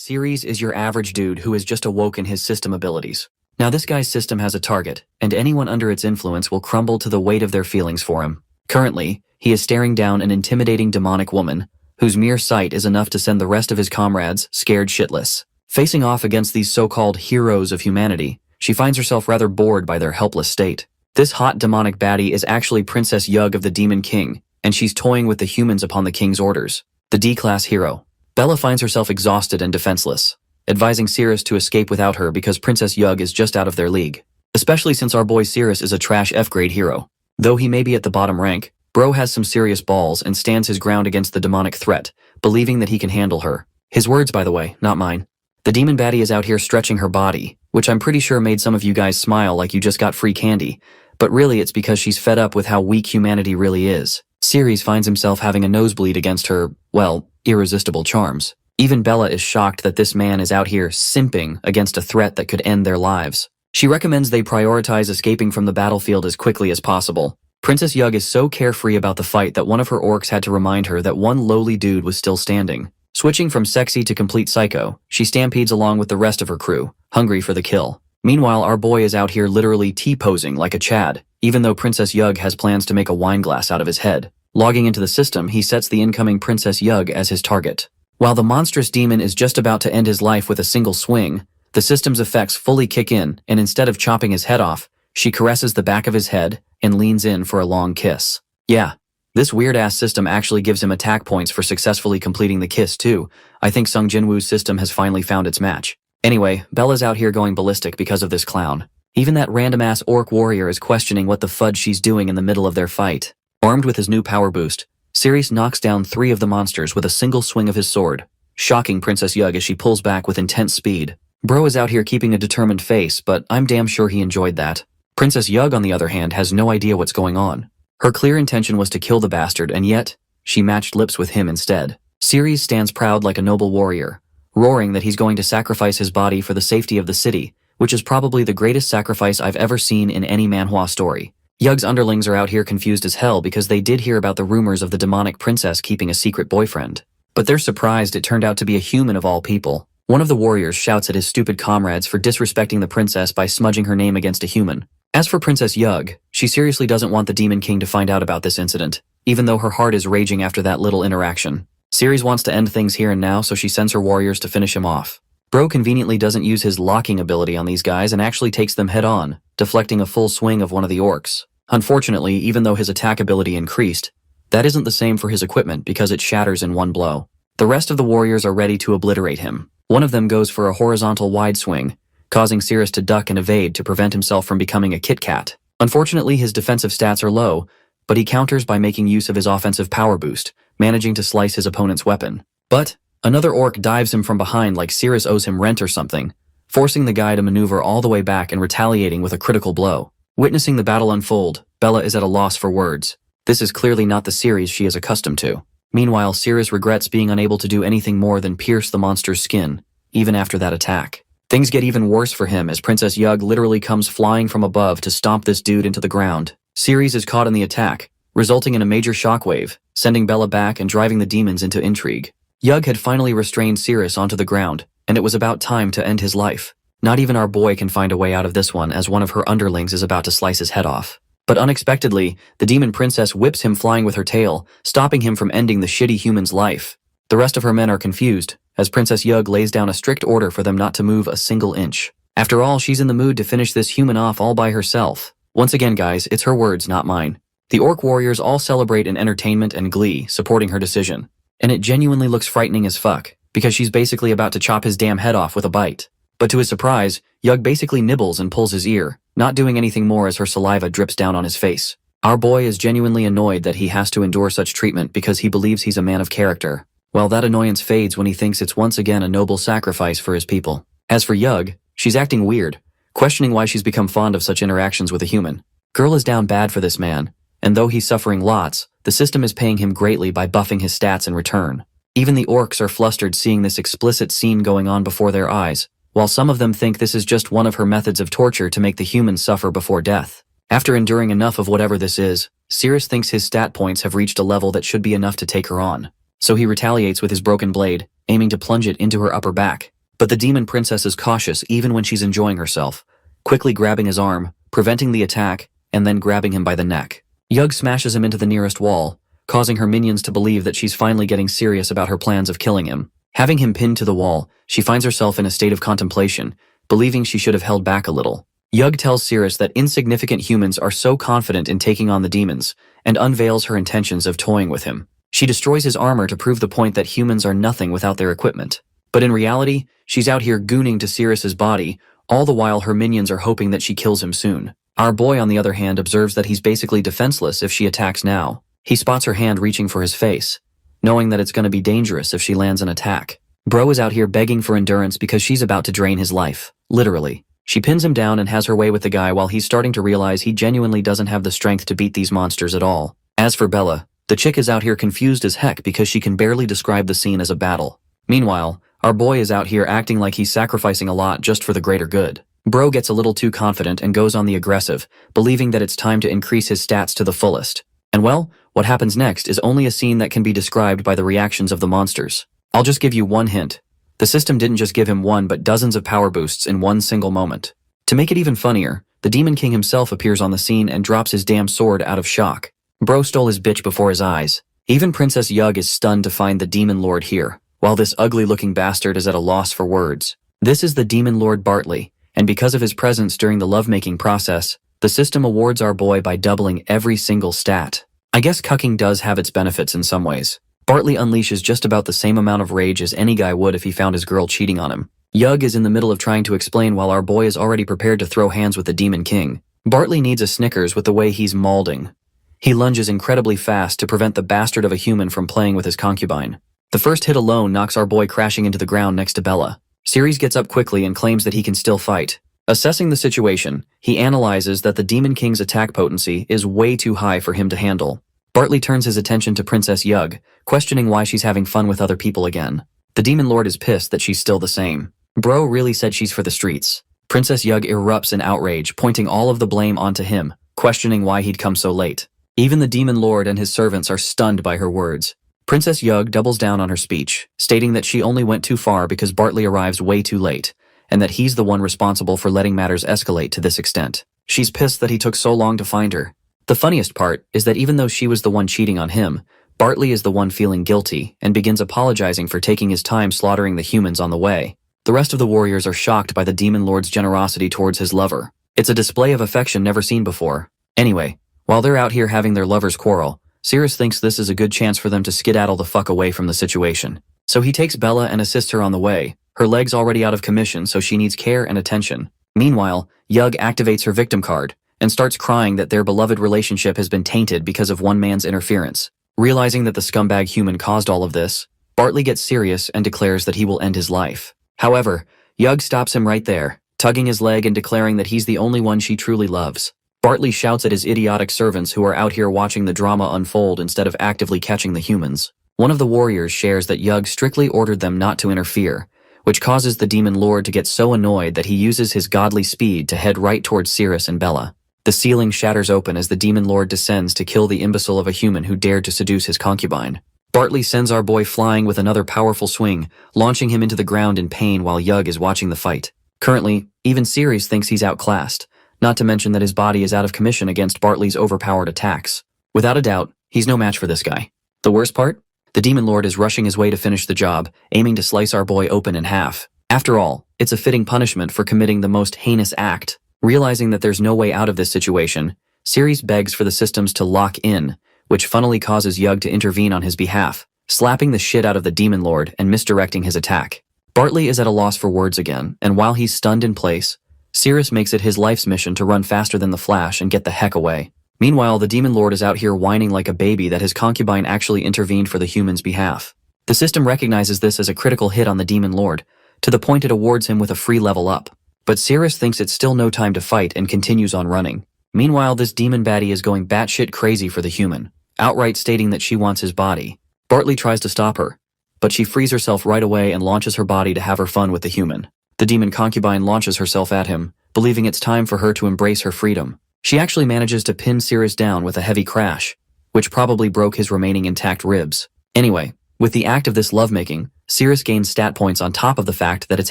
Ceres is your average dude who has just awoken his system abilities. Now this guy's system has a target, and anyone under its influence will crumble to the weight of their feelings for him. Currently, he is staring down an intimidating demonic woman, whose mere sight is enough to send the rest of his comrades scared shitless. Facing off against these so-called heroes of humanity, she finds herself rather bored by their helpless state. This hot demonic baddie is actually Princess Yug of the Demon King, and she's toying with the humans upon the king's orders. The D-class hero. Bella finds herself exhausted and defenseless, advising Ceres to escape without her because Princess Yug is just out of their league. Especially since our boy Ceres is a trash F-grade hero. Though he may be at the bottom rank, bro has some serious balls and stands his ground against the demonic threat, believing that he can handle her. His words, by the way, not mine. The demon baddie is out here stretching her body, which I'm pretty sure made some of you guys smile like you just got free candy, but really it's because she's fed up with how weak humanity really is. Ceres finds himself having a nosebleed against her, well, irresistible charms. Even Bella is shocked that this man is out here simping against a threat that could end their lives. She recommends they prioritize escaping from the battlefield as quickly as possible. Princess Yug is so carefree about the fight that one of her orcs had to remind her that one lowly dude was still standing. Switching from sexy to complete psycho, she stampedes along with the rest of her crew, hungry for the kill. Meanwhile, our boy is out here literally T-posing like a Chad, even though Princess Yug has plans to make a wine glass out of his head. Logging into the system, he sets the incoming Princess Yug as his target. While the monstrous demon is just about to end his life with a single swing, the system's effects fully kick in, and instead of chopping his head off, she caresses the back of his head and leans in for a long kiss. Yeah, this weird-ass system actually gives him attack points for successfully completing the kiss too. I think Sung Jinwoo's system has finally found its match. Anyway, Bella's out here going ballistic because of this clown. Even that random-ass orc warrior is questioning what the fudge she's doing in the middle of their fight. Armed with his new power boost, Ceres knocks down 3 of the monsters with a single swing of his sword, shocking Princess Yug as she pulls back with intense speed. Bro is out here keeping a determined face, but I'm damn sure he enjoyed that. Princess Yug, on the other hand, has no idea what's going on. Her clear intention was to kill the bastard, and yet, she matched lips with him instead. Ceres stands proud like a noble warrior, roaring that he's going to sacrifice his body for the safety of the city, which is probably the greatest sacrifice I've ever seen in any manhwa story. Yug's underlings are out here confused as hell because they did hear about the rumors of the demonic princess keeping a secret boyfriend. But they're surprised it turned out to be a human of all people. One of the warriors shouts at his stupid comrades for disrespecting the princess by smudging her name against a human. As for Princess Yug, she seriously doesn't want the Demon King to find out about this incident, even though her heart is raging after that little interaction. Ceres wants to end things here and now, so she sends her warriors to finish him off. Bro conveniently doesn't use his locking ability on these guys and actually takes them head on, deflecting a full swing of one of the orcs. Unfortunately, even though his attack ability increased, that isn't the same for his equipment because it shatters in one blow. The rest of the warriors are ready to obliterate him. One of them goes for a horizontal wide swing, causing Ceres to duck and evade to prevent himself from becoming a Kit Kat. Unfortunately, his defensive stats are low, but he counters by making use of his offensive power boost, managing to slice his opponent's weapon. But another orc dives him from behind like Ceres owes him rent or something, forcing the guy to maneuver all the way back and retaliating with a critical blow. Witnessing the battle unfold, Bella is at a loss for words. This is clearly not the Ceres she is accustomed to. Meanwhile, Ceres regrets being unable to do anything more than pierce the monster's skin, even after that attack. Things get even worse for him as Princess Yug literally comes flying from above to stomp this dude into the ground. Ceres is caught in the attack, resulting in a major shockwave, sending Bella back and driving the demons into intrigue. Yug had finally restrained Ceres onto the ground, and it was about time to end his life. Not even our boy can find a way out of this one as one of her underlings is about to slice his head off. But unexpectedly, the demon princess whips him flying with her tail, stopping him from ending the shitty human's life. The rest of her men are confused, as Princess Yug lays down a strict order for them not to move a single inch. After all, she's in the mood to finish this human off all by herself. Once again, guys, it's her words, not mine. The orc warriors all celebrate in entertainment and glee, supporting her decision. And it genuinely looks frightening as fuck, because she's basically about to chop his damn head off with a bite. But to his surprise, Yug basically nibbles and pulls his ear, not doing anything more as her saliva drips down on his face. Our boy is genuinely annoyed that he has to endure such treatment because he believes he's a man of character. Well, that annoyance fades when he thinks it's once again a noble sacrifice for his people. As for Yug, she's acting weird, questioning why she's become fond of such interactions with a human. Girl is down bad for this man, and though he's suffering lots, the system is paying him greatly by buffing his stats in return. Even the orcs are flustered seeing this explicit scene going on before their eyes, while some of them think this is just one of her methods of torture to make the humans suffer before death. After enduring enough of whatever this is, Ceres thinks his stat points have reached a level that should be enough to take her on. so he retaliates with his broken blade, aiming to plunge it into her upper back. But the demon princess is cautious even when she's enjoying herself, quickly grabbing his arm, preventing the attack, and then grabbing him by the neck. Yug smashes him into the nearest wall, causing her minions to believe that she's finally getting serious about her plans of killing him. Having him pinned to the wall, she finds herself in a state of contemplation, believing she should have held back a little. Yug tells Cirrus that insignificant humans are so confident in taking on the demons, and unveils her intentions of toying with him. She destroys his armor to prove the point that humans are nothing without their equipment. But in reality, she's out here gooning to Cirrus's body, all the while her minions are hoping that she kills him soon. Our boy, on the other hand, observes that he's basically defenseless if she attacks now. He spots her hand reaching for his face, knowing that it's going to be dangerous if she lands an attack. Bro is out here begging for endurance because she's about to drain his life. Literally. She pins him down and has her way with the guy while he's starting to realize he genuinely doesn't have the strength to beat these monsters at all. As for Bella, the chick is out here confused as heck because she can barely describe the scene as a battle. Meanwhile, our boy is out here acting like he's sacrificing a lot just for the greater good. Bro gets a little too confident and goes on the aggressive, believing that it's time to increase his stats to the fullest. And well, what happens next is only a scene that can be described by the reactions of the monsters. I'll just give you one hint. The system didn't just give him one but dozens of power boosts in one single moment. To make it even funnier, the Demon King himself appears on the scene and drops his damn sword out of shock. Bro stole his bitch before his eyes. Even Princess Yug is stunned to find the Demon Lord here, while this ugly-looking bastard is at a loss for words. This is the Demon Lord Bartley, and because of his presence during the lovemaking process, the system awards our boy by doubling every single stat. I guess cucking does have its benefits in some ways. Bartley unleashes just about the same amount of rage as any guy would if he found his girl cheating on him. Yug is in the middle of trying to explain while our boy is already prepared to throw hands with the Demon King. Bartley needs a Snickers with the way he's mauling. He lunges incredibly fast to prevent the bastard of a human from playing with his concubine. The first hit alone knocks our boy crashing into the ground next to Bella. Ceres gets up quickly and claims that he can still fight. Assessing the situation, he analyzes that the Demon King's attack potency is way too high for him to handle. Bartley turns his attention to Princess Yug, questioning why she's having fun with other people again. The Demon Lord is pissed that she's still the same. Bro really said she's for the streets. Princess Yug erupts in outrage, pointing all of the blame onto him, questioning why he'd come so late. Even the Demon Lord and his servants are stunned by her words. Princess Yug doubles down on her speech, stating that she only went too far because Bartley arrives way too late, and that he's the one responsible for letting matters escalate to this extent. She's pissed that he took so long to find her. The funniest part is that even though she was the one cheating on him, Bartley is the one feeling guilty and begins apologizing for taking his time slaughtering the humans on the way. The rest of the warriors are shocked by the Demon Lord's generosity towards his lover. It's a display of affection never seen before. Anyway, while they're out here having their lovers quarrel, Cirrus thinks this is a good chance for them to skedaddle the fuck away from the situation. So he takes Bella and assists her on the way. Her leg's already out of commission, so she needs care and attention. Meanwhile, Yug activates her victim card and starts crying that their beloved relationship has been tainted because of one man's interference. Realizing that the scumbag human caused all of this, Bartley gets serious and declares that he will end his life. However, Yug stops him right there, tugging his leg and declaring that he's the only one she truly loves. Bartley shouts at his idiotic servants who are out here watching the drama unfold instead of actively catching the humans. One of the warriors shares that Yug strictly ordered them not to interfere, which causes the Demon Lord to get so annoyed that he uses his godly speed to head right towards Cirrus and Bella. The ceiling shatters open as the Demon Lord descends to kill the imbecile of a human who dared to seduce his concubine. Bartley sends our boy flying with another powerful swing, launching him into the ground in pain while Yug is watching the fight. Currently, even Ceres thinks he's outclassed, not to mention that his body is out of commission against Bartley's overpowered attacks. Without a doubt, he's no match for this guy. The worst part? The Demon Lord is rushing his way to finish the job, aiming to slice our boy open in half. After all, it's a fitting punishment for committing the most heinous act. Realizing that there's no way out of this situation, Ceres begs for the systems to lock in, which funnily causes Yug to intervene on his behalf, slapping the shit out of the Demon Lord and misdirecting his attack. Bartley is at a loss for words again, and while he's stunned in place, Cirrus makes it his life's mission to run faster than the Flash and get the heck away. Meanwhile, the Demon Lord is out here whining like a baby that his concubine actually intervened for the human's behalf. The system recognizes this as a critical hit on the Demon Lord, to the point it awards him with a free level up. But Cirrus thinks it's still no time to fight and continues on running. Meanwhile, this demon baddie is going batshit crazy for the human, outright stating that she wants his body. Bartley tries to stop her, but she frees herself right away and launches her body to have her fun with the human. The demon concubine launches herself at him, believing it's time for her to embrace her freedom. She actually manages to pin Cirrus down with a heavy crash, which probably broke his remaining intact ribs. Anyway, With the act of this lovemaking, Cirrus gains stat points on top of the fact that it's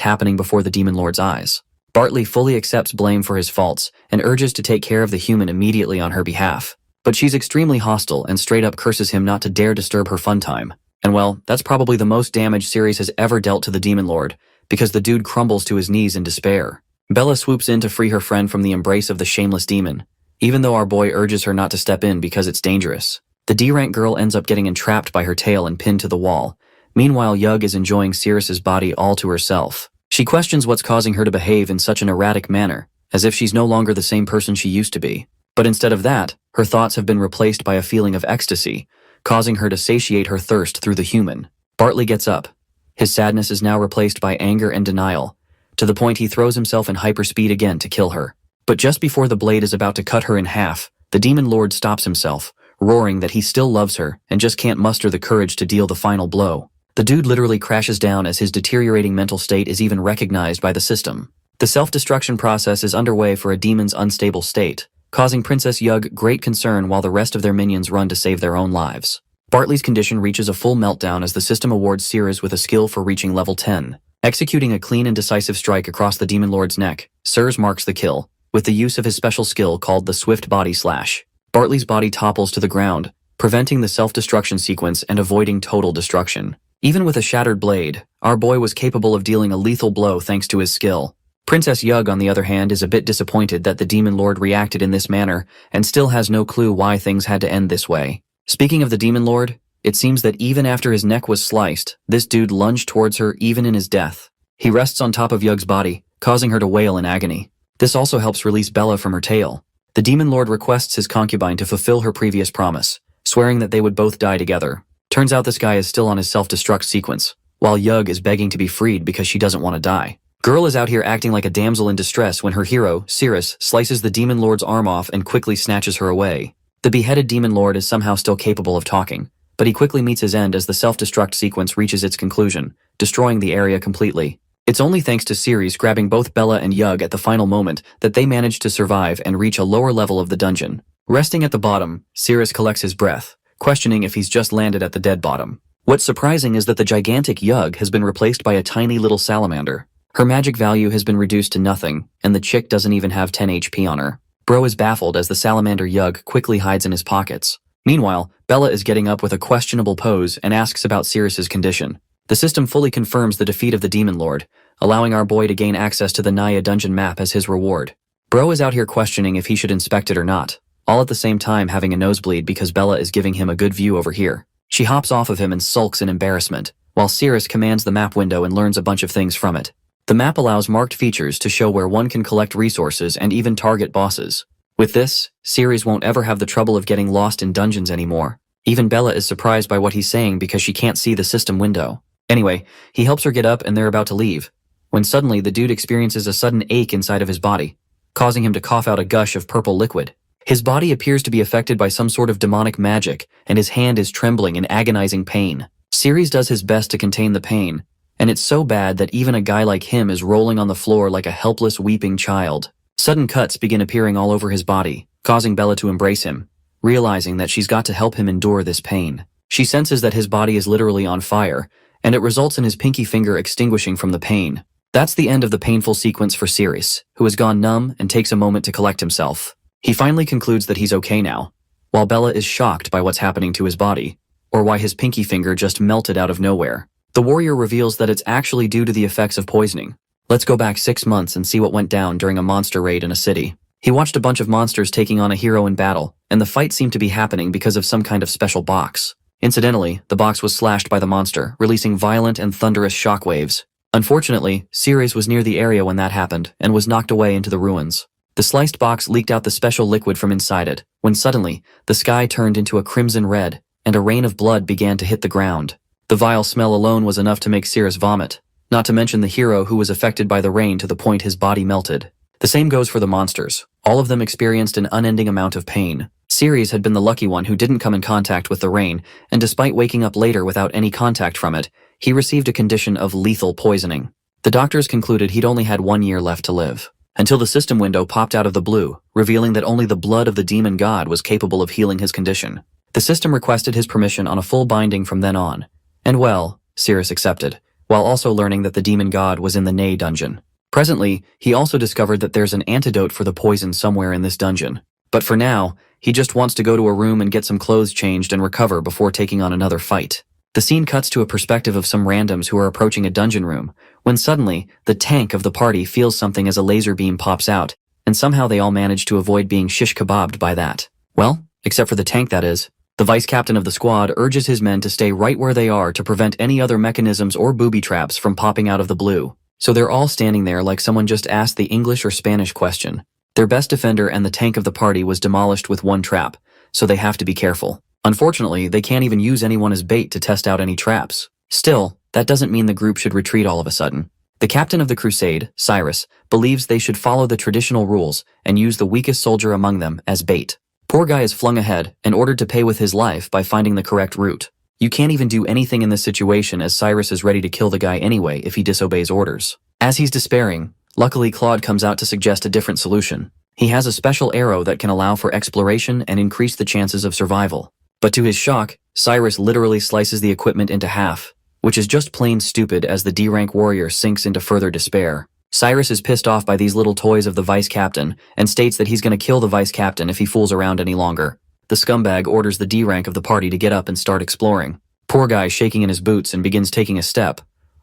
happening before the Demon Lord's eyes. Bartley fully accepts blame for his faults and urges to take care of the human immediately on her behalf. But she's extremely hostile and straight up curses him not to dare disturb her fun time. And well, that's probably the most damage Cirrus has ever dealt to the Demon Lord, because the dude crumbles to his knees in despair. Bella swoops in to free her friend from the embrace of the shameless demon, even though our boy urges her not to step in because it's dangerous. The D-rank girl ends up getting entrapped by her tail and pinned to the wall. Meanwhile, Yug is enjoying Cirrus's body all to herself. She questions what's causing her to behave in such an erratic manner, as if she's no longer the same person she used to be. But instead of that, her thoughts have been replaced by a feeling of ecstasy, causing her to satiate her thirst through the human. Bartley gets up. His sadness is now replaced by anger and denial, to the point he throws himself in hyperspeed again to kill her. But just before the blade is about to cut her in half, the Demon Lord stops himself, roaring that he still loves her and just can't muster the courage to deal the final blow. The dude literally crashes down as his deteriorating mental state is even recognized by the system. The self-destruction process is underway for a demon's unstable state, causing Princess Yug great concern while the rest of their minions run to save their own lives. Bartley's condition reaches a full meltdown as the system awards Cirrus with a skill for reaching level 10. Executing a clean and decisive strike across the Demon Lord's neck, Cirrus marks the kill, with the use of his special skill called the Swift Body Slash. Bartley's body topples to the ground, preventing the self-destruction sequence and avoiding total destruction. Even with a shattered blade, our boy was capable of dealing a lethal blow thanks to his skill. Princess Yug, on the other hand, is a bit disappointed that the Demon Lord reacted in this manner and still has no clue why things had to end this way. Speaking of the Demon Lord, it seems that even after his neck was sliced, this dude lunged towards her even in his death. He rests on top of Yug's body, causing her to wail in agony. This also helps release Bella from her tail. The Demon Lord requests his concubine to fulfill her previous promise, swearing that they would both die together. Turns out this guy is still on his self-destruct sequence, while Yug is begging to be freed because she doesn't want to die. Girl is out here acting like a damsel in distress when her hero, Cirrus, slices the Demon Lord's arm off and quickly snatches her away. The beheaded Demon Lord is somehow still capable of talking, but he quickly meets his end as the self-destruct sequence reaches its conclusion, destroying the area completely. It's only thanks to Cirrus grabbing both Bella and Yug at the final moment that they manage to survive and reach a lower level of the dungeon. Resting at the bottom, Cirrus collects his breath, questioning if he's just landed at the dead bottom. What's surprising is that the gigantic Yug has been replaced by a tiny little salamander. Her magic value has been reduced to nothing, and the chick doesn't even have 10 HP on her. Bro is baffled as the salamander Yug quickly hides in his pockets. Meanwhile, Bella is getting up with a questionable pose and asks about Cirrus's condition. The system fully confirms the defeat of the Demon Lord, allowing our boy to gain access to the Naya dungeon map as his reward. Bro is out here questioning if he should inspect it or not, all at the same time having a nosebleed because Bella is giving him a good view over here. She hops off of him and sulks in embarrassment, while Cirrus commands the map window and learns a bunch of things from it. The map allows marked features to show where one can collect resources and even target bosses. With this, Cirrus won't ever have the trouble of getting lost in dungeons anymore. Even Bella is surprised by what he's saying because she can't see the system window. Anyway, he helps her get up and they're about to leave, when suddenly the dude experiences a sudden ache inside of his body, causing him to cough out a gush of purple liquid. His body appears to be affected by some sort of demonic magic, and his hand is trembling in agonizing pain. Cirrus does his best to contain the pain, and it's so bad that even a guy like him is rolling on the floor like a helpless weeping child. Sudden cuts begin appearing all over his body, causing Bella to embrace him, realizing that she's got to help him endure this pain. She senses that his body is literally on fire, and it results in his pinky finger extinguishing from the pain. That's the end of the painful sequence for Cirrus, who has gone numb and takes a moment to collect himself. He finally concludes that he's okay now, while Bella is shocked by what's happening to his body, or why his pinky finger just melted out of nowhere. The warrior reveals that it's actually due to the effects of poisoning. Let's go back 6 months and see what went down during a monster raid in a city. He watched a bunch of monsters taking on a hero in battle, and the fight seemed to be happening because of some kind of special box. Incidentally, the box was slashed by the monster, releasing violent and thunderous shockwaves. Unfortunately, Cirrus was near the area when that happened, and was knocked away into the ruins. The sliced box leaked out the special liquid from inside it, when suddenly, the sky turned into a crimson red, and a rain of blood began to hit the ground. The vile smell alone was enough to make Cirrus vomit, not to mention the hero who was affected by the rain to the point his body melted. The same goes for the monsters. All of them experienced an unending amount of pain. Cirrus had been the lucky one who didn't come in contact with the rain, and despite waking up later without any contact from it, he received a condition of lethal poisoning. The doctors concluded he'd only had 1 year left to live, until the system window popped out of the blue, revealing that only the blood of the demon god was capable of healing his condition. The system requested his permission on a full binding from then on, And well, Cirrus accepted, while also learning that the demon god was in the Nay dungeon. Presently, he also discovered that there's an antidote for the poison somewhere in this dungeon. But for now, he just wants to go to a room and get some clothes changed and recover before taking on another fight. The scene cuts to a perspective of some randoms who are approaching a dungeon room, when suddenly, the tank of the party feels something as a laser beam pops out, and somehow they all manage to avoid being shish kebabbed by that. Well, except for the tank, that is. The vice captain of the squad urges his men to stay right where they are to prevent any other mechanisms or booby traps from popping out of the blue. So they're all standing there like someone just asked the English or Spanish question. Their best defender and the tank of the party was demolished with one trap, so they have to be careful. Unfortunately, they can't even use anyone as bait to test out any traps. Still, that doesn't mean the group should retreat all of a sudden. The captain of the crusade, Cyrus, believes they should follow the traditional rules and use the weakest soldier among them as bait. Poor guy is flung ahead and ordered to pay with his life by finding the correct route. You can't even do anything in this situation as Cyrus is ready to kill the guy anyway if he disobeys orders. As he's despairing, luckily Claude comes out to suggest a different solution. He has a special arrow that can allow for exploration and increase the chances of survival. But to his shock, Cyrus literally slices the equipment into half, which is just plain stupid as the D-rank warrior sinks into further despair. Cyrus is pissed off by these little toys of the vice captain and states that he's going to kill the vice captain if he fools around any longer. The scumbag orders the D-rank of the party to get up and start exploring. Poor guy shaking in his boots and begins taking a step.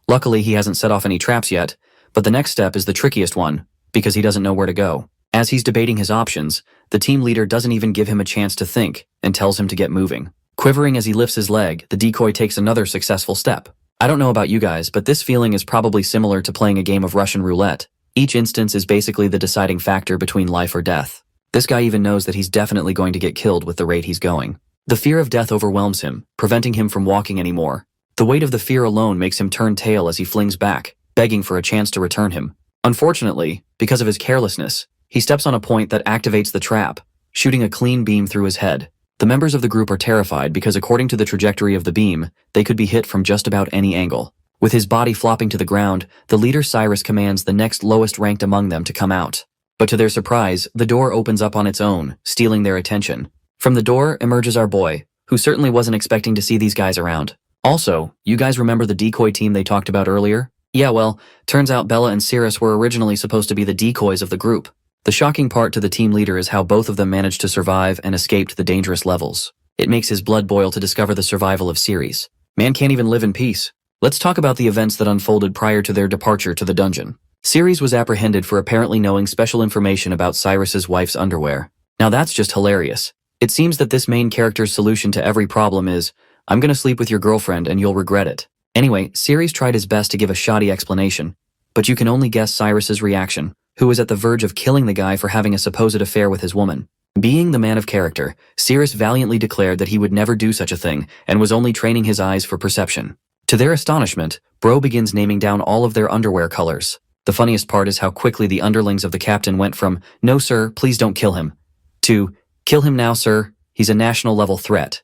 Luckily, he hasn't set off any traps yet, but the next step is the trickiest one, because he doesn't know where to go. As he's debating his options, the team leader doesn't even give him a chance to think and tells him to get moving. Quivering as he lifts his leg, the decoy takes another successful step. I don't know about you guys, but this feeling is probably similar to playing a game of Russian roulette. Each instance is basically the deciding factor between life or death. This guy even knows that he's definitely going to get killed with the rate he's going. The fear of death overwhelms him, preventing him from walking anymore. The weight of the fear alone makes him turn tail as he flings back, begging for a chance to return him. Unfortunately, because of his carelessness, he steps on a point that activates the trap, shooting a clean beam through his head. The members of the group are terrified because according to the trajectory of the beam, they could be hit from just about any angle. With his body flopping to the ground, the leader Cyrus commands the next lowest ranked among them to come out. But to their surprise, the door opens up on its own, stealing their attention. From the door emerges our boy, who certainly wasn't expecting to see these guys around. Also, you guys remember the decoy team they talked about earlier? Yeah, well, turns out Bella and Cirrus were originally supposed to be the decoys of the group. The shocking part to the team leader is how both of them managed to survive and escaped the dangerous levels. It makes his blood boil to discover the survival of Ceres. Man can't even live in peace. Let's talk about the events that unfolded prior to their departure to the dungeon. Ceres was apprehended for apparently knowing special information about Cyrus's wife's underwear. Now that's just hilarious. It seems that this main character's solution to every problem is, I'm gonna sleep with your girlfriend and you'll regret it. Anyway, Ceres tried his best to give a shoddy explanation, but you can only guess Cyrus's reaction, who was at the verge of killing the guy for having a supposed affair with his woman. Being the man of character, Ceres valiantly declared that he would never do such a thing and was only training his eyes for perception. To their astonishment, Bro begins naming down all of their underwear colors. The funniest part is how quickly the underlings of the captain went from, "No sir, please don't kill him," to, "Kill him now sir, he's a national level threat."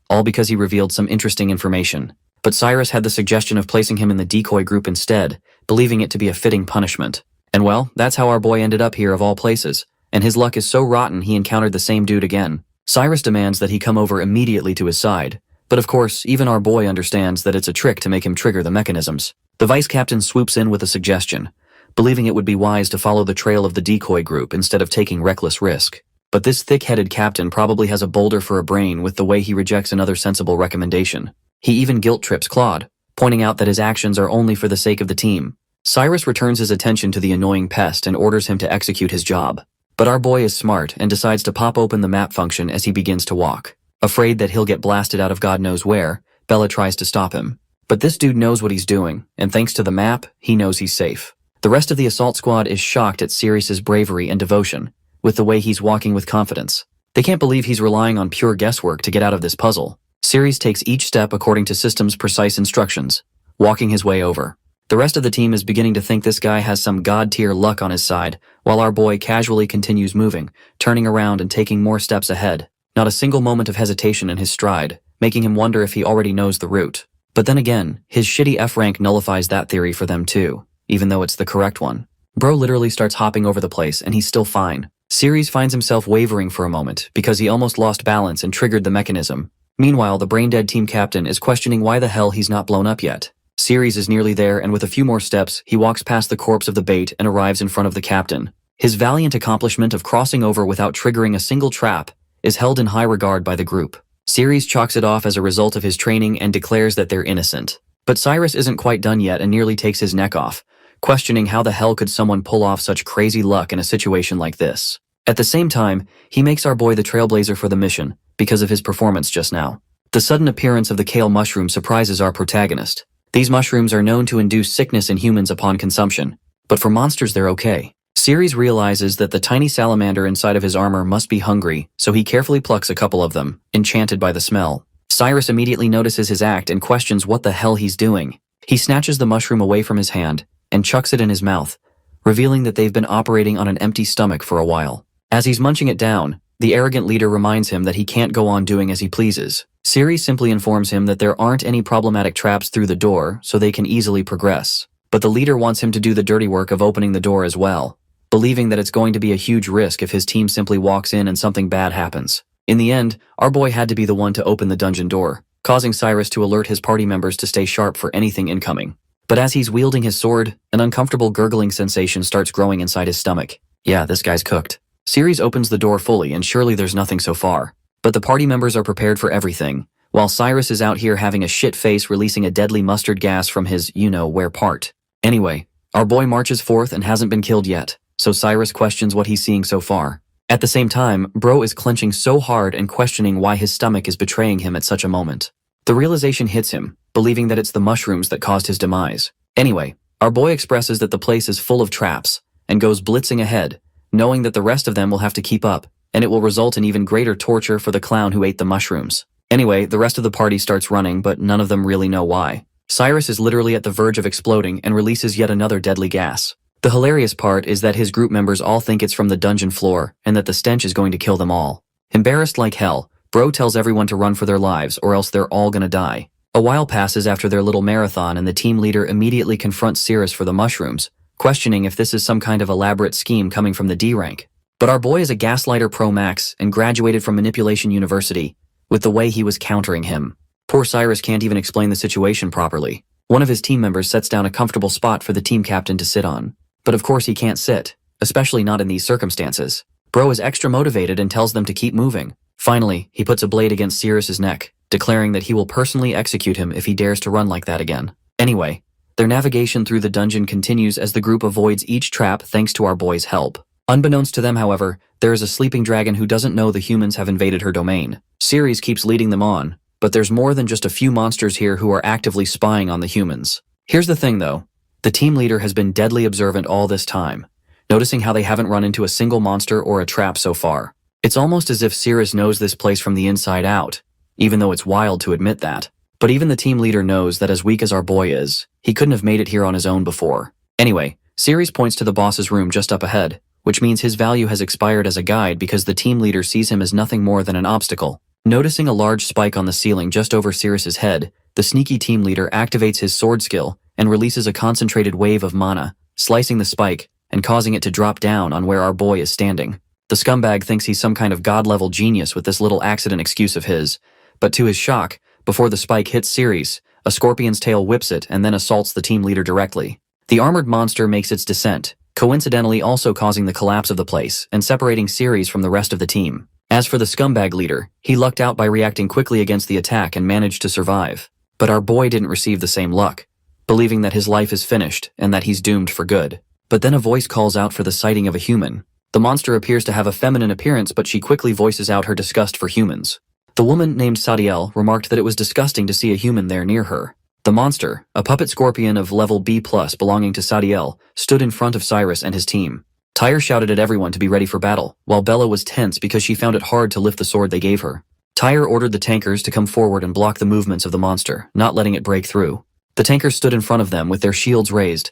All because he revealed some interesting information. But Cyrus had the suggestion of placing him in the decoy group instead, believing it to be a fitting punishment. And well, that's how our boy ended up here of all places, and his luck is so rotten he encountered the same dude again. Cyrus demands that he come over immediately to his side, but of course, even our boy understands that it's a trick to make him trigger the mechanisms. The vice captain swoops in with a suggestion, believing it would be wise to follow the trail of the decoy group instead of taking reckless risk. But this thick-headed captain probably has a boulder for a brain with the way he rejects another sensible recommendation. He even guilt-trips Claude, pointing out that his actions are only for the sake of the team. Cyrus returns his attention to the annoying pest and orders him to execute his job. But our boy is smart and decides to pop open the map function as he begins to walk. Afraid that he'll get blasted out of God knows where, Bella tries to stop him. But this dude knows what he's doing, and thanks to the map, he knows he's safe. The rest of the assault squad is shocked at Ceres's bravery and devotion, with the way he's walking with confidence. They can't believe he's relying on pure guesswork to get out of this puzzle. Ceres takes each step according to system's precise instructions, walking his way over. The rest of the team is beginning to think this guy has some god-tier luck on his side, while our boy casually continues moving, turning around and taking more steps ahead. Not a single moment of hesitation in his stride, making him wonder if he already knows the route. But then again, his shitty F rank nullifies that theory for them too, even though it's the correct one. Bro literally starts hopping over the place and he's still fine. Ceres finds himself wavering for a moment because he almost lost balance and triggered the mechanism, Meanwhile, the brain-dead team captain is questioning why the hell he's not blown up yet. Ceres is nearly there, and with a few more steps, he walks past the corpse of the bait and arrives in front of the captain. His valiant accomplishment of crossing over without triggering a single trap is held in high regard by the group. Ceres chalks it off as a result of his training and declares that they're innocent. But Cyrus isn't quite done yet and nearly takes his neck off, questioning how the hell could someone pull off such crazy luck in a situation like this. At the same time, he makes our boy the trailblazer for the mission because of his performance just now. The sudden appearance of the kale mushroom surprises our protagonist. These mushrooms are known to induce sickness in humans upon consumption, but for monsters they're okay. Ceres realizes that the tiny salamander inside of his armor must be hungry, so he carefully plucks a couple of them, enchanted by the smell. Cyrus immediately notices his act and questions what the hell he's doing. He snatches the mushroom away from his hand and chucks it in his mouth, revealing that they've been operating on an empty stomach for a while. As he's munching it down, the arrogant leader reminds him that he can't go on doing as he pleases. Ceres simply informs him that there aren't any problematic traps through the door, so they can easily progress. But the leader wants him to do the dirty work of opening the door as well, believing that it's going to be a huge risk if his team simply walks in and something bad happens. In the end, our boy had to be the one to open the dungeon door, causing Cyrus to alert his party members to stay sharp for anything incoming. But as he's wielding his sword, an uncomfortable gurgling sensation starts growing inside his stomach. Yeah, this guy's cooked. Ceres opens the door fully, and surely there's nothing so far. But the party members are prepared for everything, while Cyrus is out here having a shit face releasing a deadly mustard gas from his you-know-where part. Anyway, our boy marches forth and hasn't been killed yet, so Cyrus questions what he's seeing so far. At the same time, Bro is clenching so hard and questioning why his stomach is betraying him at such a moment. The realization hits him, believing that it's the mushrooms that caused his demise. Anyway, our boy expresses that the place is full of traps, and goes blitzing ahead, knowing that the rest of them will have to keep up, and it will result in even greater torture for the clown who ate the mushrooms. Anyway, the rest of the party starts running, but none of them really know why. Cyrus is literally at the verge of exploding and releases yet another deadly gas. The hilarious part is that his group members all think it's from the dungeon floor, and that the stench is going to kill them all. Embarrassed like hell, Bro tells everyone to run for their lives or else they're all gonna die. A while passes after their little marathon, and the team leader immediately confronts Ceres for the mushrooms, questioning if this is some kind of elaborate scheme coming from the D rank. But our boy is a gaslighter pro max and graduated from Manipulation University, with the way he was countering him. Poor Cyrus can't even explain the situation properly. One of his team members sets down a comfortable spot for the team captain to sit on. But of course he can't sit, especially not in these circumstances. Bro is extra motivated and tells them to keep moving. Finally, he puts a blade against Ceres's neck, declaring that he will personally execute him if he dares to run like that again. Anyway, their navigation through the dungeon continues as the group avoids each trap thanks to our boy's help. Unbeknownst to them, however, there is a sleeping dragon who doesn't know the humans have invaded her domain. Ceres keeps leading them on, but there's more than just a few monsters here who are actively spying on the humans. Here's the thing though, the team leader has been deadly observant all this time, noticing how they haven't run into a single monster or a trap so far. It's almost as if Ceres knows this place from the inside out, even though it's wild to admit that. But even the team leader knows that as weak as our boy is, he couldn't have made it here on his own before. Anyway, Ceres points to the boss's room just up ahead, which means his value has expired as a guide because the team leader sees him as nothing more than an obstacle. Noticing a large spike on the ceiling just over Ceres's head, the sneaky team leader activates his sword skill and releases a concentrated wave of mana, slicing the spike and causing it to drop down on where our boy is standing. The scumbag thinks he's some kind of god-level genius with this little accident excuse of his, but to his shock, before the spike hits Ceres, a scorpion's tail whips it and then assaults the team leader directly. The armored monster makes its descent, coincidentally also causing the collapse of the place and separating Ceres from the rest of the team. As for the scumbag leader, he lucked out by reacting quickly against the attack and managed to survive. But our boy didn't receive the same luck, believing that his life is finished and that he's doomed for good. But then a voice calls out for the sighting of a human. The monster appears to have a feminine appearance, but she quickly voices out her disgust for humans. The woman named Sadiel remarked that it was disgusting to see a human there near her. The monster, a puppet scorpion of level B+ belonging to Sadiel, stood in front of Cyrus and his team. Tyre shouted at everyone to be ready for battle, while Bella was tense because she found it hard to lift the sword they gave her. Tyre ordered the tankers to come forward and block the movements of the monster, not letting it break through. The tankers stood in front of them with their shields raised.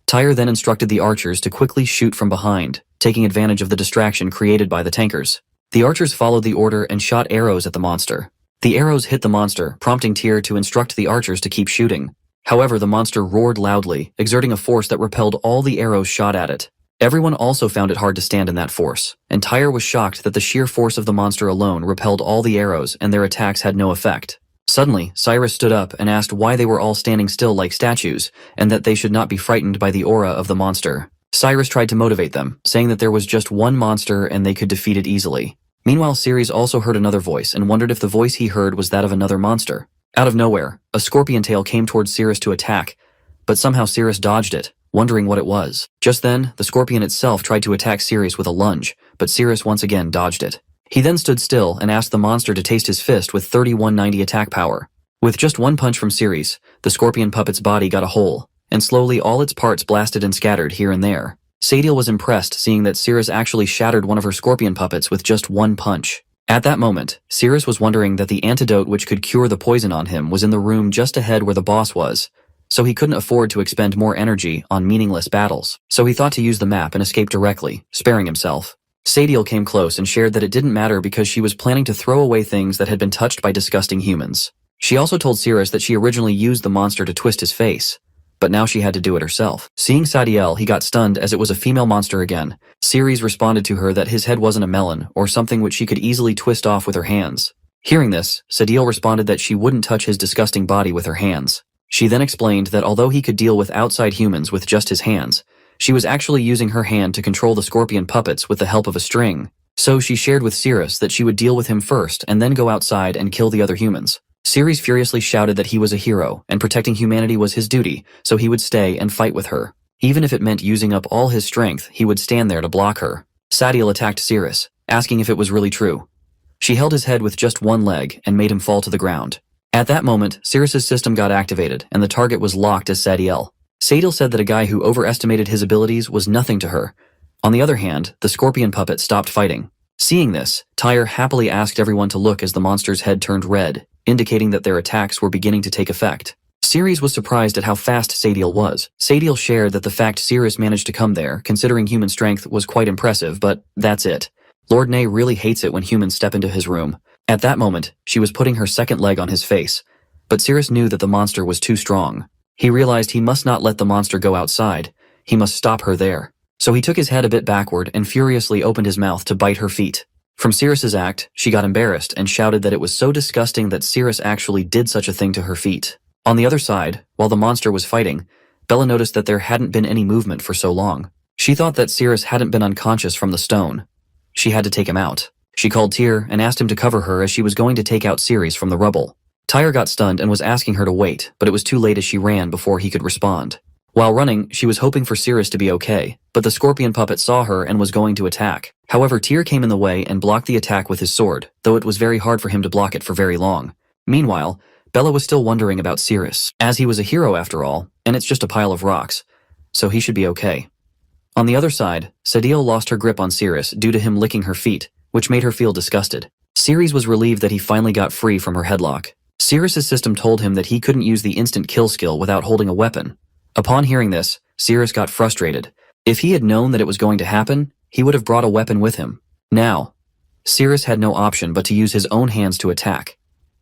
Tyre then instructed the archers to quickly shoot from behind, taking advantage of the distraction created by the tankers. The archers followed the order and shot arrows at the monster. The arrows hit the monster, prompting Tyr to instruct the archers to keep shooting. However, the monster roared loudly, exerting a force that repelled all the arrows shot at it. Everyone also found it hard to stand in that force, and Tyre was shocked that the sheer force of the monster alone repelled all the arrows and their attacks had no effect. Suddenly, Cyrus stood up and asked why they were all standing still like statues, and that they should not be frightened by the aura of the monster. Cyrus tried to motivate them, saying that there was just one monster and they could defeat it easily. Meanwhile, Ceres also heard another voice and wondered if the voice he heard was that of another monster. Out of nowhere, a scorpion tail came towards Ceres to attack, but somehow Ceres dodged it, wondering what it was. Just then, the scorpion itself tried to attack Ceres with a lunge, but Ceres once again dodged it. He then stood still and asked the monster to taste his fist with 3190 attack power. With just one punch from Ceres, the scorpion puppet's body got a hole, and slowly all its parts blasted and scattered here and there. Sadiel was impressed seeing that Ceres actually shattered one of her scorpion puppets with just one punch. At that moment, Ceres was wondering that the antidote which could cure the poison on him was in the room just ahead where the boss was, so he couldn't afford to expend more energy on meaningless battles. So he thought to use the map and escape directly, sparing himself. Sadiel came close and shared that it didn't matter because she was planning to throw away things that had been touched by disgusting humans. She also told Ceres that she originally used the monster to twist his face, but now she had to do it herself. Seeing Sadiel, he got stunned as it was a female monster again. Ceres responded to her that his head wasn't a melon or something which she could easily twist off with her hands. Hearing this, Sadiel responded that she wouldn't touch his disgusting body with her hands. She then explained that although he could deal with outside humans with just his hands, she was actually using her hand to control the scorpion puppets with the help of a string. So she shared with Ceres that she would deal with him first and then go outside and kill the other humans. Ceres furiously shouted that he was a hero and protecting humanity was his duty, so he would stay and fight with her. Even if it meant using up all his strength, he would stand there to block her. Sadiel attacked Ceres, asking if it was really true. She held his head with just one leg and made him fall to the ground. At that moment, Ceres' system got activated and the target was locked as Sadiel. Sadiel said that a guy who overestimated his abilities was nothing to her. On the other hand, the scorpion puppet stopped fighting. Seeing this, Tyre happily asked everyone to look as the monster's head turned red, indicating that their attacks were beginning to take effect. Ceres was surprised at how fast Sadiel was. Sadiel shared that the fact Ceres managed to come there, considering human strength, was quite impressive, but that's it. Lord Ney really hates it when humans step into his room. At that moment, she was putting her second leg on his face, but Ceres knew that the monster was too strong. He realized he must not let the monster go outside. He must stop her there. So he took his head a bit backward and furiously opened his mouth to bite her feet. From Ceres' act, she got embarrassed and shouted that it was so disgusting that Ceres actually did such a thing to her feet. On the other side, while the monster was fighting, Bella noticed that there hadn't been any movement for so long. She thought that Ceres hadn't been unconscious from the stone. She had to take him out. She called Tyr and asked him to cover her as she was going to take out Ceres from the rubble. Tyr got stunned and was asking her to wait, but it was too late as she ran before he could respond. While running, she was hoping for Ceres to be okay, but the scorpion puppet saw her and was going to attack. However, Tyr came in the way and blocked the attack with his sword, though it was very hard for him to block it for very long. Meanwhile, Bella was still wondering about Ceres, as he was a hero after all, and it's just a pile of rocks, so he should be okay. On the other side, Sadiel lost her grip on Ceres due to him licking her feet, which made her feel disgusted. Ceres was relieved that he finally got free from her headlock. Ceres' system told him that he couldn't use the instant kill skill without holding a weapon. Upon hearing this, Ceres got frustrated. If he had known that it was going to happen, he would have brought a weapon with him. Now, Ceres had no option but to use his own hands to attack.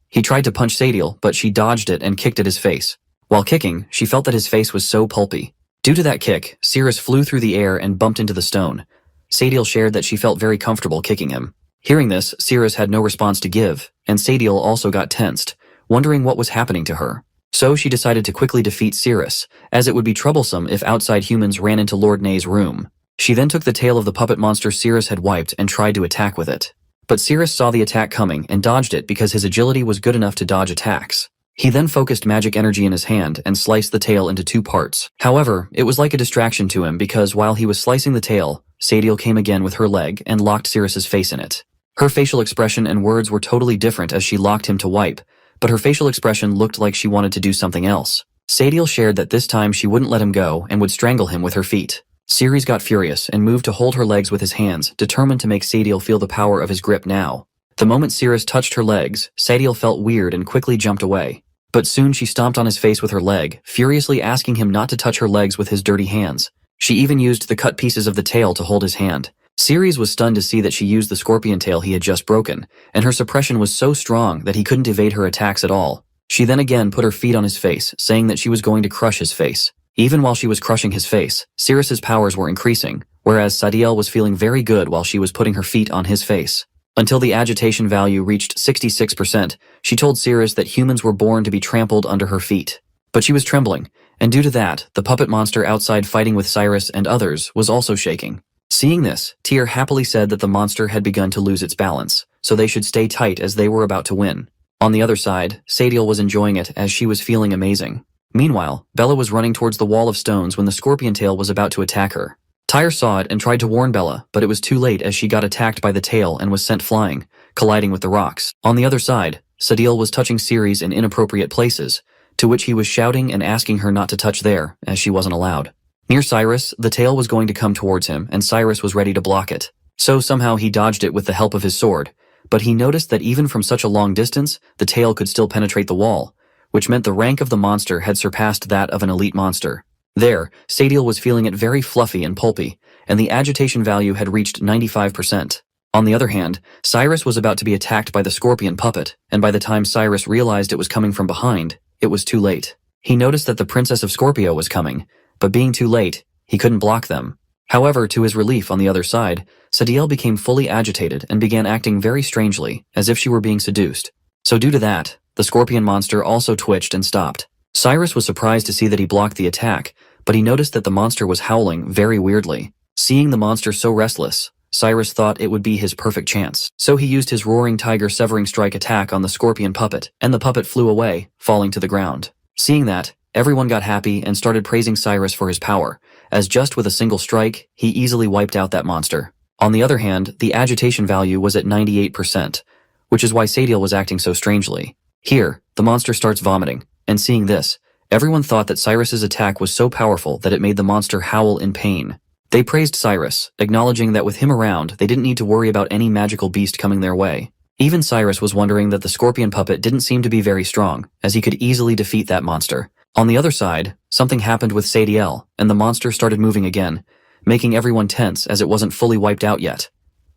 He tried to punch Sadiel, but she dodged it and kicked at his face. While kicking, she felt that his face was so pulpy. Due to that kick, Ceres flew through the air and bumped into the stone. Sadiel shared that she felt very comfortable kicking him. Hearing this, Ceres had no response to give, and Sadiel also got tensed, wondering what was happening to her. So she decided to quickly defeat Ceres, as it would be troublesome if outside humans ran into Lord Ney's room. She then took the tail of the puppet monster Ceres had wiped and tried to attack with it. But Ceres saw the attack coming and dodged it because his agility was good enough to dodge attacks. He then focused magic energy in his hand and sliced the tail into 2 parts. However, it was like a distraction to him because while he was slicing the tail, Sadiel came again with her leg and locked Ceres' face in it. Her facial expression and words were totally different as she locked him to wipe, but her facial expression looked like she wanted to do something else. Sadiel shared that this time she wouldn't let him go and would strangle him with her feet. Ceres got furious and moved to hold her legs with his hands, determined to make Sadiel feel the power of his grip now. The moment Ceres touched her legs, Sadiel felt weird and quickly jumped away. But soon she stomped on his face with her leg, furiously asking him not to touch her legs with his dirty hands. She even used the cut pieces of the tail to hold his hand. Ceres was stunned to see that she used the scorpion tail he had just broken, and her suppression was so strong that he couldn't evade her attacks at all. She then again put her feet on his face, saying that she was going to crush his face. Even while she was crushing his face, Sirius's powers were increasing, whereas Sadiel was feeling very good while she was putting her feet on his face. Until the agitation value reached 66%, she told Sirius that humans were born to be trampled under her feet. But she was trembling, and due to that, the puppet monster outside fighting with Cyrus and others was also shaking. Seeing this, Tyr happily said that the monster had begun to lose its balance, so they should stay tight as they were about to win. On the other side, Sadiel was enjoying it as she was feeling amazing. Meanwhile, Bella was running towards the wall of stones when the scorpion tail was about to attack her. Tyr saw it and tried to warn Bella, but it was too late as she got attacked by the tail and was sent flying, colliding with the rocks. On the other side, Sadiel was touching Ceres in inappropriate places, to which he was shouting and asking her not to touch there, as she wasn't allowed. Near Cyrus, the tail was going to come towards him, and Cyrus was ready to block it. So somehow he dodged it with the help of his sword, but he noticed that even from such a long distance, the tail could still penetrate the wall, which meant the rank of the monster had surpassed that of an elite monster. There, Sadiel was feeling it very fluffy and pulpy, and the agitation value had reached 95%. On the other hand, Cyrus was about to be attacked by the scorpion puppet, and by the time Cyrus realized it was coming from behind, it was too late. He noticed that the Princess of Scorpio was coming, but being too late, he couldn't block them. However, to his relief on the other side, Sadiel became fully agitated and began acting very strangely, as if she were being seduced. So due to that, the scorpion monster also twitched and stopped. Cyrus was surprised to see that he blocked the attack, but he noticed that the monster was howling very weirdly. Seeing the monster so restless, Cyrus thought it would be his perfect chance. So he used his roaring tiger severing strike attack on the scorpion puppet, and the puppet flew away, falling to the ground. Seeing that, everyone got happy and started praising Cyrus for his power, as just with a single strike, he easily wiped out that monster. On the other hand, the agitation value was at 98%, which is why Sadiel was acting so strangely. Here, the monster starts vomiting, and seeing this, everyone thought that Cyrus's attack was so powerful that it made the monster howl in pain. They praised Cyrus, acknowledging that with him around, they didn't need to worry about any magical beast coming their way. Even Cyrus was wondering that the scorpion puppet didn't seem to be very strong, as he could easily defeat that monster. On the other side, something happened with Sadiel, and the monster started moving again, making everyone tense as it wasn't fully wiped out yet.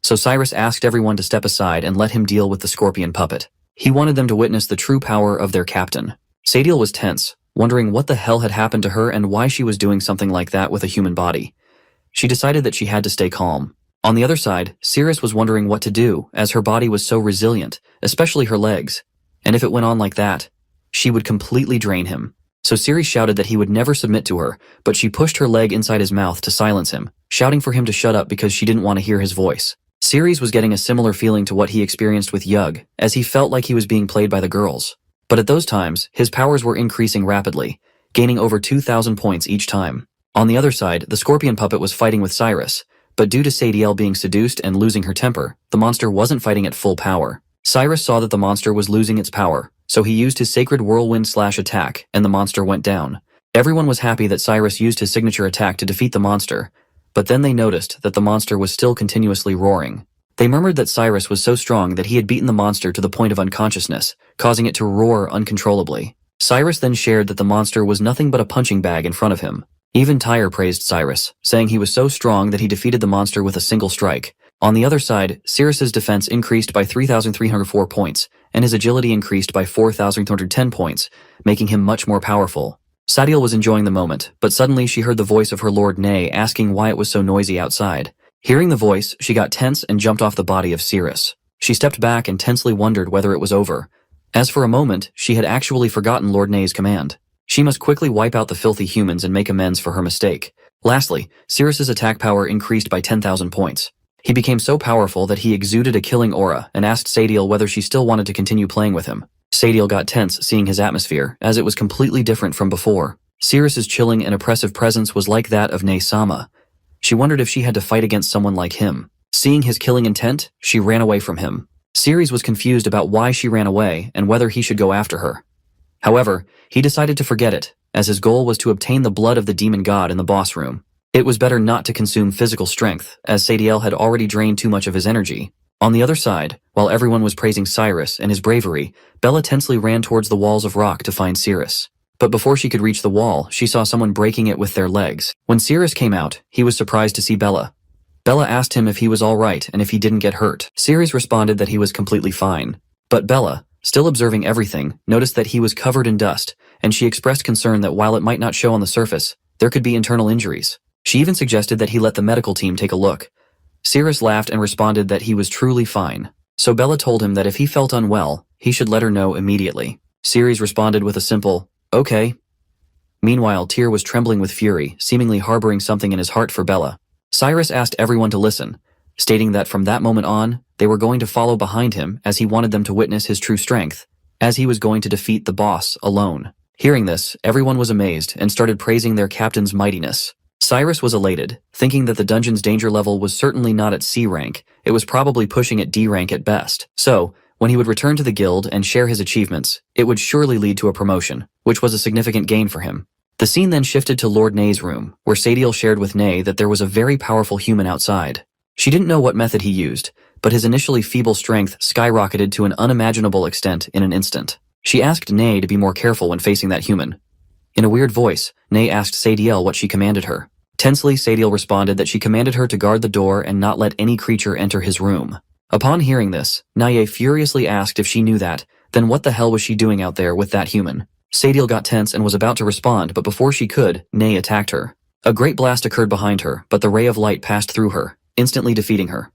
So Cyrus asked everyone to step aside and let him deal with the scorpion puppet. He wanted them to witness the true power of their captain. Sadiel was tense, wondering what the hell had happened to her and why she was doing something like that with a human body. She decided that she had to stay calm. On the other side, Ceres was wondering what to do, as her body was so resilient, especially her legs. And if it went on like that, she would completely drain him. So Ceres shouted that he would never submit to her, but she pushed her leg inside his mouth to silence him, shouting for him to shut up because she didn't want to hear his voice. Ceres was getting a similar feeling to what he experienced with Yug, as he felt like he was being played by the girls. But at those times, his powers were increasing rapidly, gaining over 2,000 points each time. On the other side, the scorpion puppet was fighting with Cyrus, but due to Sadiel being seduced and losing her temper, the monster wasn't fighting at full power. Cyrus saw that the monster was losing its power, so he used his sacred whirlwind slash attack, and the monster went down. Everyone was happy that Cyrus used his signature attack to defeat the monster, but then they noticed that the monster was still continuously roaring. They murmured that Cyrus was so strong that he had beaten the monster to the point of unconsciousness, causing it to roar uncontrollably. Cyrus then shared that the monster was nothing but a punching bag in front of him. Even Tyr praised Cyrus, saying he was so strong that he defeated the monster with a single strike. On the other side, Cyrus's defense increased by 3,304 points, and his agility increased by 4,310 points, making him much more powerful. Sadiel was enjoying the moment, but suddenly she heard the voice of her lord Nay asking why it was so noisy outside. Hearing the voice, she got tense and jumped off the body of Cyrus. She stepped back and tensely wondered whether it was over, as for a moment, she had actually forgotten Lord Nay's command. She must quickly wipe out the filthy humans and make amends for her mistake. Lastly, Cyrus's attack power increased by 10,000 points. He became so powerful that he exuded a killing aura and asked Sadiel whether she still wanted to continue playing with him. Sadiel got tense seeing his atmosphere, as it was completely different from before. Cyrus's chilling and oppressive presence was like that of Nay-sama. She wondered if she had to fight against someone like him. Seeing his killing intent, she ran away from him. Ceres was confused about why she ran away and whether he should go after her. However, he decided to forget it, as his goal was to obtain the blood of the demon god in the boss room. It was better not to consume physical strength, as Sadiel had already drained too much of his energy. On the other side, while everyone was praising Cyrus and his bravery, Bella tensely ran towards the walls of rock to find Ceres. But before she could reach the wall, she saw someone breaking it with their legs. When Ceres came out, he was surprised to see Bella. Bella asked him if he was all right and if he didn't get hurt. Ceres responded that he was completely fine. But Bella, still observing everything, noticed that he was covered in dust, and she expressed concern that while it might not show on the surface, There could be internal injuries. She even suggested that he let the medical team take a look. Cyrus laughed and responded that he was truly fine. So Bella told him that if he felt unwell, he should let her know immediately. Cyrus responded with a simple, "Okay." Meanwhile, Tyr was trembling with fury, seemingly harboring something in his heart for Bella. Cyrus asked everyone to listen, stating that from that moment on, they were going to follow behind him as he wanted them to witness his true strength, as he was going to defeat the boss alone. Hearing this, everyone was amazed and started praising their captain's mightiness. Cyrus was elated, thinking that the dungeon's danger level was certainly not at C rank, it was probably pushing at D rank at best. So, when he would return to the guild and share his achievements, it would surely lead to a promotion, which was a significant gain for him. The scene then shifted to Lord Nay's room, where Sadiel shared with Nay that there was a very powerful human outside. She didn't know what method he used, but his initially feeble strength skyrocketed to an unimaginable extent in an instant. She asked Nay to be more careful when facing that human. In a weird voice, Nay asked Sadiel what she commanded her. Tensely, Sadiel responded that she commanded her to guard the door and not let any creature enter his room. Upon hearing this, Naye furiously asked if she knew that, then what the hell was she doing out there with that human? Sadiel got tense and was about to respond, but before she could, Nay attacked her. A great blast occurred behind her, but the ray of light passed through her, instantly defeating her.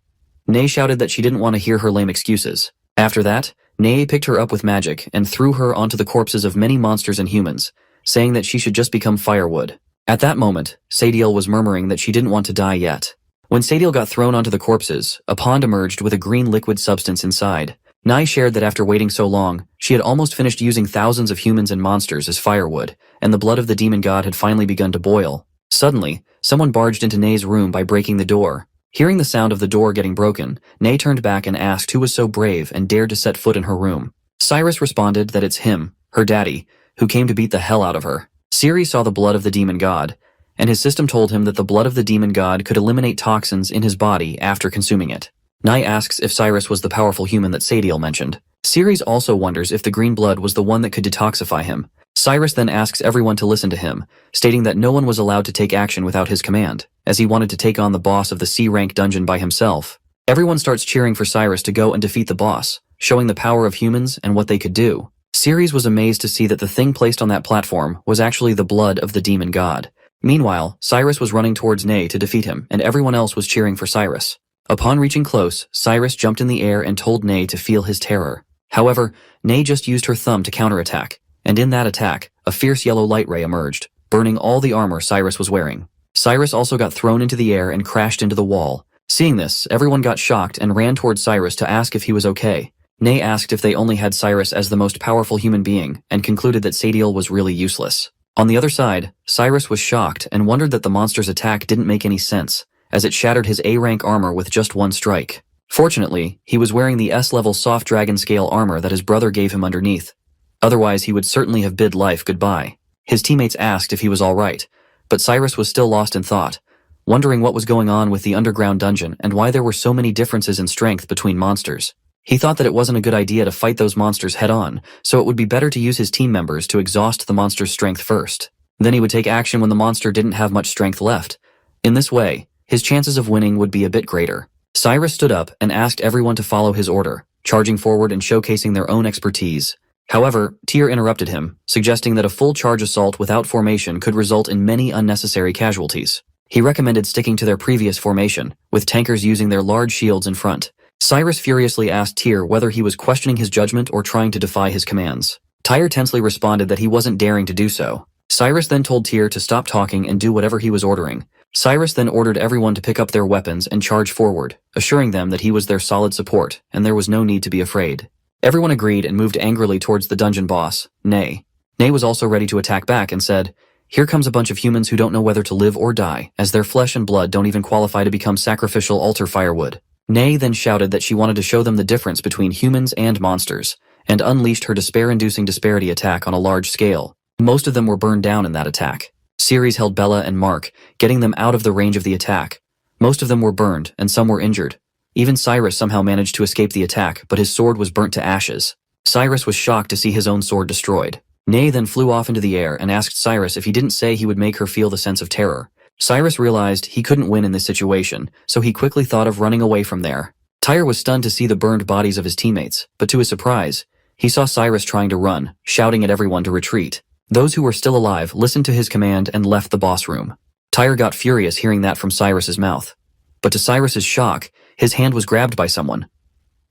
Nay shouted that she didn't want to hear her lame excuses. After that, Nay picked her up with magic and threw her onto the corpses of many monsters and humans, saying that she should just become firewood. At that moment, Sadiel was murmuring that she didn't want to die yet. When Sadiel got thrown onto the corpses, a pond emerged with a green liquid substance inside. Nai shared that after waiting so long, she had almost finished using thousands of humans and monsters as firewood, and the blood of the demon god had finally begun to boil. Suddenly, someone barged into Nay's room by breaking the door. Hearing the sound of the door getting broken, Nay turned back and asked who was so brave and dared to set foot in her room. Cyrus responded that it's him, her daddy, who came to beat the hell out of her. Ciri saw the blood of the demon god, and his system told him that the blood of the demon god could eliminate toxins in his body after consuming it. Nai asks if Cyrus was the powerful human that Sadiel mentioned. Ceres also wonders if the green blood was the one that could detoxify him. Cyrus then asks everyone to listen to him, stating that no one was allowed to take action without his command, as he wanted to take on the boss of the C-rank dungeon by himself. Everyone starts cheering for Cyrus to go and defeat the boss, showing the power of humans and what they could do. Ceres was amazed to see that the thing placed on that platform was actually the blood of the demon god. Meanwhile, Cyrus was running towards Nay to defeat him, and everyone else was cheering for Cyrus. Upon reaching close, Cyrus jumped in the air and told Nay to feel his terror. However, Nay just used her thumb to counterattack, and in that attack, a fierce yellow light ray emerged, burning all the armor Cyrus was wearing. Cyrus also got thrown into the air and crashed into the wall. Seeing this, everyone got shocked and ran towards Cyrus to ask if he was okay. Nay asked if they only had Cyrus as the most powerful human being, and concluded that Sadiel was really useless. On the other side, Cyrus was shocked and wondered that the monster's attack didn't make any sense, as it shattered his A-rank armor with just one strike. Fortunately, he was wearing the S-level soft dragon scale armor that his brother gave him underneath. Otherwise, he would certainly have bid life goodbye. His teammates asked if he was alright, but Cyrus was still lost in thought, wondering what was going on with the underground dungeon and why there were so many differences in strength between monsters. He thought that it wasn't a good idea to fight those monsters head-on, so it would be better to use his team members to exhaust the monster's strength first. Then he would take action when the monster didn't have much strength left. In this way, his chances of winning would be a bit greater. Cyrus stood up and asked everyone to follow his order, charging forward and showcasing their own expertise. However, Tyr interrupted him, suggesting that a full charge assault without formation could result in many unnecessary casualties. He recommended sticking to their previous formation, with tankers using their large shields in front. Cyrus furiously asked Tyr whether he was questioning his judgment or trying to defy his commands. Tyr tensely responded that he wasn't daring to do so. Cyrus then told Tyr to stop talking and do whatever he was ordering. Cyrus then ordered everyone to pick up their weapons and charge forward, assuring them that he was their solid support, and there was no need to be afraid. Everyone agreed and moved angrily towards the dungeon boss, Nay. Nay was also ready to attack back and said, "Here comes a bunch of humans who don't know whether to live or die, as their flesh and blood don't even qualify to become sacrificial altar firewood." Nay then shouted that she wanted to show them the difference between humans and monsters, and unleashed her despair-inducing disparity attack on a large scale. Most of them were burned down in that attack. Ceres held Bella and Mark, getting them out of the range of the attack. Most of them were burned, and some were injured. Even Cyrus somehow managed to escape the attack, but his sword was burnt to ashes. Cyrus was shocked to see his own sword destroyed. Nay then flew off into the air and asked Cyrus if he didn't say he would make her feel the sense of terror. Cyrus realized he couldn't win in this situation, so he quickly thought of running away from there. Tyr was stunned to see the burned bodies of his teammates, but to his surprise, he saw Cyrus trying to run, shouting at everyone to retreat. Those who were still alive listened to his command and left the boss room. Tyre got furious hearing that from Cyrus's mouth. But to Cyrus's shock, his hand was grabbed by someone.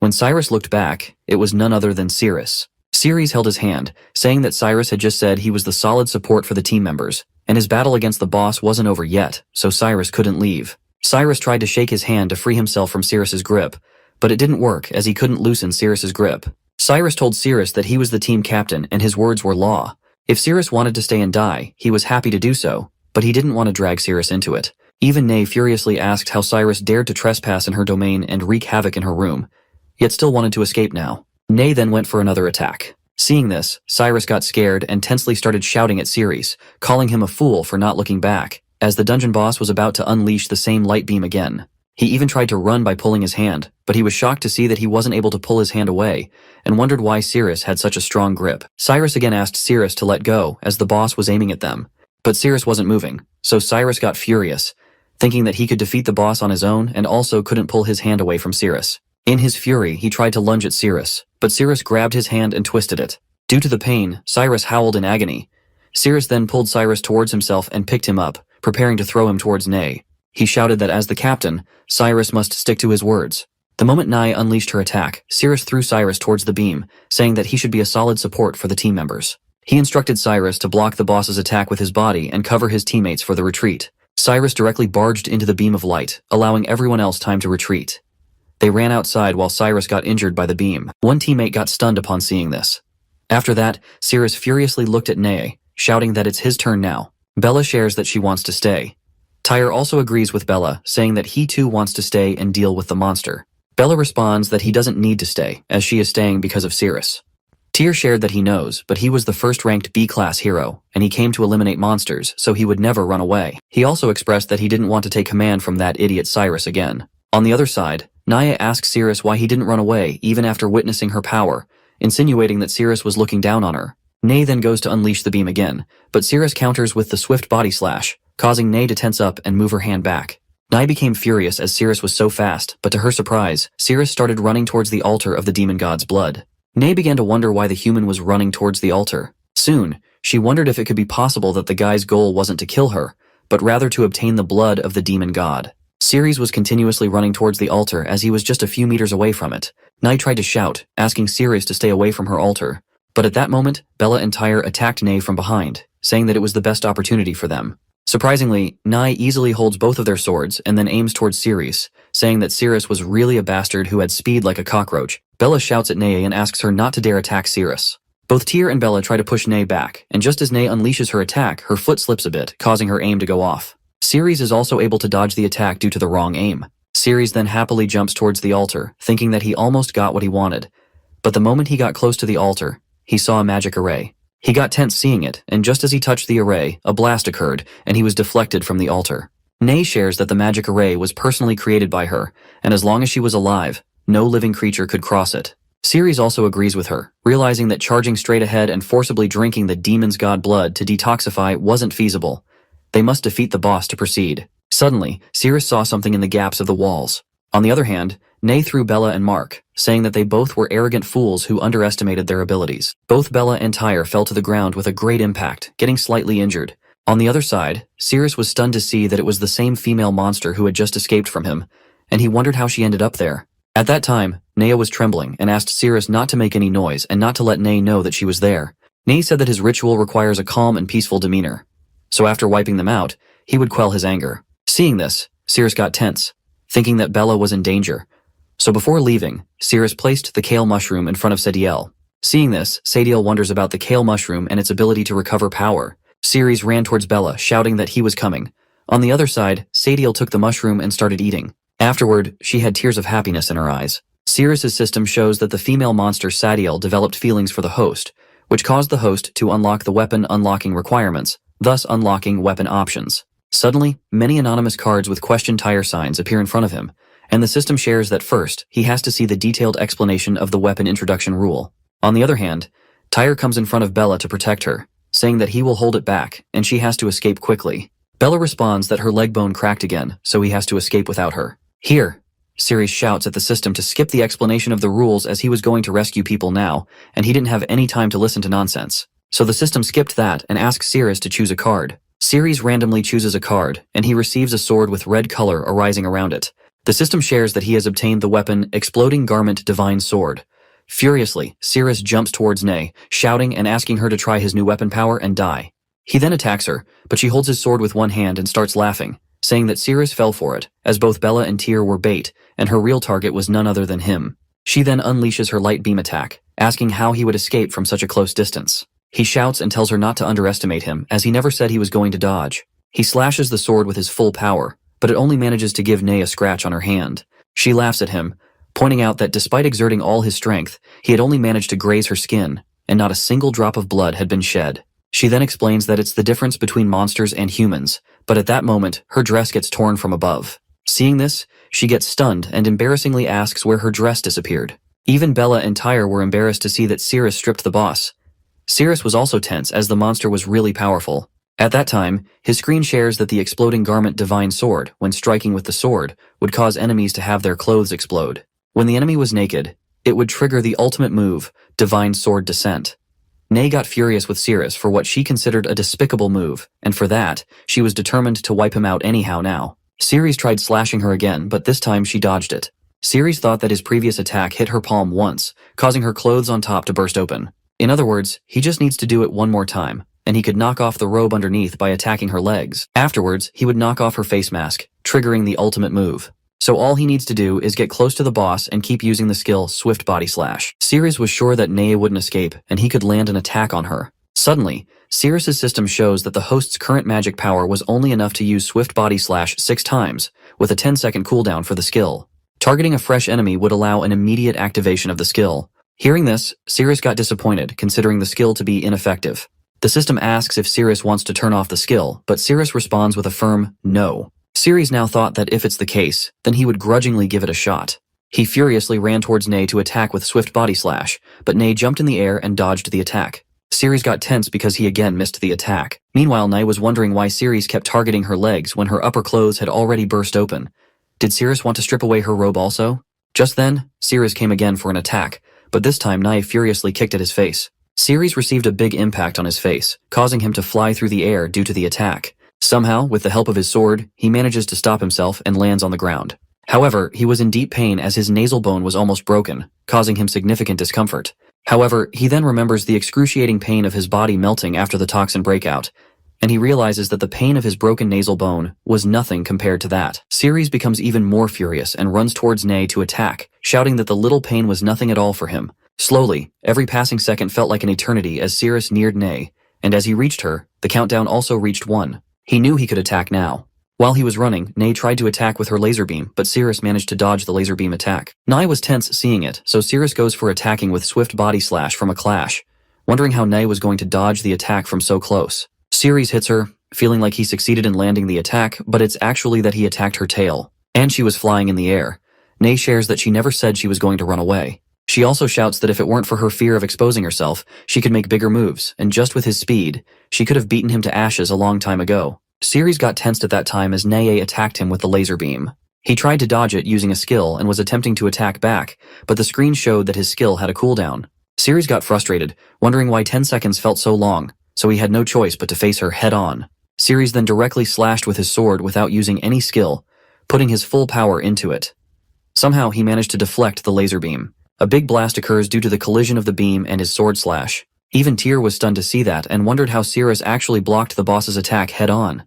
When Cyrus looked back, it was none other than Ceres. Ceres held his hand, saying that Cyrus had just said he was the solid support for the team members, and his battle against the boss wasn't over yet, so Cyrus couldn't leave. Cyrus tried to shake his hand to free himself from Ceres's grip, but it didn't work as he couldn't loosen Ceres's grip. Cyrus told Ceres that he was the team captain and his words were law. If Ceres wanted to stay and die, he was happy to do so, but he didn't want to drag Ceres into it. Even Nay furiously asked how Cyrus dared to trespass in her domain and wreak havoc in her room, yet still wanted to escape now. Nay then went for another attack. Seeing this, Cyrus got scared and tensely started shouting at Ceres, calling him a fool for not looking back, as the dungeon boss was about to unleash the same light beam again. He even tried to run by pulling his hand, but he was shocked to see that he wasn't able to pull his hand away, and wondered why Ceres had such a strong grip. Cyrus again asked Ceres to let go as the boss was aiming at them, but Ceres wasn't moving, so Cyrus got furious, thinking that he could defeat the boss on his own and also couldn't pull his hand away from Ceres. In his fury, he tried to lunge at Ceres, but Ceres grabbed his hand and twisted it. Due to the pain, Cyrus howled in agony. Ceres then pulled Cyrus towards himself and picked him up, preparing to throw him towards Nay. He shouted that as the captain, Cyrus must stick to his words. The moment Nay unleashed her attack, Ceres threw Cyrus towards the beam, saying that he should be a solid support for the team members. He instructed Cyrus to block the boss's attack with his body and cover his teammates for the retreat. Cyrus directly barged into the beam of light, allowing everyone else time to retreat. They ran outside while Cyrus got injured by the beam. One teammate got stunned upon seeing this. After that, Ceres furiously looked at Nay, shouting that it's his turn now. Bella shares that she wants to stay. Tyre also agrees with Bella, saying that he too wants to stay and deal with the monster. Bella responds that he doesn't need to stay, as she is staying because of Ceres. Tyr shared that he knows, but he was the first-ranked B-class hero, and he came to eliminate monsters, so he would never run away. He also expressed that he didn't want to take command from that idiot Cyrus again. On the other side, Naya asks Ceres why he didn't run away even after witnessing her power, insinuating that Ceres was looking down on her. Nay then goes to unleash the beam again, but Ceres counters with the swift body slash, causing Nay to tense up and move her hand back. Nay became furious as Ceres was so fast, but to her surprise, Ceres started running towards the altar of the demon god's blood. Nay began to wonder why the human was running towards the altar. Soon, she wondered if it could be possible that the guy's goal wasn't to kill her, but rather to obtain the blood of the demon god. Ceres was continuously running towards the altar as he was just a few meters away from it. Nay tried to shout, asking Ceres to stay away from her altar. But at that moment, Bella and Tyre attacked Nay from behind, saying that it was the best opportunity for them. Surprisingly, Nay easily holds both of their swords and then aims towards Ceres, saying that Ceres was really a bastard who had speed like a cockroach. Bella shouts at Nay and asks her not to dare attack Ceres. Both Tyr and Bella try to push Nay back, and just as Nay unleashes her attack, her foot slips a bit, causing her aim to go off. Ceres is also able to dodge the attack due to the wrong aim. Ceres then happily jumps towards the altar, thinking that he almost got what he wanted. But the moment he got close to the altar, he saw a magic array. He got tense seeing it, and just as he touched the array, a blast occurred, and he was deflected from the altar. Nay shares that the magic array was personally created by her, and as long as she was alive, no living creature could cross it. Ceres also agrees with her, realizing that charging straight ahead and forcibly drinking the demon's god blood to detoxify wasn't feasible. They must defeat the boss to proceed. Suddenly, Ceres saw something in the gaps of the walls. On the other hand, Nay threw Bella and Mark, saying that they both were arrogant fools who underestimated their abilities. Both Bella and Tyre fell to the ground with a great impact, getting slightly injured. On the other side, Ceres was stunned to see that it was the same female monster who had just escaped from him, and he wondered how she ended up there. At that time, Naya was trembling and asked Ceres not to make any noise and not to let Nay know that she was there. Nay said that his ritual requires a calm and peaceful demeanor, so after wiping them out, he would quell his anger. Seeing this, Ceres got tense, thinking that Bella was in danger. So before leaving, Ceres placed the kale mushroom in front of Sadiel. Seeing this, Sadiel wonders about the kale mushroom and its ability to recover power. Ceres ran towards Bella, shouting that he was coming. On the other side, Sadiel took the mushroom and started eating. Afterward, she had tears of happiness in her eyes. Ceres' system shows that the female monster Sadiel developed feelings for the host, which caused the host to unlock the weapon unlocking requirements, thus unlocking weapon options. Suddenly, many anonymous cards with question tire signs appear in front of him, and the system shares that first, he has to see the detailed explanation of the weapon introduction rule. On the other hand, Tyre comes in front of Bella to protect her, saying that he will hold it back, and she has to escape quickly. Bella responds that her leg bone cracked again, so he has to escape without her. Here, Ceres shouts at the system to skip the explanation of the rules as he was going to rescue people now, and he didn't have any time to listen to nonsense. So the system skipped that and asked Cirrus to choose a card. Cirrus randomly chooses a card, and he receives a sword with red color arising around it. The system shares that he has obtained the weapon Exploding Garment Divine Sword. Furiously, Cirrus jumps towards Nay, shouting and asking her to try his new weapon power and die. He then attacks her, but she holds his sword with one hand and starts laughing, saying that Cirrus fell for it, as both Bella and Tyr were bait, and her real target was none other than him. She then unleashes her light beam attack, asking how he would escape from such a close distance. He shouts and tells her not to underestimate him, as he never said he was going to dodge. He slashes the sword with his full power, but it only manages to give Nay a scratch on her hand. She laughs at him, pointing out that despite exerting all his strength, he had only managed to graze her skin, and not a single drop of blood had been shed. She then explains that it's the difference between monsters and humans, but at that moment, her dress gets torn from above. Seeing this, she gets stunned and embarrassingly asks where her dress disappeared. Even Bella and Tyr were embarrassed to see that Cirrus stripped the boss. Cirrus was also tense as the monster was really powerful. At that time, his screen shares that the Exploding Garment Divine Sword, when striking with the sword, would cause enemies to have their clothes explode. When the enemy was naked, it would trigger the ultimate move, Divine Sword Descent. Nay got furious with Cirrus for what she considered a despicable move, and for that, she was determined to wipe him out anyhow now. Cirrus tried slashing her again, but this time she dodged it. Cirrus thought that his previous attack hit her palm once, causing her clothes on top to burst open. In other words, he just needs to do it one more time, and he could knock off the robe underneath by attacking her legs. Afterwards, he would knock off her face mask, triggering the ultimate move. So all he needs to do is get close to the boss and keep using the skill Swift Body Slash. Cirrus was sure that Nay wouldn't escape, and he could land an attack on her. Suddenly, Cirrus's system shows that the host's current magic power was only enough to use Swift Body Slash 6 times, with a 10-second cooldown for the skill. Targeting a fresh enemy would allow an immediate activation of the skill. Hearing this, Cirrus got disappointed, considering the skill to be ineffective. The system asks if Cirrus wants to turn off the skill, but Cirrus responds with a firm no. Cirrus now thought that if it's the case, then he would grudgingly give it a shot. He furiously ran towards Nay to attack with Swift Body Slash, but Nay jumped in the air and dodged the attack. Cirrus got tense because he again missed the attack. Meanwhile, Nay was wondering why Cirrus kept targeting her legs when her upper clothes had already burst open. Did Cirrus want to strip away her robe also? Just then, Cirrus came again for an attack, but this time Nay furiously kicked at his face. Cirrus received a big impact on his face, causing him to fly through the air due to the attack. Somehow, with the help of his sword, he manages to stop himself and lands on the ground. However, he was in deep pain as his nasal bone was almost broken, causing him significant discomfort. However, he then remembers the excruciating pain of his body melting after the toxin breakout, and he realizes that the pain of his broken nasal bone was nothing compared to that. Cirrus becomes even more furious and runs towards Nay to attack, shouting that the little pain was nothing at all for him. Slowly, every passing second felt like an eternity as Cirrus neared Nay, and as he reached her, the countdown also reached 1. He knew he could attack now. While he was running, Nay tried to attack with her laser beam, but Cirrus managed to dodge the laser beam attack. Nay was tense seeing it, so Cirrus goes for attacking with Swift Body Slash from a clash, wondering how Nay was going to dodge the attack from so close. Cirrus hits her, feeling like he succeeded in landing the attack, but it's actually that he attacked her tail, and she was flying in the air. Nay shares that she never said she was going to run away. She also shouts that if it weren't for her fear of exposing herself, she could make bigger moves, and just with his speed, she could have beaten him to ashes a long time ago. Cirrus got tensed at that time as Nay attacked him with the laser beam. He tried to dodge it using a skill and was attempting to attack back, but the screen showed that his skill had a cooldown. Cirrus got frustrated, wondering why 10 seconds felt so long, so he had no choice but to face her head-on. Cirrus then directly slashed with his sword without using any skill, putting his full power into it. Somehow he managed to deflect the laser beam. A big blast occurs due to the collision of the beam and his sword slash. Even Tyr was stunned to see that and wondered how Cirrus actually blocked the boss's attack head-on.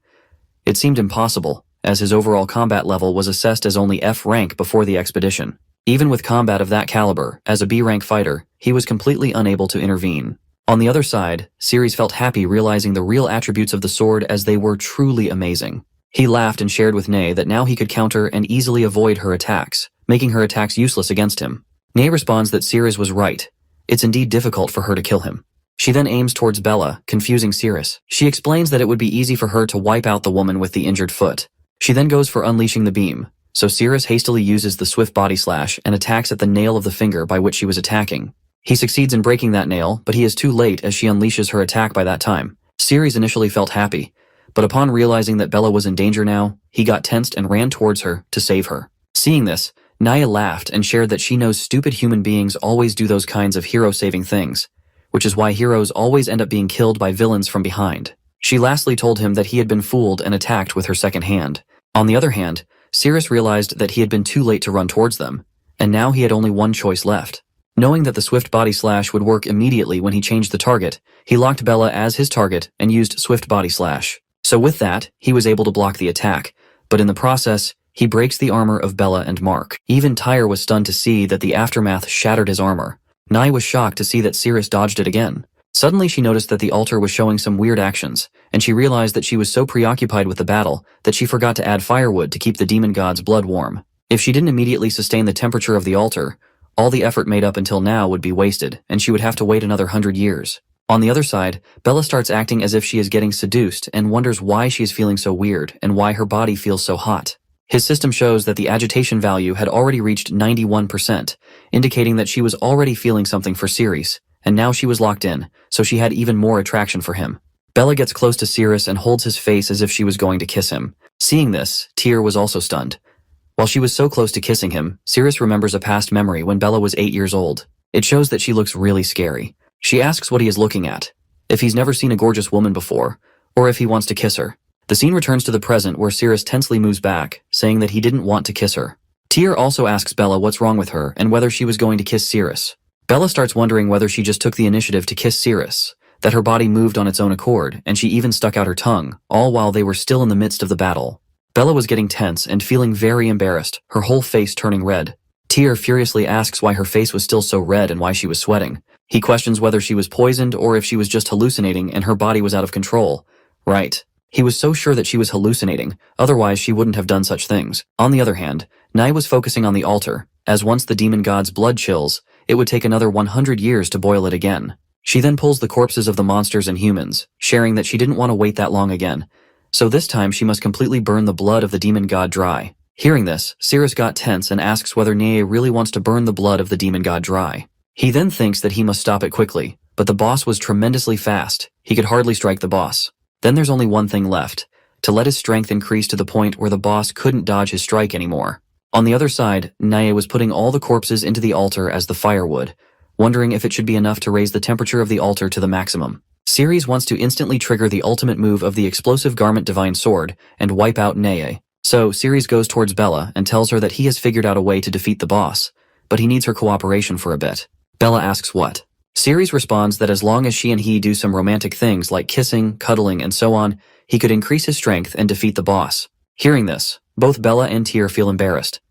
It seemed impossible, as his overall combat level was assessed as only F rank before the expedition. Even with combat of that caliber, as a B rank fighter, he was completely unable to intervene. On the other side, Cirrus felt happy realizing the real attributes of the sword as they were truly amazing. He laughed and shared with Nay that now he could counter and easily avoid her attacks, making her attacks useless against him. Nay responds that Cirrus was right. It's indeed difficult for her to kill him. She then aims towards Bella, confusing Cirrus. She explains that it would be easy for her to wipe out the woman with the injured foot. She then goes for unleashing the beam, so Cirrus hastily uses the Swift Body Slash and attacks at the nail of the finger by which she was attacking. He succeeds in breaking that nail, but he is too late as she unleashes her attack by that time. Cirrus initially felt happy, but upon realizing that Bella was in danger now, he got tensed and ran towards her to save her. Seeing this, Naya laughed and shared that she knows stupid human beings always do those kinds of hero-saving things, which is why heroes always end up being killed by villains from behind. She lastly told him that he had been fooled and attacked with her second hand. On the other hand, Sirius realized that he had been too late to run towards them, and now he had only one choice left. Knowing that the swift body slash would work immediately when he changed the target, he locked Bella as his target and used swift body slash. So with that, he was able to block the attack, but in the process, he breaks the armor of Bella and Mark. Even Tyre was stunned to see that the aftermath shattered his armor. Nai was shocked to see that Sirius dodged it again. Suddenly she noticed that the altar was showing some weird actions, and she realized that she was so preoccupied with the battle that she forgot to add firewood to keep the demon god's blood warm. If she didn't immediately sustain the temperature of the altar, all the effort made up until now would be wasted, and she would have to wait another 100 years. On the other side, Bella starts acting as if she is getting seduced and wonders why she is feeling so weird and why her body feels so hot. His system shows that the agitation value had already reached 91%, indicating that she was already feeling something for Sirius, and now she was locked in, so she had even more attraction for him. Bella gets close to Sirius and holds his face as if she was going to kiss him. Seeing this, Tyr was also stunned. While she was so close to kissing him, Sirius remembers a past memory when Bella was 8 years old. It shows that she looks really scary. She asks what he is looking at, if he's never seen a gorgeous woman before, or if he wants to kiss her. The scene returns to the present where Sirius tensely moves back, saying that he didn't want to kiss her. Tyr also asks Bella what's wrong with her and whether she was going to kiss Sirius. Bella starts wondering whether she just took the initiative to kiss Sirius, that her body moved on its own accord, and she even stuck out her tongue, all while they were still in the midst of the battle. Bella was getting tense and feeling very embarrassed, her whole face turning red. Tyr furiously asks why her face was still so red and why she was sweating. He questions whether she was poisoned or if she was just hallucinating and her body was out of control. Right. He was so sure that she was hallucinating, otherwise she wouldn't have done such things. On the other hand, Nai was focusing on the altar, as once the demon god's blood chills, it would take another 100 years to boil it again. She then pulls the corpses of the monsters and humans, sharing that she didn't want to wait that long again. So this time she must completely burn the blood of the demon god dry. Hearing this, Sirius got tense and asks whether Nai really wants to burn the blood of the demon god dry. He then thinks that he must stop it quickly, but the boss was tremendously fast. He could hardly strike the boss. Then there's only one thing left, to let his strength increase to the point where the boss couldn't dodge his strike anymore. On the other side, Naya was putting all the corpses into the altar as the firewood, wondering if it should be enough to raise the temperature of the altar to the maximum. Ceres wants to instantly trigger the ultimate move of the explosive garment divine sword and wipe out Naya. So Ceres goes towards Bella and tells her that he has figured out a way to defeat the boss, but he needs her cooperation for a bit. Bella asks what. Ceres responds that as long as she and he do some romantic things like kissing, cuddling, and so on, he could increase his strength and defeat the boss. Hearing this, both Bella and Tyr feel embarrassed.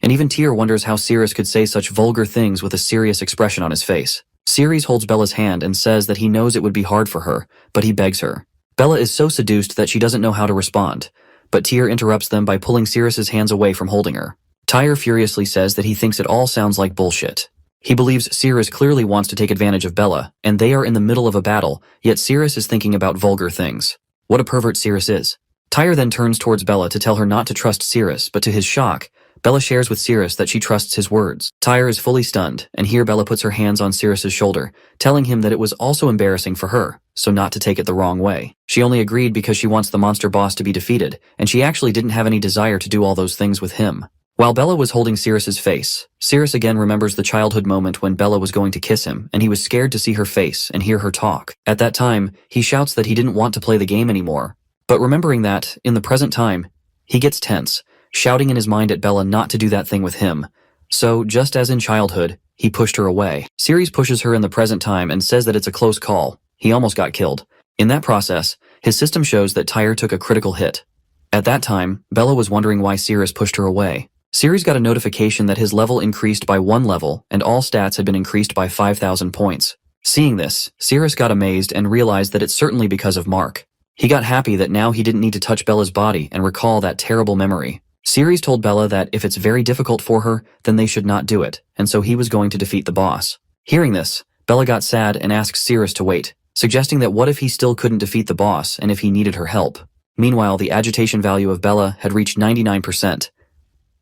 And even Tyr wonders how Ceres could say such vulgar things with a serious expression on his face. Ceres holds Bella's hand and says that he knows it would be hard for her, but he begs her. Bella is so seduced that she doesn't know how to respond, but Tyr interrupts them by pulling Ceres's hands away from holding her. Tyr furiously says that he thinks it all sounds like bullshit. He believes Ceres clearly wants to take advantage of Bella, and they are in the middle of a battle, yet Ceres is thinking about vulgar things. What a pervert Ceres is. Tyr then turns towards Bella to tell her not to trust Ceres, but to his shock, Bella shares with Ceres that she trusts his words. Tyr is fully stunned, and here Bella puts her hands on Ceres's shoulder, telling him that it was also embarrassing for her, so not to take it the wrong way. She only agreed because she wants the monster boss to be defeated, and she actually didn't have any desire to do all those things with him. While Bella was holding Ceres's face, Ceres again remembers the childhood moment when Bella was going to kiss him, and he was scared to see her face and hear her talk. At that time, he shouts that he didn't want to play the game anymore. But remembering that, in the present time, he gets tense, shouting in his mind at Bella not to do that thing with him. So, just as in childhood, he pushed her away. Ceres pushes her in the present time and says that it's a close call. He almost got killed. In that process, his system shows that Tyr took a critical hit. At that time, Bella was wondering why Ceres pushed her away. Ceres got a notification that his level increased by 1 level and all stats had been increased by 5,000 points. Seeing this, Ceres got amazed and realized that it's certainly because of Mark. He got happy that now he didn't need to touch Bella's body and recall that terrible memory. Ceres told Bella that if it's very difficult for her, then they should not do it, and so he was going to defeat the boss. Hearing this, Bella got sad and asked Ceres to wait, suggesting that what if he still couldn't defeat the boss and if he needed her help. Meanwhile, the agitation value of Bella had reached 99%.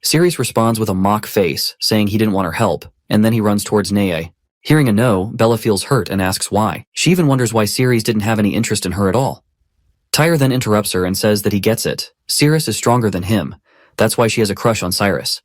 Ceres responds with a mock face, saying he didn't want her help, and then he runs towards Naya. Hearing a no, Bella feels hurt and asks why. She even wonders why Ceres didn't have any interest in her at all. Tyr then interrupts her and says that he gets it. Ceres is stronger than him. That's why she has a crush on Cyrus.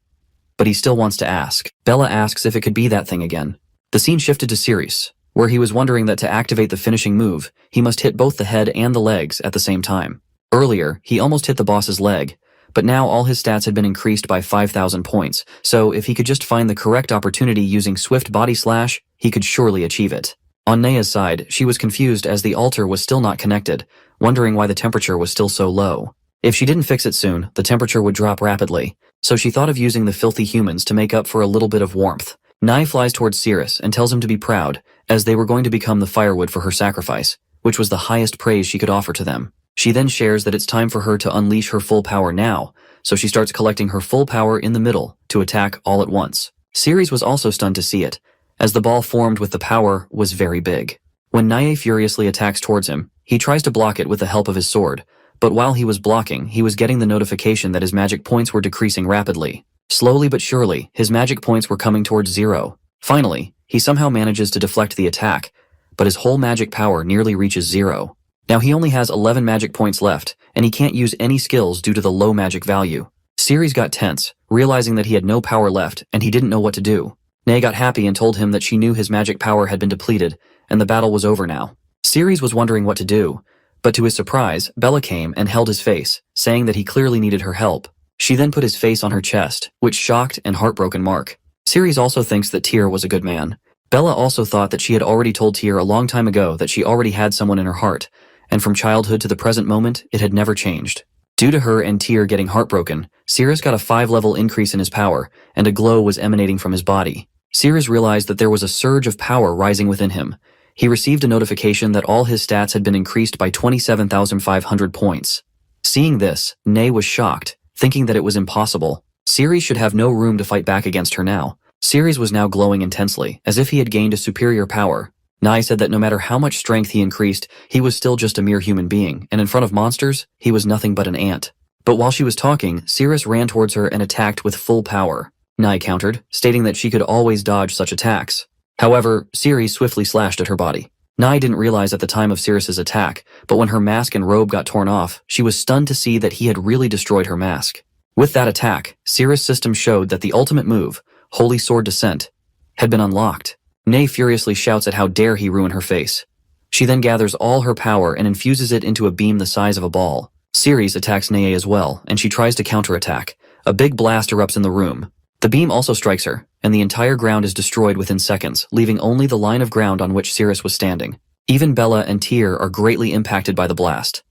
But he still wants to ask. Bella asks if it could be that thing again. The scene shifted to Ceres. where he was wondering that to activate the finishing move, he must hit both the head and the legs at the same time. Earlier, he almost hit the boss's leg, but now all his stats had been increased by 5,000 points, so if he could just find the correct opportunity using swift body slash, he could surely achieve it. On Nea's side, she was confused as the altar was still not connected, wondering why the temperature was still so low. If she didn't fix it soon, the temperature would drop rapidly, so she thought of using the filthy humans to make up for a little bit of warmth. Nai flies towards Cirrus and tells him to be proud, as they were going to become the firewood for her sacrifice, which was the highest praise she could offer to them. She then shares that it's time for her to unleash her full power now, so she starts collecting her full power in the middle to attack all at once. Ceres was also stunned to see it, as the ball formed with the power was very big. When Nae furiously attacks towards him, he tries to block it with the help of his sword, but while he was blocking, he was getting the notification that his magic points were decreasing rapidly. Slowly but surely, his magic points were coming towards 0. Finally, he somehow manages to deflect the attack, but his whole magic power nearly reaches 0. Now he only has 11 magic points left, and he can't use any skills due to the low magic value. Ceres got tense, realizing that he had no power left and he didn't know what to do. Nae got happy and told him that she knew his magic power had been depleted, and the battle was over now. Ceres was wondering what to do, but to his surprise, Bella came and held his face, saying that he clearly needed her help. She then put his face on her chest, which shocked and heartbroken Mark. Ceres also thinks that Tyr was a good man. Bella also thought that she had already told Tyr a long time ago that she already had someone in her heart, and from childhood to the present moment, it had never changed. Due to her and Tyr getting heartbroken, Cirrus got a 5-level increase in his power, and a glow was emanating from his body. Cirrus realized that there was a surge of power rising within him. He received a notification that all his stats had been increased by 27,500 points. Seeing this, Nae was shocked, thinking that it was impossible. Ceres should have no room to fight back against her now. Ceres was now glowing intensely, as if he had gained a superior power. Nae said that no matter how much strength he increased, he was still just a mere human being, and in front of monsters, he was nothing but an ant. But while she was talking, Ceres ran towards her and attacked with full power. Nae countered, stating that she could always dodge such attacks. However, Ceres swiftly slashed at her body. Nae didn't realize at the time of Ceres's attack, but when her mask and robe got torn off, she was stunned to see that he had really destroyed her mask. With that attack, Ceres' system showed that the ultimate move, Holy Sword Descent, had been unlocked. Nae furiously shouts at how dare he ruin her face. She then gathers all her power and infuses it into a beam the size of a ball. Ceres attacks Nae as well, and she tries to counterattack. A big blast erupts in the room. The beam also strikes her, and the entire ground is destroyed within seconds, leaving only the line of ground on which Ceres was standing. Even Bella and Tyr are greatly impacted by the blast.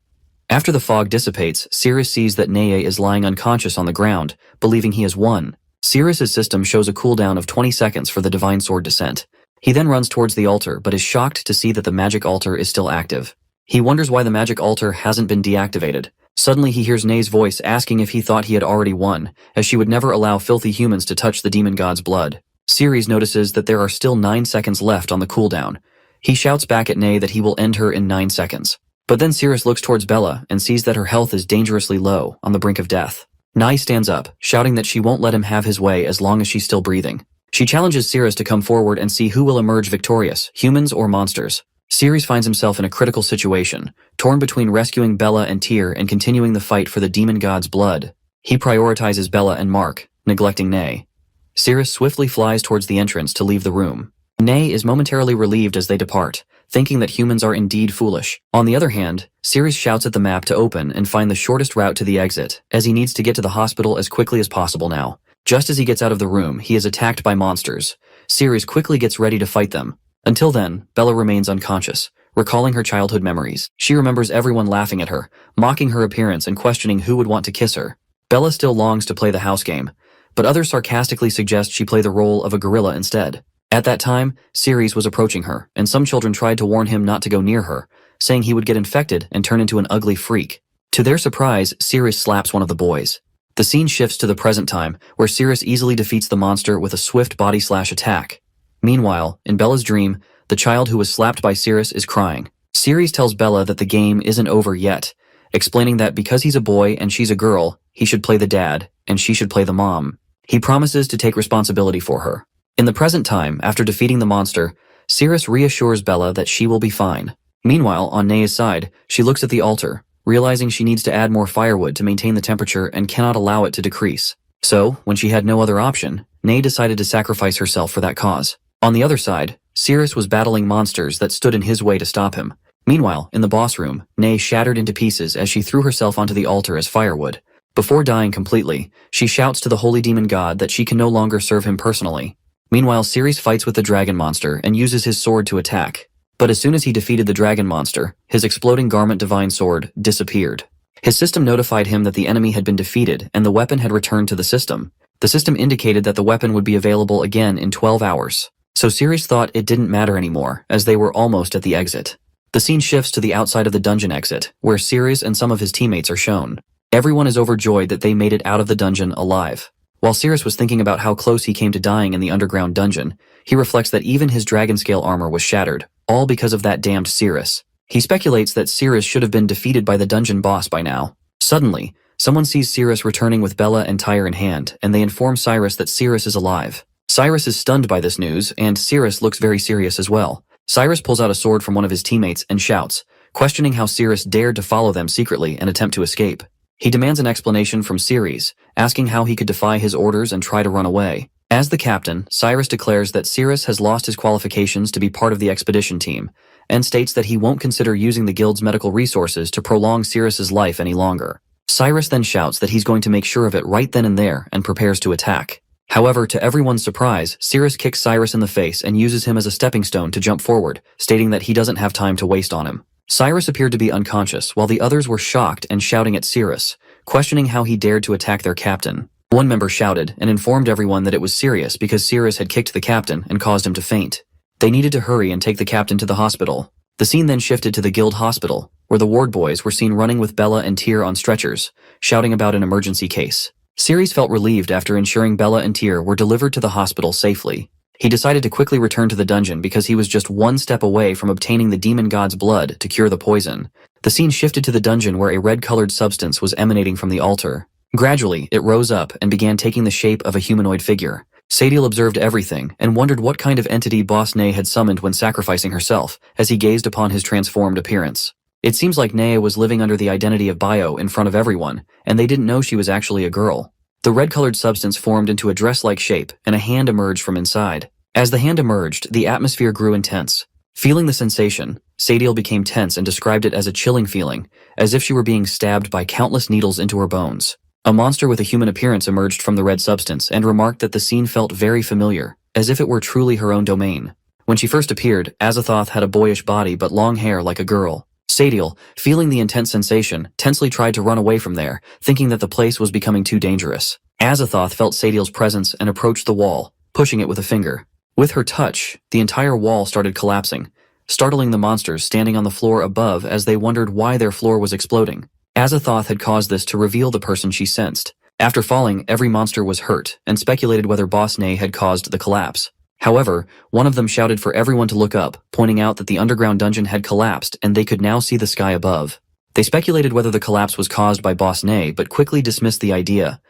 After the fog dissipates, Ceres sees that Nae is lying unconscious on the ground, believing he has won. Ceres' system shows a cooldown of 20 seconds for the Divine Sword Descent. He then runs towards the altar, but is shocked to see that the magic altar is still active. He wonders why the magic altar hasn't been deactivated. Suddenly he hears Nae's voice asking if he thought he had already won, as she would never allow filthy humans to touch the demon god's blood. Ceres notices that there are still 9 seconds left on the cooldown. He shouts back at Nae that he will end her in 9 seconds. But then Ceres looks towards Bella and sees that her health is dangerously low, on the brink of death. Nae stands up, shouting that she won't let him have his way as long as she's still breathing. She challenges Ceres to come forward and see who will emerge victorious, humans or monsters. Ceres finds himself in a critical situation, torn between rescuing Bella and Tyr and continuing the fight for the demon god's blood. He prioritizes Bella and Mark, neglecting Nae. Ceres swiftly flies towards the entrance to leave the room. Nae is momentarily relieved as they depart, thinking that humans are indeed foolish. On the other hand, Ceres shouts at the map to open and find the shortest route to the exit, as he needs to get to the hospital as quickly as possible now. Just as he gets out of the room, he is attacked by monsters. Ceres quickly gets ready to fight them. Until then, Bella remains unconscious, recalling her childhood memories. She remembers everyone laughing at her, mocking her appearance and questioning who would want to kiss her. Bella still longs to play the house game, but others sarcastically suggest she play the role of a gorilla instead. At that time, Ceres was approaching her, and some children tried to warn him not to go near her, saying he would get infected and turn into an ugly freak. To their surprise, Ceres slaps one of the boys. The scene shifts to the present time, where Ceres easily defeats the monster with a swift body slash attack. Meanwhile, in Bella's dream, the child who was slapped by Ceres is crying. Ceres tells Bella that the game isn't over yet, explaining that because he's a boy and she's a girl, he should play the dad, and she should play the mom. He promises to take responsibility for her. In the present time, after defeating the monster, Ceres reassures Bella that she will be fine. Meanwhile, on Nae's side, she looks at the altar, realizing she needs to add more firewood to maintain the temperature and cannot allow it to decrease. So, when she had no other option, Nae decided to sacrifice herself for that cause. On the other side, Cyrus was battling monsters that stood in his way to stop him. Meanwhile, in the boss room, Nay shattered into pieces as she threw herself onto the altar as firewood. Before dying completely, she shouts to the holy demon god that she can no longer serve him personally. Meanwhile, Ceres fights with the dragon monster and uses his sword to attack. But as soon as he defeated the dragon monster, his exploding garment divine sword disappeared. His system notified him that the enemy had been defeated and the weapon had returned to the system. The system indicated that the weapon would be available again in 12 hours. So Ceres thought it didn't matter anymore, as they were almost at the exit. The scene shifts to the outside of the dungeon exit, where Ceres and some of his teammates are shown. Everyone is overjoyed that they made it out of the dungeon alive. While Ceres was thinking about how close he came to dying in the underground dungeon, he reflects that even his dragon-scale armor was shattered, all because of that damned Ceres. He speculates that Ceres should have been defeated by the dungeon boss by now. Suddenly, someone sees Ceres returning with Bella and Tyre in hand, and they inform Cyrus that Ceres is alive. Cyrus is stunned by this news, and Ceres looks very serious as well. Cyrus pulls out a sword from one of his teammates and shouts, questioning how Ceres dared to follow them secretly and attempt to escape. He demands an explanation from Ceres, asking how he could defy his orders and try to run away. As the captain, Cyrus declares that Ceres has lost his qualifications to be part of the expedition team, and states that he won't consider using the guild's medical resources to prolong Ceres's life any longer. Cyrus then shouts that he's going to make sure of it right then and there and prepares to attack. However, to everyone's surprise, Ceres kicks Cyrus in the face and uses him as a stepping stone to jump forward, stating that he doesn't have time to waste on him. Cyrus appeared to be unconscious, while the others were shocked and shouting at Ceres, questioning how he dared to attack their captain. One member shouted and informed everyone that it was serious because Ceres had kicked the captain and caused him to faint. They needed to hurry and take the captain to the hospital. The scene then shifted to the guild hospital, where the ward boys were seen running with Bella and Tyr on stretchers, shouting about an emergency case. Ceres felt relieved after ensuring Bella and Tyr were delivered to the hospital safely. He decided to quickly return to the dungeon because he was just one step away from obtaining the demon god's blood to cure the poison. The scene shifted to the dungeon where a red-colored substance was emanating from the altar. Gradually, it rose up and began taking the shape of a humanoid figure. Sadiel observed everything and wondered what kind of entity Boss Ney had summoned when sacrificing herself, as he gazed upon his transformed appearance. It seems like Nea was living under the identity of Bio in front of everyone, and they didn't know she was actually a girl. The red-colored substance formed into a dress-like shape, and a hand emerged from inside. As the hand emerged, the atmosphere grew intense. Feeling the sensation, Sadiel became tense and described it as a chilling feeling, as if she were being stabbed by countless needles into her bones. A monster with a human appearance emerged from the red substance and remarked that the scene felt very familiar, as if it were truly her own domain. When she first appeared, Azathoth had a boyish body but long hair like a girl. Sadiel, feeling the intense sensation, tensely tried to run away from there, thinking that the place was becoming too dangerous. Azathoth felt Sadiel's presence and approached the wall, pushing it with a finger. With her touch, the entire wall started collapsing, startling the monsters standing on the floor above as they wondered why their floor was exploding. Azathoth had caused this to reveal the person she sensed. After falling, every monster was hurt, and speculated whether Boss Ney had caused the collapse. However, one of them shouted for everyone to look up, pointing out that the underground dungeon had collapsed and they could now see the sky above. They speculated whether the collapse was caused by Boss Ney, but quickly dismissed the idea,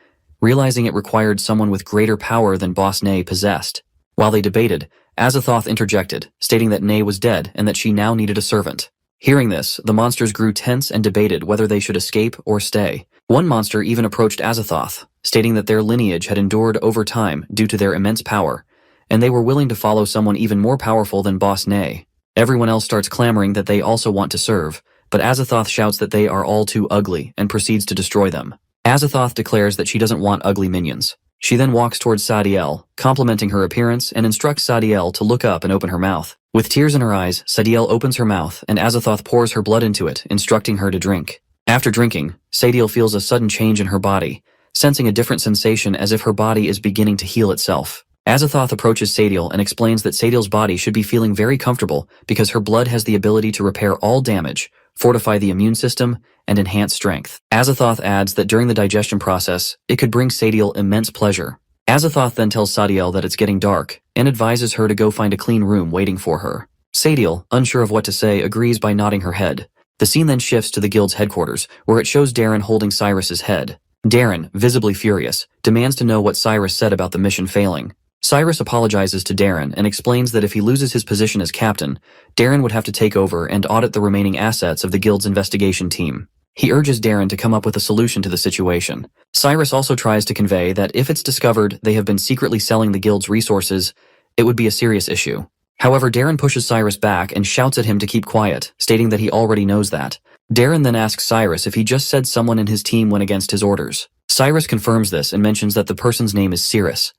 realizing it required someone with greater power than Boss Ney possessed. While they debated, Azathoth interjected, stating that Ney was dead and that she now needed a servant. Hearing this, the monsters grew tense and debated whether they should escape or stay. One monster even approached Azathoth, stating that their lineage had endured over time due to their immense power, and they were willing to follow someone even more powerful than Boss Ney. Everyone else starts clamoring that they also want to serve, but Azathoth shouts that they are all too ugly and proceeds to destroy them. Azathoth declares that she doesn't want ugly minions. She then walks towards Sadiel, complimenting her appearance and instructs Sadiel to look up and open her mouth. With tears in her eyes, Sadiel opens her mouth and Azathoth pours her blood into it, instructing her to drink. After drinking, Sadiel feels a sudden change in her body, sensing a different sensation as if her body is beginning to heal itself. Azathoth approaches Sadiel and explains that Sadiel's body should be feeling very comfortable because her blood has the ability to repair all damage, fortify the immune system, and enhance strength. Azathoth adds that during the digestion process, it could bring Sadiel immense pleasure. Azathoth then tells Sadiel that it's getting dark, and advises her to go find a clean room waiting for her. Sadiel, unsure of what to say, agrees by nodding her head. The scene then shifts to the guild's headquarters, where it shows Darren holding Cyrus's head. Darren, visibly furious, demands to know what Cyrus said about the mission failing. Cyrus apologizes to Darren and explains that if he loses his position as captain, Darren would have to take over and audit the remaining assets of the guild's investigation team. He urges Darren to come up with a solution to the situation. Cyrus also tries to convey that if it's discovered they have been secretly selling the guild's resources, it would be a serious issue. However, Darren pushes Cyrus back and shouts at him to keep quiet, stating that he already knows that. Darren then asks Cyrus if he just said someone in his team went against his orders. Cyrus confirms this and mentions that the person's name is Cirrus.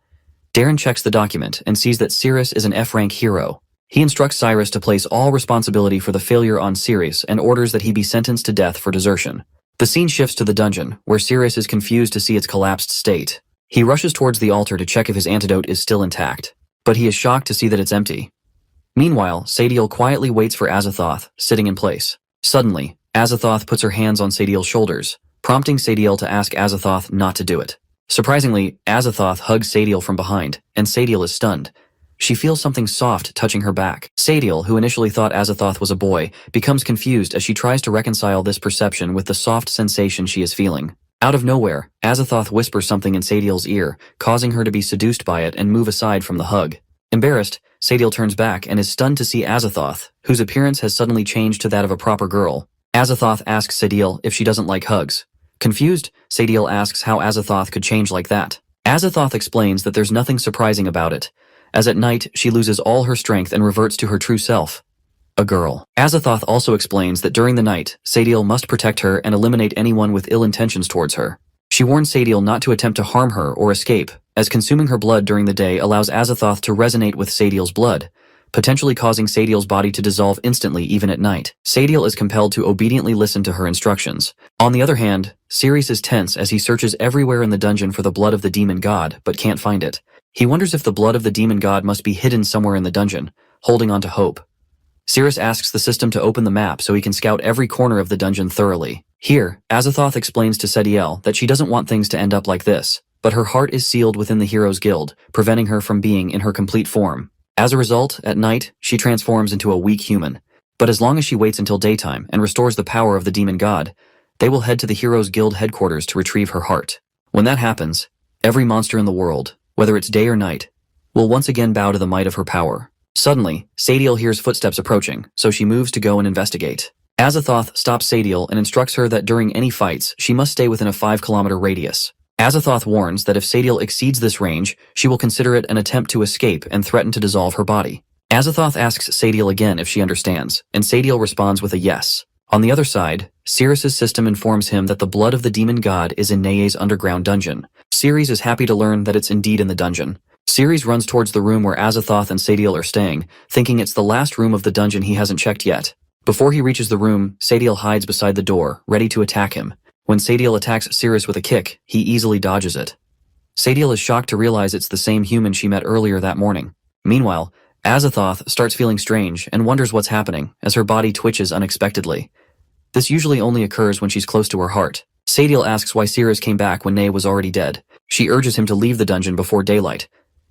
Darren checks the document and sees that Cirrus is an F-rank hero. He instructs Cyrus to place all responsibility for the failure on Cirrus and orders that he be sentenced to death for desertion. The scene shifts to the dungeon, where Cirrus is confused to see its collapsed state. He rushes towards the altar to check if his antidote is still intact, but he is shocked to see that it's empty. Meanwhile, Sadiel quietly waits for Azathoth, sitting in place. Suddenly, Azathoth puts her hands on Sadiel's shoulders, prompting Sadiel to ask Azathoth not to do it. Surprisingly, Azathoth hugs Sadiel from behind, and Sadiel is stunned. She feels something soft touching her back. Sadiel, who initially thought Azathoth was a boy, becomes confused as she tries to reconcile this perception with the soft sensation she is feeling. Out of nowhere, Azathoth whispers something in Sadiel's ear, causing her to be seduced by it and move aside from the hug. Embarrassed, Sadiel turns back and is stunned to see Azathoth, whose appearance has suddenly changed to that of a proper girl. Azathoth asks Sadiel if she doesn't like hugs. Confused, Sadiel asks how Azathoth could change like that. Azathoth explains that there's nothing surprising about it, as at night she loses all her strength and reverts to her true self, a girl. Azathoth also explains that during the night, Sadiel must protect her and eliminate anyone with ill intentions towards her. She warns Sadiel not to attempt to harm her or escape, as consuming her blood during the day allows Azathoth to resonate with Sadiel's blood, potentially causing Sadiel's body to dissolve instantly even at night. Sadiel is compelled to obediently listen to her instructions. On the other hand, Cirrus is tense as he searches everywhere in the dungeon for the blood of the demon god, but can't find it. He wonders if the blood of the demon god must be hidden somewhere in the dungeon, holding on to hope. Cirrus asks the system to open the map so he can scout every corner of the dungeon thoroughly. Here, Azathoth explains to Sadiel that she doesn't want things to end up like this, but her heart is sealed within the Heroes Guild, preventing her from being in her complete form. As a result, at night, she transforms into a weak human. But as long as she waits until daytime and restores the power of the demon god, they will head to the Heroes Guild headquarters to retrieve her heart. When that happens, every monster in the world, whether it's day or night, will once again bow to the might of her power. Suddenly, Sadiel hears footsteps approaching, so she moves to go and investigate. Azathoth stops Sadiel and instructs her that during any fights, she must stay within a 5-kilometer radius. Azathoth warns that if Sadiel exceeds this range, she will consider it an attempt to escape and threaten to dissolve her body. Azathoth asks Sadiel again if she understands, and Sadiel responds with a yes. On the other side, Cirrus's system informs him that the blood of the demon god is in Neye's underground dungeon. Cirrus is happy to learn that it's indeed in the dungeon. Cirrus runs towards the room where Azathoth and Sadiel are staying, thinking it's the last room of the dungeon he hasn't checked yet. Before he reaches the room, Sadiel hides beside the door, ready to attack him. When Sadiel attacks Cirrus with a kick, he easily dodges it. Sadiel is shocked to realize it's the same human she met earlier that morning. Meanwhile, Azathoth starts feeling strange and wonders what's happening as her body twitches unexpectedly. This usually only occurs when she's close to her heart. Sadiel asks why Cirrus came back when Neye was already dead. She urges him to leave the dungeon before daylight.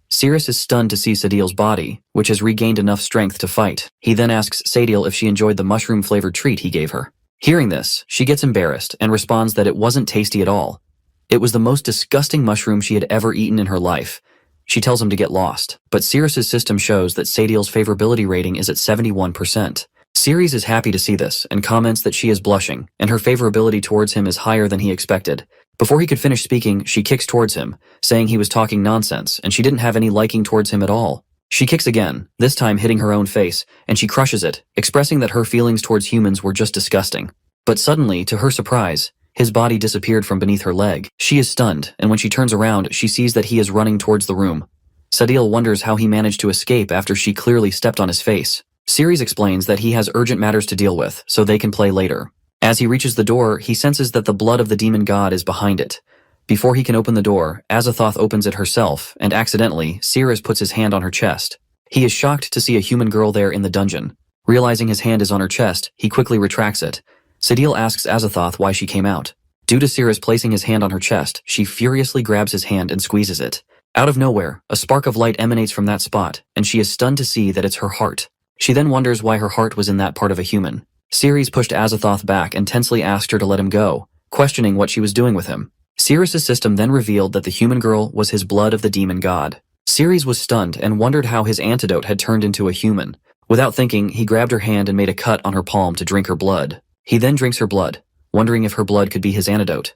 Cirrus is stunned to see Sadiel's body, which has regained enough strength to fight. He then asks Sadiel if she enjoyed the mushroom-flavored treat he gave her. Hearing this, she gets embarrassed and responds that it wasn't tasty at all. It was the most disgusting mushroom she had ever eaten in her life. She tells him to get lost, but Cirrus's system shows that Sadiel's favorability rating is at 71%. Cirrus is happy to see this and comments that she is blushing, and her favorability towards him is higher than he expected. Before he could finish speaking, she kicks towards him, saying he was talking nonsense and she didn't have any liking towards him at all. She kicks again, this time hitting her own face, and she crushes it, expressing that her feelings towards humans were just disgusting. But suddenly, to her surprise, his body disappeared from beneath her leg. She is stunned, and when she turns around, she sees that he is running towards the room. Sadiel wonders how he managed to escape after she clearly stepped on his face. Cirrus explains that he has urgent matters to deal with, so they can play later. As he reaches the door, he senses that the blood of the demon god is behind it. Before he can open the door, Azathoth opens it herself, and accidentally, Cirrus puts his hand on her chest. He is shocked to see a human girl there in the dungeon. Realizing his hand is on her chest, he quickly retracts it. Sadiel asks Azathoth why she came out. Due to Cirrus placing his hand on her chest, she furiously grabs his hand and squeezes it. Out of nowhere, a spark of light emanates from that spot, and she is stunned to see that it's her heart. She then wonders why her heart was in that part of a human. Cirrus pushed Azathoth back and tensely asked her to let him go, questioning what she was doing with him. Cirrus's system then revealed that the human girl was his blood of the demon god. Cirrus was stunned and wondered how his antidote had turned into a human. Without thinking, he grabbed her hand and made a cut on her palm to drink her blood. He then drinks her blood, wondering if her blood could be his antidote.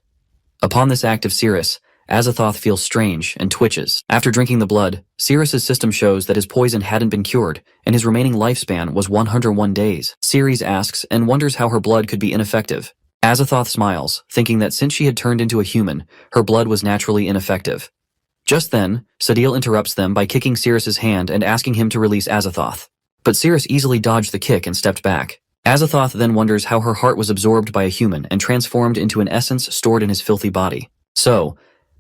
Upon this act of Cirrus, Azathoth feels strange and twitches. After drinking the blood, Sirius's system shows that his poison hadn't been cured, and his remaining lifespan was 101 days. Ceres asks and wonders how her blood could be ineffective. Azathoth smiles, thinking that since she had turned into a human, her blood was naturally ineffective. Just then, Sadil interrupts them by kicking Sirius's hand and asking him to release Azathoth. But Sirius easily dodged the kick and stepped back. Azathoth then wonders how her heart was absorbed by a human and transformed into an essence stored in his filthy body. So,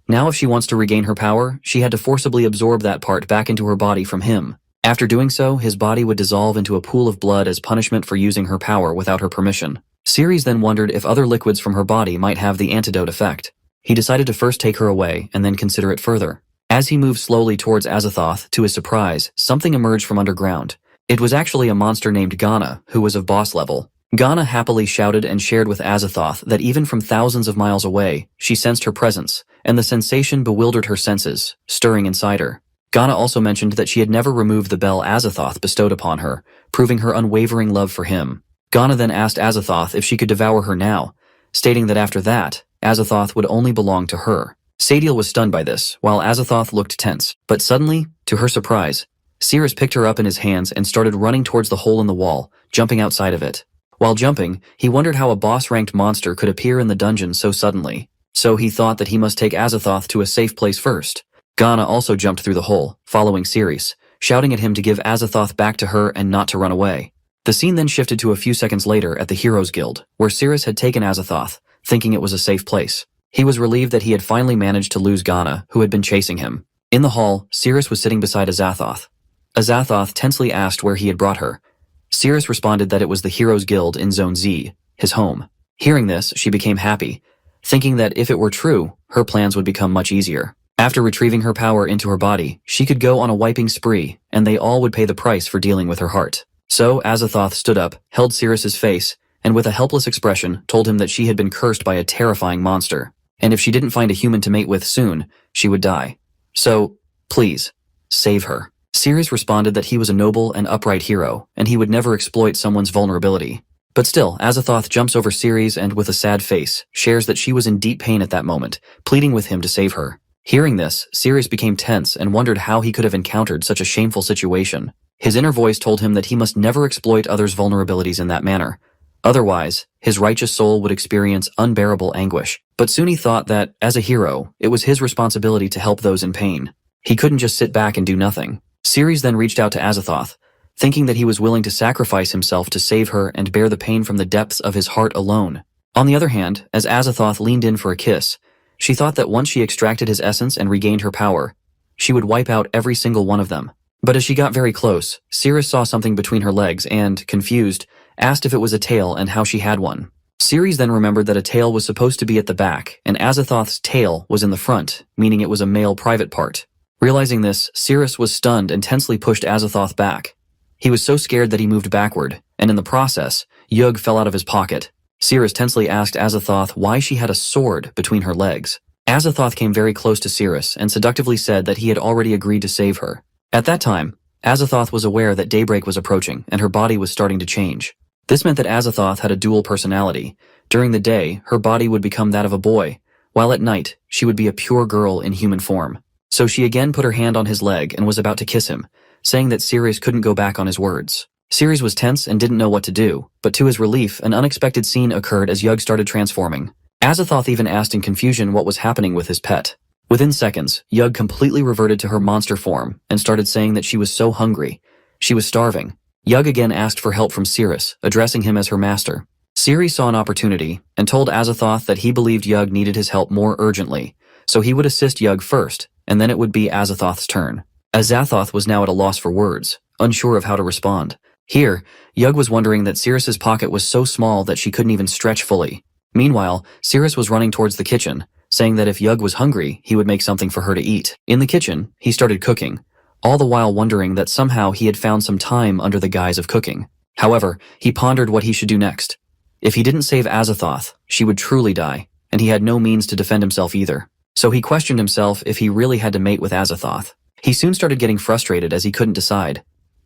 now if she wants to regain her power, she had to forcibly absorb that part back into her body from him. After doing so, his body would dissolve into a pool of blood as punishment for using her power without her permission. Ceres then wondered if other liquids from her body might have the antidote effect. He decided to first take her away and then consider it further. As he moved slowly towards Azathoth, to his surprise, something emerged from underground. It was actually a monster named Ghana, who was of boss level. Ghana happily shouted and shared with Azathoth that even from thousands of miles away, she sensed her presence, and the sensation bewildered her senses, stirring inside her. Ghana also mentioned that she had never removed the bell Azathoth bestowed upon her, proving her unwavering love for him. Ghana then asked Azathoth if she could devour her now, stating that after that, Azathoth would only belong to her. Sadil was stunned by this, while Azathoth looked tense. But suddenly, to her surprise, Sirius picked her up in his hands and started running towards the hole in the wall, jumping outside of it. While jumping, he wondered how a boss-ranked monster could appear in the dungeon so suddenly. So he thought that he must take Azathoth to a safe place first. Ghana also jumped through the hole, following Sirius, shouting at him to give Azathoth back to her and not to run away. The scene then shifted to a few seconds later at the Heroes Guild, where Sirius had taken Azathoth, thinking it was a safe place. He was relieved that he had finally managed to lose Ghana, who had been chasing him. In the hall, Sirius was sitting beside Azathoth. Azathoth tensely asked where he had brought her. Sirius responded that it was the Heroes Guild in Zone Z, his home. Hearing this, she became happy, thinking that if it were true, her plans would become much easier. After retrieving her power into her body, she could go on a wiping spree, and they all would pay the price for dealing with her heart. So Azathoth stood up, held Sirius's face, and with a helpless expression told him that she had been cursed by a terrifying monster, and if she didn't find a human to mate with soon, she would die. So, please, save her. Sirius responded that he was a noble and upright hero, and he would never exploit someone's vulnerability. But still, Azathoth jumps over Sirius and, with a sad face, shares that she was in deep pain at that moment, pleading with him to save her. Hearing this, Sirius became tense and wondered how he could have encountered such a shameful situation. His inner voice told him that he must never exploit others' vulnerabilities in that manner. Otherwise, his righteous soul would experience unbearable anguish. But soon he thought that, as a hero, it was his responsibility to help those in pain. He couldn't just sit back and do nothing. Sirius then reached out to Azathoth, thinking that he was willing to sacrifice himself to save her and bear the pain from the depths of his heart alone. On the other hand, as Azathoth leaned in for a kiss, she thought that once she extracted his essence and regained her power, she would wipe out every single one of them. But as she got very close, Sirius saw something between her legs and, confused, asked if it was a tail and how she had one. Sirius then remembered that a tail was supposed to be at the back, and Azathoth's tail was in the front, meaning it was a male private part. Realizing this, Sirius was stunned and tensely pushed Azathoth back. He was so scared that he moved backward, and in the process, Yug fell out of his pocket. Sirius tensely asked Azathoth why she had a sword between her legs. Azathoth came very close to Sirius and seductively said that he had already agreed to save her. At that time, Azathoth was aware that daybreak was approaching and her body was starting to change. This meant that Azathoth had a dual personality. During the day, her body would become that of a boy, while at night, she would be a pure girl in human form. So she again put her hand on his leg and was about to kiss him, saying that Sirius couldn't go back on his words. Sirius was tense and didn't know what to do, but to his relief, an unexpected scene occurred as Yug started transforming. Azathoth even asked in confusion what was happening with his pet. Within seconds, Yug completely reverted to her monster form and started saying that she was so hungry. She was starving. Yug again asked for help from Sirius, addressing him as her master. Sirius saw an opportunity and told Azathoth that he believed Yug needed his help more urgently, so he would assist Yug first, and then it would be Azathoth's turn. Azathoth was now at a loss for words, unsure of how to respond. Here, Yug was wondering that Sirius's pocket was so small that she couldn't even stretch fully. Meanwhile, Sirius was running towards the kitchen, saying that if Yug was hungry, he would make something for her to eat. In the kitchen, he started cooking, all the while wondering that somehow he had found some time under the guise of cooking. However, he pondered what he should do next. If he didn't save Azathoth, she would truly die, and he had no means to defend himself either. So he questioned himself if he really had to mate with Azathoth. He soon started getting frustrated as he couldn't decide.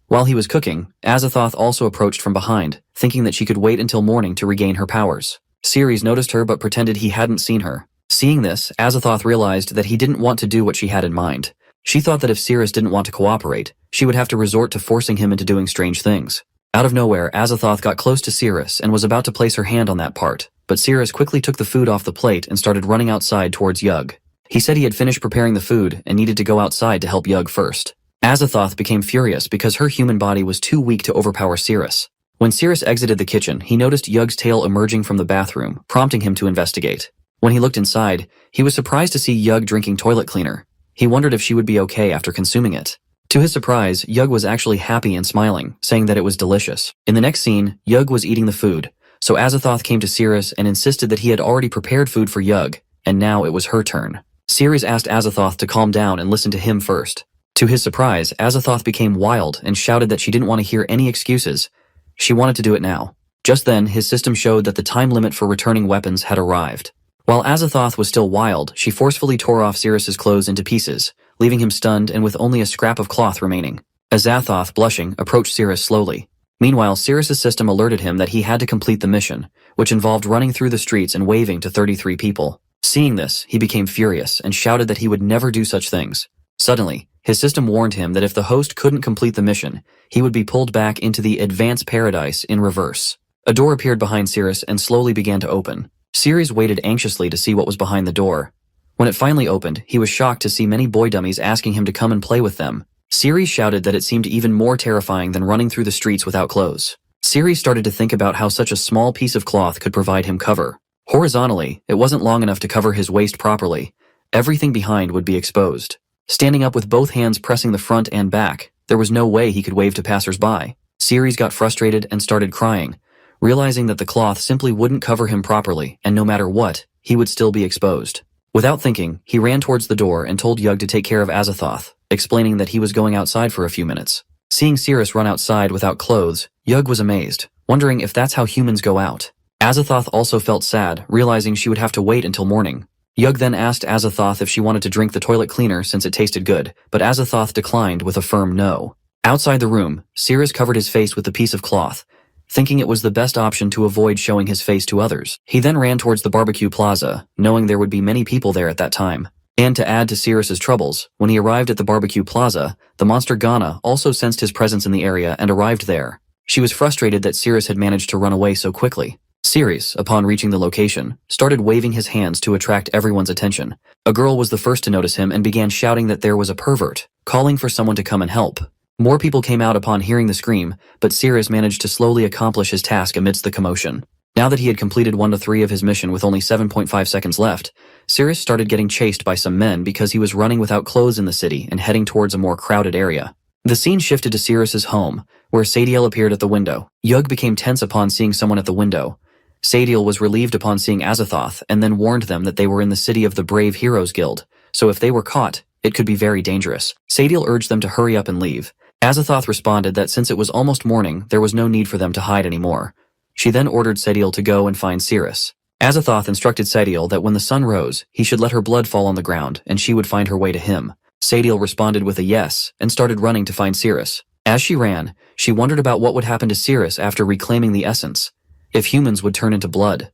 While he was cooking, Azathoth also approached from behind, thinking that she could wait until morning to regain her powers. Ceres noticed her but pretended he hadn't seen her. Seeing this, Azathoth realized that he didn't want to do what she had in mind. She thought that if Cirrus didn't want to cooperate, she would have to resort to forcing him into doing strange things. Out of nowhere, Azathoth got close to Cirrus and was about to place her hand on that part, but Cirrus quickly took the food off the plate and started running outside towards Yug. He said he had finished preparing the food and needed to go outside to help Yug first. Azathoth became furious because her human body was too weak to overpower Cirrus. When Cirrus exited the kitchen, he noticed Yug's tail emerging from the bathroom, prompting him to investigate. When he looked inside, he was surprised to see Yug drinking toilet cleaner. He wondered if she would be okay after consuming it. To his surprise, Yug was actually happy and smiling, saying that it was delicious. In the next scene, Yug was eating the food, so Azathoth came to Cirrus and insisted that he had already prepared food for Yug, and now it was her turn. Cirrus asked Azathoth to calm down and listen to him first. To his surprise, Azathoth became wild and shouted that she didn't want to hear any excuses. She wanted to do it now. Just then, his system showed that the time limit for returning weapons had arrived. While Azathoth was still wild, she forcefully tore off Cirrus's clothes into pieces, leaving him stunned and with only a scrap of cloth remaining. Azathoth, blushing, approached Cirrus slowly. Meanwhile, Cirrus's system alerted him that he had to complete the mission, which involved running through the streets and waving to 33 people. Seeing this, he became furious and shouted that he would never do such things. Suddenly, his system warned him that if the host couldn't complete the mission, he would be pulled back into the Advanced Paradise in reverse. A door appeared behind Cirrus and slowly began to open. Cirrus waited anxiously to see what was behind the door. When it finally opened, he was shocked to see many boy dummies asking him to come and play with them. Cirrus shouted that it seemed even more terrifying than running through the streets without clothes. Cirrus started to think about how such a small piece of cloth could provide him cover. Horizontally, it wasn't long enough to cover his waist properly. Everything behind would be exposed. Standing up with both hands pressing the front and back, there was no way he could wave to passers-by. Cirrus got frustrated and started crying, realizing that the cloth simply wouldn't cover him properly, and no matter what, he would still be exposed. Without thinking, he ran towards the door and told Yug to take care of Azathoth, explaining that he was going outside for a few minutes. Seeing Cirrus run outside without clothes, Yug was amazed, wondering if that's how humans go out. Azathoth also felt sad, realizing she would have to wait until morning. Yug then asked Azathoth if she wanted to drink the toilet cleaner since it tasted good, but Azathoth declined with a firm no. Outside the room, Cirrus covered his face with a piece of cloth, thinking it was the best option to avoid showing his face to others. He then ran towards the barbecue plaza, knowing there would be many people there at that time. And to add to Cirrus's troubles, when he arrived at the barbecue plaza, the monster Ghana also sensed his presence in the area and arrived there. She was frustrated that Cirrus had managed to run away so quickly. Cirrus, upon reaching the location, started waving his hands to attract everyone's attention. A girl was the first to notice him and began shouting that there was a pervert, calling for someone to come and help. More people came out upon hearing the scream, but Cirrus managed to slowly accomplish his task amidst the commotion. Now that he had completed 1 to 3 of his mission with only 7.5 seconds left, Cirrus started getting chased by some men because he was running without clothes in the city and heading towards a more crowded area. The scene shifted to Cirrus's home, where Sadiel appeared at the window. Yug became tense upon seeing someone at the window. Sadiel was relieved upon seeing Azathoth and then warned them that they were in the city of the Brave Heroes Guild, so if they were caught, it could be very dangerous. Sadiel urged them to hurry up and leave. Azathoth responded that since it was almost morning, there was no need for them to hide anymore. She then ordered Sadiel to go and find Cirrus. Azathoth instructed Sadiel that when the sun rose, he should let her blood fall on the ground and she would find her way to him. Sadiel responded with a yes and started running to find Cirrus. As she ran, she wondered about what would happen to Cirrus after reclaiming the essence, if humans would turn into blood.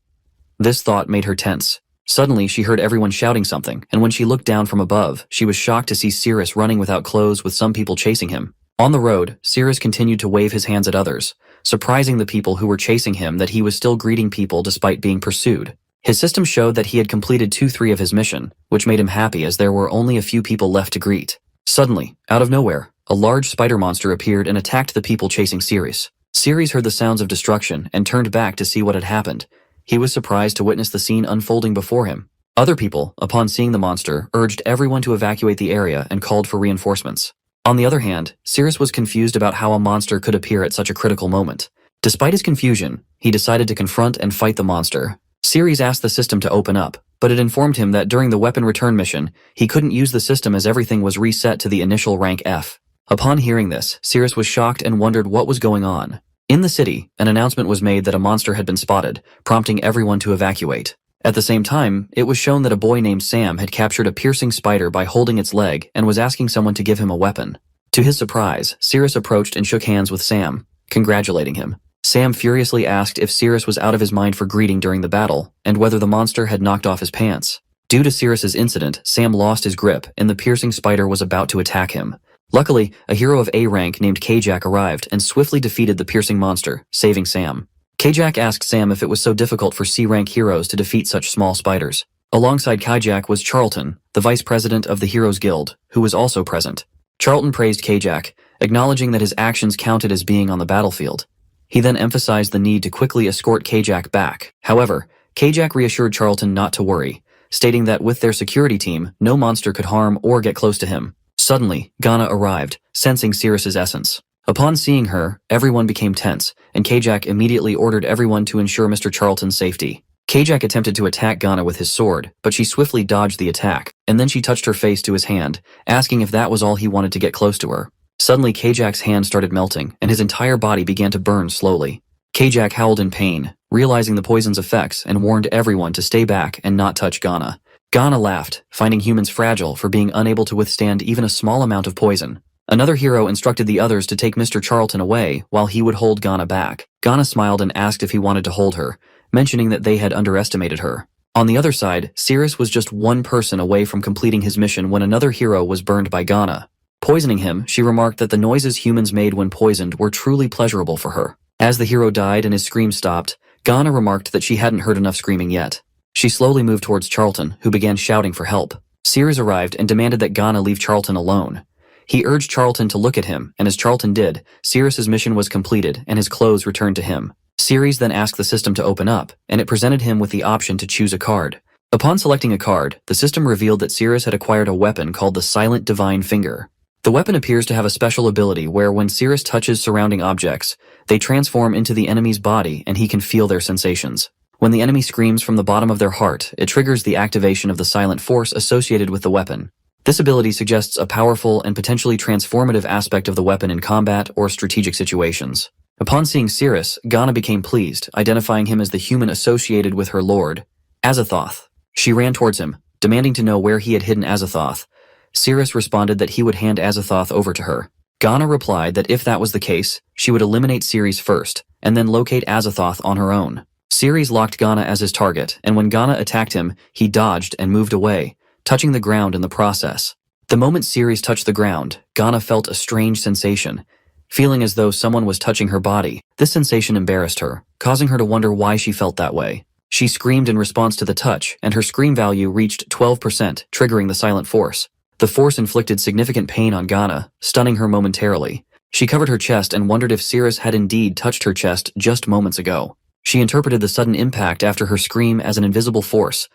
This thought made her tense. Suddenly, she heard everyone shouting something, and when she looked down from above, she was shocked to see Cirrus running without clothes with some people chasing him. On the road, Cirrus continued to wave his hands at others, surprising the people who were chasing him that he was still greeting people despite being pursued. His system showed that he had completed 2/3 of his mission, which made him happy as there were only a few people left to greet. Suddenly, out of nowhere, a large spider monster appeared and attacked the people chasing Cirrus. Cirrus heard the sounds of destruction and turned back to see what had happened. He was surprised to witness the scene unfolding before him. Other people, upon seeing the monster, urged everyone to evacuate the area and called for reinforcements. On the other hand, Cirrus was confused about how a monster could appear at such a critical moment. Despite his confusion, he decided to confront and fight the monster. Cirrus asked the system to open up, but it informed him that during the weapon return mission, he couldn't use the system as everything was reset to the initial rank F. Upon hearing this, Cirrus was shocked and wondered what was going on. In the city, an announcement was made that a monster had been spotted, prompting everyone to evacuate. At the same time, it was shown that a boy named Sam had captured a piercing spider by holding its leg and was asking someone to give him a weapon. To his surprise, Cirrus approached and shook hands with Sam, congratulating him. Sam furiously asked if Cirrus was out of his mind for greeting during the battle, and whether the monster had knocked off his pants. Due to Sirius's incident, Sam lost his grip and the piercing spider was about to attack him. Luckily, a hero of A rank named Kajak arrived and swiftly defeated the piercing monster, saving Sam. Kajak asked Sam if it was so difficult for C rank heroes to defeat such small spiders. Alongside Kajak was Charlton, the vice president of the Heroes Guild, who was also present. Charlton praised Kajak, acknowledging that his actions counted as being on the battlefield. He then emphasized the need to quickly escort Kajak back. However, Kajak reassured Charlton not to worry, stating that with their security team, no monster could harm or get close to him. Suddenly, Ghana arrived, sensing Sirius's essence. Upon seeing her, everyone became tense, and Kajak immediately ordered everyone to ensure Mr. Charlton's safety. Kajak attempted to attack Ghana with his sword, but she swiftly dodged the attack, and then she touched her face to his hand, asking if that was all he wanted to get close to her. Suddenly, Kajak's hand started melting, and his entire body began to burn slowly. Kajak howled in pain, realizing the poison's effects, and warned everyone to stay back and not touch Ghana. Ghana laughed, finding humans fragile for being unable to withstand even a small amount of poison. Another hero instructed the others to take Mr. Charlton away while he would hold Ghana back. Ghana smiled and asked if he wanted to hold her, mentioning that they had underestimated her. On the other side, Sirius was just one person away from completing his mission when another hero was burned by Ghana. Poisoning him, she remarked that the noises humans made when poisoned were truly pleasurable for her. As the hero died and his scream stopped, Ghana remarked that she hadn't heard enough screaming yet. She slowly moved towards Charlton, who began shouting for help. Sirius arrived and demanded that Ghana leave Charlton alone. He urged Charlton to look at him, and as Charlton did, Sirius's mission was completed and his clothes returned to him. Sirius then asked the system to open up, and it presented him with the option to choose a card. Upon selecting a card, the system revealed that Sirius had acquired a weapon called the Silent Divine Finger. The weapon appears to have a special ability where when Sirius touches surrounding objects, they transform into the enemy's body and he can feel their sensations. When the enemy screams from the bottom of their heart, it triggers the activation of the silent force associated with the weapon. This ability suggests a powerful and potentially transformative aspect of the weapon in combat or strategic situations. Upon seeing Sirius, Ghana became pleased, identifying him as the human associated with her lord, Azathoth. She ran towards him, demanding to know where he had hidden Azathoth. Sirius responded that he would hand Azathoth over to her. Ghana replied that if that was the case, she would eliminate Sirius first, and then locate Azathoth on her own. Sirius locked Ghana as his target, and when Ghana attacked him, he dodged and moved away, touching the ground in the process. The moment Sirius touched the ground, Ghana felt a strange sensation, feeling as though someone was touching her body. This sensation embarrassed her, causing her to wonder why she felt that way. She screamed in response to the touch, and her scream value reached 12%, triggering the silent force. The force inflicted significant pain on Ghana, stunning her momentarily. She covered her chest and wondered if Sirius had indeed touched her chest just moments ago. She interpreted the sudden impact after her scream as an invisible force,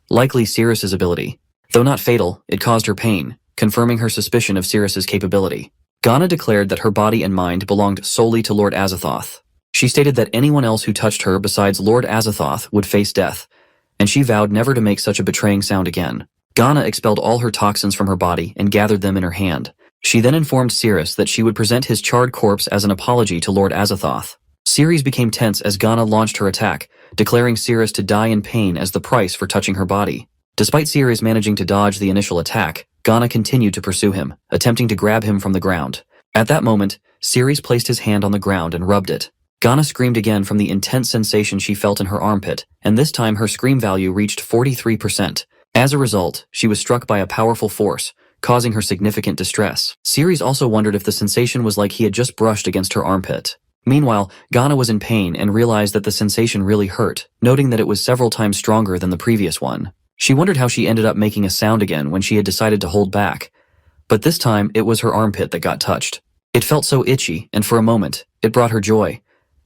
likely Sirius's ability. Though not fatal, it caused her pain, confirming her suspicion of Sirius's capability. Ghana declared that her body and mind belonged solely to Lord Azathoth. She stated that anyone else who touched her besides Lord Azathoth would face death, and she vowed never to make such a betraying sound again. Ghana expelled all her toxins from her body and gathered them in her hand. She then informed Sirius that she would present his charred corpse as an apology to Lord Azathoth. Sirius became tense as Ghana launched her attack, declaring Sirius to die in pain as the price for touching her body. Despite Sirius managing to dodge the initial attack, Ghana continued to pursue him, attempting to grab him from the ground. At that moment, Sirius placed his hand on the ground and rubbed it. Ghana screamed again from the intense sensation she felt in her armpit, and this time her scream value reached 43%. As a result, she was struck by a powerful force, causing her significant distress. Sirius also wondered if the sensation was like he had just brushed against her armpit. Meanwhile, Ghana was in pain and realized that the sensation really hurt, noting that it was several times stronger than the previous one. She wondered how she ended up making a sound again when she had decided to hold back. But this time, it was her armpit that got touched. It felt so itchy, and for a moment, it brought her joy,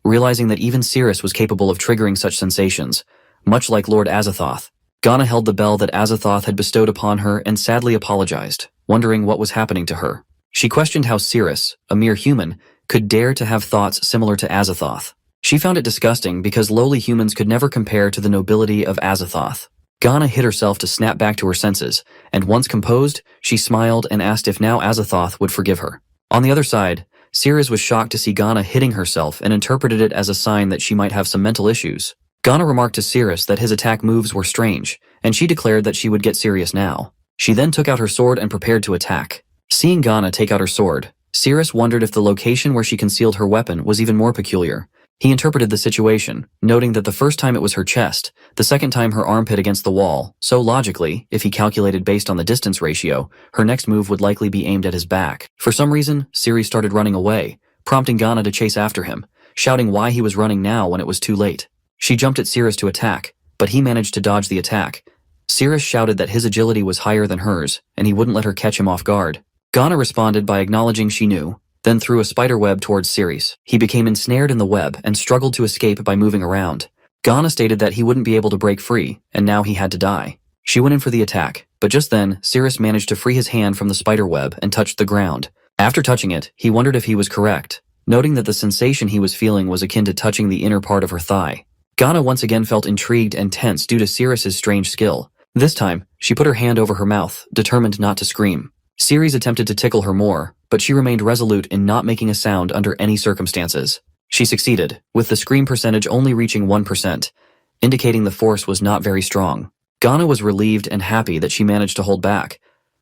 realizing that even Sirius was capable of triggering such sensations, much like Lord Azathoth. Ghana held the bell that Azathoth had bestowed upon her and sadly apologized, wondering what was happening to her. She questioned how Sirius, a mere human, could dare to have thoughts similar to Azathoth. She found it disgusting because lowly humans could never compare to the nobility of Azathoth. Ghana hid herself to snap back to her senses, and once composed, she smiled and asked if now Azathoth would forgive her. On the other side, Sirius was shocked to see Ghana hitting herself and interpreted it as a sign that she might have some mental issues. Ghana remarked to Sirius that his attack moves were strange, and she declared that she would get Sirius now. She then took out her sword and prepared to attack. Seeing Ghana take out her sword, Sirius wondered if the location where she concealed her weapon was even more peculiar. He interpreted the situation, noting that the first time it was her chest, the second time her armpit against the wall, so logically, if he calculated based on the distance ratio, her next move would likely be aimed at his back. For some reason, Ceres started running away, prompting Ghana to chase after him, shouting why he was running now when it was too late. She jumped at Ceres to attack, but he managed to dodge the attack. Ceres shouted that his agility was higher than hers, and he wouldn't let her catch him off guard. Ghana responded by acknowledging she knew, then threw a spider web towards Ceres. He became ensnared in the web and struggled to escape by moving around. Ghana stated that he wouldn't be able to break free, and now he had to die. She went in for the attack, but just then, Ceres managed to free his hand from the spider web and touched the ground. After touching it, he wondered if he was correct, noting that the sensation he was feeling was akin to touching the inner part of her thigh. Ghana once again felt intrigued and tense due to Ceres' strange skill. This time, she put her hand over her mouth, determined not to scream. Ceres attempted to tickle her more, but she remained resolute in not making a sound under any circumstances. She succeeded, with the scream percentage only reaching 1%, indicating the force was not very strong. Ghana was relieved and happy that she managed to hold back,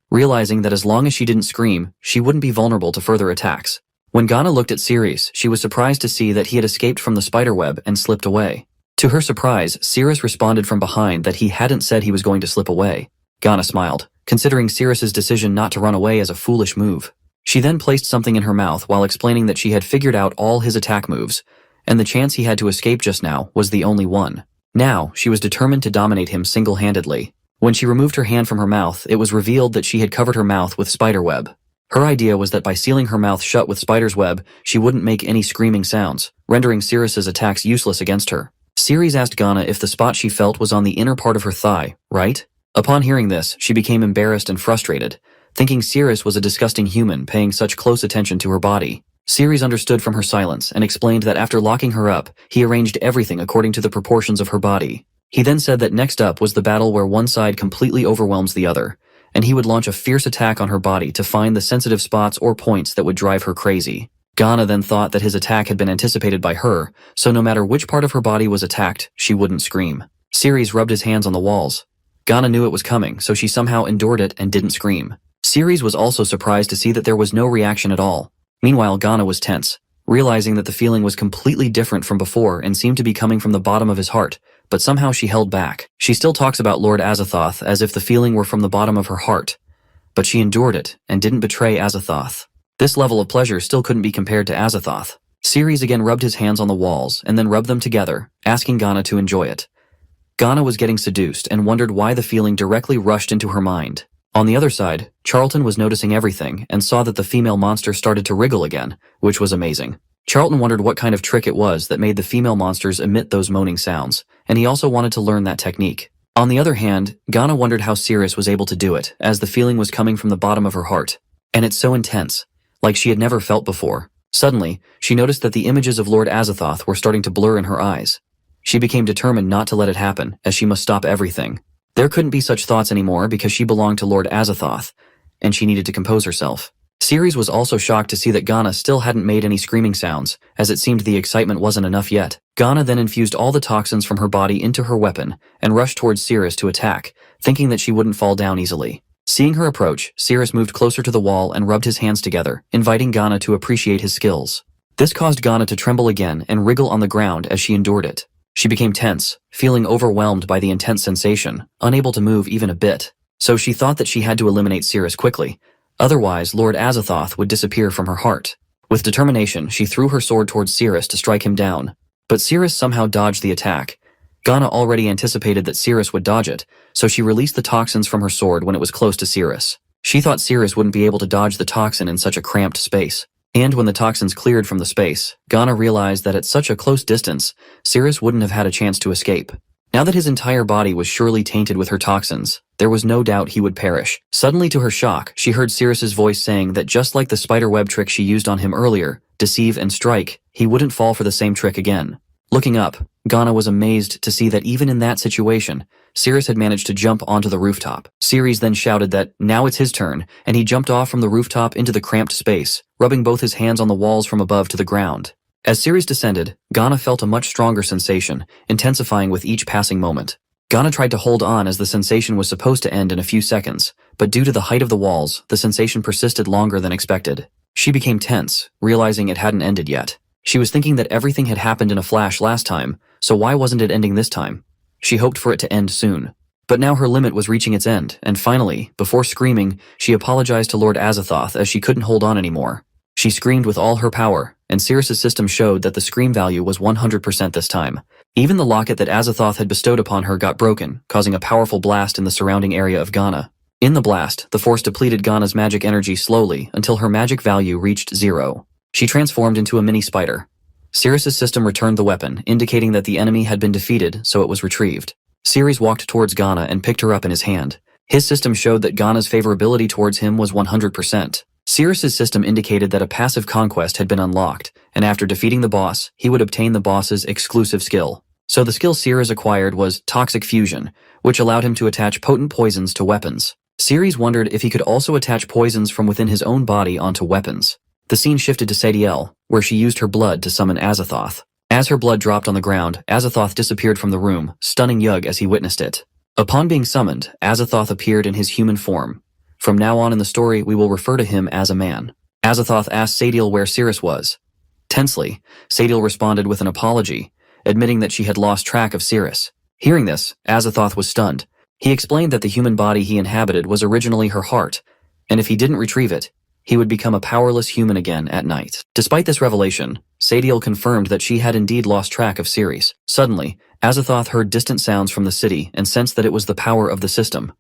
realizing that as long as she didn't scream, she wouldn't be vulnerable to further attacks. When Ghana looked at Ceres, she was surprised to see that he had escaped from the spiderweb and slipped away. To her surprise, Ceres responded from behind that he hadn't said he was going to slip away. Ghana smiled, considering Ceres' decision not to run away as a foolish move. She then placed something in her mouth while explaining that she had figured out all his attack moves, and the chance he had to escape just now was the only one. Now, she was determined to dominate him single-handedly. When she removed her hand from her mouth, it was revealed that she had covered her mouth with spiderweb. Her idea was that by sealing her mouth shut with spider's web, she wouldn't make any screaming sounds, rendering Ceres' attacks useless against her. Ceres asked Ghana if the spot she felt was on the inner part of her thigh, right? Upon hearing this, she became embarrassed and frustrated, thinking Ceres was a disgusting human paying such close attention to her body. Ceres understood from her silence and explained that after locking her up, he arranged everything according to the proportions of her body. He then said that next up was the battle where one side completely overwhelms the other, and he would launch a fierce attack on her body to find the sensitive spots or points that would drive her crazy. Ghana then thought that his attack had been anticipated by her, so no matter which part of her body was attacked, she wouldn't scream. Ceres rubbed his hands on the walls. Ghana knew it was coming, so she somehow endured it and didn't scream. Ceres was also surprised to see that there was no reaction at all. Meanwhile, Ghana was tense, realizing that the feeling was completely different from before and seemed to be coming from the bottom of his heart, but somehow she held back. She still talks about Lord Azathoth as if the feeling were from the bottom of her heart, but she endured it and didn't betray Azathoth. This level of pleasure still couldn't be compared to Azathoth. Ceres again rubbed his hands on the walls and then rubbed them together, asking Ghana to enjoy it. Ghana was getting seduced and wondered why the feeling directly rushed into her mind. On the other side, Charlton was noticing everything and saw that the female monster started to wriggle again, which was amazing. Charlton wondered what kind of trick it was that made the female monsters emit those moaning sounds, and he also wanted to learn that technique. On the other hand, Ghana wondered how Ceres was able to do it, as the feeling was coming from the bottom of her heart. And it's so intense, like she had never felt before. Suddenly, she noticed that the images of Lord Azathoth were starting to blur in her eyes. She became determined not to let it happen, as she must stop everything. There couldn't be such thoughts anymore because she belonged to Lord Azathoth, and she needed to compose herself. Ceres was also shocked to see that Ghana still hadn't made any screaming sounds, as it seemed the excitement wasn't enough yet. Ghana then infused all the toxins from her body into her weapon and rushed towards Ceres to attack, thinking that she wouldn't fall down easily. Seeing her approach, Ceres moved closer to the wall and rubbed his hands together, inviting Ghana to appreciate his skills. This caused Ghana to tremble again and wriggle on the ground as she endured it. She became tense, feeling overwhelmed by the intense sensation, unable to move even a bit. So she thought that she had to eliminate Ceres quickly, otherwise Lord Azathoth would disappear from her heart. With determination, she threw her sword towards Ceres to strike him down, but Ceres somehow dodged the attack. Ghana already anticipated that Ceres would dodge it, so she released the toxins from her sword when it was close to Ceres. She thought Ceres wouldn't be able to dodge the toxin in such a cramped space. And when the toxins cleared from the space, Ghana realized that at such a close distance, Ceres wouldn't have had a chance to escape. Now that his entire body was surely tainted with her toxins, there was no doubt he would perish. Suddenly, to her shock, she heard Ceres' voice saying that just like the spiderweb trick she used on him earlier, deceive and strike, he wouldn't fall for the same trick again. Looking up, Ghana was amazed to see that even in that situation, Ceres had managed to jump onto the rooftop. Ceres then shouted that now it's his turn, and he jumped off from the rooftop into the cramped space, rubbing both his hands on the walls from above to the ground. As Ceres descended, Ghana felt a much stronger sensation, intensifying with each passing moment. Ghana tried to hold on as the sensation was supposed to end in a few seconds, but due to the height of the walls, the sensation persisted longer than expected. She became tense, realizing it hadn't ended yet. She was thinking that everything had happened in a flash last time, so why wasn't it ending this time? She hoped for it to end soon. But now her limit was reaching its end, and finally, before screaming, she apologized to Lord Azathoth as she couldn't hold on anymore. She screamed with all her power, and Sirius's system showed that the scream value was 100% this time. Even the locket that Azathoth had bestowed upon her got broken, causing a powerful blast in the surrounding area of Ghana. In the blast, the force depleted Ghana's magic energy slowly until her magic value reached 0. She transformed into a mini spider. Sirius's system returned the weapon, indicating that the enemy had been defeated, so it was retrieved. Sirius walked towards Ghana and picked her up in his hand. His system showed that Ghana's favorability towards him was 100%. Sirius's system indicated that a passive conquest had been unlocked, and after defeating the boss, he would obtain the boss's exclusive skill. So the skill Sirius acquired was Toxic Fusion, which allowed him to attach potent poisons to weapons. Sirius wondered if he could also attach poisons from within his own body onto weapons. The scene shifted to Sadiel, where she used her blood to summon Azathoth. As her blood dropped on the ground, Azathoth disappeared from the room, stunning Yug as he witnessed it. Upon being summoned, Azathoth appeared in his human form. From now on in the story, we will refer to him as a man. Azathoth asked Sadiel where Sirius was. Tensely, Sadiel responded with an apology, admitting that she had lost track of Sirius. Hearing this, Azathoth was stunned. He explained that the human body he inhabited was originally her heart, and if he didn't retrieve it, he would become a powerless human again at night. Despite this revelation, Sadiel confirmed that she had indeed lost track of Sirius. Suddenly, Azathoth heard distant sounds from the city and sensed that it was the power of the system.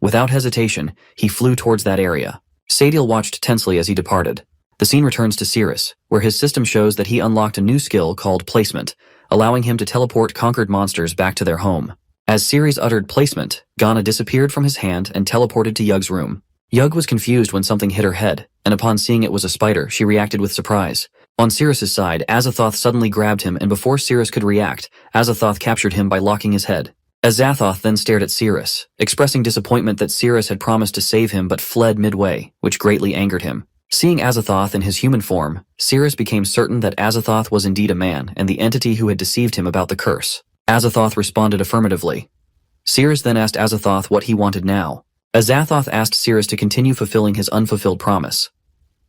Without hesitation, he flew towards that area. Sadiel watched tensely as he departed. The scene returns to Sirius, where his system shows that he unlocked a new skill called Placement, allowing him to teleport conquered monsters back to their home. As Sirius uttered Placement, Ghana disappeared from his hand and teleported to Yug's room. Yug was confused when something hit her head, and upon seeing it was a spider, she reacted with surprise. On Sirius's side, Azathoth suddenly grabbed him, and before Sirius could react, Azathoth captured him by locking his head. Azathoth then stared at Sirius, expressing disappointment that Sirius had promised to save him but fled midway, which greatly angered him. Seeing Azathoth in his human form, Sirius became certain that Azathoth was indeed a man and the entity who had deceived him about the curse. Azathoth responded affirmatively. Sirius then asked Azathoth what he wanted now. Azathoth asked Sirius to continue fulfilling his unfulfilled promise.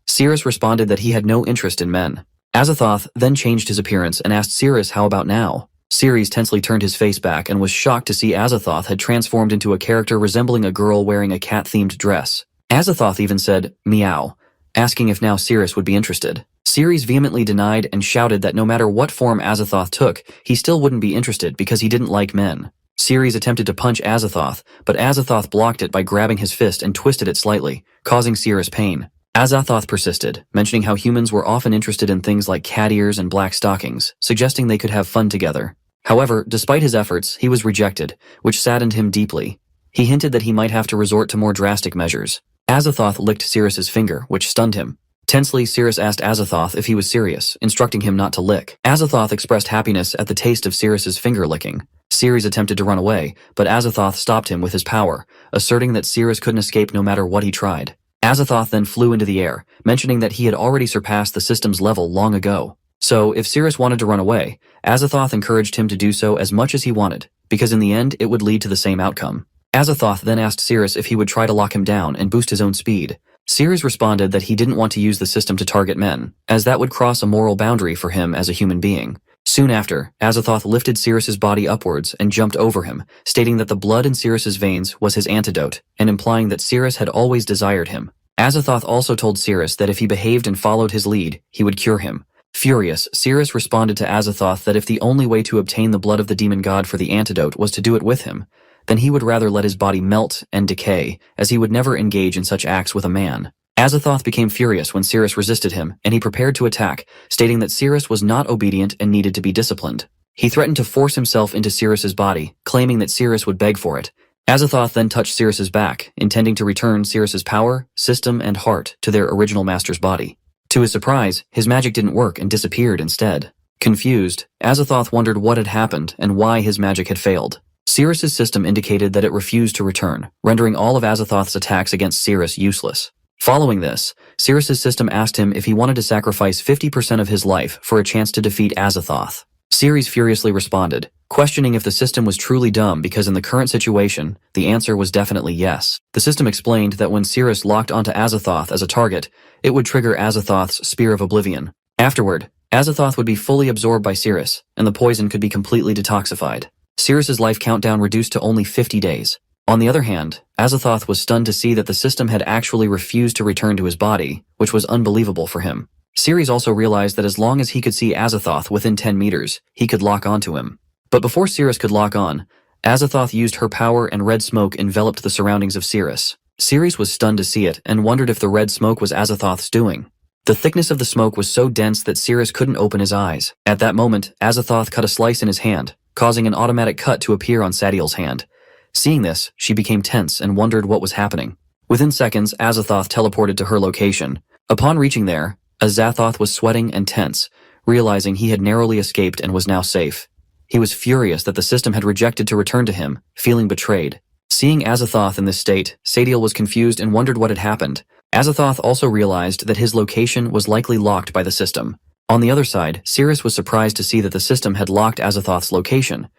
Sirius responded that he had no interest in men. Azathoth then changed his appearance and asked Sirius how about now. Sirius tensely turned his face back and was shocked to see Azathoth had transformed into a character resembling a girl wearing a cat-themed dress. Azathoth even said, "Meow," asking if now Sirius would be interested. Sirius vehemently denied and shouted that no matter what form Azathoth took, he still wouldn't be interested because he didn't like men. Sirius attempted to punch Azathoth, but Azathoth blocked it by grabbing his fist and twisted it slightly, causing Sirius pain. Azathoth persisted, mentioning how humans were often interested in things like cat ears and black stockings, suggesting they could have fun together. However, despite his efforts, he was rejected, which saddened him deeply. He hinted that he might have to resort to more drastic measures. Azathoth licked Sirius's finger, which stunned him. Tensely, Sirius asked Azathoth if he was serious, instructing him not to lick. Azathoth expressed happiness at the taste of Sirius's finger licking. Sirius attempted to run away, but Azathoth stopped him with his power, asserting that Sirius couldn't escape no matter what he tried. Azathoth then flew into the air, mentioning that he had already surpassed the system's level long ago. So, if Sirius wanted to run away, Azathoth encouraged him to do so as much as he wanted, because in the end it would lead to the same outcome. Azathoth then asked Sirius if he would try to lock him down and boost his own speed. Sirius responded that he didn't want to use the system to target men, as that would cross a moral boundary for him as a human being. Soon after, Azathoth lifted Sirius's body upwards and jumped over him, stating that the blood in Sirius's veins was his antidote, and implying that Sirius had always desired him. Azathoth also told Sirius that if he behaved and followed his lead, he would cure him. Furious, Sirius responded to Azathoth that if the only way to obtain the blood of the demon god for the antidote was to do it with him, then he would rather let his body melt and decay, as he would never engage in such acts with a man. Azathoth became furious when Sirius resisted him, and he prepared to attack, stating that Sirius was not obedient and needed to be disciplined. He threatened to force himself into Sirius's body, claiming that Sirius would beg for it. Azathoth then touched Sirius's back, intending to return Sirius's power, system, and heart to their original master's body. To his surprise, his magic didn't work and disappeared instead. Confused, Azathoth wondered what had happened and why his magic had failed. Sirius's system indicated that it refused to return, rendering all of Azathoth's attacks against Sirius useless. Following this, Sirius's system asked him if he wanted to sacrifice 50% of his life for a chance to defeat Azathoth. Sirius furiously responded, questioning if the system was truly dumb because in the current situation, the answer was definitely yes. The system explained that when Sirius locked onto Azathoth as a target, it would trigger Azathoth's Spear of Oblivion. Afterward, Azathoth would be fully absorbed by Cirrus, and the poison could be completely detoxified. Cirrus's life countdown reduced to only 50 days. On the other hand, Azathoth was stunned to see that the system had actually refused to return to his body, which was unbelievable for him. Ceres also realized that as long as he could see Azathoth within 10 meters, he could lock onto him. But before Cirrus could lock on, Azathoth used her power and red smoke enveloped the surroundings of Cirrus. Ceres was stunned to see it and wondered if the red smoke was Azathoth's doing. The thickness of the smoke was so dense that Cirrus couldn't open his eyes. At that moment, Azathoth cut a slice in his hand, causing an automatic cut to appear on Sadiel's hand. Seeing this, she became tense and wondered what was happening. Within seconds, Azathoth teleported to her location. Upon reaching there, Azathoth was sweating and tense, realizing he had narrowly escaped and was now safe. He was furious that the system had rejected to return to him, feeling betrayed. Seeing Azathoth in this state, Sadiel was confused and wondered what had happened. Azathoth also realized that his location was likely locked by the system. On the other side, Cirrus was surprised to see that the system had locked Azathoth's location,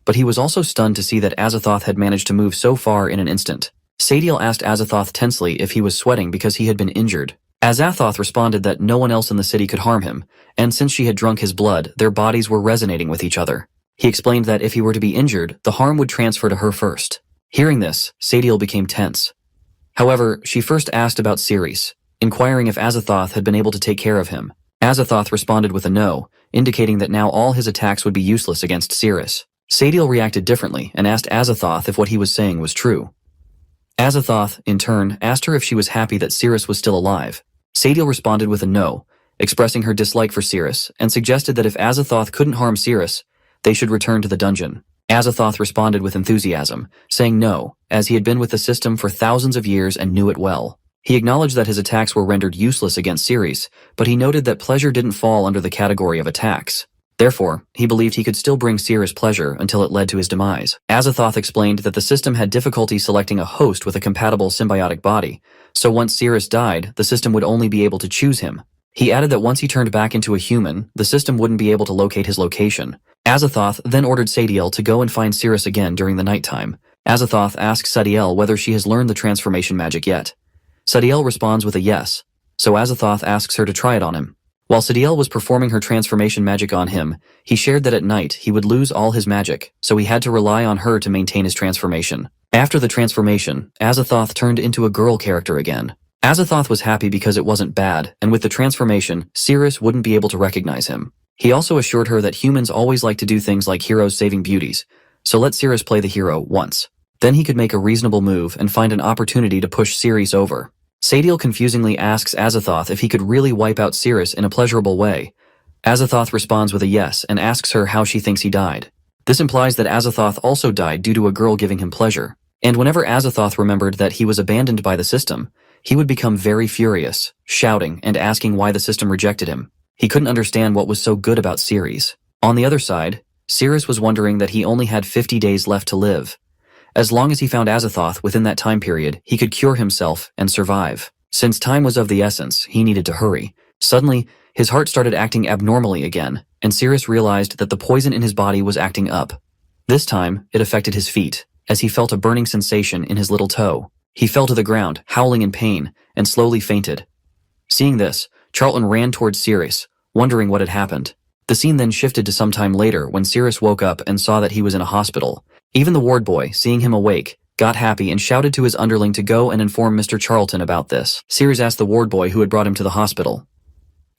but he was also stunned to see that Azathoth had managed to move so far in an instant. Sadiel asked Azathoth tensely if he was sweating because he had been injured. Azathoth responded that no one else in the city could harm him, and since she had drunk his blood, their bodies were resonating with each other. He explained that if he were to be injured, the harm would transfer to her first. Hearing this, Sadiel became tense. However, she first asked about Ceres, inquiring if Azathoth had been able to take care of him. Azathoth responded with a no, indicating that now all his attacks would be useless against Ceres. Sadiel reacted differently and asked Azathoth if what he was saying was true. Azathoth, in turn, asked her if she was happy that Ceres was still alive. Sadiel responded with a no, expressing her dislike for Ceres, and suggested that if Azathoth couldn't harm Ceres, they should return to the dungeon. Azathoth responded with enthusiasm, saying no, as he had been with the system for thousands of years and knew it well. He acknowledged that his attacks were rendered useless against Ceres, but he noted that pleasure didn't fall under the category of attacks. Therefore, he believed he could still bring Ceres pleasure until it led to his demise. Azathoth explained that the system had difficulty selecting a host with a compatible symbiotic body, so once Ceres died, the system would only be able to choose him. He added that once he turned back into a human, the system wouldn't be able to locate his location. Azathoth then ordered Sadiel to go and find Ceres again during the nighttime. Azathoth asks Sadiel whether she has learned the transformation magic yet. Sadiel responds with a yes, so Azathoth asks her to try it on him. While Sadiel was performing her transformation magic on him, he shared that at night he would lose all his magic, so he had to rely on her to maintain his transformation. After the transformation, Azathoth turned into a girl character again. Azathoth was happy because it wasn't bad, and with the transformation, Ceres wouldn't be able to recognize him. He also assured her that humans always like to do things like heroes saving beauties, so let Ceres play the hero once. Then he could make a reasonable move and find an opportunity to push Ceres over. Sadiel confusingly asks Azathoth if he could really wipe out Ceres in a pleasurable way. Azathoth responds with a yes and asks her how she thinks he died. This implies that Azathoth also died due to a girl giving him pleasure. And whenever Azathoth remembered that he was abandoned by the system, he would become very furious, shouting and asking why the system rejected him. He couldn't understand what was so good about Ceres. On the other side, Ceres was wondering that he only had 50 days left to live. As long as he found Azathoth within that time period, he could cure himself and survive. Since time was of the essence, he needed to hurry. Suddenly, his heart started acting abnormally again, and Ceres realized that the poison in his body was acting up. This time, it affected his feet, as he felt a burning sensation in his little toe. He fell to the ground, howling in pain, and slowly fainted. Seeing this, Charlton ran towards Ceres, wondering what had happened. The scene then shifted to some time later when Ceres woke up and saw that he was in a hospital. Even the ward boy, seeing him awake, got happy and shouted to his underling to go and inform Mr. Charlton about this. Ceres asked the ward boy who had brought him to the hospital.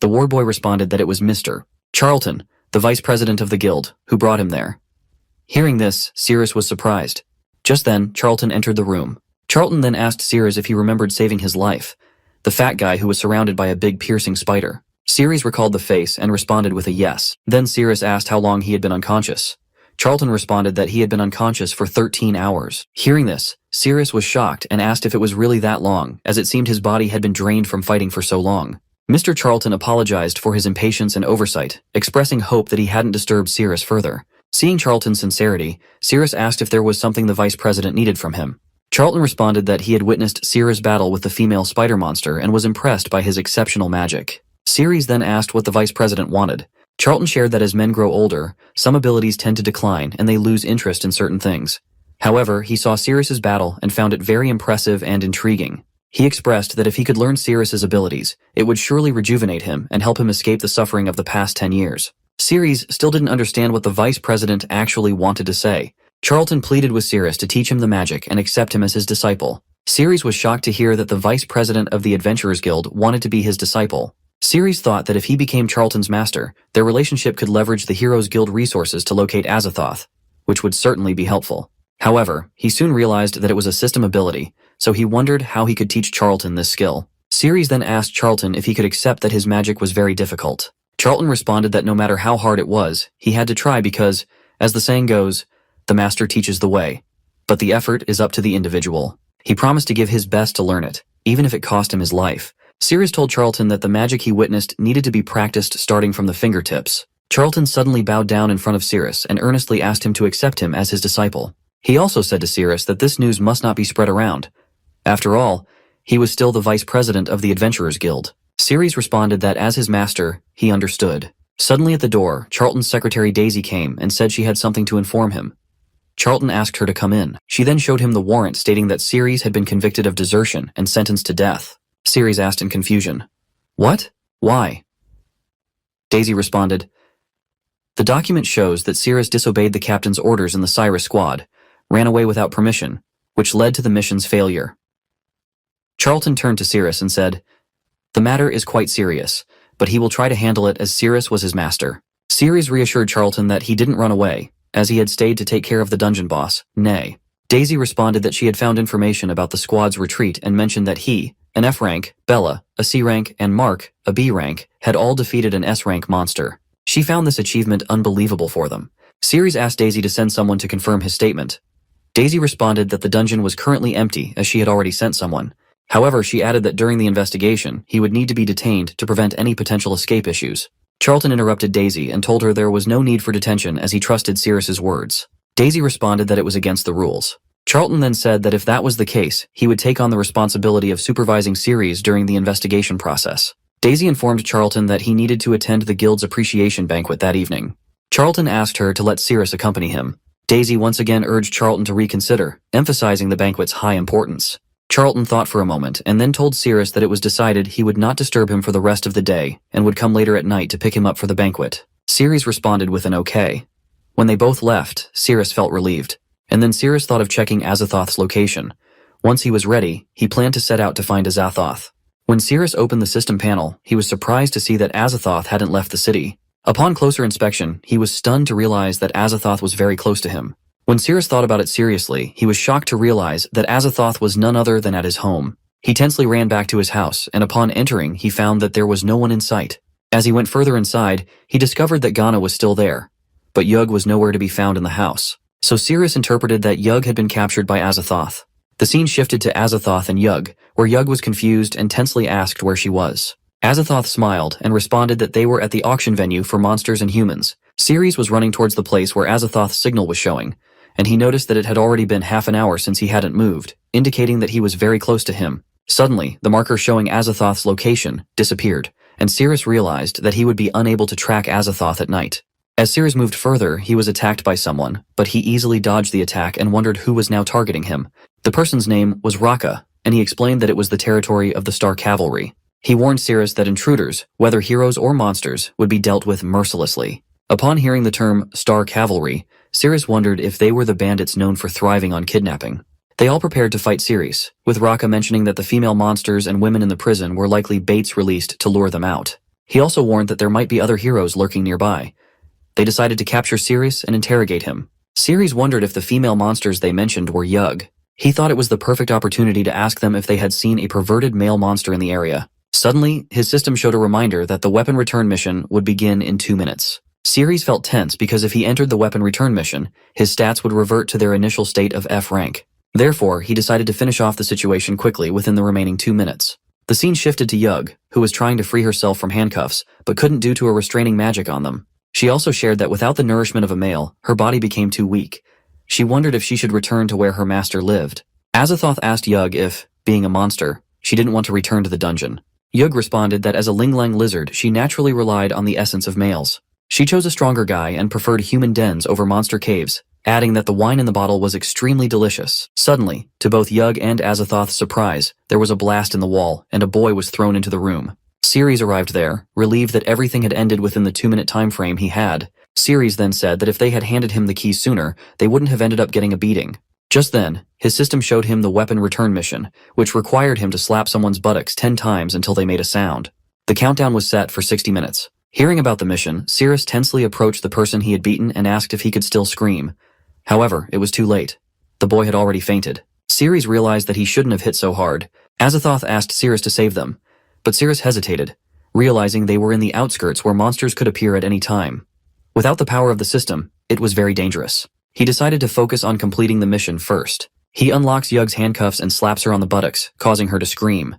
The ward boy responded that it was Mr. Charlton, the vice president of the guild, who brought him there. Hearing this, Ceres was surprised. Just then, Charlton entered the room. Charlton then asked Ceres if he remembered saving his life, the fat guy who was surrounded by a big piercing spider. Ceres recalled the face and responded with a yes. Then Ceres asked how long he had been unconscious. Charlton responded that he had been unconscious for 13 hours. Hearing this, Ceres was shocked and asked if it was really that long, as it seemed his body had been drained from fighting for so long. Mr. Charlton apologized for his impatience and oversight, expressing hope that he hadn't disturbed Ceres further. Seeing Charlton's sincerity, Ceres asked if there was something the vice president needed from him. Charlton responded that he had witnessed Ceres' battle with the female spider monster and was impressed by his exceptional magic. Ceres then asked what the vice president wanted. Charlton shared that as men grow older, some abilities tend to decline and they lose interest in certain things. However, he saw Ceres' battle and found it very impressive and intriguing. He expressed that if he could learn Sirius's abilities, it would surely rejuvenate him and help him escape the suffering of the past 10 years. Sirius still didn't understand what the vice president actually wanted to say. Charlton pleaded with Sirius to teach him the magic and accept him as his disciple. Sirius was shocked to hear that the vice president of the Adventurers Guild wanted to be his disciple. Sirius thought that if he became Charlton's master, their relationship could leverage the Heroes Guild resources to locate Azathoth, which would certainly be helpful. However, he soon realized that it was a system ability, so he wondered how he could teach Charlton this skill. Sirius then asked Charlton if he could accept that his magic was very difficult. Charlton responded that no matter how hard it was, he had to try because, as the saying goes, the master teaches the way. But the effort is up to the individual. He promised to give his best to learn it, even if it cost him his life. Sirius told Charlton that the magic he witnessed needed to be practiced starting from the fingertips. Charlton suddenly bowed down in front of Sirius and earnestly asked him to accept him as his disciple. He also said to Sirius that this news must not be spread around. After all, he was still the vice president of the Adventurers Guild. Sirius responded that as his master, he understood. Suddenly at the door, Charlton's secretary Daisy came and said she had something to inform him. Charlton asked her to come in. She then showed him the warrant stating that Sirius had been convicted of desertion and sentenced to death. Sirius asked in confusion, "What? Why?" Daisy responded, "The document shows that Sirius disobeyed the captain's orders in the Cyrus squad, ran away without permission, which led to the mission's failure." Charlton turned to Sirius and said, "The matter is quite serious, but he will try to handle it as Sirius was his master." Sirius reassured Charlton that he didn't run away, as he had stayed to take care of the dungeon boss, Nay. Daisy responded that she had found information about the squad's retreat and mentioned that he, an F rank, Bella, a C rank, and Mark, a B rank, had all defeated an S rank monster. She found this achievement unbelievable for them. Sirius asked Daisy to send someone to confirm his statement. Daisy responded that the dungeon was currently empty as she had already sent someone. However, she added that during the investigation, he would need to be detained to prevent any potential escape issues. Charlton interrupted Daisy and told her there was no need for detention as he trusted Sirius's words. Daisy responded that it was against the rules. Charlton then said that if that was the case, he would take on the responsibility of supervising Sirius during the investigation process. Daisy informed Charlton that he needed to attend the guild's appreciation banquet that evening. Charlton asked her to let Sirius accompany him. Daisy once again urged Charlton to reconsider, emphasizing the banquet's high importance. Charlton thought for a moment and then told Sirius that it was decided he would not disturb him for the rest of the day and would come later at night to pick him up for the banquet. Sirius responded with an okay. When they both left, Sirius felt relieved, and then Sirius thought of checking Azathoth's location. Once he was ready, he planned to set out to find Azathoth. When Sirius opened the system panel, he was surprised to see that Azathoth hadn't left the city. Upon closer inspection, he was stunned to realize that Azathoth was very close to him. When Sirius thought about it seriously, he was shocked to realize that Azathoth was none other than at his home. He tensely ran back to his house, and upon entering, he found that there was no one in sight. As he went further inside, he discovered that Ghana was still there, but Yug was nowhere to be found in the house. So Sirius interpreted that Yug had been captured by Azathoth. The scene shifted to Azathoth and Yug, where Yug was confused and tensely asked where she was. Azathoth smiled and responded that they were at the auction venue for monsters and humans. Sirius was running towards the place where Azathoth's signal was showing, and he noticed that it had already been half an hour since he hadn't moved, indicating that he was very close to him. Suddenly, the marker showing Azathoth's location disappeared, and Sirius realized that he would be unable to track Azathoth at night. As Sirius moved further, he was attacked by someone, but he easily dodged the attack and wondered who was now targeting him. The person's name was Raka, and he explained that it was the territory of the Star Cavalry. He warned Sirius that intruders, whether heroes or monsters, would be dealt with mercilessly. Upon hearing the term Star Cavalry, Sirius wondered if they were the bandits known for thriving on kidnapping. They all prepared to fight Sirius, with Raka mentioning that the female monsters and women in the prison were likely baits released to lure them out. He also warned that there might be other heroes lurking nearby. They decided to capture Sirius and interrogate him. Sirius wondered if the female monsters they mentioned were Yug. He thought it was the perfect opportunity to ask them if they had seen a perverted male monster in the area. Suddenly, his system showed a reminder that the weapon return mission would begin in 2 minutes. Sirius felt tense because if he entered the weapon return mission, his stats would revert to their initial state of F rank. Therefore, he decided to finish off the situation quickly within the remaining 2 minutes. The scene shifted to Yug, who was trying to free herself from handcuffs, but couldn't due to a restraining magic on them. She also shared that without the nourishment of a male, her body became too weak. She wondered if she should return to where her master lived. Azathoth asked Yug if, being a monster, she didn't want to return to the dungeon. Yug responded that as a Ling-Lang lizard, she naturally relied on the essence of males. She chose a stronger guy and preferred human dens over monster caves, adding that the wine in the bottle was extremely delicious. Suddenly, to both Yug and Azathoth's surprise, there was a blast in the wall, and a boy was thrown into the room. Ceres arrived there, relieved that everything had ended within the 2-minute time frame he had. Ceres then said that if they had handed him the keys sooner, they wouldn't have ended up getting a beating. Just then, his system showed him the weapon return mission, which required him to slap someone's buttocks 10 times until they made a sound. The countdown was set for 60 minutes. Hearing about the mission, Ceres tensely approached the person he had beaten and asked if he could still scream. However, it was too late. The boy had already fainted. Ceres realized that he shouldn't have hit so hard. Azathoth asked Ceres to save them, but Ceres hesitated, realizing they were in the outskirts where monsters could appear at any time. Without the power of the system, it was very dangerous. He decided to focus on completing the mission first. He unlocks Yug's handcuffs and slaps her on the buttocks, causing her to scream.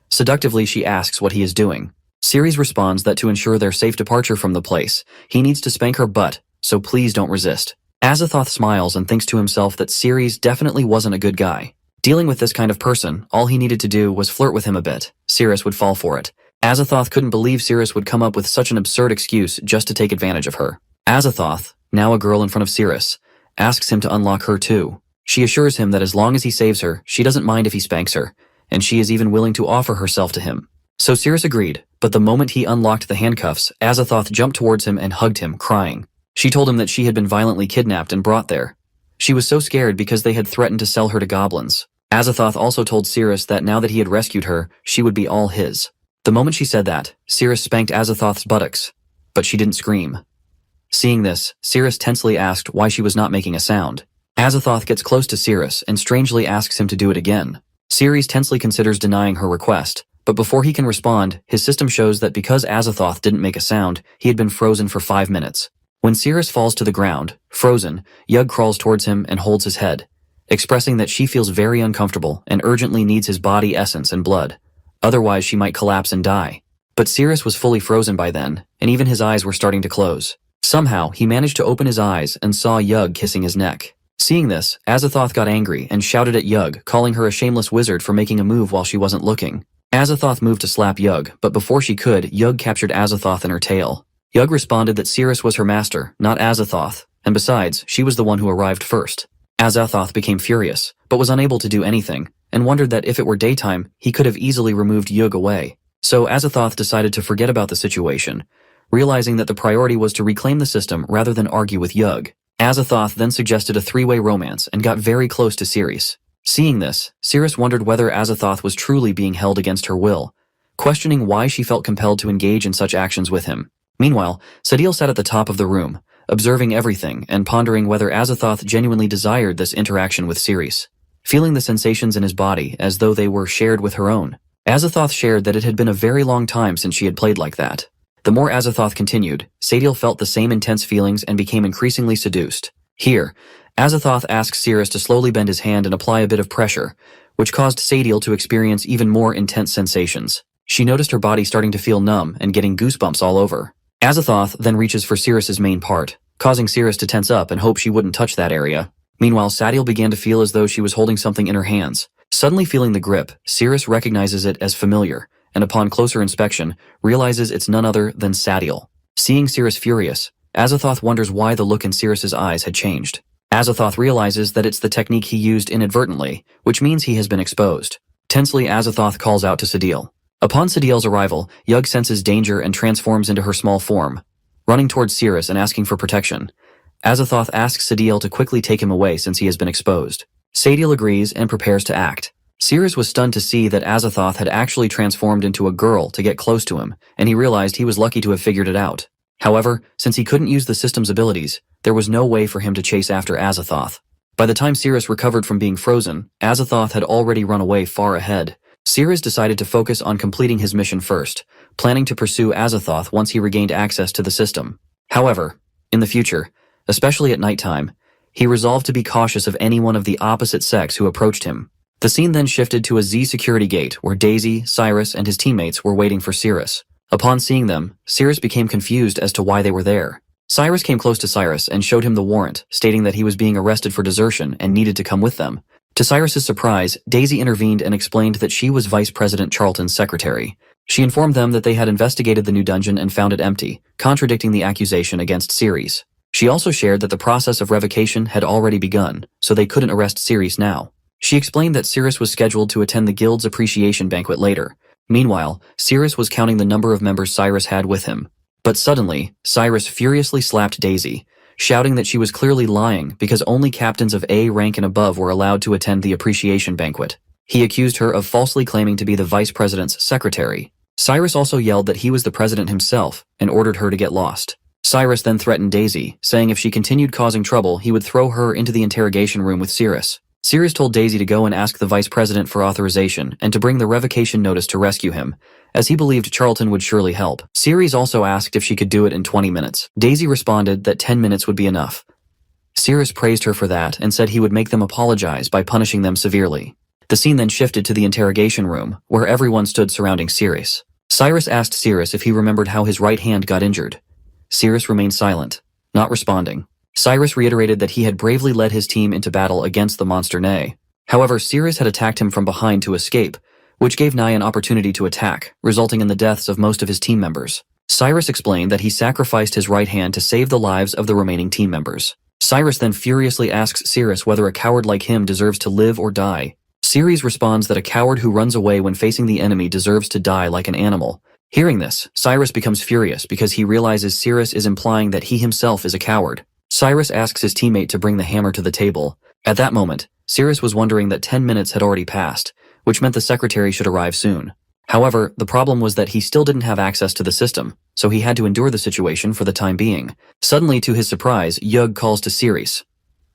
Seductively, she asks what he is doing. Ceres responds that to ensure their safe departure from the place, he needs to spank her butt, so please don't resist. Azathoth smiles and thinks to himself that Ceres definitely wasn't a good guy. Dealing with this kind of person, all he needed to do was flirt with him a bit. Ceres would fall for it. Azathoth couldn't believe Ceres would come up with such an absurd excuse just to take advantage of her. Azathoth, now a girl in front of Ceres, asks him to unlock her too. She assures him that as long as he saves her, she doesn't mind if he spanks her, and she is even willing to offer herself to him. So Ceres agreed, but the moment he unlocked the handcuffs, Azathoth jumped towards him and hugged him, crying. She told him that she had been violently kidnapped and brought there. She was so scared because they had threatened to sell her to goblins. Azathoth also told Ceres that now that he had rescued her, she would be all his. The moment she said that, Ceres spanked Azathoth's buttocks, but she didn't scream. Seeing this, Ceres tensely asked why she was not making a sound. Azathoth gets close to Ceres and strangely asks him to do it again. Ceres tensely considers denying her request, but before he can respond, his system shows that because Azathoth didn't make a sound, he had been frozen for 5 minutes. When Ceres falls to the ground, frozen, Yug crawls towards him and holds his head, expressing that she feels very uncomfortable and urgently needs his body essence and blood. Otherwise, she might collapse and die. But Ceres was fully frozen by then, and even his eyes were starting to close. Somehow, he managed to open his eyes and saw Yug kissing his neck. Seeing this, Azathoth got angry and shouted at Yug, calling her a shameless wizard for making a move while she wasn't looking. Azathoth moved to slap Yug, but before she could, Yug captured Azathoth in her tail. Yug responded that Ceres was her master, not Azathoth, and besides, she was the one who arrived first. Azathoth became furious, but was unable to do anything, and wondered that if it were daytime, he could have easily removed Yug away. So Azathoth decided to forget about the situation, realizing that the priority was to reclaim the system rather than argue with Yug. Azathoth then suggested a 3-way romance and got very close to Ceres. Seeing this, Ceres wondered whether Azathoth was truly being held against her will, questioning why she felt compelled to engage in such actions with him. Meanwhile, Sadil sat at the top of the room, observing everything and pondering whether Azathoth genuinely desired this interaction with Ceres. Feeling the sensations in his body as though they were shared with her own, Azathoth shared that it had been a very long time since she had played like that. The more Azathoth continued, Sadil felt the same intense feelings and became increasingly seduced. Here, Azathoth asked Ceres to slowly bend his hand and apply a bit of pressure, which caused Sadil to experience even more intense sensations. She noticed her body starting to feel numb and getting goosebumps all over. Azathoth then reaches for Ceres' main part, causing Ceres to tense up and hope she wouldn't touch that area. Meanwhile, Sadil began to feel as though she was holding something in her hands. Suddenly feeling the grip, Ceres recognizes it as familiar, and upon closer inspection, realizes it's none other than Sadil. Seeing Ceres furious, Azathoth wonders why the look in Ceres' eyes had changed. Azathoth realizes that it's the technique he used inadvertently, which means he has been exposed. Tensely, Azathoth calls out to Sadil. Upon Sadil's arrival, Yug senses danger and transforms into her small form, running towards Ceres and asking for protection. Azathoth asks Sadil to quickly take him away since he has been exposed. Sadil agrees and prepares to act. Ceres was stunned to see that Azathoth had actually transformed into a girl to get close to him, and he realized he was lucky to have figured it out. However, since he couldn't use the system's abilities, there was no way for him to chase after Azathoth. By the time Ceres recovered from being frozen, Azathoth had already run away far ahead. Ceres decided to focus on completing his mission first, planning to pursue Azathoth once he regained access to the system. However, in the future, especially at nighttime, he resolved to be cautious of anyone of the opposite sex who approached him. The scene then shifted to a Z security gate where Daisy, Cyrus, and his teammates were waiting for Ceres. Upon seeing them, Ceres became confused as to why they were there. Cyrus came close to Cyrus and showed him the warrant, stating that he was being arrested for desertion and needed to come with them. To Cyrus's surprise, Daisy intervened and explained that she was Vice President Charlton's secretary. She informed them that they had investigated the new dungeon and found it empty, contradicting the accusation against Ceres. She also shared that the process of revocation had already begun, so they couldn't arrest Ceres now. She explained that Ceres was scheduled to attend the guild's appreciation banquet later. Meanwhile, Ceres was counting the number of members Cyrus had with him. But suddenly, Cyrus furiously slapped Daisy, shouting that she was clearly lying because only captains of A rank and above were allowed to attend the appreciation banquet. He accused her of falsely claiming to be the vice president's secretary. Cyrus also yelled that he was the president himself and ordered her to get lost. Cyrus then threatened Daisy, saying if she continued causing trouble, he would throw her into the interrogation room with Ceres. Ceres told Daisy to go and ask the vice president for authorization and to bring the revocation notice to rescue him, as he believed Charlton would surely help. Ceres also asked if she could do it in 20 minutes. Daisy responded that 10 minutes would be enough. Ceres praised her for that and said he would make them apologize by punishing them severely. The scene then shifted to the interrogation room, where everyone stood surrounding Ceres. Cyrus asked Ceres if he remembered how his right hand got injured. Ceres remained silent, not responding. Cyrus reiterated that he had bravely led his team into battle against the monster Nay. However, Ceres had attacked him from behind to escape, which gave Nay an opportunity to attack, resulting in the deaths of most of his team members. Cyrus explained that he sacrificed his right hand to save the lives of the remaining team members. Cyrus then furiously asks Ceres whether a coward like him deserves to live or die. Ceres responds that a coward who runs away when facing the enemy deserves to die like an animal. Hearing this, Cyrus becomes furious because he realizes Ceres is implying that he himself is a coward. Cyrus asks his teammate to bring the hammer to the table. At that moment, Ceres was wondering that 10 minutes had already passed, which meant the secretary should arrive soon. However, the problem was that he still didn't have access to the system, so he had to endure the situation for the time being. Suddenly, to his surprise, Yug calls to Ceres.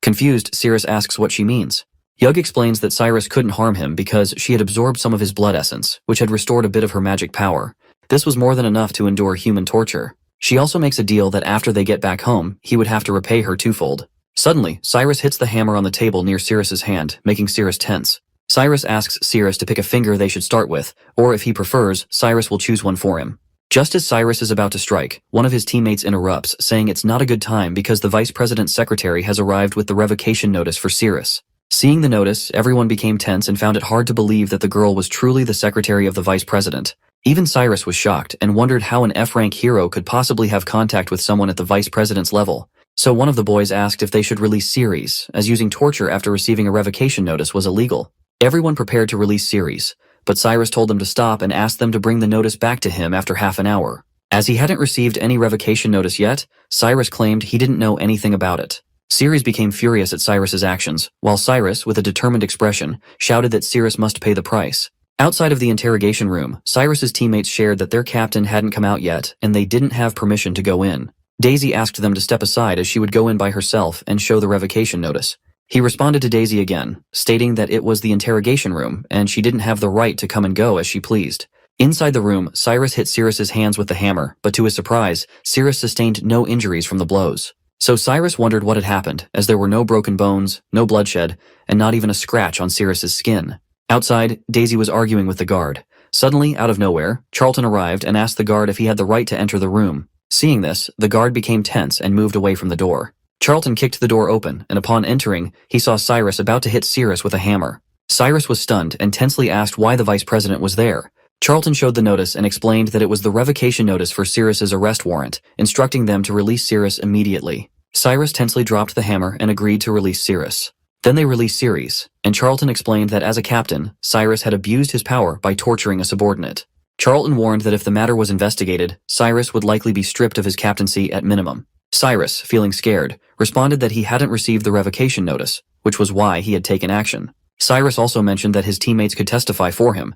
Confused, Ceres asks what she means. Yug explains that Cyrus couldn't harm him because she had absorbed some of his blood essence, which had restored a bit of her magic power. This was more than enough to endure human torture. She also makes a deal that after they get back home, he would have to repay her twofold. Suddenly, Cyrus hits the hammer on the table near Ceres's hand, making Ceres tense. Cyrus asks Ceres to pick a finger they should start with, or if he prefers, Cyrus will choose one for him. Just as Cyrus is about to strike, one of his teammates interrupts, saying it's not a good time because the vice president's secretary has arrived with the revocation notice for Ceres. Seeing the notice, everyone became tense and found it hard to believe that the girl was truly the secretary of the vice president. Even Cyrus was shocked and wondered how an F-rank hero could possibly have contact with someone at the vice president's level. So one of the boys asked if they should release Ceres, as using torture after receiving a revocation notice was illegal. Everyone prepared to release Ceres, but Cyrus told them to stop and asked them to bring the notice back to him after half an hour. As he hadn't received any revocation notice yet, Cyrus claimed he didn't know anything about it. Ceres became furious at Cyrus's actions, while Cyrus, with a determined expression, shouted that Ceres must pay the price. Outside of the interrogation room, Cyrus's teammates shared that their captain hadn't come out yet and they didn't have permission to go in. Daisy asked them to step aside as she would go in by herself and show the revocation notice. He responded to Daisy again, stating that it was the interrogation room and she didn't have the right to come and go as she pleased. Inside the room, Cyrus hit Ceres's hands with the hammer, but to his surprise, Ceres sustained no injuries from the blows. So Cyrus wondered what had happened, as there were no broken bones, no bloodshed, and not even a scratch on Ceres's skin. Outside, Daisy was arguing with the guard. Suddenly, out of nowhere, Charlton arrived and asked the guard if he had the right to enter the room. Seeing this, the guard became tense and moved away from the door. Charlton kicked the door open, and upon entering, he saw Cyrus about to hit Ceres with a hammer. Cyrus was stunned and tensely asked why the vice president was there. Charlton showed the notice and explained that it was the revocation notice for Ceres's arrest warrant, instructing them to release Ceres immediately. Cyrus tensely dropped the hammer and agreed to release Ceres. Then they released Ceres, and Charlton explained that as a captain, Cyrus had abused his power by torturing a subordinate. Charlton warned that if the matter was investigated, Cyrus would likely be stripped of his captaincy at minimum. Cyrus, feeling scared, responded that he hadn't received the revocation notice, which was why he had taken action. Cyrus also mentioned that his teammates could testify for him,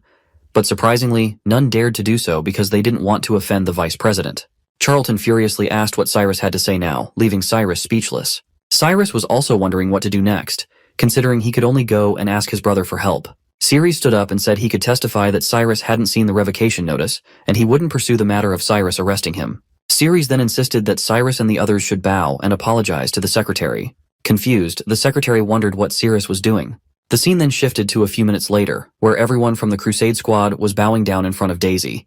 but surprisingly, none dared to do so because they didn't want to offend the vice president. Charlton furiously asked what Cyrus had to say now, leaving Cyrus speechless. Cyrus was also wondering what to do next, considering he could only go and ask his brother for help. Ceres stood up and said he could testify that Cyrus hadn't seen the revocation notice, and he wouldn't pursue the matter of Cyrus arresting him. Ceres then insisted that Cyrus and the others should bow and apologize to the secretary. Confused, the secretary wondered what Ceres was doing. The scene then shifted to a few minutes later, where everyone from the Crusade squad was bowing down in front of Daisy.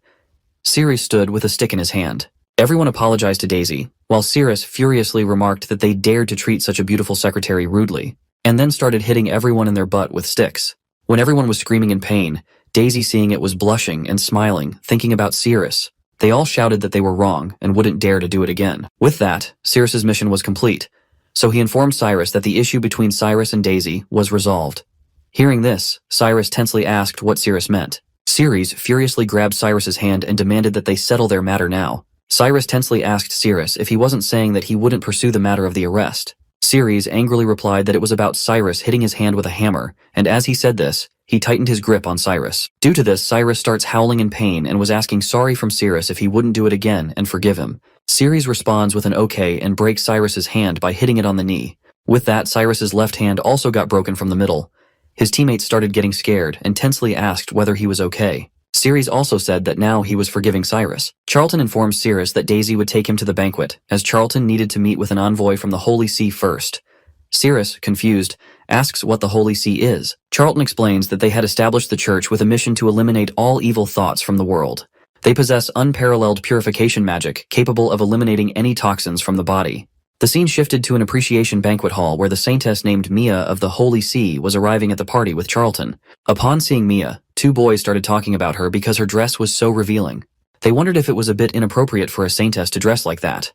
Ceres stood with a stick in his hand. Everyone apologized to Daisy, while Ceres furiously remarked that they dared to treat such a beautiful secretary rudely, and then started hitting everyone in their butt with sticks. When everyone was screaming in pain, Daisy, seeing it, was blushing and smiling, thinking about Ceres. They all shouted that they were wrong and wouldn't dare to do it again. With that, Cyrus's mission was complete, so he informed Cyrus that the issue between Cyrus and Daisy was resolved. Hearing this, Cyrus tensely asked what Cyrus meant. Ceres furiously grabbed Cyrus's hand and demanded that they settle their matter now. Cyrus tensely asked Cyrus if he wasn't saying that he wouldn't pursue the matter of the arrest. Ceres angrily replied that it was about Cyrus hitting his hand with a hammer, and as he said this, he tightened his grip on Cyrus. Due to this, Cyrus starts howling in pain and was asking sorry from Cyrus if he wouldn't do it again and forgive him. Ceres responds with an okay and breaks Cyrus's hand by hitting it on the knee. With that, Cyrus's left hand also got broken from the middle. His teammates started getting scared and tensely asked whether he was okay. Ceres also said that now he was forgiving Cyrus. Charlton informs Cyrus that Daisy would take him to the banquet, as Charlton needed to meet with an envoy from the Holy See first. Cyrus, confused, asks what the Holy See is. Charlton explains that they had established the church with a mission to eliminate all evil thoughts from the world. They possess unparalleled purification magic capable of eliminating any toxins from the body. The scene shifted to an appreciation banquet hall where the saintess named Mia of the Holy See was arriving at the party with Charlton. Upon seeing Mia, two boys started talking about her because her dress was so revealing. They wondered if it was a bit inappropriate for a saintess to dress like that.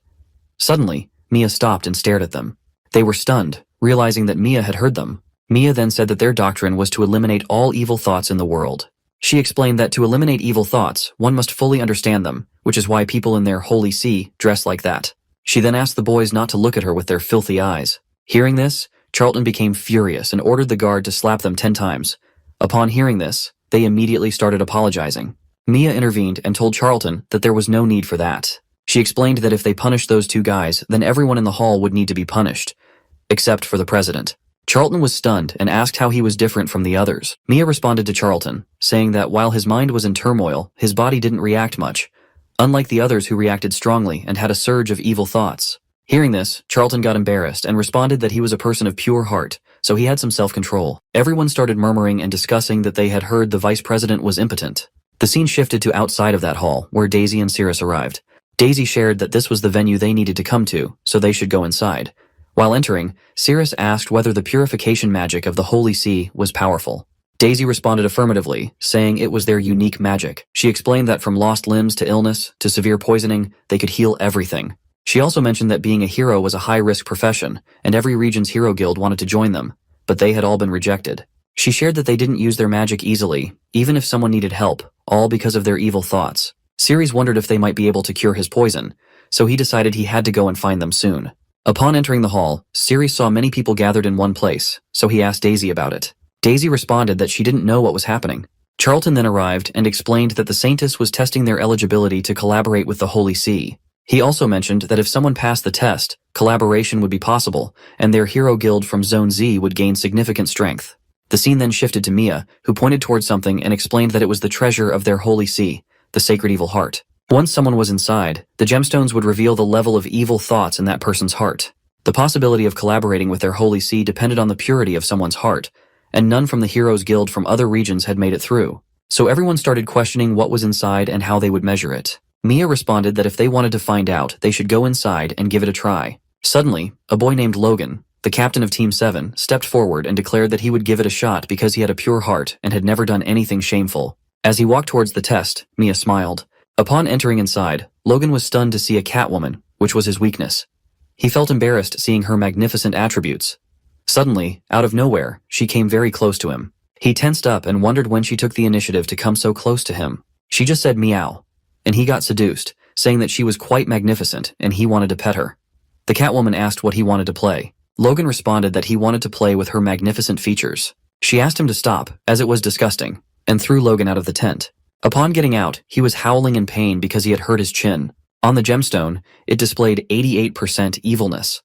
Suddenly, Mia stopped and stared at them. They were stunned, realizing that Mia had heard them. Mia then said that their doctrine was to eliminate all evil thoughts in the world. She explained that to eliminate evil thoughts, one must fully understand them, which is why people in their Holy See dress like that. She then asked the boys not to look at her with their filthy eyes. Hearing this, Charlton became furious and ordered the guard to slap them 10 times. Upon hearing this, they immediately started apologizing. Mia intervened and told Charlton that there was no need for that. She explained that if they punished those two guys, then everyone in the hall would need to be punished, except for the president. Charlton was stunned and asked how he was different from the others. Mia responded to Charlton, saying that while his mind was in turmoil, his body didn't react much, unlike the others who reacted strongly and had a surge of evil thoughts. Hearing this, Charlton got embarrassed and responded that he was a person of pure heart, so he had some self-control. Everyone started murmuring and discussing that they had heard the vice president was impotent. The scene shifted to outside of that hall, where Daisy and Cyrus arrived. Daisy shared that this was the venue they needed to come to, so they should go inside. While entering, Cyrus asked whether the purification magic of the Holy See was powerful. Daisy responded affirmatively, saying it was their unique magic. She explained that from lost limbs to illness to severe poisoning, they could heal everything. She also mentioned that being a hero was a high-risk profession, and every region's hero guild wanted to join them, but they had all been rejected. She shared that they didn't use their magic easily, even if someone needed help, all because of their evil thoughts. Ceres wondered if they might be able to cure his poison, so he decided he had to go and find them soon. Upon entering the hall, Ceres saw many people gathered in one place, so he asked Daisy about it. Daisy responded that she didn't know what was happening. Charlton then arrived and explained that the saintess was testing their eligibility to collaborate with the Holy See. He also mentioned that if someone passed the test, collaboration would be possible, and their hero guild from Zone Z would gain significant strength. The scene then shifted to Mia, who pointed towards something and explained that it was the treasure of their Holy See, the Sacred Evil Heart. Once someone was inside, the gemstones would reveal the level of evil thoughts in that person's heart. The possibility of collaborating with their Holy See depended on the purity of someone's heart, and none from the Heroes Guild from other regions had made it through. So everyone started questioning what was inside and how they would measure it. Mia responded that if they wanted to find out, they should go inside and give it a try. Suddenly, a boy named Logan, the captain of Team 7, stepped forward and declared that he would give it a shot because he had a pure heart and had never done anything shameful. As he walked towards the test, Mia smiled. Upon entering inside, Logan was stunned to see a Catwoman, which was his weakness. He felt embarrassed seeing her magnificent attributes. Suddenly, out of nowhere, she came very close to him. He tensed up and wondered when she took the initiative to come so close to him. She just said meow, and he got seduced, saying that she was quite magnificent and he wanted to pet her. The Catwoman asked what he wanted to play. Logan responded that he wanted to play with her magnificent features. She asked him to stop, as it was disgusting, and threw Logan out of the tent. Upon getting out, he was howling in pain because he had hurt his chin. On the gemstone, it displayed 88% evilness.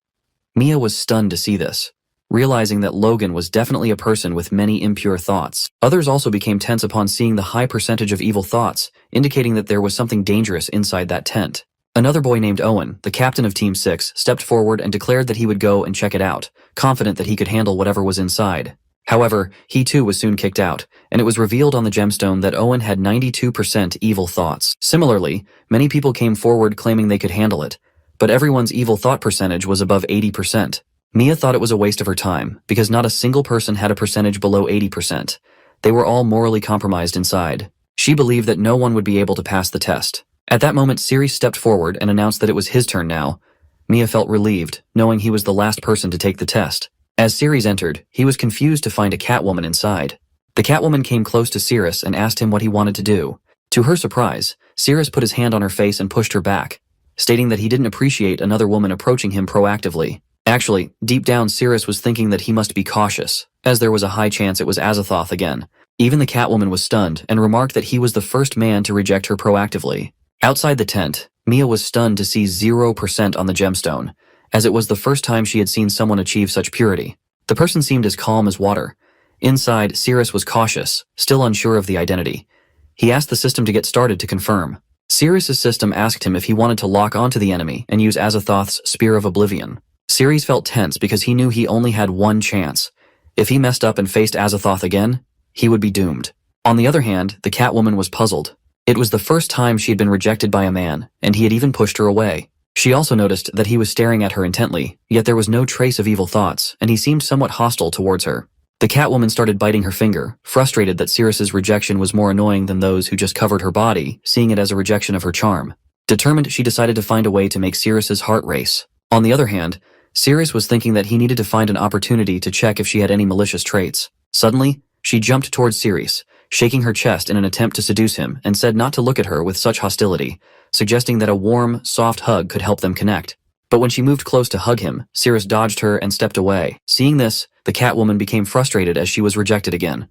Mia was stunned to see this, realizing that Logan was definitely a person with many impure thoughts. Others also became tense upon seeing the high percentage of evil thoughts, indicating that there was something dangerous inside that tent. Another boy named Owen, the captain of Team 6, stepped forward and declared that he would go and check it out, confident that he could handle whatever was inside. However, he too was soon kicked out, and it was revealed on the gemstone that Owen had 92% evil thoughts. Similarly, many people came forward claiming they could handle it, but everyone's evil thought percentage was above 80%. Mia thought it was a waste of her time, because not a single person had a percentage below 80%. They were all morally compromised inside. She believed that no one would be able to pass the test. At that moment, Sirius stepped forward and announced that it was his turn now. Mia felt relieved, knowing he was the last person to take the test. As Sirius entered, he was confused to find a Catwoman inside. The Catwoman came close to Sirius and asked him what he wanted to do. To her surprise, Sirius put his hand on her face and pushed her back, stating that he didn't appreciate another woman approaching him proactively. Actually, deep down Sirius was thinking that he must be cautious, as there was a high chance it was Azathoth again. Even the Catwoman was stunned and remarked that he was the first man to reject her proactively. Outside the tent, Mia was stunned to see 0% on the gemstone, as it was the first time she had seen someone achieve such purity. The person seemed as calm as water. Inside, Sirius was cautious, still unsure of the identity. He asked the system to get started to confirm. Sirius's system asked him if he wanted to lock onto the enemy and use Azathoth's Spear of Oblivion. Sirius felt tense because he knew he only had one chance. If he messed up and faced Azathoth again, he would be doomed. On the other hand, the Catwoman was puzzled. It was the first time she had been rejected by a man, and he had even pushed her away. She also noticed that he was staring at her intently, yet there was no trace of evil thoughts, and he seemed somewhat hostile towards her. The Catwoman started biting her finger, frustrated that Sirius's rejection was more annoying than those who just covered her body, seeing it as a rejection of her charm. Determined, she decided to find a way to make Sirius's heart race. On the other hand, Sirius was thinking that he needed to find an opportunity to check if she had any malicious traits. Suddenly, she jumped towards Sirius, shaking her chest in an attempt to seduce him, and said not to look at her with such hostility, suggesting that a warm, soft hug could help them connect. But when she moved close to hug him, Sirius dodged her and stepped away. Seeing this, the Catwoman became frustrated as she was rejected again.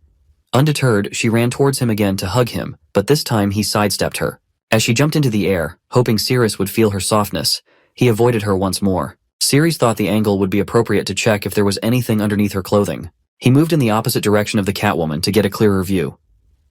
Undeterred, she ran towards him again to hug him, but this time he sidestepped her. As she jumped into the air, hoping Sirius would feel her softness, he avoided her once more. Sirius thought the angle would be appropriate to check if there was anything underneath her clothing. He moved in the opposite direction of the Catwoman to get a clearer view.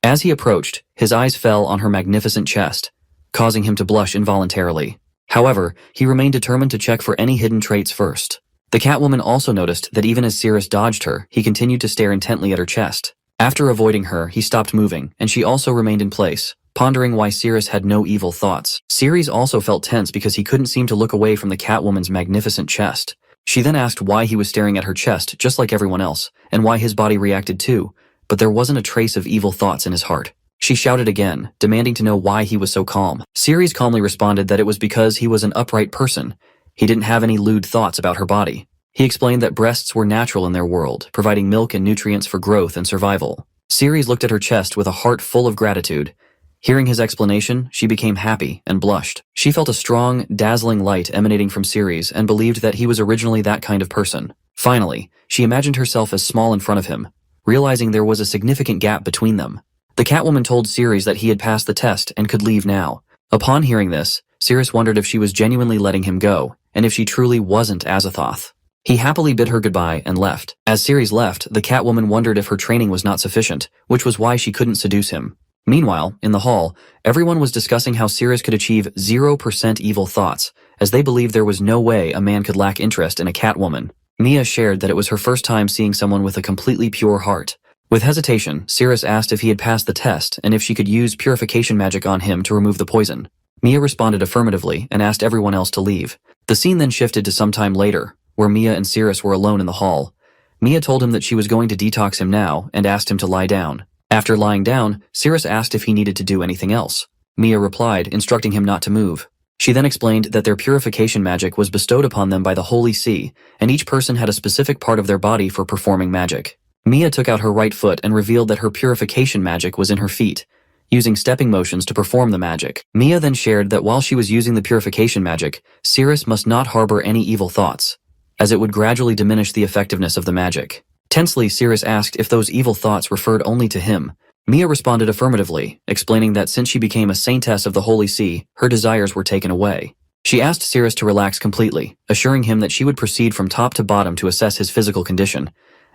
As he approached, his eyes fell on her magnificent chest, causing him to blush involuntarily. However, he remained determined to check for any hidden traits first. The Catwoman also noticed that even as Sirius dodged her, he continued to stare intently at her chest. After avoiding her, he stopped moving, and she also remained in place, pondering why Sirius had no evil thoughts. Sirius also felt tense because he couldn't seem to look away from the Catwoman's magnificent chest. She then asked why he was staring at her chest just like everyone else, and why his body reacted too, but there wasn't a trace of evil thoughts in his heart. She shouted again, demanding to know why he was so calm. Sirius calmly responded that it was because he was an upright person. He didn't have any lewd thoughts about her body. He explained that breasts were natural in their world, providing milk and nutrients for growth and survival. Sirius looked at her chest with a heart full of gratitude. Hearing his explanation, she became happy and blushed. She felt a strong, dazzling light emanating from Sirius and believed that he was originally that kind of person. Finally, she imagined herself as small in front of him, realizing there was a significant gap between them. The Catwoman told Sirius that he had passed the test and could leave now. Upon hearing this, Sirius wondered if she was genuinely letting him go, and if she truly wasn't Azathoth. He happily bid her goodbye and left. As Sirius left, the Catwoman wondered if her training was not sufficient, which was why she couldn't seduce him. Meanwhile, in the hall, everyone was discussing how Sirius could achieve 0% evil thoughts, as they believed there was no way a man could lack interest in a Catwoman. Mia shared that it was her first time seeing someone with a completely pure heart. With hesitation, Sirius asked if he had passed the test and if she could use purification magic on him to remove the poison. Mia responded affirmatively and asked everyone else to leave. The scene then shifted to some time later, where Mia and Sirius were alone in the hall. Mia told him that she was going to detox him now and asked him to lie down. After lying down, Sirius asked if he needed to do anything else. Mia replied, instructing him not to move. She then explained that their purification magic was bestowed upon them by the Holy See, and each person had a specific part of their body for performing magic. Mia took out her right foot and revealed that her purification magic was in her feet, using stepping motions to perform the magic. Mia then shared that while she was using the purification magic, Sirius must not harbor any evil thoughts, as it would gradually diminish the effectiveness of the magic. Tensely, Sirius asked if those evil thoughts referred only to him. Mia responded affirmatively, explaining that since she became a saintess of the Holy See, her desires were taken away. She asked Sirius to relax completely, assuring him that she would proceed from top to bottom to assess his physical condition,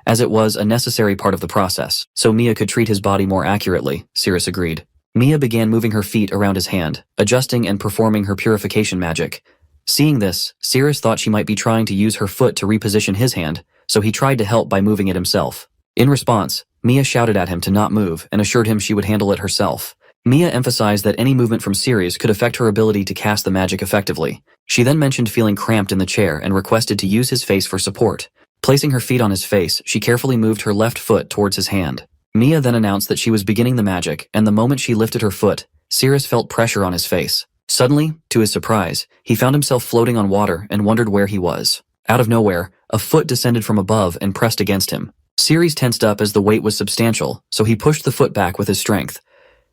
as it was a necessary part of the process, so Mia could treat his body more accurately. Sirius agreed. Mia began moving her feet around his hand, adjusting and performing her purification magic. Seeing this, Sirius thought she might be trying to use her foot to reposition his hand, so he tried to help by moving it himself. In response, Mia shouted at him to not move and assured him she would handle it herself. Mia emphasized that any movement from Sirius could affect her ability to cast the magic effectively. She then mentioned feeling cramped in the chair and requested to use his face for support. Placing her feet on his face, she carefully moved her left foot towards his hand. Mia then announced that she was beginning the magic, and the moment she lifted her foot, Sirius felt pressure on his face. Suddenly, to his surprise, he found himself floating on water and wondered where he was. Out of nowhere, a foot descended from above and pressed against him. Ceres tensed up as the weight was substantial, so he pushed the foot back with his strength.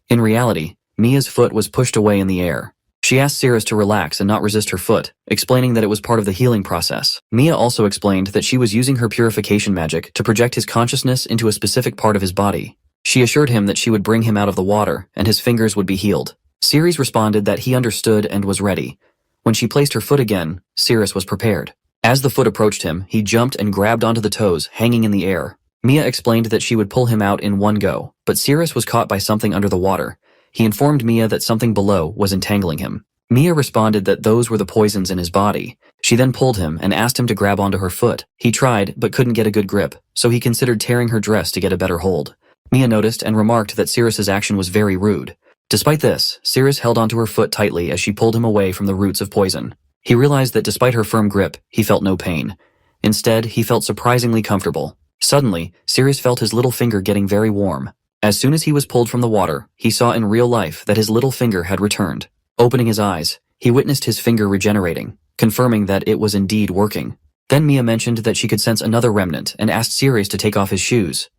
In reality, Mia's foot was pushed away in the air. She asked Ceres to relax and not resist her foot, explaining that it was part of the healing process. Mia also explained that she was using her purification magic to project his consciousness into a specific part of his body. She assured him that she would bring him out of the water and his fingers would be healed. Ceres responded that he understood and was ready. When she placed her foot again, Ceres was prepared. As the foot approached him, he jumped and grabbed onto the toes, hanging in the air. Mia explained that she would pull him out in one go, but Ceres was caught by something under the water. He informed Mia that something below was entangling him. Mia responded that those were the poisons in his body. She then pulled him and asked him to grab onto her foot. He tried, but couldn't get a good grip, so he considered tearing her dress to get a better hold. Mia noticed and remarked that Ceres's action was very rude. Despite this, Ceres held onto her foot tightly as she pulled him away from the roots of poison. He realized that despite her firm grip, he felt no pain. Instead, he felt surprisingly comfortable. Suddenly, Ceres felt his little finger getting very warm. As soon as he was pulled from the water, he saw in real life that his little finger had returned. Opening his eyes, he witnessed his finger regenerating, confirming that it was indeed working. Then Mia mentioned that she could sense another remnant and asked Ceres to take off his shoes.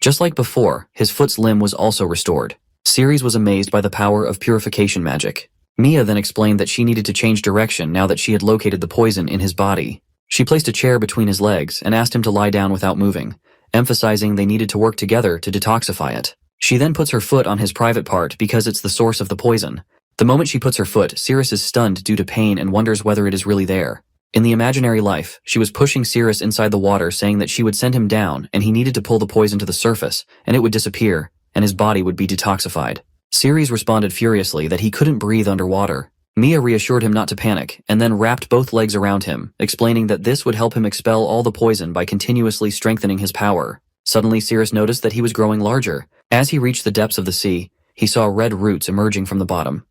Just like before, his foot's limb was also restored. Ceres was amazed by the power of purification magic. Mia then explained that she needed to change direction now that she had located the poison in his body. She placed a chair between his legs and asked him to lie down without moving, emphasizing they needed to work together to detoxify it. She then puts her foot on his private part because it's the source of the poison. The moment she puts her foot, Ceres is stunned due to pain and wonders whether it is really there. In the imaginary life, she was pushing Ceres inside the water, saying that she would send him down and he needed to pull the poison to the surface, and it would disappear, and his body would be detoxified. Ceres responded furiously that he couldn't breathe underwater. Mia reassured him not to panic, and then wrapped both legs around him, explaining that this would help him expel all the poison by continuously strengthening his power. Suddenly, Ceres noticed that he was growing larger. As he reached the depths of the sea, he saw red roots emerging from the bottom.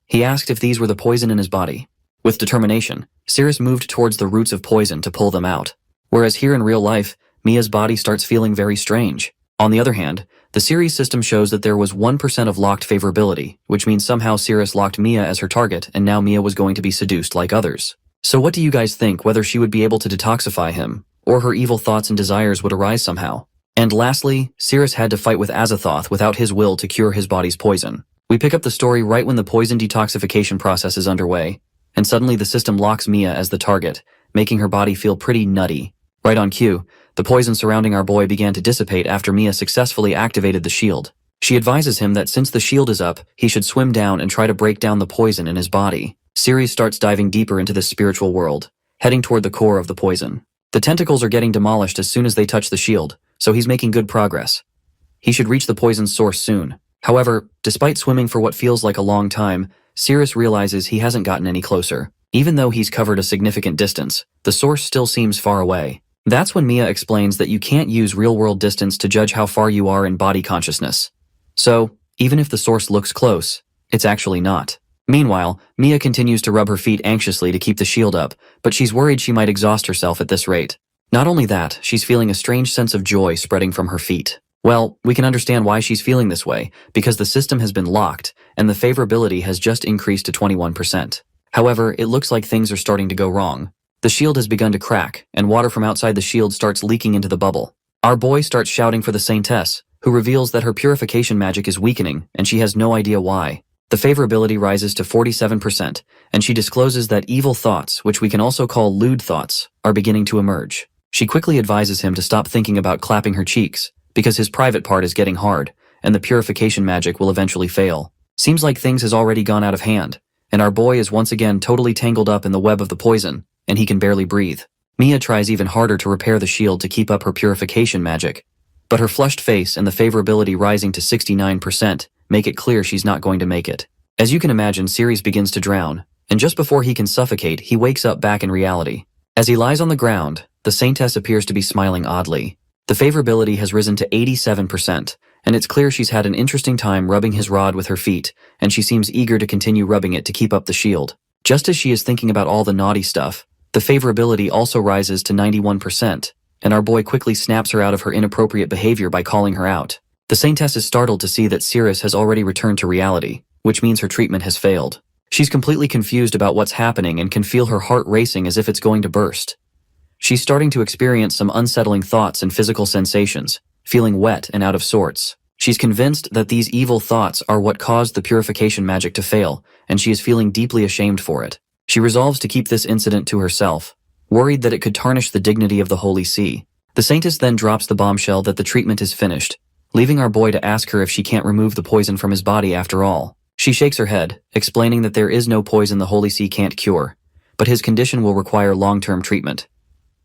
He asked if these were the poison in his body. With determination, Ceres moved towards the roots of poison to pull them out. Whereas here in real life, Mia's body starts feeling very strange. On the other hand, the Ceres system shows that there was 1% of locked favorability, which means somehow Ceres locked Mia as her target and now Mia was going to be seduced like others. So what do you guys think, whether she would be able to detoxify him, or her evil thoughts and desires would arise somehow? And lastly, Ceres had to fight with Azathoth without his will to cure his body's poison. We pick up the story right when the poison detoxification process is underway, and suddenly the system locks Mia as the target, making her body feel pretty nutty. Right on cue, the poison surrounding our boy began to dissipate after Mia successfully activated the shield. She advises him that since the shield is up, he should swim down and try to break down the poison in his body. Ceres starts diving deeper into this spiritual world, heading toward the core of the poison. The tentacles are getting demolished as soon as they touch the shield, so he's making good progress. He should reach the poison's source soon. However, despite swimming for what feels like a long time, Ceres realizes he hasn't gotten any closer. Even though he's covered a significant distance, the source still seems far away. That's when Mia explains that you can't use real-world distance to judge how far you are in body consciousness. So, even if the source looks close, it's actually not. Meanwhile, Mia continues to rub her feet anxiously to keep the shield up, but she's worried she might exhaust herself at this rate. Not only that, she's feeling a strange sense of joy spreading from her feet. Well, we can understand why she's feeling this way, because the system has been locked, and the favorability has just increased to 21%. However, it looks like things are starting to go wrong. The shield has begun to crack, and water from outside the shield starts leaking into the bubble. Our boy starts shouting for the Saintess, who reveals that her purification magic is weakening, and she has no idea why. The favorability rises to 47%, and she discloses that evil thoughts, which we can also call lewd thoughts, are beginning to emerge. She quickly advises him to stop thinking about clapping her cheeks, because his private part is getting hard, and the purification magic will eventually fail. Seems like things has already gone out of hand, and our boy is once again totally tangled up in the web of the poison, and he can barely breathe. Mia tries even harder to repair the shield to keep up her purification magic, but her flushed face and the favorability rising to 69% make it clear she's not going to make it. As you can imagine, Ceres begins to drown, and just before he can suffocate, he wakes up back in reality. As he lies on the ground, the Saintess appears to be smiling oddly. The favorability has risen to 87%, and it's clear she's had an interesting time rubbing his rod with her feet, and she seems eager to continue rubbing it to keep up the shield. Just as she is thinking about all the naughty stuff, the favorability also rises to 91%, and our boy quickly snaps her out of her inappropriate behavior by calling her out. The Saintess is startled to see that Ceres has already returned to reality, which means her treatment has failed. She's completely confused about what's happening and can feel her heart racing as if it's going to burst. She's starting to experience some unsettling thoughts and physical sensations, feeling wet and out of sorts. She's convinced that these evil thoughts are what caused the purification magic to fail, and she is feeling deeply ashamed for it. She resolves to keep this incident to herself, worried that it could tarnish the dignity of the Holy See. The Saintess then drops the bombshell that the treatment is finished, leaving our boy to ask her if she can't remove the poison from his body after all. She shakes her head, explaining that there is no poison the Holy See can't cure, but his condition will require long-term treatment.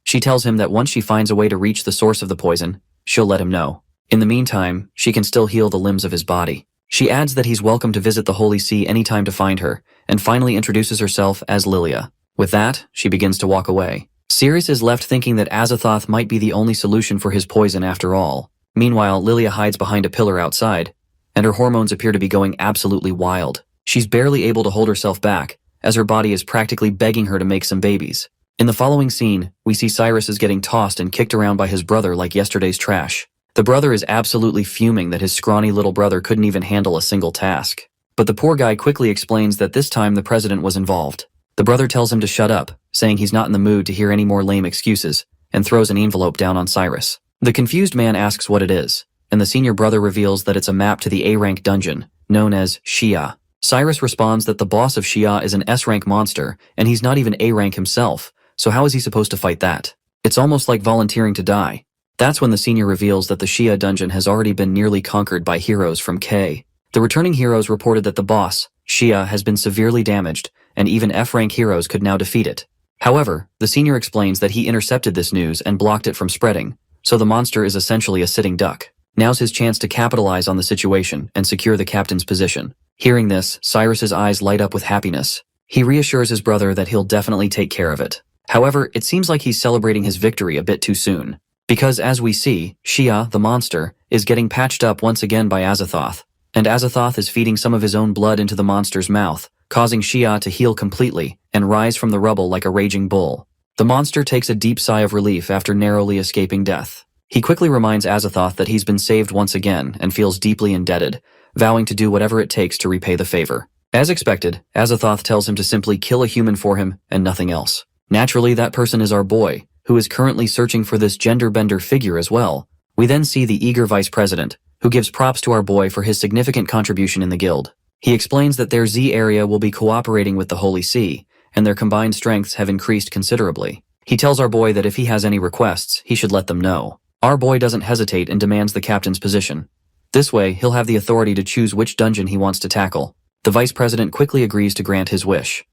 She tells him that once she finds a way to reach the source of the poison, she'll let him know. In the meantime, she can still heal the limbs of his body. She adds that he's welcome to visit the Holy See anytime to find her, and finally introduces herself as Lilia. With that, she begins to walk away. Sirius is left thinking that Azathoth might be the only solution for his poison after all. Meanwhile, Lilia hides behind a pillar outside, and her hormones appear to be going absolutely wild. She's barely able to hold herself back, as her body is practically begging her to make some babies. In the following scene, we see Cyrus is getting tossed and kicked around by his brother like yesterday's trash. The brother is absolutely fuming that his scrawny little brother couldn't even handle a single task. But the poor guy quickly explains that this time the president was involved. The brother tells him to shut up, saying he's not in the mood to hear any more lame excuses, and throws an envelope down on Cyrus. The confused man asks what it is, and the senior brother reveals that it's a map to the A-rank dungeon, known as Shia. Cyrus responds that the boss of Shia is an S-rank monster, and he's not even A-rank himself, so how is he supposed to fight that? It's almost like volunteering to die. That's when the senior reveals that the Shia dungeon has already been nearly conquered by heroes from K. The returning heroes reported that the boss, Shia, has been severely damaged, and even F-rank heroes could now defeat it. However, the senior explains that he intercepted this news and blocked it from spreading, so the monster is essentially a sitting duck. Now's his chance to capitalize on the situation and secure the captain's position. Hearing this, Cyrus's eyes light up with happiness. He reassures his brother that he'll definitely take care of it. However, it seems like he's celebrating his victory a bit too soon. Because as we see, Shia, the monster, is getting patched up once again by Azathoth, and Azathoth is feeding some of his own blood into the monster's mouth, causing Shia to heal completely and rise from the rubble like a raging bull. The monster takes a deep sigh of relief after narrowly escaping death. He quickly reminds Azathoth that he's been saved once again and feels deeply indebted, vowing to do whatever it takes to repay the favor. As expected, Azathoth tells him to simply kill a human for him and nothing else. Naturally, that person is our boy, who is currently searching for this gender-bender figure as well. We then see the eager vice president, who gives props to our boy for his significant contribution in the guild. He explains that their Z area will be cooperating with the Holy See, and their combined strengths have increased considerably. He tells our boy that if he has any requests, he should let them know. Our boy doesn't hesitate and demands the captain's position. This way, he'll have the authority to choose which dungeon he wants to tackle. The vice president quickly agrees to grant his wish.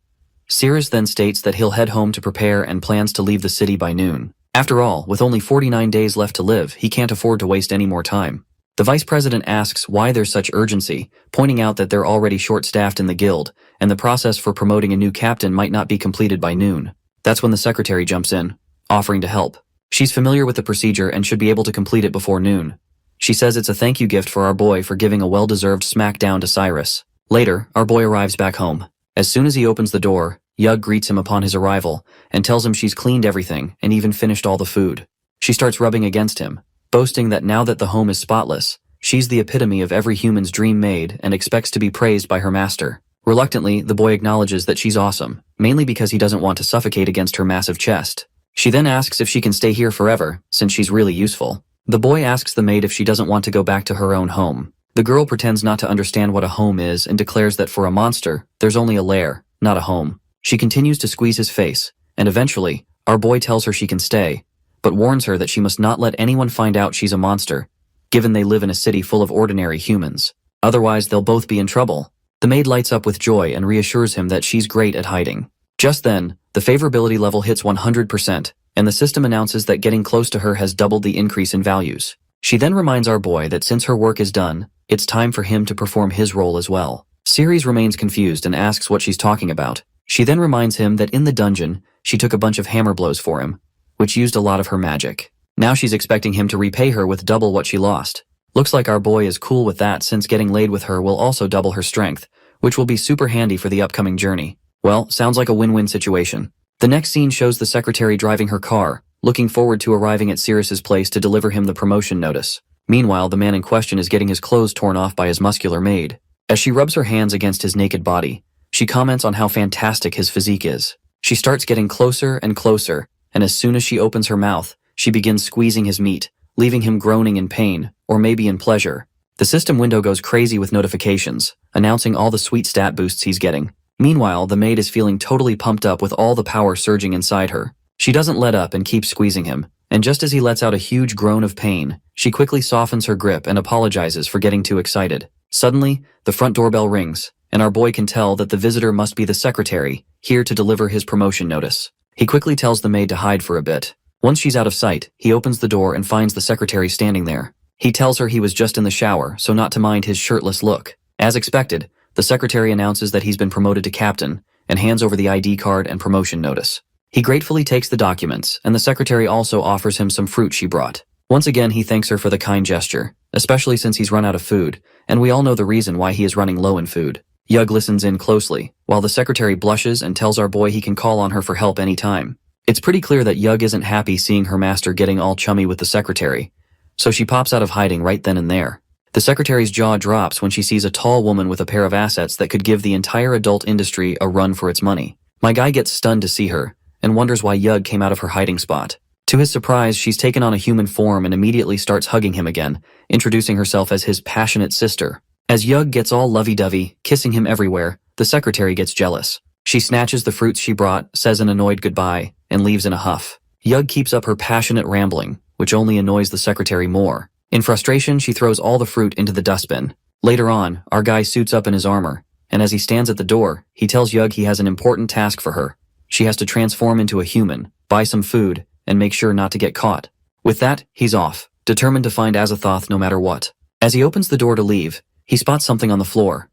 Cyrus then states that he'll head home to prepare and plans to leave the city by noon. After all, with only 49 days left to live, he can't afford to waste any more time. The vice president asks why there's such urgency, pointing out that they're already short-staffed in the guild, and the process for promoting a new captain might not be completed by noon. That's when the secretary jumps in, offering to help. She's familiar with the procedure and should be able to complete it before noon. She says it's a thank you gift for our boy for giving a well-deserved smackdown to Cyrus. Later, our boy arrives back home. As soon as he opens the door, Yug greets him upon his arrival and tells him she's cleaned everything and even finished all the food. She starts rubbing against him, boasting that now that the home is spotless, she's the epitome of every human's dream maid and expects to be praised by her master. Reluctantly, the boy acknowledges that she's awesome, mainly because he doesn't want to suffocate against her massive chest. She then asks if she can stay here forever, since she's really useful. The boy asks the maid if she doesn't want to go back to her own home. The girl pretends not to understand what a home is and declares that for a monster, there's only a lair, not a home. She continues to squeeze his face, and eventually, our boy tells her she can stay, but warns her that she must not let anyone find out she's a monster, given they live in a city full of ordinary humans. Otherwise, they'll both be in trouble. The maid lights up with joy and reassures him that she's great at hiding. Just then, the favorability level hits 100%, and the system announces that getting close to her has doubled the increase in values. She then reminds our boy that since her work is done, it's time for him to perform his role as well. Ceres remains confused and asks what she's talking about. She then reminds him that in the dungeon, she took a bunch of hammer blows for him, which used a lot of her magic. Now she's expecting him to repay her with double what she lost. Looks like our boy is cool with that since getting laid with her will also double her strength, which will be super handy for the upcoming journey. Well, sounds like a win-win situation. The next scene shows the secretary driving her car, looking forward to arriving at Cyrus's place to deliver him the promotion notice. Meanwhile, the man in question is getting his clothes torn off by his muscular maid. As she rubs her hands against his naked body, She comments on how fantastic his physique is. She starts getting closer and closer, and as soon as she opens her mouth, she begins squeezing his meat, leaving him groaning in pain, or maybe in pleasure. The system window goes crazy with notifications, announcing all the sweet stat boosts he's getting. Meanwhile, the maid is feeling totally pumped up with all the power surging inside her. She doesn't let up and keeps squeezing him, and just as he lets out a huge groan of pain, she quickly softens her grip and apologizes for getting too excited. Suddenly, the front doorbell rings, and our boy can tell that the visitor must be the secretary, here to deliver his promotion notice. He quickly tells the maid to hide for a bit. Once she's out of sight, he opens the door and finds the secretary standing there. He tells her he was just in the shower, so not to mind his shirtless look. As expected, the secretary announces that he's been promoted to captain, and hands over the ID card and promotion notice. He gratefully takes the documents, and the secretary also offers him some fruit she brought. Once again, he thanks her for the kind gesture, especially since he's run out of food, and we all know the reason why he is running low in food. Yug listens in closely, while the secretary blushes and tells our boy he can call on her for help anytime. It's pretty clear that Yug isn't happy seeing her master getting all chummy with the secretary, so she pops out of hiding right then and there. The secretary's jaw drops when she sees a tall woman with a pair of assets that could give the entire adult industry a run for its money. My guy gets stunned to see her, and wonders why Yug came out of her hiding spot. To his surprise, she's taken on a human form and immediately starts hugging him again, introducing herself as his passionate sister. As Yug gets all lovey-dovey, kissing him everywhere, the secretary gets jealous. She snatches the fruits she brought, says an annoyed goodbye, and leaves in a huff. Yug keeps up her passionate rambling, which only annoys the secretary more. In frustration, she throws all the fruit into the dustbin. Later on, our guy suits up in his armor, and as he stands at the door, he tells Yug he has an important task for her. She has to transform into a human, buy some food, and make sure not to get caught. With that, he's off, determined to find Azathoth no matter what. As he opens the door to leave, he spots something on the floor.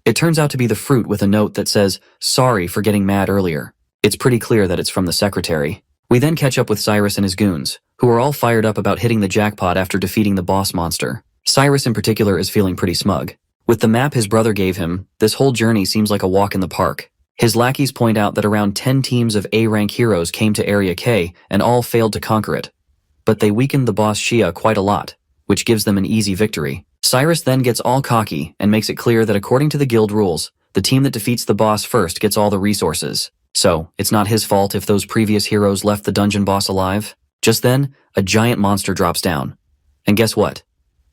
It turns out to be the fruit with a note that says, "Sorry for getting mad earlier." It's pretty clear that it's from the secretary. We then catch up with Cyrus and his goons, who are all fired up about hitting the jackpot after defeating the boss monster. Cyrus in particular is feeling pretty smug. With the map his brother gave him, this whole journey seems like a walk in the park. His lackeys point out that around 10 teams of A-rank heroes came to Area K and all failed to conquer it. But they weakened the boss Shia quite a lot, which gives them an easy victory. Cyrus then gets all cocky and makes it clear that according to the guild rules, the team that defeats the boss first gets all the resources. So, it's not his fault if those previous heroes left the dungeon boss alive. Just then, a giant monster drops down. And guess what?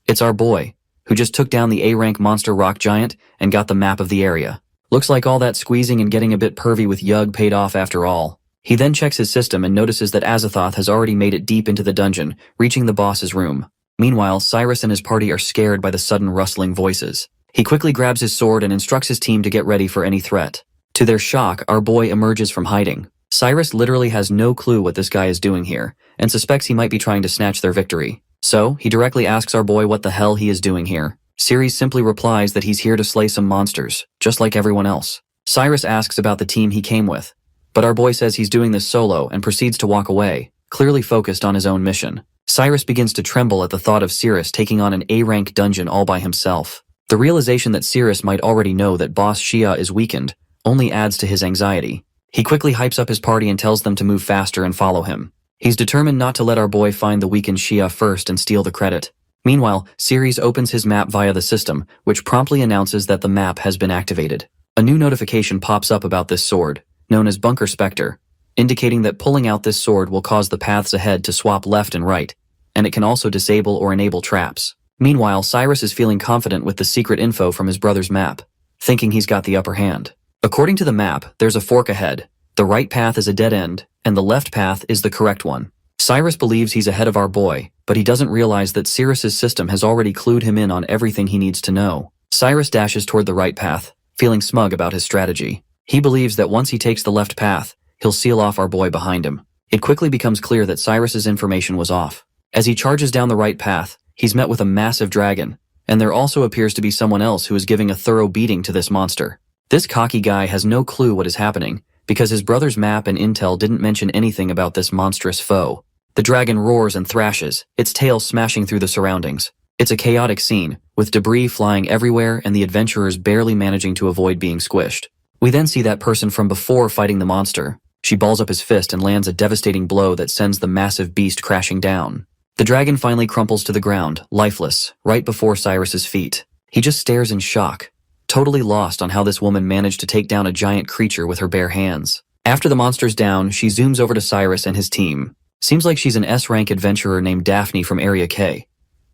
It's our boy, who just took down the A-rank monster rock giant and got the map of the area. Looks like all that squeezing and getting a bit pervy with Yug paid off after all. He then checks his system and notices that Azathoth has already made it deep into the dungeon, reaching the boss's room. Meanwhile, Cyrus and his party are scared by the sudden rustling voices. He quickly grabs his sword and instructs his team to get ready for any threat. To their shock, our boy emerges from hiding. Cyrus literally has no clue what this guy is doing here, and suspects he might be trying to snatch their victory. So, he directly asks our boy what the hell he is doing here. Ceres simply replies that he's here to slay some monsters, just like everyone else. Cyrus asks about the team he came with, but our boy says he's doing this solo and proceeds to walk away, clearly focused on his own mission. Cyrus begins to tremble at the thought of Ceres taking on an A-rank dungeon all by himself. The realization that Ceres might already know that boss Shia is weakened only adds to his anxiety. He quickly hypes up his party and tells them to move faster and follow him. He's determined not to let our boy find the weakened Shia first and steal the credit. Meanwhile, Ceres opens his map via the system, which promptly announces that the map has been activated. A new notification pops up about this sword, known as Bunker Spectre, indicating that pulling out this sword will cause the paths ahead to swap left and right, and it can also disable or enable traps. Meanwhile, Cyrus is feeling confident with the secret info from his brother's map, thinking he's got the upper hand. According to the map, there's a fork ahead. The right path is a dead end, and the left path is the correct one. Cyrus believes he's ahead of our boy, but he doesn't realize that Ceres' system has already clued him in on everything he needs to know. Cyrus dashes toward the right path, feeling smug about his strategy. He believes that once he takes the left path, he'll seal off our boy behind him. It quickly becomes clear that Cyrus' information was off. As he charges down the right path, he's met with a massive dragon, and there also appears to be someone else who is giving a thorough beating to this monster. This cocky guy has no clue what is happening, because his brother's map and intel didn't mention anything about this monstrous foe. The dragon roars and thrashes, its tail smashing through the surroundings. It's a chaotic scene, with debris flying everywhere and the adventurers barely managing to avoid being squished. We then see that person from before fighting the monster. She balls up his fist and lands a devastating blow that sends the massive beast crashing down. The dragon finally crumples to the ground, lifeless, right before Cyrus's feet. He just stares in shock. totally lost on how this woman managed to take down a giant creature with her bare hands. After the monster's down, she zooms over to Cyrus and his team. Seems like she's an S-rank adventurer named Daphne from Area K.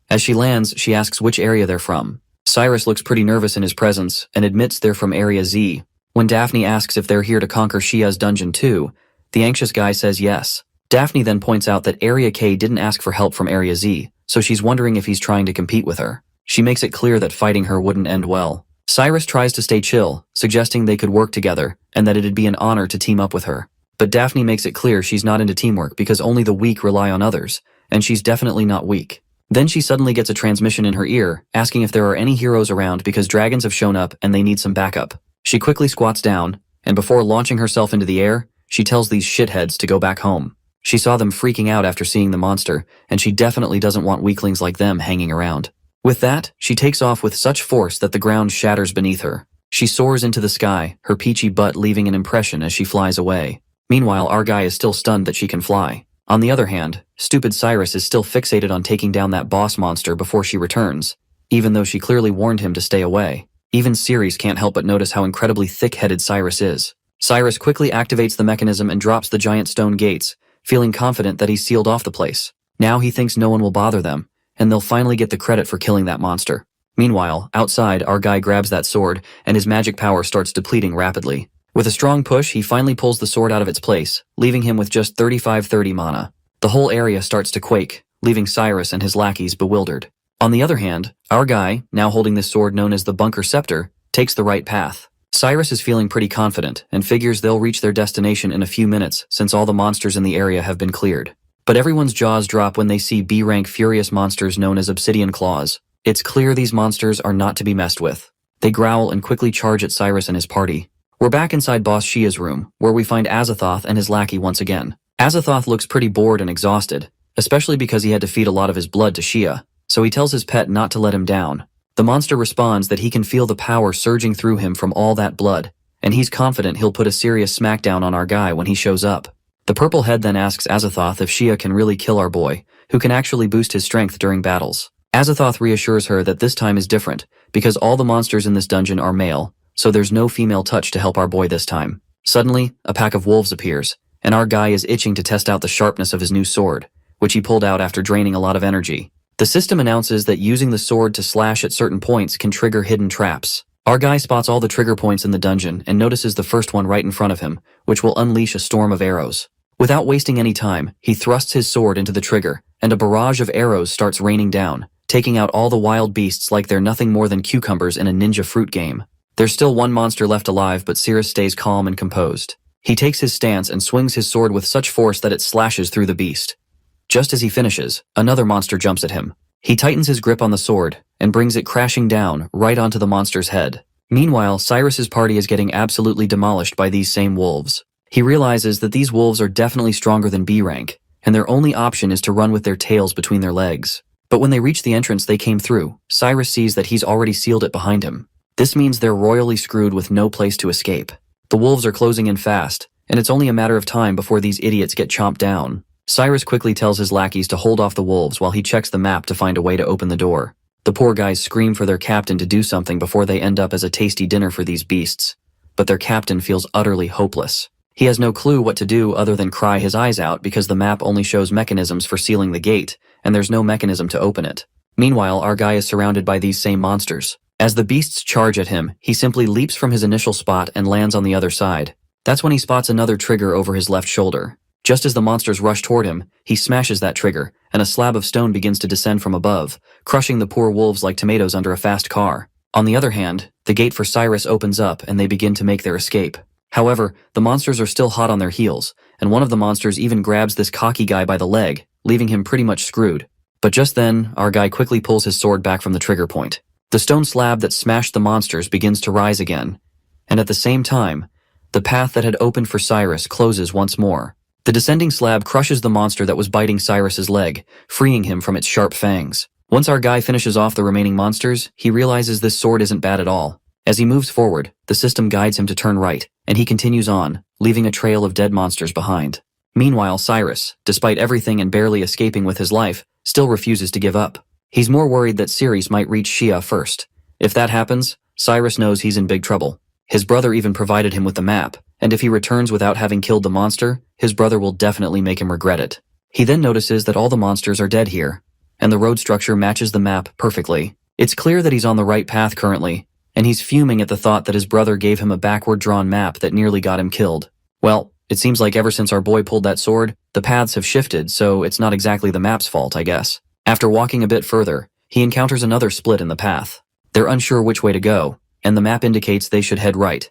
As she lands, she asks which area they're from. Cyrus looks pretty nervous in his presence and admits they're from Area Z. When Daphne asks if they're here to conquer Shia's dungeon too, the anxious guy says yes. Daphne then points out that Area K didn't ask for help from Area Z, so she's wondering if he's trying to compete with her. She makes it clear that fighting her wouldn't end well. Cyrus tries to stay chill, suggesting they could work together and that it'd be an honor to team up with her. But Daphne makes it clear she's not into teamwork because only the weak rely on others, and she's definitely not weak. Then she suddenly gets a transmission in her ear, asking if there are any heroes around because dragons have shown up and they need some backup. She quickly squats down, and before launching herself into the air, she tells these shitheads to go back home. She saw them freaking out after seeing the monster, and she definitely doesn't want weaklings like them hanging around. With that, she takes off with such force that the ground shatters beneath her. She soars into the sky, her peachy butt leaving an impression as she flies away. Meanwhile, our guy is still stunned that she can fly. On the other hand, stupid Cyrus is still fixated on taking down that boss monster before she returns, even though she clearly warned him to stay away. Even Ceres can't help but notice how incredibly thick-headed Cyrus is. Cyrus quickly activates the mechanism and drops the giant stone gates, feeling confident that he's sealed off the place. Now he thinks no one will bother them, and they'll finally get the credit for killing that monster. Meanwhile, outside, our guy grabs that sword, and his magic power starts depleting rapidly. With a strong push, he finally pulls the sword out of its place, leaving him with just 3530 mana. The whole area starts to quake, leaving Cyrus and his lackeys bewildered. On the other hand, our guy, now holding this sword known as the Bunker Scepter, takes the right path. Cyrus is feeling pretty confident and figures they'll reach their destination in a few minutes since all the monsters in the area have been cleared. But everyone's jaws drop when they see B-rank furious monsters known as Obsidian Claws. It's clear these monsters are not to be messed with. They growl and quickly charge at Cyrus and his party. We're back inside Boss Shia's room, where we find Azathoth and his lackey once again. Azathoth looks pretty bored and exhausted, especially because he had to feed a lot of his blood to Shia, so he tells his pet not to let him down. The monster responds that he can feel the power surging through him from all that blood, and he's confident he'll put a serious smackdown on our guy when he shows up. The purple head then asks Azathoth if Shia can really kill our boy, who can actually boost his strength during battles. Azathoth reassures her that this time is different, because all the monsters in this dungeon are male, so there's no female touch to help our boy this time. Suddenly, a pack of wolves appears, and our guy is itching to test out the sharpness of his new sword, which he pulled out after draining a lot of energy. The system announces that using the sword to slash at certain points can trigger hidden traps. Our guy spots all the trigger points in the dungeon and notices the first one right in front of him, which will unleash a storm of arrows. Without wasting any time, he thrusts his sword into the trigger, and a barrage of arrows starts raining down, taking out all the wild beasts like they're nothing more than cucumbers in a ninja fruit game. There's still one monster left alive, but Cirrus stays calm and composed. He takes his stance and swings his sword with such force that it slashes through the beast. Just as he finishes, another monster jumps at him. He tightens his grip on the sword and brings it crashing down right onto the monster's head. Meanwhile, Cyrus's party is getting absolutely demolished by these same wolves. He realizes that these wolves are definitely stronger than B rank, and their only option is to run with their tails between their legs. But when they reach the entrance they came through, Cyrus sees that he's already sealed it behind him. This means they're royally screwed with no place to escape. The wolves are closing in fast, and it's only a matter of time before these idiots get chomped down. Cyrus quickly tells his lackeys to hold off the wolves while he checks the map to find a way to open the door. The poor guys scream for their captain to do something before they end up as a tasty dinner for these beasts. But their captain feels utterly hopeless. He has no clue what to do other than cry his eyes out because the map only shows mechanisms for sealing the gate, and there's no mechanism to open it. Meanwhile, our guy is surrounded by these same monsters. As the beasts charge at him, he simply leaps from his initial spot and lands on the other side. That's when he spots another trigger over his left shoulder. Just as the monsters rush toward him, he smashes that trigger, and a slab of stone begins to descend from above, crushing the poor wolves like tomatoes under a fast car. On the other hand, the gate for Cyrus opens up and they begin to make their escape. However, the monsters are still hot on their heels, and one of the monsters even grabs this cocky guy by the leg, leaving him pretty much screwed. But just then, our guy quickly pulls his sword back from the trigger point. The stone slab that smashed the monsters begins to rise again, and at the same time, the path that had opened for Cyrus closes once more. The descending slab crushes the monster that was biting Cyrus's leg, freeing him from its sharp fangs. Once our guy finishes off the remaining monsters, he realizes this sword isn't bad at all. As he moves forward, the system guides him to turn right, and he continues on, leaving a trail of dead monsters behind. Meanwhile, Cyrus, despite everything and barely escaping with his life, still refuses to give up. He's more worried that Ceres might reach Shia first. If that happens, Cyrus knows he's in big trouble. His brother even provided him with the map, and if he returns without having killed the monster, his brother will definitely make him regret it. He then notices that all the monsters are dead here, and the road structure matches the map perfectly. It's clear that he's on the right path currently, and he's fuming at the thought that his brother gave him a backward-drawn map that nearly got him killed. Well, it seems like ever since our boy pulled that sword, the paths have shifted, so it's not exactly the map's fault, I guess. After walking a bit further, he encounters another split in the path. They're unsure which way to go, and the map indicates they should head right.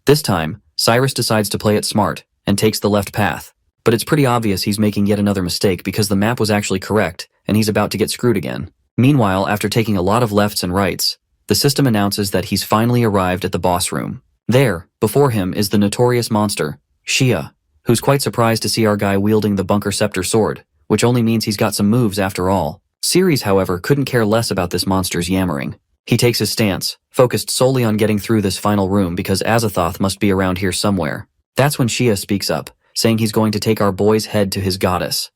This time, Cyrus decides to play it smart and takes the left path. But it's pretty obvious he's making yet another mistake because the map was actually correct, and he's about to get screwed again. Meanwhile, after taking a lot of lefts and rights, the system announces that he's finally arrived at the boss room. There, before him, is the notorious monster, Shia, who's quite surprised to see our guy wielding the Bunker Scepter sword, which only means he's got some moves after all. Ceres, however, couldn't care less about this monster's yammering. He takes his stance, focused solely on getting through this final room because Azathoth must be around here somewhere. That's when Shia speaks up, saying he's going to take our boy's head to his goddess.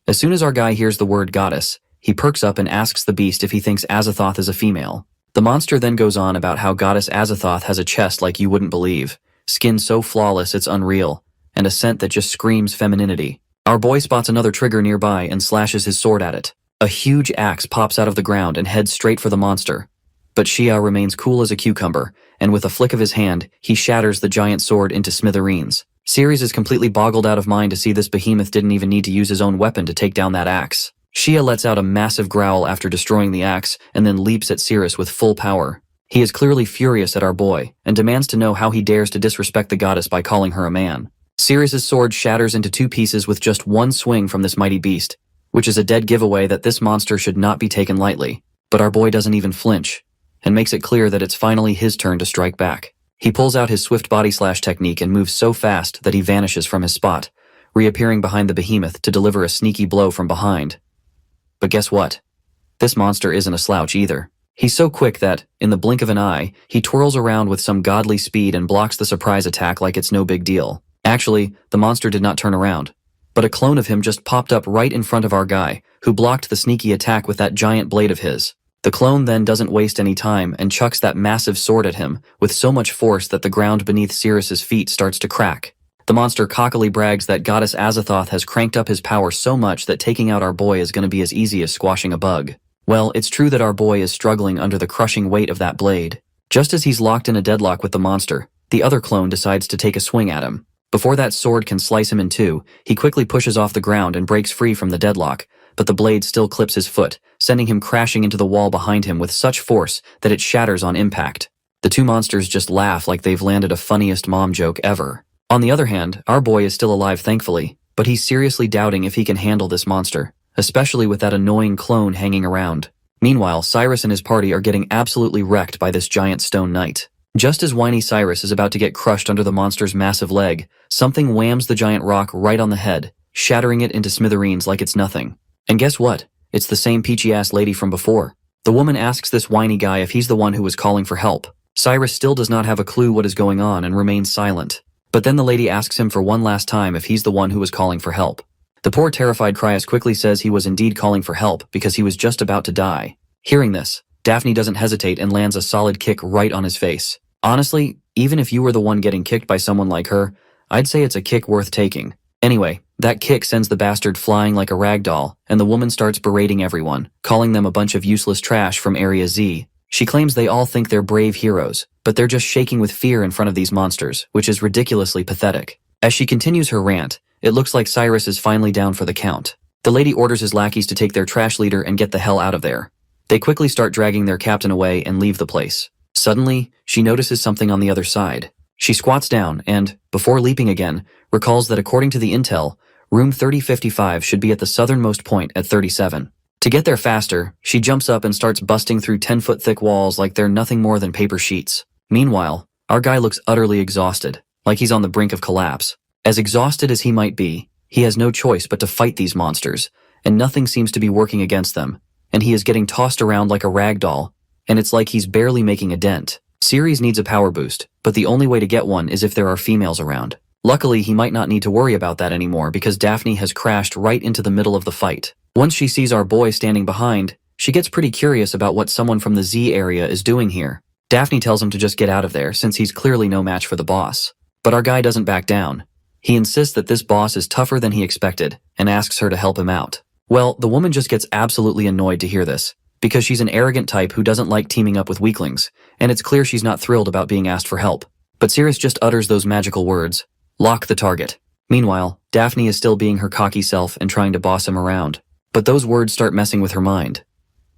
As soon as our guy hears the word goddess, he perks up and asks the beast if he thinks Azathoth is a female. The monster then goes on about how goddess Azathoth has a chest like you wouldn't believe, skin so flawless it's unreal, and a scent that just screams femininity. Our boy spots another trigger nearby and slashes his sword at it. A huge axe pops out of the ground and heads straight for the monster. But Shia remains cool as a cucumber, and with a flick of his hand, he shatters the giant sword into smithereens. Ceres is completely boggled out of mind to see this behemoth didn't even need to use his own weapon to take down that axe. Shia lets out a massive growl after destroying the axe, and then leaps at Ceres with full power. He is clearly furious at our boy, and demands to know how he dares to disrespect the goddess by calling her a man. Ceres' sword shatters into two pieces with just one swing from this mighty beast, which is a dead giveaway that this monster should not be taken lightly. But our boy doesn't even flinch, and makes it clear that it's finally his turn to strike back. He pulls out his swift body slash technique and moves so fast that he vanishes from his spot, reappearing behind the behemoth to deliver a sneaky blow from behind. But guess what? This monster isn't a slouch either. He's so quick that, in the blink of an eye, he twirls around with some godly speed and blocks the surprise attack like it's no big deal. Actually, the monster did not turn around, but a clone of him just popped up right in front of our guy, who blocked the sneaky attack with that giant blade of his. The clone then doesn't waste any time and chucks that massive sword at him with so much force that the ground beneath Ceres' feet starts to crack. The monster cockily brags that goddess Azathoth has cranked up his power so much that taking out our boy is going to be as easy as squashing a bug. Well, it's true that our boy is struggling under the crushing weight of that blade. Just as he's locked in a deadlock with the monster, the other clone decides to take a swing at him. Before that sword can slice him in two, he quickly pushes off the ground and breaks free from the deadlock, but the blade still clips his foot, sending him crashing into the wall behind him with such force that it shatters on impact. The two monsters just laugh like they've landed a funniest mom joke ever. On the other hand, our boy is still alive thankfully, but he's seriously doubting if he can handle this monster, especially with that annoying clone hanging around. Meanwhile, Cyrus and his party are getting absolutely wrecked by this giant stone knight. Just as whiny Cyrus is about to get crushed under the monster's massive leg, something whams the giant rock right on the head, shattering it into smithereens like it's nothing. And guess what? It's the same peachy-ass lady from before. The woman asks this whiny guy if he's the one who was calling for help. Cyrus still does not have a clue what is going on and remains silent. But then the lady asks him for one last time if he's the one who was calling for help. The poor terrified Cryas quickly says he was indeed calling for help because he was just about to die. Hearing this, Daphne doesn't hesitate and lands a solid kick right on his face. Honestly, even if you were the one getting kicked by someone like her, I'd say it's a kick worth taking. Anyway, that kick sends the bastard flying like a rag doll, and the woman starts berating everyone, calling them a bunch of useless trash from Area Z. She claims they all think they're brave heroes, but they're just shaking with fear in front of these monsters, which is ridiculously pathetic. As she continues her rant, it looks like Cyrus is finally down for the count. The lady orders his lackeys to take their trash leader and get the hell out of there. They quickly start dragging their captain away and leave the place. Suddenly, she notices something on the other side. She squats down and, before leaping again, recalls that according to the intel, room 3055 should be at the southernmost point at 37. To get there faster, she jumps up and starts busting through 10-foot thick walls like they're nothing more than paper sheets. Meanwhile, our guy looks utterly exhausted, like he's on the brink of collapse. As exhausted as he might be, he has no choice but to fight these monsters, and nothing seems to be working against them, and he is getting tossed around like a rag doll, and it's like he's barely making a dent. Ceres needs a power boost, but the only way to get one is if there are females around. Luckily, he might not need to worry about that anymore because Daphne has crashed right into the middle of the fight. Once she sees our boy standing behind, she gets pretty curious about what someone from the Z area is doing here. Daphne tells him to just get out of there since he's clearly no match for the boss. But our guy doesn't back down. He insists that this boss is tougher than he expected and asks her to help him out. Well, the woman just gets absolutely annoyed to hear this, because she's an arrogant type who doesn't like teaming up with weaklings, and it's clear she's not thrilled about being asked for help. But Cirrus just utters those magical words, "Lock the target." Meanwhile, Daphne is still being her cocky self and trying to boss him around. But those words start messing with her mind.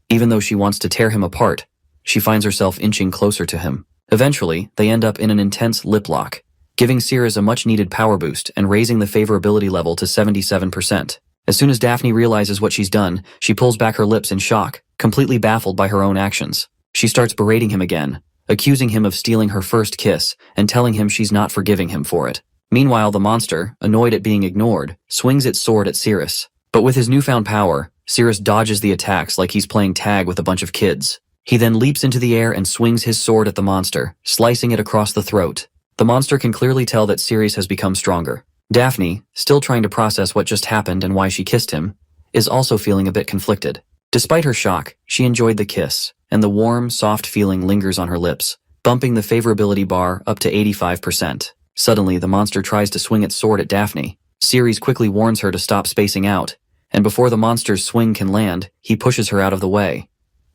Even though she wants to tear him apart, she finds herself inching closer to him. Eventually, they end up in an intense lip lock, giving Cirrus a much-needed power boost and raising the favorability level to 77%. As soon as Daphne realizes what she's done, she pulls back her lips in shock, completely baffled by her own actions. She starts berating him again, accusing him of stealing her first kiss and telling him she's not forgiving him for it. Meanwhile, the monster, annoyed at being ignored, swings its sword at Cirrus. But with his newfound power, Cirrus dodges the attacks like he's playing tag with a bunch of kids. He then leaps into the air and swings his sword at the monster, slicing it across the throat. The monster can clearly tell that Cirrus has become stronger. Daphne, still trying to process what just happened and why she kissed him, is also feeling a bit conflicted. Despite her shock, she enjoyed the kiss, and the warm, soft feeling lingers on her lips, bumping the favorability bar up to 85%. Suddenly, the monster tries to swing its sword at Daphne. Cirrus quickly warns her to stop spacing out, and before the monster's swing can land, he pushes her out of the way.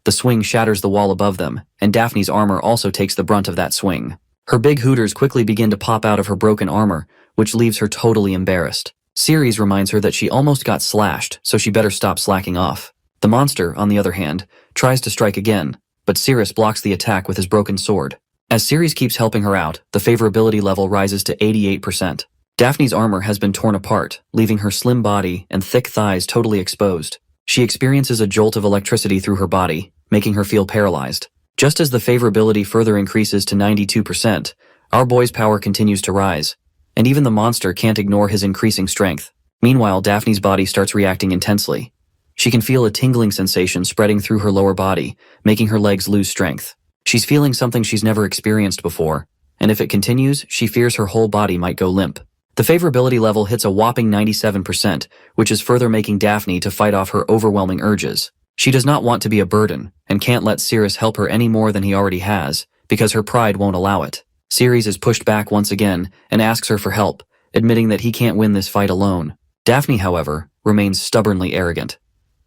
The swing shatters the wall above them, and Daphne's armor also takes the brunt of that swing. Her big hooters quickly begin to pop out of her broken armor, which leaves her totally embarrassed. Cirrus reminds her that she almost got slashed, so she better stop slacking off. The monster, on the other hand, tries to strike again, but Cirrus blocks the attack with his broken sword. As Cirrus keeps helping her out, the favorability level rises to 88%. Daphne's armor has been torn apart, leaving her slim body and thick thighs totally exposed. She experiences a jolt of electricity through her body, making her feel paralyzed. Just as the favorability further increases to 92%, our boy's power continues to rise, and even the monster can't ignore his increasing strength. Meanwhile, Daphne's body starts reacting intensely. She can feel a tingling sensation spreading through her lower body, making her legs lose strength. She's feeling something she's never experienced before, and if it continues, she fears her whole body might go limp. The favorability level hits a whopping 97%, which is further making Daphne to fight off her overwhelming urges. She does not want to be a burden, and can't let Cirrus help her any more than he already has, because her pride won't allow it. Cirrus is pushed back once again and asks her for help, admitting that he can't win this fight alone. Daphne, however, remains stubbornly arrogant.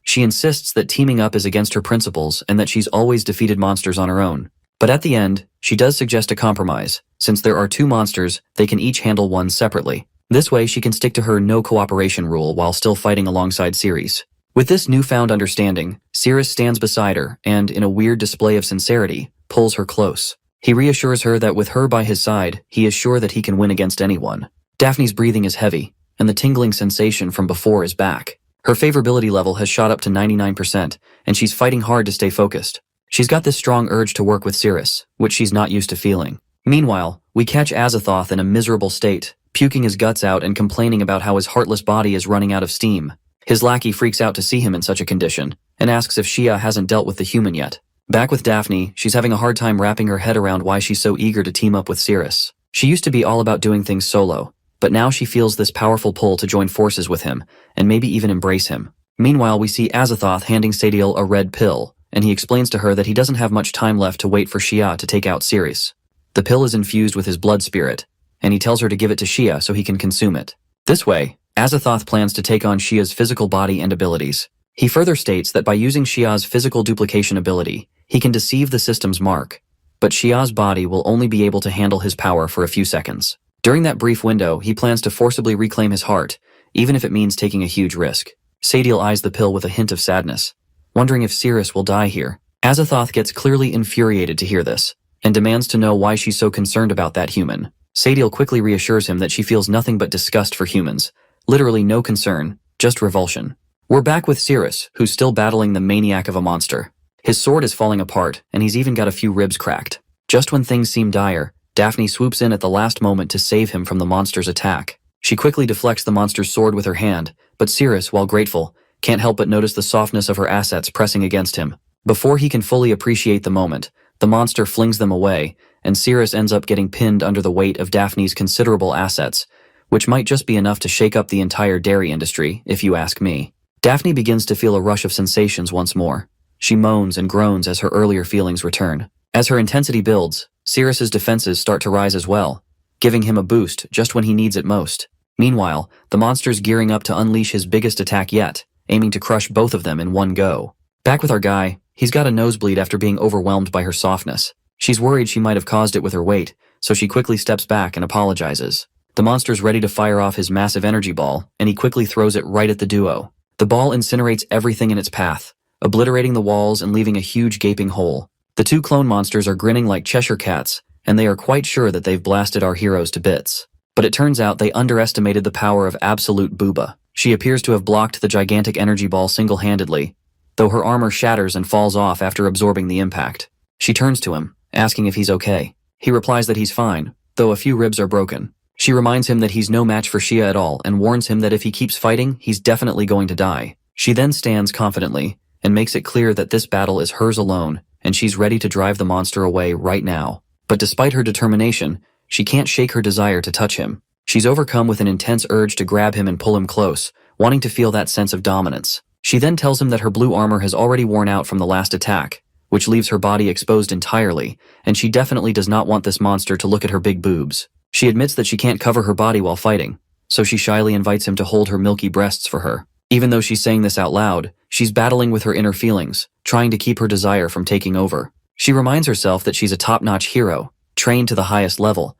She insists that teaming up is against her principles and that she's always defeated monsters on her own. But at the end, she does suggest a compromise. Since there are two monsters, they can each handle one separately. This way, she can stick to her no cooperation rule while still fighting alongside Cirrus. With this newfound understanding, Cirrus stands beside her and, in a weird display of sincerity, pulls her close. He reassures her that with her by his side, he is sure that he can win against anyone. Daphne's breathing is heavy, and the tingling sensation from before is back. Her favorability level has shot up to 99%, and she's fighting hard to stay focused. She's got this strong urge to work with Cirrus, which she's not used to feeling. Meanwhile, we catch Azathoth in a miserable state, puking his guts out and complaining about how his heartless body is running out of steam. His lackey freaks out to see him in such a condition, and asks if Shia hasn't dealt with the human yet. Back with Daphne, she's having a hard time wrapping her head around why she's so eager to team up with Cirrus. She used to be all about doing things solo, but now she feels this powerful pull to join forces with him, and maybe even embrace him. Meanwhile, we see Azathoth handing Sadiel a red pill, and he explains to her that he doesn't have much time left to wait for Shia to take out Cirrus. The pill is infused with his blood spirit, and he tells her to give it to Shia so he can consume it. This way, Azathoth plans to take on Shia's physical body and abilities. He further states that by using Shia's physical duplication ability, he can deceive the system's mark, but Shia's body will only be able to handle his power for a few seconds. During that brief window, he plans to forcibly reclaim his heart, even if it means taking a huge risk. Sadiel eyes the pill with a hint of sadness, wondering if Cirrus will die here. Azathoth gets clearly infuriated to hear this, and demands to know why she's so concerned about that human. Sadiel quickly reassures him that she feels nothing but disgust for humans. Literally no concern, just revulsion. We're back with Cirrus, who's still battling the maniac of a monster. His sword is falling apart, and he's even got a few ribs cracked. Just when things seem dire, Daphne swoops in at the last moment to save him from the monster's attack. She quickly deflects the monster's sword with her hand, but Cirrus, while grateful, can't help but notice the softness of her assets pressing against him. Before he can fully appreciate the moment, the monster flings them away, and Cirrus ends up getting pinned under the weight of Daphne's considerable assets, which might just be enough to shake up the entire dairy industry, if you ask me. Daphne begins to feel a rush of sensations once more. She moans and groans as her earlier feelings return. As her intensity builds, Sirius's defenses start to rise as well, giving him a boost just when he needs it most. Meanwhile, the monster's gearing up to unleash his biggest attack yet, aiming to crush both of them in one go. Back with our guy, he's got a nosebleed after being overwhelmed by her softness. She's worried she might have caused it with her weight, so she quickly steps back and apologizes. The monster's ready to fire off his massive energy ball, and he quickly throws it right at the duo. The ball incinerates everything in its path, obliterating the walls and leaving a huge gaping hole. The two clone monsters are grinning like Cheshire cats, and they are quite sure that they've blasted our heroes to bits. But it turns out they underestimated the power of absolute Booba. She appears to have blocked the gigantic energy ball single-handedly, though her armor shatters and falls off after absorbing the impact. She turns to him, asking if he's okay. He replies that he's fine, though a few ribs are broken. She reminds him that he's no match for Shia at all and warns him that if he keeps fighting, he's definitely going to die. She then stands confidently and makes it clear that this battle is hers alone and she's ready to drive the monster away right now. But despite her determination, she can't shake her desire to touch him. She's overcome with an intense urge to grab him and pull him close, wanting to feel that sense of dominance. She then tells him that her blue armor has already worn out from the last attack, which leaves her body exposed entirely, and she definitely does not want this monster to look at her big boobs. She admits that she can't cover her body while fighting, so she shyly invites him to hold her milky breasts for her. Even though she's saying this out loud, she's battling with her inner feelings, trying to keep her desire from taking over. She reminds herself that she's a top-notch hero, trained to the highest level,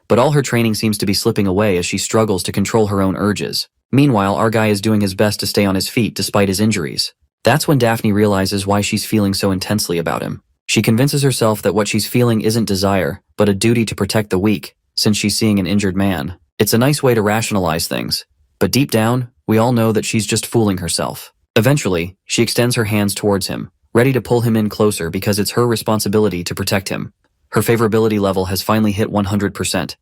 but all her training seems to be slipping away as she struggles to control her own urges. Meanwhile, our guy is doing his best to stay on his feet despite his injuries. That's when Daphne realizes why she's feeling so intensely about him. She convinces herself that what she's feeling isn't desire, but a duty to protect the weak, since she's seeing an injured man. It's a nice way to rationalize things, but deep down, we all know that she's just fooling herself. Eventually, she extends her hands towards him, ready to pull him in closer because it's her responsibility to protect him. Her favorability level has finally hit 100%,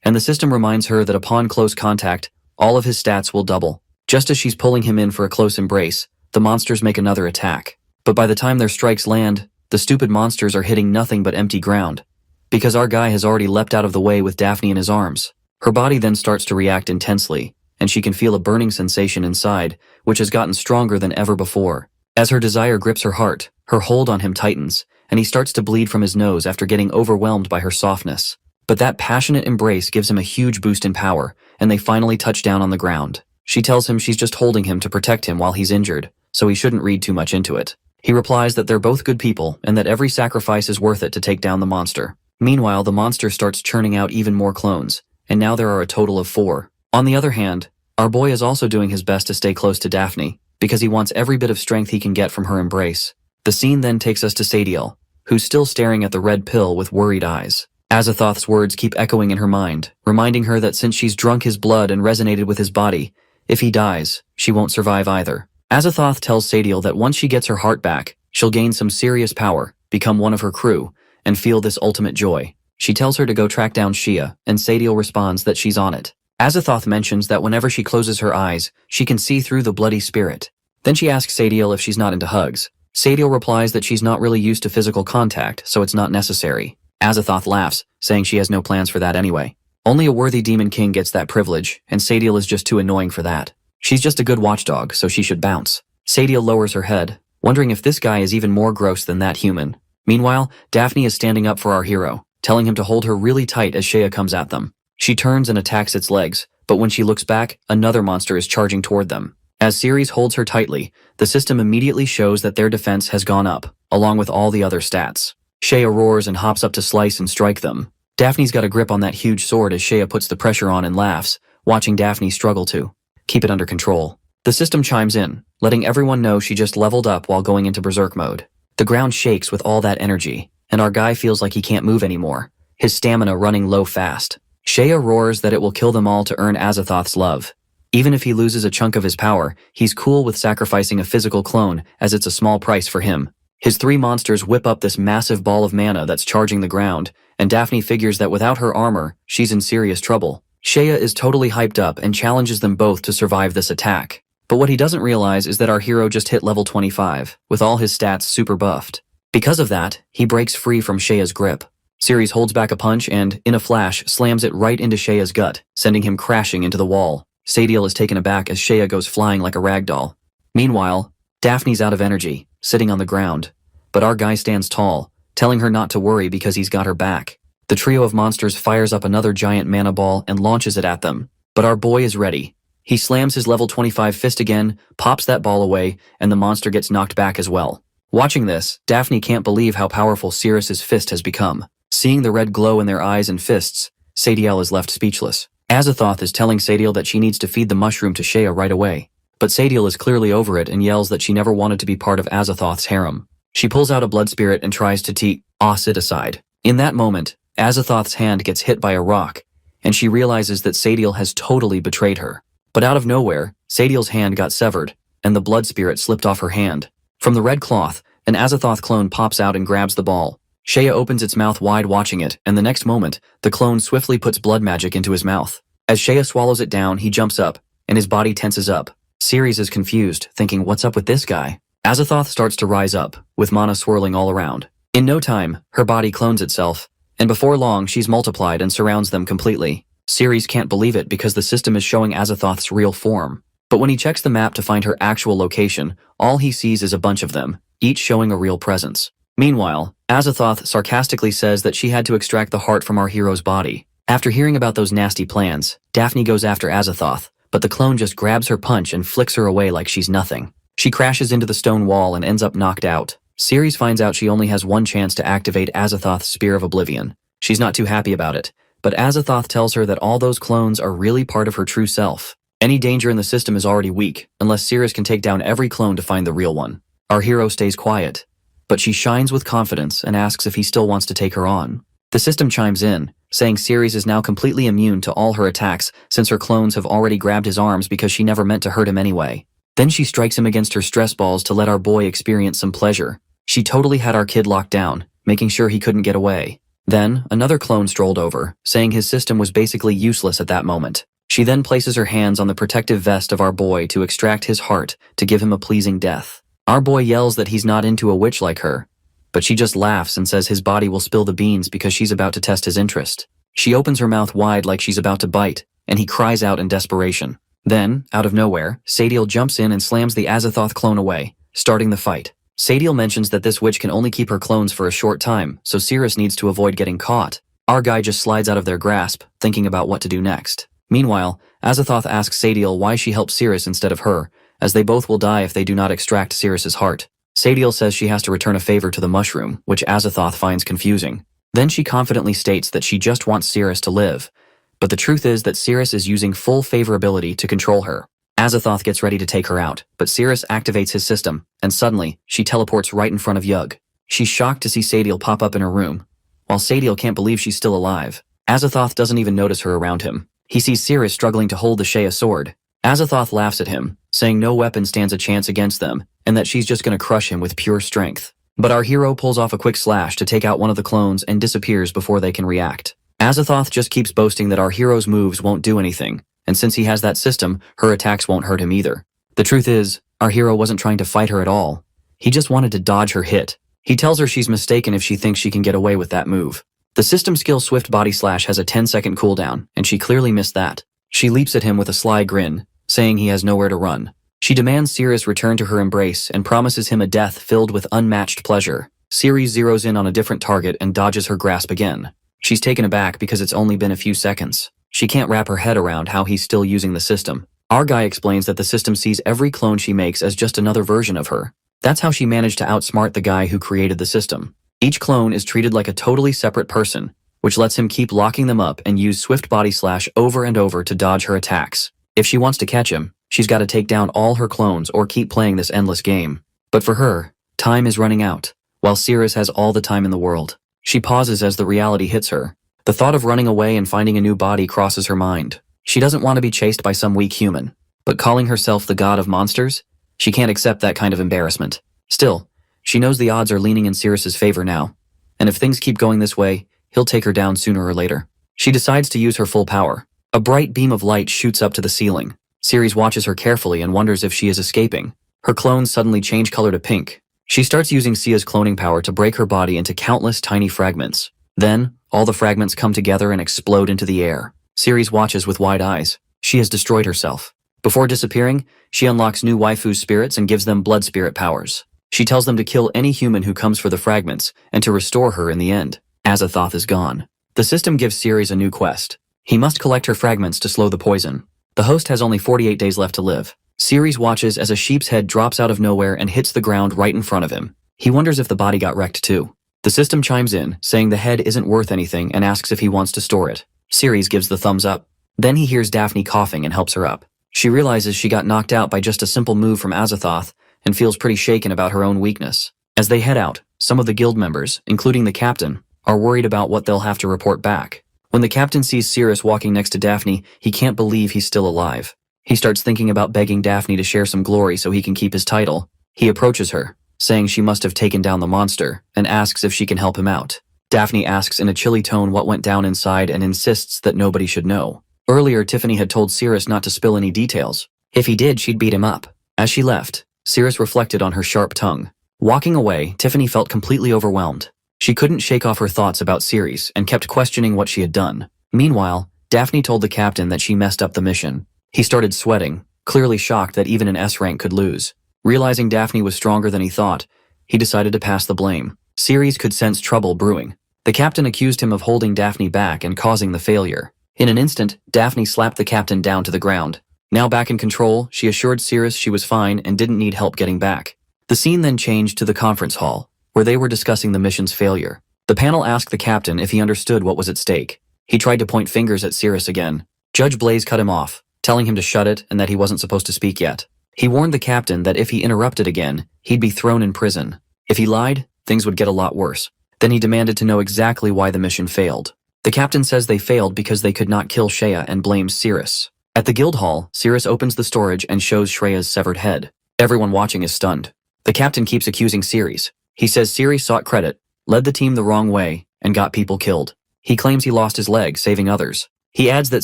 and the system reminds her that upon close contact, all of his stats will double. Just as she's pulling him in for a close embrace, the monsters make another attack. But by the time their strikes land, the stupid monsters are hitting nothing but empty ground, because our guy has already leapt out of the way with Daphne in his arms. Her body then starts to react intensely, and she can feel a burning sensation inside, which has gotten stronger than ever before. As her desire grips her heart, her hold on him tightens, and he starts to bleed from his nose after getting overwhelmed by her softness. But that passionate embrace gives him a huge boost in power, and they finally touch down on the ground. She tells him she's just holding him to protect him while he's injured, so he shouldn't read too much into it. He replies that they're both good people and that every sacrifice is worth it to take down the monster. Meanwhile, the monster starts churning out even more clones, and now there are a total of 4. On the other hand, our boy is also doing his best to stay close to Daphne, because he wants every bit of strength he can get from her embrace. The scene then takes us to Sadiel, who's still staring at the red pill with worried eyes. Azathoth's words keep echoing in her mind, reminding her that since she's drunk his blood and resonated with his body, if he dies, she won't survive either. Azathoth tells Sadiel that once she gets her heart back, she'll gain some serious power, become one of her crew, and feel this ultimate joy. She tells her to go track down Shia, and Sadiel responds that she's on it. Azathoth mentions that whenever she closes her eyes, she can see through the bloody spirit. Then she asks Sadiel if she's not into hugs. Sadiel replies that she's not really used to physical contact, so it's not necessary. Azathoth laughs, saying she has no plans for that anyway. Only a worthy demon king gets that privilege, and Sadiel is just too annoying for that. She's just a good watchdog, so she should bounce. Sadiel lowers her head, wondering if this guy is even more gross than that human. Meanwhile, Daphne is standing up for our hero, telling him to hold her really tight as Shea comes at them. She turns and attacks its legs, but when she looks back, another monster is charging toward them. As Ceres holds her tightly, the system immediately shows that their defense has gone up, along with all the other stats. Shea roars and hops up to slice and strike them. Daphne's got a grip on that huge sword as Shea puts the pressure on and laughs, watching Daphne struggle to keep it under control. The system chimes in, letting everyone know she just leveled up while going into berserk mode. The ground shakes with all that energy, and our guy feels like he can't move anymore, his stamina running low fast. Shea roars that it will kill them all to earn Azathoth's love. Even if he loses a chunk of his power, he's cool with sacrificing a physical clone as it's a small price for him. His 3 monsters whip up this massive ball of mana that's charging the ground, and Daphne figures that without her armor, she's in serious trouble. Shea is totally hyped up and challenges them both to survive this attack. But what he doesn't realize is that our hero just hit level 25, with all his stats super buffed. Because of that, he breaks free from Shea's grip. Ceres holds back a punch and, in a flash, slams it right into Shea's gut, sending him crashing into the wall. Sadiel is taken aback as Shea goes flying like a ragdoll. Meanwhile, Daphne's out of energy, sitting on the ground. But our guy stands tall, telling her not to worry because he's got her back. The trio of monsters fires up another giant mana ball and launches it at them. But our boy is ready. He slams his level 25 fist again, pops that ball away, and the monster gets knocked back as well. Watching this, Daphne can't believe how powerful Sirius's fist has become. Seeing the red glow in their eyes and fists, Sadiel is left speechless. Azathoth is telling Sadiel that she needs to feed the mushroom to Shea right away. But Sadiel is clearly over it and yells that she never wanted to be part of Azathoth's harem. She pulls out a blood spirit and tries to toss it aside. In that moment, Azathoth's hand gets hit by a rock, and she realizes that Sadiel has totally betrayed her. But out of nowhere, Sadiel's hand got severed, and the blood spirit slipped off her hand. From the red cloth, an Azathoth clone pops out and grabs the ball. Shea opens its mouth wide watching it, and the next moment, the clone swiftly puts blood magic into his mouth. As Shea swallows it down, he jumps up, and his body tenses up. Ceres is confused, thinking, what's up with this guy? Azathoth starts to rise up, with mana swirling all around. In no time, her body clones itself, and before long she's multiplied and surrounds them completely. Ceres can't believe it because the system is showing Azathoth's real form. But when he checks the map to find her actual location, all he sees is a bunch of them, each showing a real presence. Meanwhile, Azathoth sarcastically says that she had to extract the heart from our hero's body. After hearing about those nasty plans, Daphne goes after Azathoth, but the clone just grabs her punch and flicks her away like she's nothing. She crashes into the stone wall and ends up knocked out. Ceres finds out she only has one chance to activate Azathoth's Spear of Oblivion. She's not too happy about it, but Azathoth tells her that all those clones are really part of her true self. Any danger in the system is already weak, unless Ceres can take down every clone to find the real one. Our hero stays quiet, but she shines with confidence and asks if he still wants to take her on. The system chimes in, saying Ceres is now completely immune to all her attacks since her clones have already grabbed his arms because she never meant to hurt him anyway. Then she strikes him against her stress balls to let our boy experience some pleasure. She totally had our kid locked down, making sure he couldn't get away. Then, another clone strolled over, saying his system was basically useless at that moment. She then places her hands on the protective vest of our boy to extract his heart to give him a pleasing death. Our boy yells that he's not into a witch like her, but she just laughs and says his body will spill the beans because she's about to test his interest. She opens her mouth wide like she's about to bite, and he cries out in desperation. Then, out of nowhere, Sadiel jumps in and slams the Azathoth clone away, starting the fight. Sadiel mentions that this witch can only keep her clones for a short time, so Ceres needs to avoid getting caught. Our guy just slides out of their grasp, thinking about what to do next. Meanwhile, Azathoth asks Sadiel why she helped Ceres instead of her, as they both will die if they do not extract Ceres's heart. Sadiel says she has to return a favor to the mushroom, which Azathoth finds confusing. Then she confidently states that she just wants Ceres to live, but the truth is that Ceres is using full favorability to control her. Azathoth gets ready to take her out, but Ceres activates his system, and suddenly, she teleports right in front of Yug. She's shocked to see Sadiel pop up in her room. While Sadiel can't believe she's still alive, Azathoth doesn't even notice her around him. He sees Ceres struggling to hold the Shea sword. Azathoth laughs at him, saying no weapon stands a chance against them, and that she's just gonna crush him with pure strength. But our hero pulls off a quick slash to take out one of the clones and disappears before they can react. Azathoth just keeps boasting that our hero's moves won't do anything, and since he has that system, her attacks won't hurt him either. The truth is, our hero wasn't trying to fight her at all. He just wanted to dodge her hit. He tells her she's mistaken if she thinks she can get away with that move. The system skill Swift Body Slash has a 10-second cooldown, and she clearly missed that. She leaps at him with a sly grin, saying he has nowhere to run. She demands Ceres return to her embrace and promises him a death filled with unmatched pleasure. Ceres zeroes in on a different target and dodges her grasp again. She's taken aback because it's only been a few seconds. She can't wrap her head around how he's still using the system. Our guy explains that the system sees every clone she makes as just another version of her. That's how she managed to outsmart the guy who created the system. Each clone is treated like a totally separate person, which lets him keep locking them up and use Swift Body Slash over and over to dodge her attacks. If she wants to catch him, she's got to take down all her clones or keep playing this endless game. But for her, time is running out, while Ceres has all the time in the world. She pauses as the reality hits her. The thought of running away and finding a new body crosses her mind. She doesn't want to be chased by some weak human, but calling herself the god of monsters? She can't accept that kind of embarrassment. Still, she knows the odds are leaning in Ceres's favor now, and if things keep going this way, he'll take her down sooner or later. She decides to use her full power. A bright beam of light shoots up to the ceiling. Ceres watches her carefully and wonders if she is escaping. Her clones suddenly change color to pink. She starts using Sia's cloning power to break her body into countless tiny fragments. Then, all the fragments come together and explode into the air. Ceres watches with wide eyes. She has destroyed herself. Before disappearing, she unlocks new waifu spirits and gives them blood spirit powers. She tells them to kill any human who comes for the fragments and to restore her in the end. Azathoth is gone. The system gives Ceres a new quest. He must collect her fragments to slow the poison. The host has only 48 days left to live. Ceres watches as a sheep's head drops out of nowhere and hits the ground right in front of him. He wonders if the body got wrecked too. The system chimes in, saying the head isn't worth anything and asks if he wants to store it. Ceres gives the thumbs up. Then he hears Daphne coughing and helps her up. She realizes she got knocked out by just a simple move from Azathoth and feels pretty shaken about her own weakness. As they head out, some of the guild members, including the captain, are worried about what they'll have to report back. When the captain sees Ceres walking next to Daphne, he can't believe he's still alive. He starts thinking about begging Daphne to share some glory so he can keep his title. He approaches her, saying she must have taken down the monster, and asks if she can help him out. Daphne asks in a chilly tone what went down inside and insists that nobody should know. Earlier, Tiffany had told Ceres not to spill any details. If he did, she'd beat him up. As she left, Ceres reflected on her sharp tongue. Walking away, Tiffany felt completely overwhelmed. She couldn't shake off her thoughts about Ceres and kept questioning what she had done. Meanwhile, Daphne told the captain that she messed up the mission. He started sweating, clearly shocked that even an S rank could lose. Realizing Daphne was stronger than he thought, he decided to pass the blame. Ceres could sense trouble brewing. The captain accused him of holding Daphne back and causing the failure. In an instant, Daphne slapped the captain down to the ground. Now back in control, she assured Ceres she was fine and didn't need help getting back. The scene then changed to the conference hall, where they were discussing the mission's failure. The panel asked the captain if he understood what was at stake. He tried to point fingers at Ceres again. Judge Blaze cut him off, telling him to shut it and that he wasn't supposed to speak yet. He warned the captain that if he interrupted again, he'd be thrown in prison. If he lied, things would get a lot worse. Then he demanded to know exactly why the mission failed. The captain says they failed because they could not kill Shreya and blames Ceres. At the guild hall, Ceres opens the storage and shows Shreya's severed head. Everyone watching is stunned. The captain keeps accusing Ceres. He says Ceres sought credit, led the team the wrong way, and got people killed. He claims he lost his leg saving others. He adds that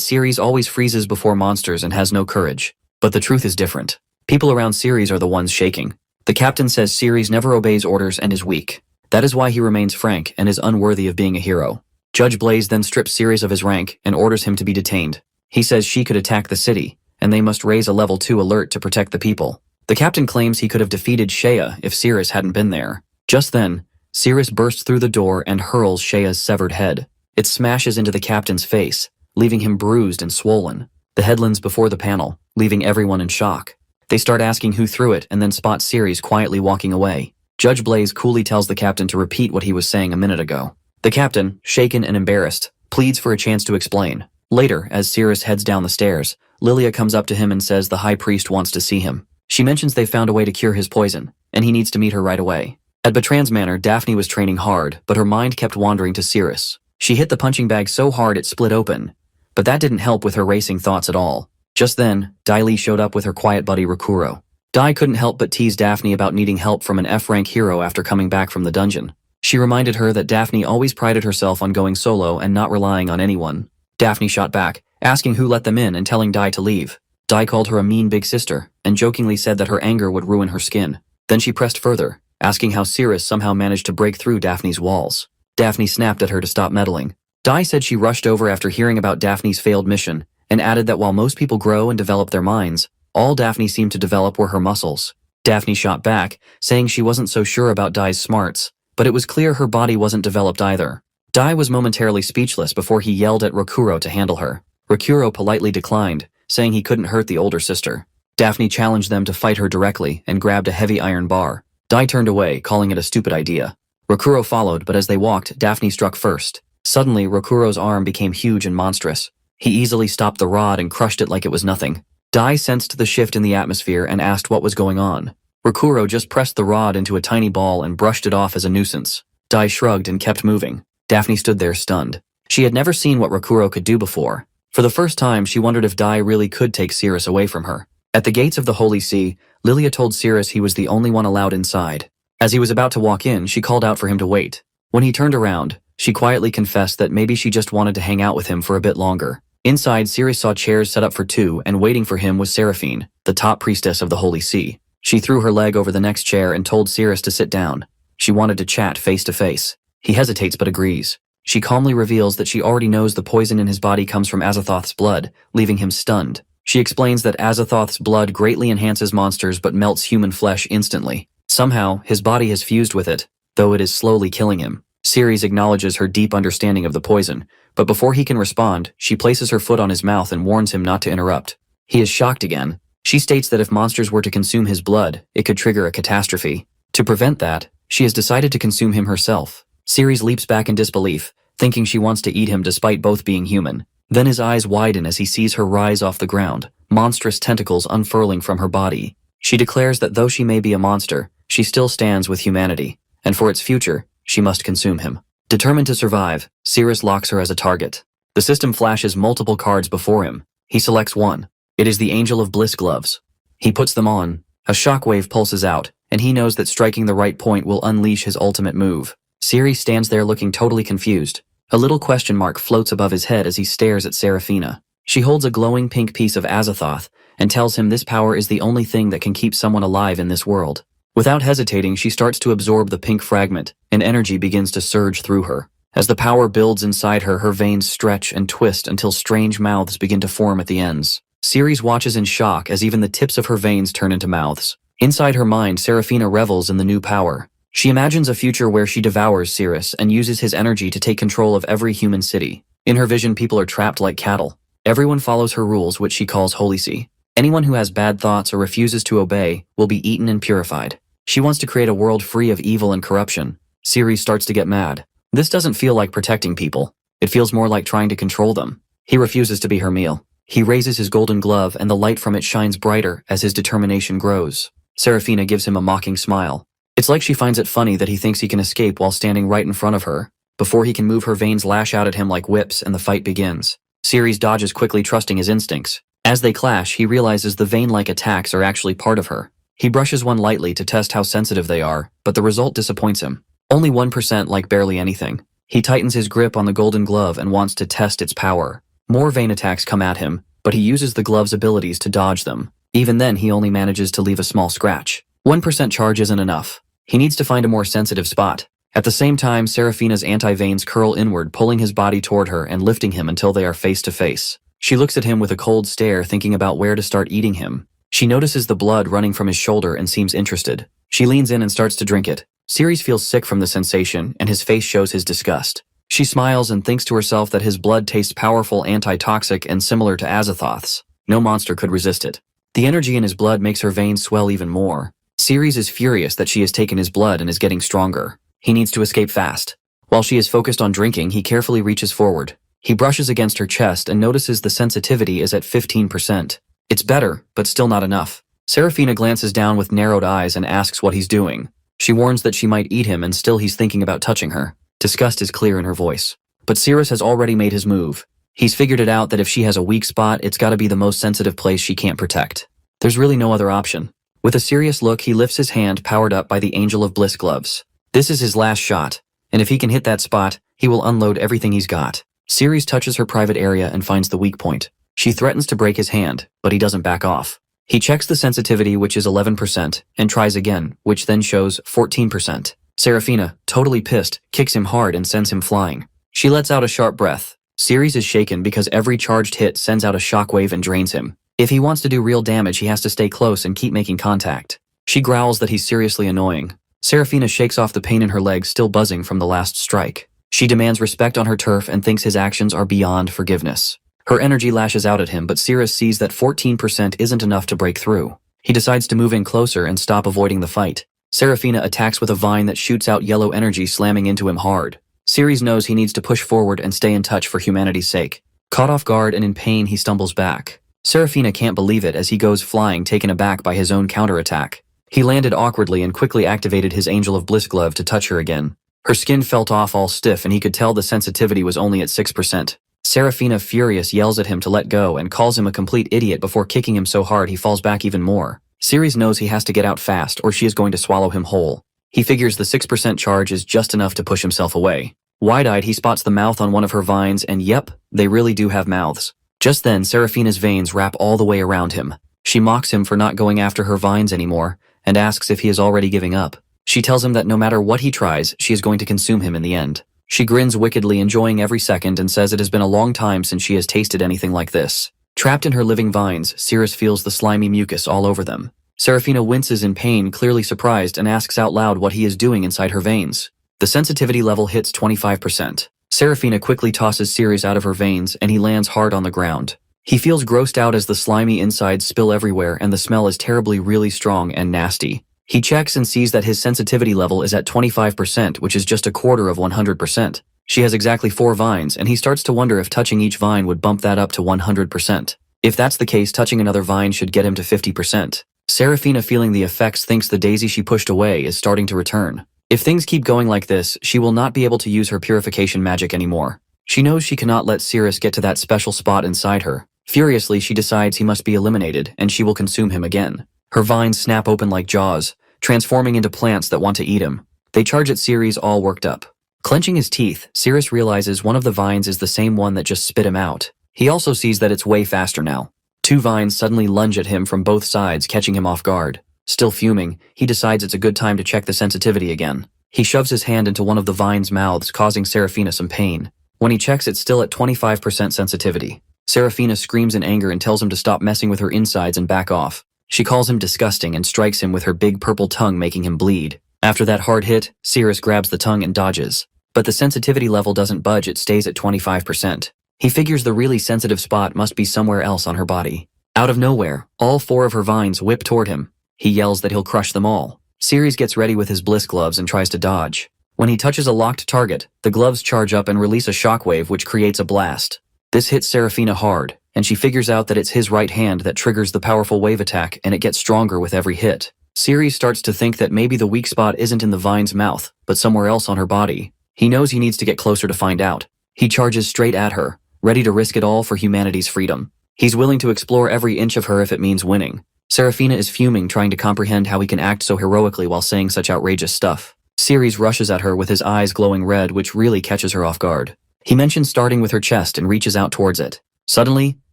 Ceres always freezes before monsters and has no courage. But the truth is different. People around Ceres are the ones shaking. The captain says Ceres never obeys orders and is weak. That is why he remains frank and is unworthy of being a hero. Judge Blaze then strips Ceres of his rank and orders him to be detained. He says she could attack the city, and they must raise a level 2 alert to protect the people. The captain claims he could have defeated Shreya if Ceres hadn't been there. Just then, Ceres bursts through the door and hurls Shreya's severed head. It smashes into the captain's face, leaving him bruised and swollen. The head lands before the panel, leaving everyone in shock. They start asking who threw it and then spot Ceres quietly walking away. Judge Blaze coolly tells the captain to repeat what he was saying a minute ago. The captain, shaken and embarrassed, pleads for a chance to explain. Later, as Ceres heads down the stairs, Lilia comes up to him and says the high priest wants to see him. She mentions they found a way to cure his poison, and he needs to meet her right away. At Bertrand's manor, Daphne was training hard, but her mind kept wandering to Ceres. She hit the punching bag so hard it split open, but that didn't help with her racing thoughts at all. Just then, Dai Li showed up with her quiet buddy Rakuro. Dai couldn't help but tease Daphne about needing help from an F-rank hero after coming back from the dungeon. She reminded her that Daphne always prided herself on going solo and not relying on anyone. Daphne shot back, asking who let them in and telling Dai to leave. Dai called her a mean big sister, and jokingly said that her anger would ruin her skin. Then she pressed further, asking how Ceres somehow managed to break through Daphne's walls. Daphne snapped at her to stop meddling. Dai said she rushed over after hearing about Daphne's failed mission, and added that while most people grow and develop their minds, all Daphne seemed to develop were her muscles. Daphne shot back, saying she wasn't so sure about Dai's smarts, but it was clear her body wasn't developed either. Dai was momentarily speechless before he yelled at Rakuro to handle her. Rakuro politely declined, saying he couldn't hurt the older sister. Daphne challenged them to fight her directly and grabbed a heavy iron bar. Dai turned away, calling it a stupid idea. Rakuro followed, but as they walked, Daphne struck first. Suddenly, Rakuro's arm became huge and monstrous. He easily stopped the rod and crushed it like it was nothing. Dai sensed the shift in the atmosphere and asked what was going on. Rakuro just pressed the rod into a tiny ball and brushed it off as a nuisance. Dai shrugged and kept moving. Daphne stood there stunned. She had never seen what Rakuro could do before. For the first time, she wondered if Dai really could take Ceres away from her. At the gates of the Holy See, Lilia told Ceres he was the only one allowed inside. As he was about to walk in, she called out for him to wait. When he turned around, she quietly confessed that maybe she just wanted to hang out with him for a bit longer. Inside, Ceres saw chairs set up for two, and waiting for him was Seraphine, the top priestess of the Holy See. She threw her leg over the next chair and told Ceres to sit down. She wanted to chat face to face. He hesitates but agrees. She calmly reveals that she already knows the poison in his body comes from Azathoth's blood, leaving him stunned. She explains that Azathoth's blood greatly enhances monsters but melts human flesh instantly. Somehow, his body has fused with it, though it is slowly killing him. Ceres acknowledges her deep understanding of the poison, but before he can respond, she places her foot on his mouth and warns him not to interrupt. He is shocked again. She states that if monsters were to consume his blood, it could trigger a catastrophe. To prevent that, she has decided to consume him herself. Ceres leaps back in disbelief, thinking she wants to eat him despite both being human. Then his eyes widen as he sees her rise off the ground, monstrous tentacles unfurling from her body. She declares that though she may be a monster, she still stands with humanity, and for its future, she must consume him. Determined to survive, Ceres locks her as a target. The system flashes multiple cards before him. He selects one. It is the Angel of Bliss gloves. He puts them on. A shockwave pulses out, and he knows that striking the right point will unleash his ultimate move. Ceres stands there looking totally confused. A little question mark floats above his head as he stares at Seraphina. She holds a glowing pink piece of Azathoth and tells him this power is the only thing that can keep someone alive in this world. Without hesitating, she starts to absorb the pink fragment, and energy begins to surge through her. As the power builds inside her, her veins stretch and twist until strange mouths begin to form at the ends. Ceres watches in shock as even the tips of her veins turn into mouths. Inside her mind, Seraphina revels in the new power. She imagines a future where she devours Ceres and uses his energy to take control of every human city. In her vision, people are trapped like cattle. Everyone follows her rules, which she calls holisy. Anyone who has bad thoughts or refuses to obey will be eaten and purified. She wants to create a world free of evil and corruption. Ceres starts to get mad. This doesn't feel like protecting people. It feels more like trying to control them. He refuses to be her meal. He raises his golden glove and the light from it shines brighter as his determination grows. Seraphina gives him a mocking smile. It's like she finds it funny that he thinks he can escape while standing right in front of her. Before he can move, her veins lash out at him like whips and the fight begins. Ceres dodges quickly, trusting his instincts. As they clash, he realizes the vein-like attacks are actually part of her. He brushes one lightly to test how sensitive they are, but the result disappoints him. Only 1%, like barely anything. He tightens his grip on the golden glove and wants to test its power. More vein attacks come at him, but he uses the glove's abilities to dodge them. Even then, he only manages to leave a small scratch. 1% charge isn't enough. He needs to find a more sensitive spot. At the same time, Seraphina's anti-veins curl inward, pulling his body toward her and lifting him until they are face to face. She looks at him with a cold stare, thinking about where to start eating him. She notices the blood running from his shoulder and seems interested. She leans in and starts to drink it. Ceres feels sick from the sensation, and his face shows his disgust. She smiles and thinks to herself that his blood tastes powerful, anti-toxic, and similar to Azathoth's. No monster could resist it. The energy in his blood makes her veins swell even more. Ceres is furious that she has taken his blood and is getting stronger. He needs to escape fast. While she is focused on drinking, he carefully reaches forward. He brushes against her chest and notices the sensitivity is at 15%. It's better, but still not enough. Seraphina glances down with narrowed eyes and asks what he's doing. She warns that she might eat him, and still he's thinking about touching her. Disgust is clear in her voice. But Ceres has already made his move. He's figured it out that if she has a weak spot, it's gotta be the most sensitive place she can't protect. There's really no other option. With a serious look, he lifts his hand, powered up by the Angel of Bliss gloves. This is his last shot, and if he can hit that spot, he will unload everything he's got. Ceres touches her private area and finds the weak point. She threatens to break his hand, but he doesn't back off. He checks the sensitivity, which is 11%, and tries again, which then shows 14%. Seraphina, totally pissed, kicks him hard and sends him flying. She lets out a sharp breath. Ceres is shaken because every charged hit sends out a shockwave and drains him. If he wants to do real damage, he has to stay close and keep making contact. She growls that he's seriously annoying. Seraphina shakes off the pain in her legs, still buzzing from the last strike. She demands respect on her turf and thinks his actions are beyond forgiveness. Her energy lashes out at him, but Ceres sees that 14% isn't enough to break through. He decides to move in closer and stop avoiding the fight. Seraphina attacks with a vine that shoots out yellow energy, slamming into him hard. Ceres knows he needs to push forward and stay in touch for humanity's sake. Caught off guard and in pain, he stumbles back. Seraphina can't believe it as he goes flying, taken aback by his own counterattack. He landed awkwardly and quickly activated his Angel of Bliss glove to touch her again. Her skin felt off all stiff, and he could tell the sensitivity was only at 6%. Seraphina, furious, yells at him to let go and calls him a complete idiot before kicking him so hard he falls back even more. Ceres knows he has to get out fast or she is going to swallow him whole. He figures the 6% charge is just enough to push himself away. Wide-eyed, he spots the mouth on one of her vines, and yep, they really do have mouths. Just then, Seraphina's veins wrap all the way around him. She mocks him for not going after her vines anymore and asks if he is already giving up. She tells him that no matter what he tries, she is going to consume him in the end. She grins wickedly, enjoying every second, and says it has been a long time since she has tasted anything like this. Trapped in her living vines, Ceres feels the slimy mucus all over them. Serafina winces in pain, clearly surprised, and asks out loud what he is doing inside her veins. The sensitivity level hits 25%. Serafina quickly tosses Ceres out of her veins and he lands hard on the ground. He feels grossed out as the slimy insides spill everywhere and the smell is terribly really strong and nasty. He checks and sees that his sensitivity level is at 25%, which is just a quarter of 100%. She has exactly 4 vines, and he starts to wonder if touching each vine would bump that up to 100%. If that's the case, touching another vine should get him to 50%. Serafina, feeling the effects, thinks the daisy she pushed away is starting to return. If things keep going like this, she will not be able to use her purification magic anymore. She knows she cannot let Ceres get to that special spot inside her. Furiously, she decides he must be eliminated, and she will consume him again. Her vines snap open like jaws, transforming into plants that want to eat him. They charge at Ceres, all worked up. Clenching his teeth, Ceres realizes one of the vines is the same one that just spit him out. He also sees that it's way faster now. 2 vines suddenly lunge at him from both sides, catching him off guard. Still fuming, he decides it's a good time to check the sensitivity again. He shoves his hand into one of the vine's mouths, causing Serafina some pain. When he checks, it's still at 25% sensitivity. Serafina screams in anger and tells him to stop messing with her insides and back off. She calls him disgusting and strikes him with her big purple tongue, making him bleed. After that hard hit, Ceres grabs the tongue and dodges. But the sensitivity level doesn't budge, it stays at 25%. He figures the really sensitive spot must be somewhere else on her body. Out of nowhere, all 4 of her vines whip toward him. He yells that he'll crush them all. Ceres gets ready with his bliss gloves and tries to dodge. When he touches a locked target, the gloves charge up and release a shockwave which creates a blast. This hits Serafina hard, and she figures out that it's his right hand that triggers the powerful wave attack, and it gets stronger with every hit. Ceres starts to think that maybe the weak spot isn't in the vine's mouth, but somewhere else on her body. He knows he needs to get closer to find out. He charges straight at her, ready to risk it all for humanity's freedom. He's willing to explore every inch of her if it means winning. Serafina is fuming, trying to comprehend how he can act so heroically while saying such outrageous stuff. Ceres rushes at her with his eyes glowing red, which really catches her off guard. He mentions starting with her chest and reaches out towards it. Suddenly,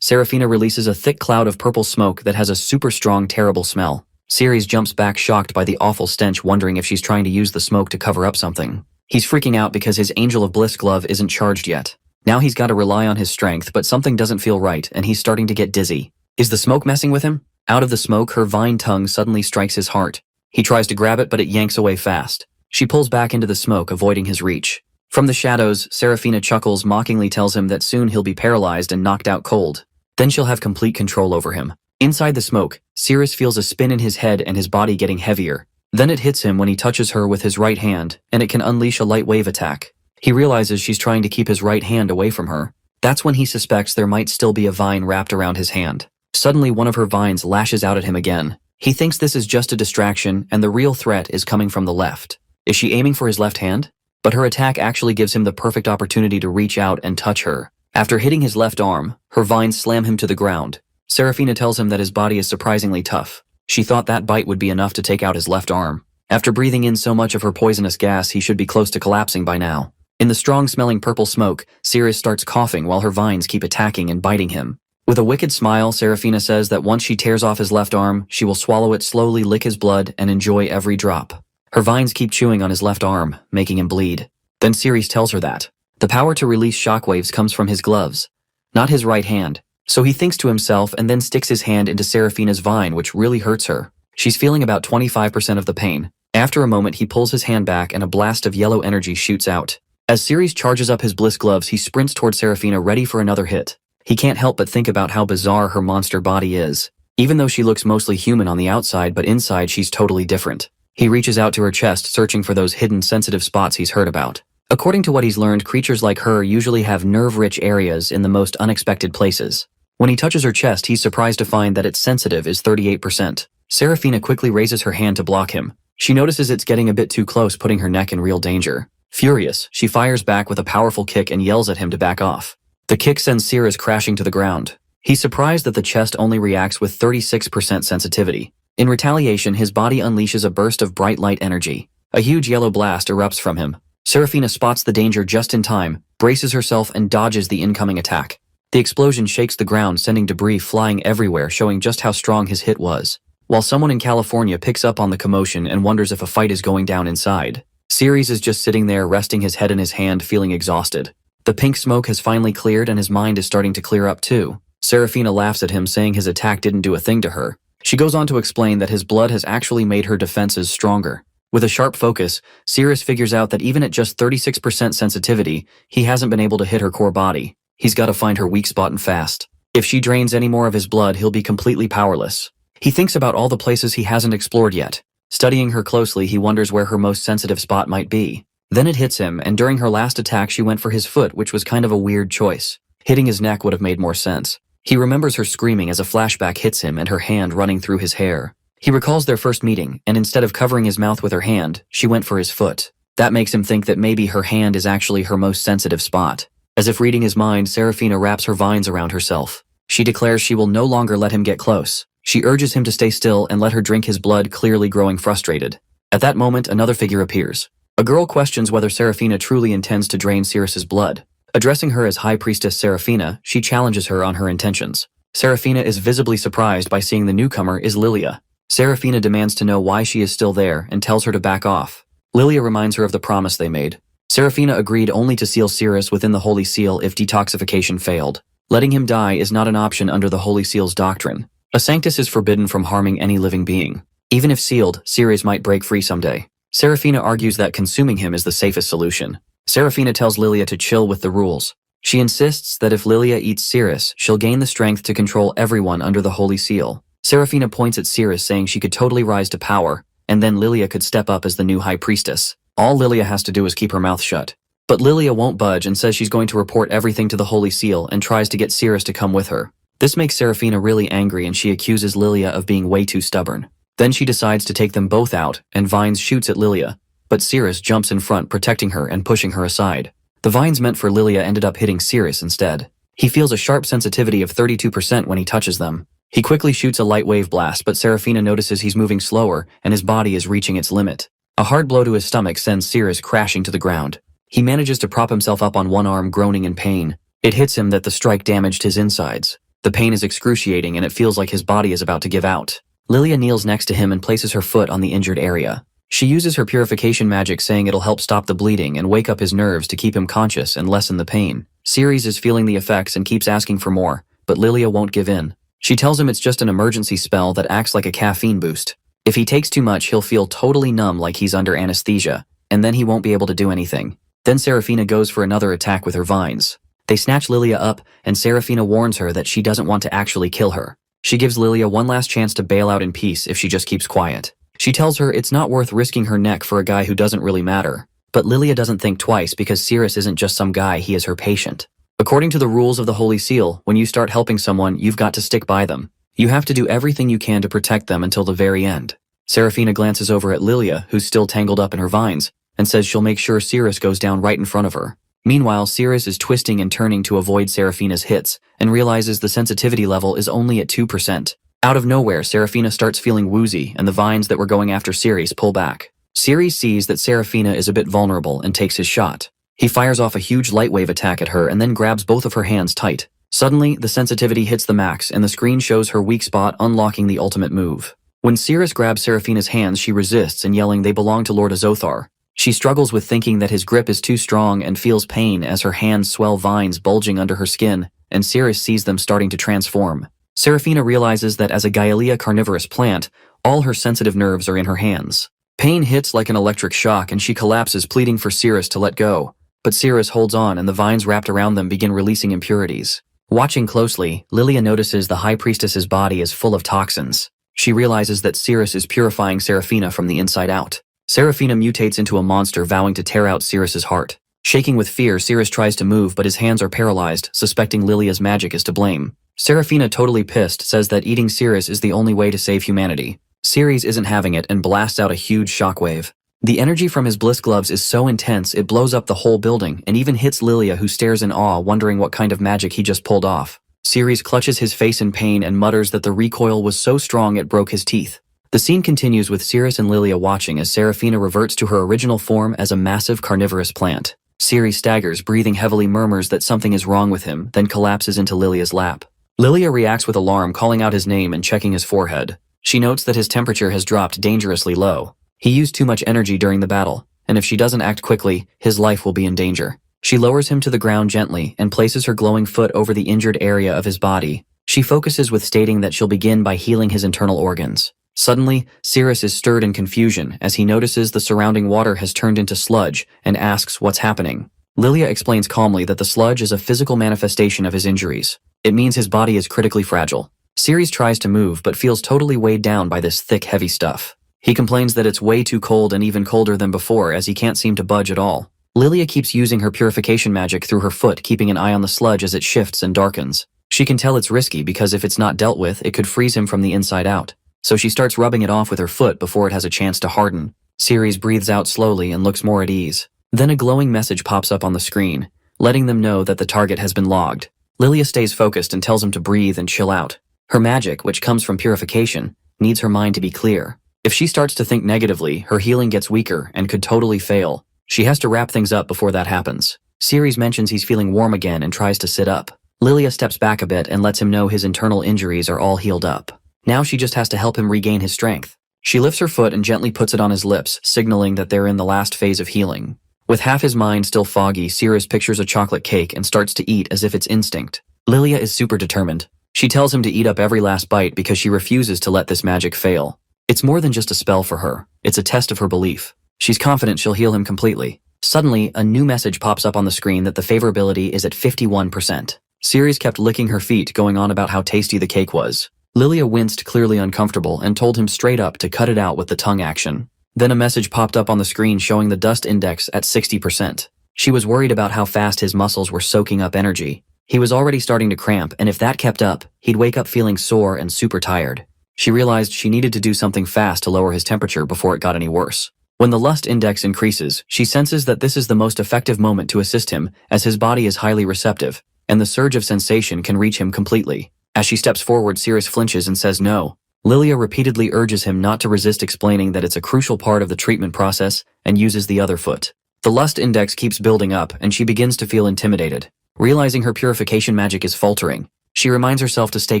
Serafina releases a thick cloud of purple smoke that has a super strong, terrible smell. Ceres jumps back, shocked by the awful stench, wondering if she's trying to use the smoke to cover up something. He's freaking out because his Angel of Bliss glove isn't charged yet. Now he's got to rely on his strength, but something doesn't feel right, and he's starting to get dizzy. Is the smoke messing with him? Out of the smoke, her vine tongue suddenly strikes his heart. He tries to grab it, but it yanks away fast. She pulls back into the smoke, avoiding his reach. From the shadows, Serafina chuckles, mockingly tells him that soon he'll be paralyzed and knocked out cold. Then she'll have complete control over him. Inside the smoke, Ceres feels a spin in his head and his body getting heavier. Then it hits him when he touches her with his right hand, and it can unleash a light wave attack. He realizes she's trying to keep his right hand away from her. That's when he suspects there might still be a vine wrapped around his hand. Suddenly, one of her vines lashes out at him again. He thinks this is just a distraction, and the real threat is coming from the left. Is she aiming for his left hand? But her attack actually gives him the perfect opportunity to reach out and touch her. After hitting his left arm, her vines slam him to the ground. Serafina tells him that his body is surprisingly tough. She thought that bite would be enough to take out his left arm. After breathing in so much of her poisonous gas, he should be close to collapsing by now. In the strong-smelling purple smoke, Ceres starts coughing while her vines keep attacking and biting him. With a wicked smile, Serafina says that once she tears off his left arm, she will swallow it, slowly lick his blood, and enjoy every drop. Her vines keep chewing on his left arm, making him bleed. Then Ceres tells her that the power to release shockwaves comes from his gloves, not his right hand. So he thinks to himself and then sticks his hand into Serafina's vine, which really hurts her. She's feeling about 25% of the pain. After a moment, he pulls his hand back and a blast of yellow energy shoots out. As Ceres charges up his bliss gloves, he sprints toward Serafina, ready for another hit. He can't help but think about how bizarre her monster body is. Even though she looks mostly human on the outside, but inside she's totally different. He reaches out to her chest, searching for those hidden sensitive spots he's heard about. According to what he's learned, creatures like her usually have nerve-rich areas in the most unexpected places. When he touches her chest, he's surprised to find that its sensitive is 38%. Serafina quickly raises her hand to block him. She notices it's getting a bit too close, putting her neck in real danger. Furious, she fires back with a powerful kick and yells at him to back off. The kick sends Ceres crashing to the ground. He's surprised that the chest only reacts with 36% sensitivity. In retaliation, his body unleashes a burst of bright light energy. A huge yellow blast erupts from him. Serafina spots the danger just in time, braces herself, and dodges the incoming attack. The explosion shakes the ground, sending debris flying everywhere, showing just how strong his hit was. While someone in California picks up on the commotion and wonders if a fight is going down inside, Ceres is just sitting there, resting his head in his hand, feeling exhausted. The pink smoke has finally cleared and his mind is starting to clear up too. Serafina laughs at him, saying his attack didn't do a thing to her. She goes on to explain that his blood has actually made her defenses stronger. With a sharp focus, Sirius figures out that even at just 36% sensitivity, he hasn't been able to hit her core body. He's got to find her weak spot and fast. If she drains any more of his blood, he'll be completely powerless. He thinks about all the places he hasn't explored yet. Studying her closely, he wonders where her most sensitive spot might be. Then it hits him, and during her last attack she went for his foot, which was kind of a weird choice. Hitting his neck would have made more sense. He remembers her screaming as a flashback hits him and her hand running through his hair. He recalls their first meeting, and instead of covering his mouth with her hand, she went for his foot. That makes him think that maybe her hand is actually her most sensitive spot. As if reading his mind, Seraphina wraps her vines around herself. She declares she will no longer let him get close. She urges him to stay still and let her drink his blood, clearly growing frustrated. At that moment, another figure appears. A girl questions whether Seraphina truly intends to drain Sirius's blood. Addressing her as High Priestess Seraphina, she challenges her on her intentions. Seraphina is visibly surprised by seeing the newcomer is Lilia. Seraphina demands to know why she is still there and tells her to back off. Lilia reminds her of the promise they made. Seraphina agreed only to seal Sirius within the Holy Seal if detoxification failed. Letting him die is not an option under the Holy Seal's doctrine. A Sanctus is forbidden from harming any living being. Even if sealed, Sirius might break free someday. Seraphina argues that consuming him is the safest solution. Seraphina tells Lilia to chill with the rules. She insists that if Lilia eats Sirius, she'll gain the strength to control everyone under the Holy Seal. Seraphina points at Sirius, saying she could totally rise to power, and then Lilia could step up as the new High Priestess. All Lilia has to do is keep her mouth shut. But Lilia won't budge and says she's going to report everything to the Holy Seal and tries to get Sirius to come with her. This makes Seraphina really angry and she accuses Lilia of being way too stubborn. Then she decides to take them both out, and Vines shoots at Lilia. But Sirius jumps in front, protecting her and pushing her aside. The vines meant for Lilia ended up hitting Sirius instead. He feels a sharp sensitivity of 32% when he touches them. He quickly shoots a light wave blast, but Seraphina notices he's moving slower and his body is reaching its limit. A hard blow to his stomach sends Sirius crashing to the ground. He manages to prop himself up on one arm, groaning in pain. It hits him that the strike damaged his insides. The pain is excruciating and it feels like his body is about to give out. Lilia kneels next to him and places her foot on the injured area. She uses her purification magic, saying it'll help stop the bleeding and wake up his nerves to keep him conscious and lessen the pain. Sirius is feeling the effects and keeps asking for more, but Lilia won't give in. She tells him it's just an emergency spell that acts like a caffeine boost. If he takes too much, he'll feel totally numb like he's under anesthesia, and then he won't be able to do anything. Then Seraphina goes for another attack with her vines. They snatch Lilia up, and Seraphina warns her that she doesn't want to actually kill her. She gives Lilia one last chance to bail out in peace if she just keeps quiet. She tells her it's not worth risking her neck for a guy who doesn't really matter. But Lilia doesn't think twice because Sirius isn't just some guy, he is her patient. According to the rules of the Holy Seal, when you start helping someone, you've got to stick by them. You have to do everything you can to protect them until the very end. Seraphina glances over at Lilia, who's still tangled up in her vines, and says she'll make sure Sirius goes down right in front of her. Meanwhile, Sirius is twisting and turning to avoid Seraphina's hits, and realizes the sensitivity level is only at 2%. Out of nowhere, Seraphina starts feeling woozy, and the vines that were going after Sirius pull back. Sirius sees that Seraphina is a bit vulnerable and takes his shot. He fires off a huge light wave attack at her and then grabs both of her hands tight. Suddenly, the sensitivity hits the max, and the screen shows her weak spot, unlocking the ultimate move. When Sirius grabs Seraphina's hands, she resists and yelling they belong to Lord Azothar. She struggles with thinking that his grip is too strong and feels pain as her hands swell, vines bulging under her skin, and Sirius sees them starting to transform. Seraphina realizes that as a Gyalea carnivorous plant, all her sensitive nerves are in her hands. Pain hits like an electric shock and she collapses, pleading for Sirius to let go. But Sirius holds on and the vines wrapped around them begin releasing impurities. Watching closely, Lilia notices the High Priestess's body is full of toxins. She realizes that Sirius is purifying Seraphina from the inside out. Seraphina mutates into a monster, vowing to tear out Sirius's heart. Shaking with fear, Sirius tries to move, but his hands are paralyzed, suspecting Lilia's magic is to blame. Seraphina, totally pissed, says that eating Sirius is the only way to save humanity. Sirius isn't having it and blasts out a huge shockwave. The energy from his bliss gloves is so intense it blows up the whole building and even hits Lilia, who stares in awe, wondering what kind of magic he just pulled off. Sirius clutches his face in pain and mutters that the recoil was so strong it broke his teeth. The scene continues with Sirius and Lilia watching as Seraphina reverts to her original form as a massive carnivorous plant. Sirius staggers, breathing heavily, murmurs that something is wrong with him, then collapses into Lilia's lap. Lilia reacts with alarm, calling out his name and checking his forehead. She notes that his temperature has dropped dangerously low. He used too much energy during the battle, and if she doesn't act quickly, his life will be in danger. She lowers him to the ground gently and places her glowing foot over the injured area of his body. She focuses with stating that she'll begin by healing his internal organs. Suddenly, Sirius is stirred in confusion as he notices the surrounding water has turned into sludge and asks what's happening. Lilia explains calmly that the sludge is a physical manifestation of his injuries. It means his body is critically fragile. Sirius tries to move but feels totally weighed down by this thick, heavy stuff. He complains that it's way too cold and even colder than before as he can't seem to budge at all. Lilia keeps using her purification magic through her foot, keeping an eye on the sludge as it shifts and darkens. She can tell it's risky because if it's not dealt with, it could freeze him from the inside out. So she starts rubbing it off with her foot before it has a chance to harden. Sirius breathes out slowly and looks more at ease. Then a glowing message pops up on the screen, letting them know that the target has been logged. Lilia stays focused and tells him to breathe and chill out. Her magic, which comes from purification, needs her mind to be clear. If she starts to think negatively, her healing gets weaker and could totally fail. She has to wrap things up before that happens. Sirius mentions he's feeling warm again and tries to sit up. Lilia steps back a bit and lets him know his internal injuries are all healed up. Now she just has to help him regain his strength. She lifts her foot and gently puts it on his lips, signaling that they're in the last phase of healing. With half his mind still foggy, Sirius pictures a chocolate cake and starts to eat as if it's instinct. Lilia is super determined. She tells him to eat up every last bite because she refuses to let this magic fail. It's more than just a spell for her. It's a test of her belief. She's confident she'll heal him completely. Suddenly, a new message pops up on the screen that the favorability is at 51%. Sirius kept licking her feet, going on about how tasty the cake was. Lilia winced, clearly uncomfortable, and told him straight up to cut it out with the tongue action. Then a message popped up on the screen showing the dust index at 60%. She was worried about how fast his muscles were soaking up energy. He was already starting to cramp, and if that kept up, he'd wake up feeling sore and super tired. She realized she needed to do something fast to lower his temperature before it got any worse. When the lust index increases, she senses that this is the most effective moment to assist him, as his body is highly receptive, and the surge of sensation can reach him completely. As she steps forward, Sirius flinches and says no. Lilia repeatedly urges him not to resist, explaining that it's a crucial part of the treatment process, and uses the other foot. The lust index keeps building up, and she begins to feel intimidated. Realizing her purification magic is faltering, she reminds herself to stay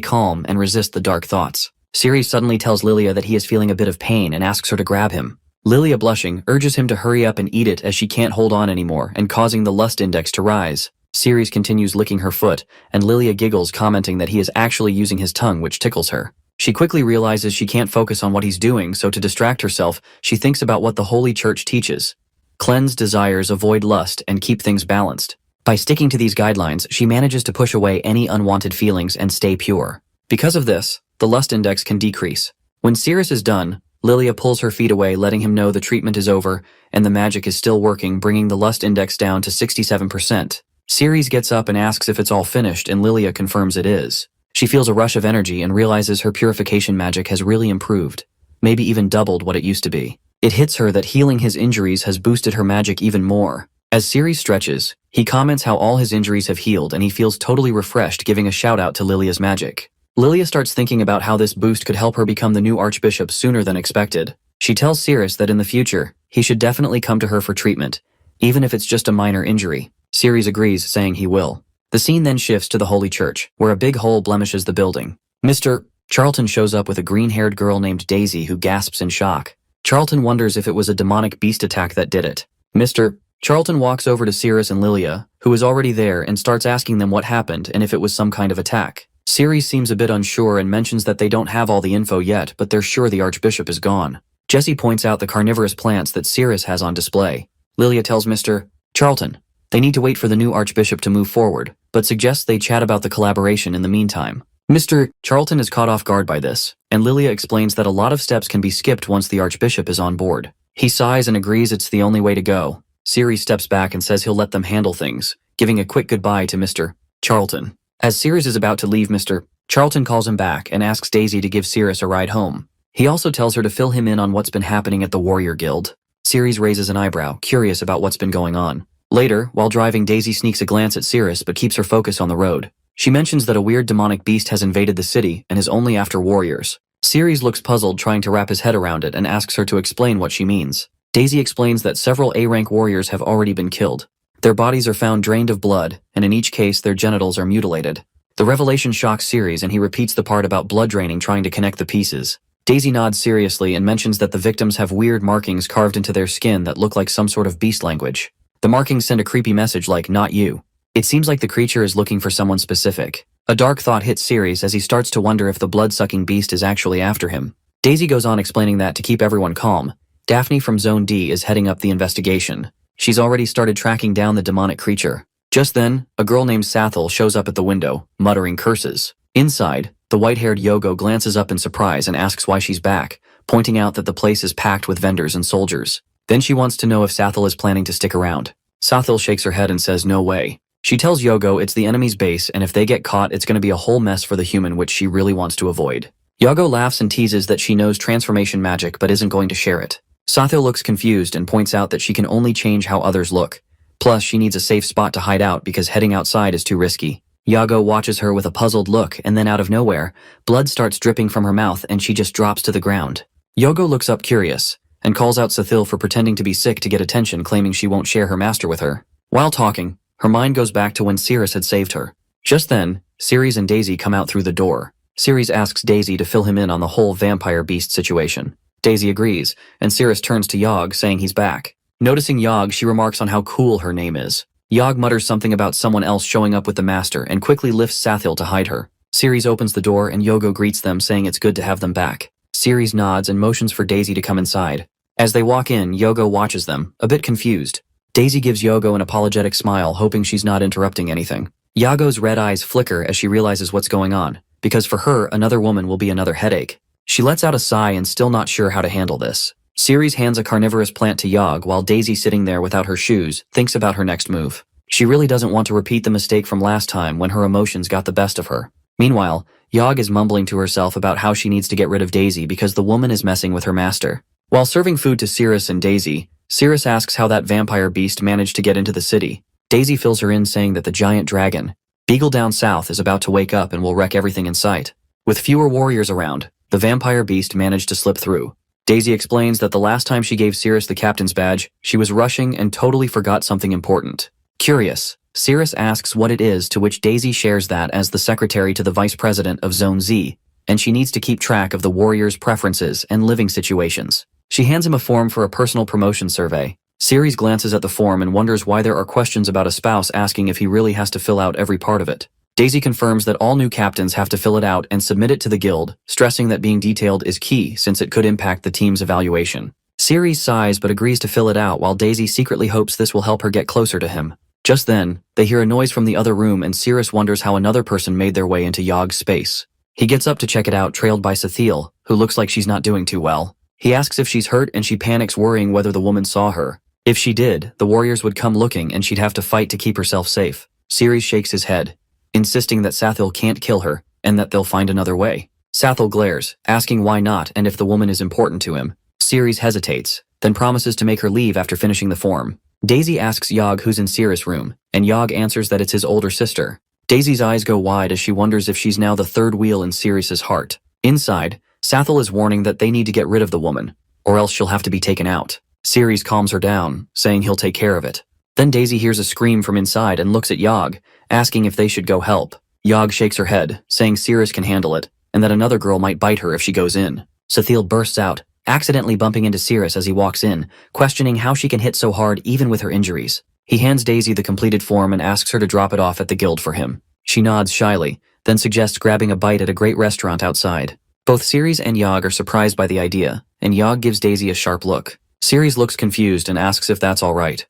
calm and resist the dark thoughts. Sirius suddenly tells Lilia that he is feeling a bit of pain and asks her to grab him. Lilia, blushing, urges him to hurry up and eat it as she can't hold on anymore and causing the lust index to rise. Sirius continues licking her foot, and Lilia giggles, commenting that he is actually using his tongue, which tickles her. She quickly realizes she can't focus on what he's doing, so to distract herself, she thinks about what the Holy Church teaches. Cleanse desires, avoid lust, and keep things balanced. By sticking to these guidelines, she manages to push away any unwanted feelings and stay pure. Because of this, the lust index can decrease. When Sirius is done, Lilia pulls her feet away, letting him know the treatment is over, and the magic is still working, bringing the lust index down to 67%. Sirius gets up and asks if it's all finished, and Lilia confirms it is. She feels a rush of energy and realizes her purification magic has really improved, maybe even doubled what it used to be. It hits her that healing his injuries has boosted her magic even more. As Sirius stretches, he comments how all his injuries have healed and he feels totally refreshed, giving a shout out to Lilia's magic. Lilia starts thinking about how this boost could help her become the new archbishop sooner than expected. She tells Sirius that in the future, he should definitely come to her for treatment, even if it's just a minor injury. Sirius agrees, saying he will. The scene then shifts to the Holy Church, where a big hole blemishes the building. Mr. Charlton shows up with a green-haired girl named Daisy who gasps in shock. Charlton wonders if it was a demonic beast attack that did it. Mr. Charlton walks over to Sirius and Lilia, who is already there, and starts asking them what happened and if it was some kind of attack. Sirius seems a bit unsure and mentions that they don't have all the info yet, but they're sure the archbishop is gone. Jessie points out the carnivorous plants that Sirius has on display. Lilia tells Mr. Charlton they need to wait for the new archbishop to move forward, but suggests they chat about the collaboration in the meantime. Mr. Charlton is caught off guard by this, and Lilia explains that a lot of steps can be skipped once the archbishop is on board. He sighs and agrees it's the only way to go. Sirius steps back and says he'll let them handle things, giving a quick goodbye to Mr. Charlton. As Sirius is about to leave, Mr. Charlton calls him back and asks Daisy to give Sirius a ride home. He also tells her to fill him in on what's been happening at the Warrior Guild. Sirius raises an eyebrow, curious about what's been going on. Later, while driving, Daisy sneaks a glance at Sirius but keeps her focus on the road. She mentions that a weird demonic beast has invaded the city and is only after warriors. Sirius looks puzzled, trying to wrap his head around it, and asks her to explain what she means. Daisy explains that several A-rank warriors have already been killed. Their bodies are found drained of blood, and in each case their genitals are mutilated. The revelation shocks Sirius, and he repeats the part about blood draining, trying to connect the pieces. Daisy nods seriously and mentions that the victims have weird markings carved into their skin that look like some sort of beast language. The markings send a creepy message like, "Not you." It seems like the creature is looking for someone specific. A dark thought hits Ceres as he starts to wonder if the blood-sucking beast is actually after him. Daisy goes on explaining that to keep everyone calm, Daphne from Zone D is heading up the investigation. She's already started tracking down the demonic creature. Just then, a girl named Sathel shows up at the window, muttering curses. Inside, the white-haired Yogo glances up in surprise and asks why she's back, pointing out that the place is packed with vendors and soldiers. Then she wants to know if Sathel is planning to stick around. Sathel shakes her head and says no way. She tells Yogo it's the enemy's base and if they get caught it's going to be a whole mess for the human which she really wants to avoid. Yogo laughs and teases that she knows transformation magic but isn't going to share it. Sathel looks confused and points out that she can only change how others look. Plus, she needs a safe spot to hide out because heading outside is too risky. Yago watches her with a puzzled look and then out of nowhere, blood starts dripping from her mouth and she just drops to the ground. Yogo looks up curious and calls out Sathil for pretending to be sick to get attention, claiming she won't share her master with her. While talking, her mind goes back to when Ceres had saved her. Just then, Ceres and Daisy come out through the door. Ceres asks Daisy to fill him in on the whole vampire beast situation. Daisy agrees, and Ceres turns to Yog, saying he's back. Noticing Yog, she remarks on how cool her name is. Yog mutters something about someone else showing up with the master and quickly lifts Sathil to hide her. Ceres opens the door and Yogo greets them, saying it's good to have them back. Ceres nods and motions for Daisy to come inside. As they walk in, Yogo watches them, a bit confused. Daisy gives Yogo an apologetic smile, hoping she's not interrupting anything. Yago's red eyes flicker as she realizes what's going on, because for her, another woman will be another headache. She lets out a sigh and still not sure how to handle this. Ceres hands a carnivorous plant to Yog while Daisy, sitting there without her shoes, thinks about her next move. She really doesn't want to repeat the mistake from last time when her emotions got the best of her. Meanwhile, Yog is mumbling to herself about how she needs to get rid of Daisy because the woman is messing with her master. While serving food to Ceres and Daisy, Ceres asks how that vampire beast managed to get into the city. Daisy fills her in, saying that the giant dragon, Beagle down south, is about to wake up and will wreck everything in sight. With fewer warriors around, the vampire beast managed to slip through. Daisy explains that the last time she gave Ceres the captain's badge, she was rushing and totally forgot something important. Curious, Ceres asks what it is, to which Daisy shares that as the secretary to the vice president of Zone Z, and she needs to keep track of the warriors' preferences and living situations. She hands him a form for a personal promotion survey. Ceres glances at the form and wonders why there are questions about a spouse, asking if he really has to fill out every part of it. Daisy confirms that all new captains have to fill it out and submit it to the guild, stressing that being detailed is key since it could impact the team's evaluation. Ceres sighs but agrees to fill it out while Daisy secretly hopes this will help her get closer to him. Just then, they hear a noise from the other room and Ceres wonders how another person made their way into Yog's space. He gets up to check it out, trailed by Sathil, who looks like she's not doing too well. He asks if she's hurt and she panics, worrying whether the woman saw her. If she did, the warriors would come looking and she'd have to fight to keep herself safe. Ceres shakes his head, insisting that Sathil can't kill her and that they'll find another way. Sathil glares, asking why not and if the woman is important to him. Ceres hesitates, then promises to make her leave after finishing the form. Daisy asks Yog who's in Ceres' room, and Yog answers that it's his older sister. Daisy's eyes go wide as she wonders if she's now the third wheel in Ceres' heart. Inside, Sathil is warning that they need to get rid of the woman, or else she'll have to be taken out. Ceres calms her down, saying he'll take care of it. Then Daisy hears a scream from inside and looks at Yog, asking if they should go help. Yog shakes her head, saying Ceres can handle it, and that another girl might bite her if she goes in. Sathil bursts out, accidentally bumping into Ceres as he walks in, questioning how she can hit so hard even with her injuries. He hands Daisy the completed form and asks her to drop it off at the guild for him. She nods shyly, then suggests grabbing a bite at a great restaurant outside. Both Ceres and Yog are surprised by the idea, and Yog gives Daisy a sharp look. Ceres looks confused and asks if that's all right.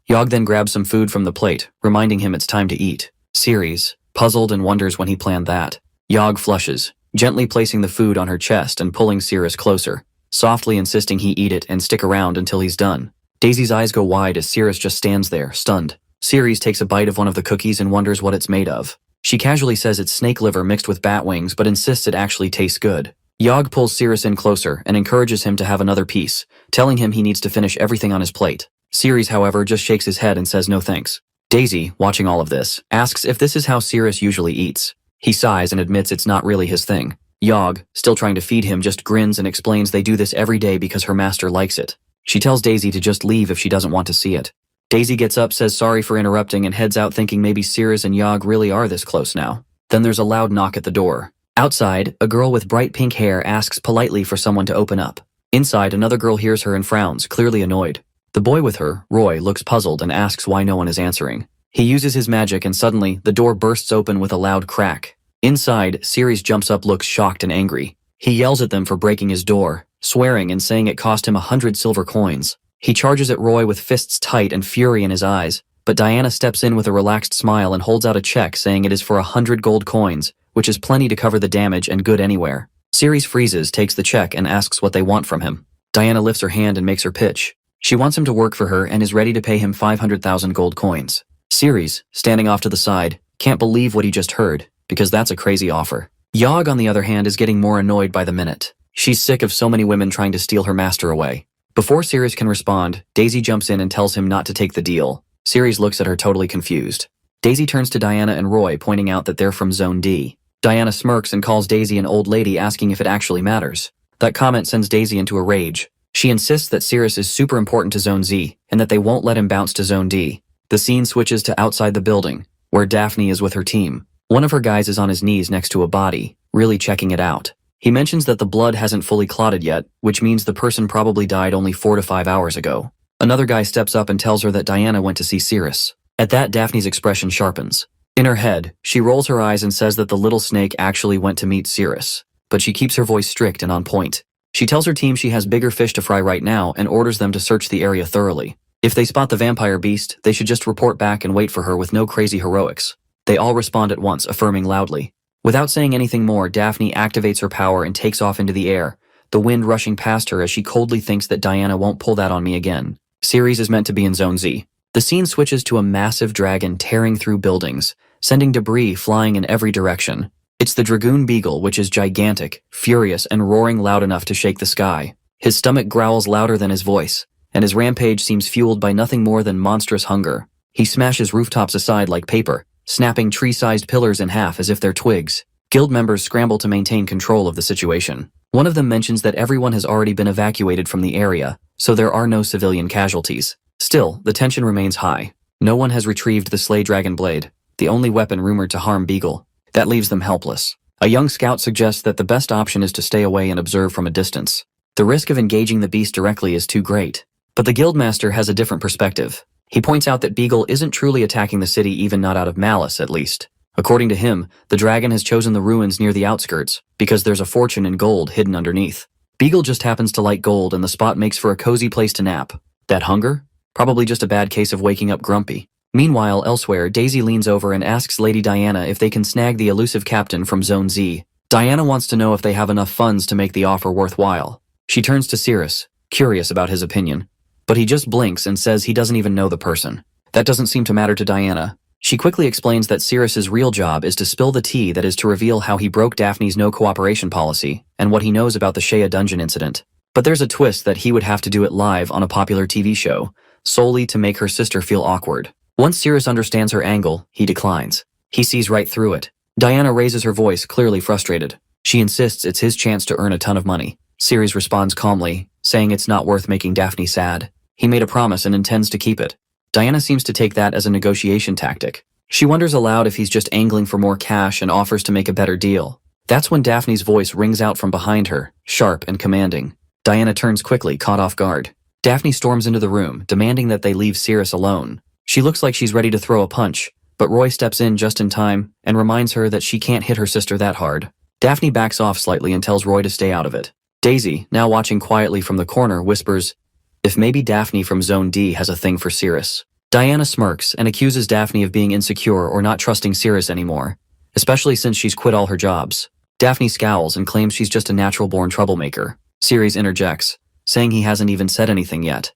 Yog then grabs some food from the plate, reminding him it's time to eat. Ceres, puzzled, and wonders when he planned that. Yog flushes, gently placing the food on her chest and pulling Ceres closer, softly insisting he eat it and stick around until he's done. Daisy's eyes go wide as Ceres just stands there, stunned. Ceres takes a bite of one of the cookies and wonders what it's made of. She casually says it's snake liver mixed with bat wings but insists it actually tastes good. Yog pulls Ceres in closer and encourages him to have another piece, telling him he needs to finish everything on his plate. Ceres, however, just shakes his head and says no thanks. Daisy, watching all of this, asks if this is how Ceres usually eats. He sighs and admits it's not really his thing. Yog, still trying to feed him, just grins and explains they do this every day because her master likes it. She tells Daisy to just leave if she doesn't want to see it. Daisy gets up, says sorry for interrupting, and heads out, thinking maybe Ceres and Yog really are this close now. Then there's a loud knock at the door. Outside, a girl with bright pink hair asks politely for someone to open up. Inside, another girl hears her and frowns, clearly annoyed. The boy with her, Roy, looks puzzled and asks why no one is answering. He uses his magic and suddenly, the door bursts open with a loud crack. Inside, Ceres jumps up, looks shocked and angry. He yells at them for breaking his door, swearing and saying it cost him 100 silver coins. He charges at Roy with fists tight and fury in his eyes, but Diana steps in with a relaxed smile and holds out a check saying it is for 100 gold coins, which is plenty to cover the damage and good anywhere. Ceres freezes, takes the check and asks what they want from him. Diana lifts her hand and makes her pitch. She wants him to work for her and is ready to pay him 500,000 gold coins. Ceres, standing off to the side, can't believe what he just heard, because that's a crazy offer. Yog, on the other hand, is getting more annoyed by the minute. She's sick of so many women trying to steal her master away. Before Ceres can respond, Daisy jumps in and tells him not to take the deal. Ceres looks at her totally confused. Daisy turns to Diana and Roy, pointing out that they're from Zone D. Diana smirks and calls Daisy an old lady, asking if it actually matters. That comment sends Daisy into a rage. She insists that Ceres is super important to Zone Z, and that they won't let him bounce to Zone D. The scene switches to outside the building, where Daphne is with her team. One of her guys is on his knees next to a body, really checking it out. He mentions that the blood hasn't fully clotted yet, which means the person probably died only 4 to 5 hours ago. Another guy steps up and tells her that Diana went to see Ceres. At that, Daphne's expression sharpens. In her head, she rolls her eyes and says that the little snake actually went to meet Ceres, but she keeps her voice strict and on point. She tells her team she has bigger fish to fry right now and orders them to search the area thoroughly. If they spot the vampire beast, they should just report back and wait for her with no crazy heroics. They all respond at once, affirming loudly. Without saying anything more, Daphne activates her power and takes off into the air, the wind rushing past her as she coldly thinks that Diana won't pull that on me again. Ceres is meant to be in Zone Z. The scene switches to a massive dragon tearing through buildings, sending debris flying in every direction. It's the Dragoon Beagle, which is gigantic, furious, and roaring loud enough to shake the sky. His stomach growls louder than his voice, and his rampage seems fueled by nothing more than monstrous hunger. He smashes rooftops aside like paper, snapping tree-sized pillars in half as if they're twigs. Guild members scramble to maintain control of the situation. One of them mentions that everyone has already been evacuated from the area, so there are no civilian casualties. Still, the tension remains high. No one has retrieved the Slay Dragon Blade, the only weapon rumored to harm Beagle. That leaves them helpless. A young scout suggests that the best option is to stay away and observe from a distance. The risk of engaging the beast directly is too great. But the guildmaster has a different perspective. He points out that Beagle isn't truly attacking the city, even not out of malice, at least. According to him, the dragon has chosen the ruins near the outskirts, because there's a fortune in gold hidden underneath. Beagle just happens to like gold, and the spot makes for a cozy place to nap. That hunger? Probably just a bad case of waking up grumpy. Meanwhile, elsewhere, Daisy leans over and asks Lady Diana if they can snag the elusive captain from Zone Z. Diana wants to know if they have enough funds to make the offer worthwhile. She turns to Ceres, curious about his opinion. But he just blinks and says he doesn't even know the person. That doesn't seem to matter to Diana. She quickly explains that Ceres's real job is to spill the tea that is to reveal how he broke Daphne's no-cooperation policy and what he knows about the Shea dungeon incident. But there's a twist that he would have to do it live on a popular TV show, solely to make her sister feel awkward. Once Ceres understands her angle, he declines. He sees right through it. Diana raises her voice, clearly frustrated. She insists it's his chance to earn a ton of money. Ceres responds calmly, saying it's not worth making Daphne sad. He made a promise and intends to keep it. Diana seems to take that as a negotiation tactic. She wonders aloud if he's just angling for more cash and offers to make a better deal. That's when Daphne's voice rings out from behind her, sharp and commanding. Diana turns quickly, caught off guard. Daphne storms into the room, demanding that they leave Ceres alone. She looks like she's ready to throw a punch, but Roy steps in just in time and reminds her that she can't hit her sister that hard. Daphne backs off slightly and tells Roy to stay out of it. Daisy, now watching quietly from the corner, whispers, if maybe Daphne from Zone D has a thing for Ceres. Diana smirks and accuses Daphne of being insecure or not trusting Ceres anymore, especially since she's quit all her jobs. Daphne scowls and claims she's just a natural-born troublemaker. Ceres interjects, saying he hasn't even said anything yet.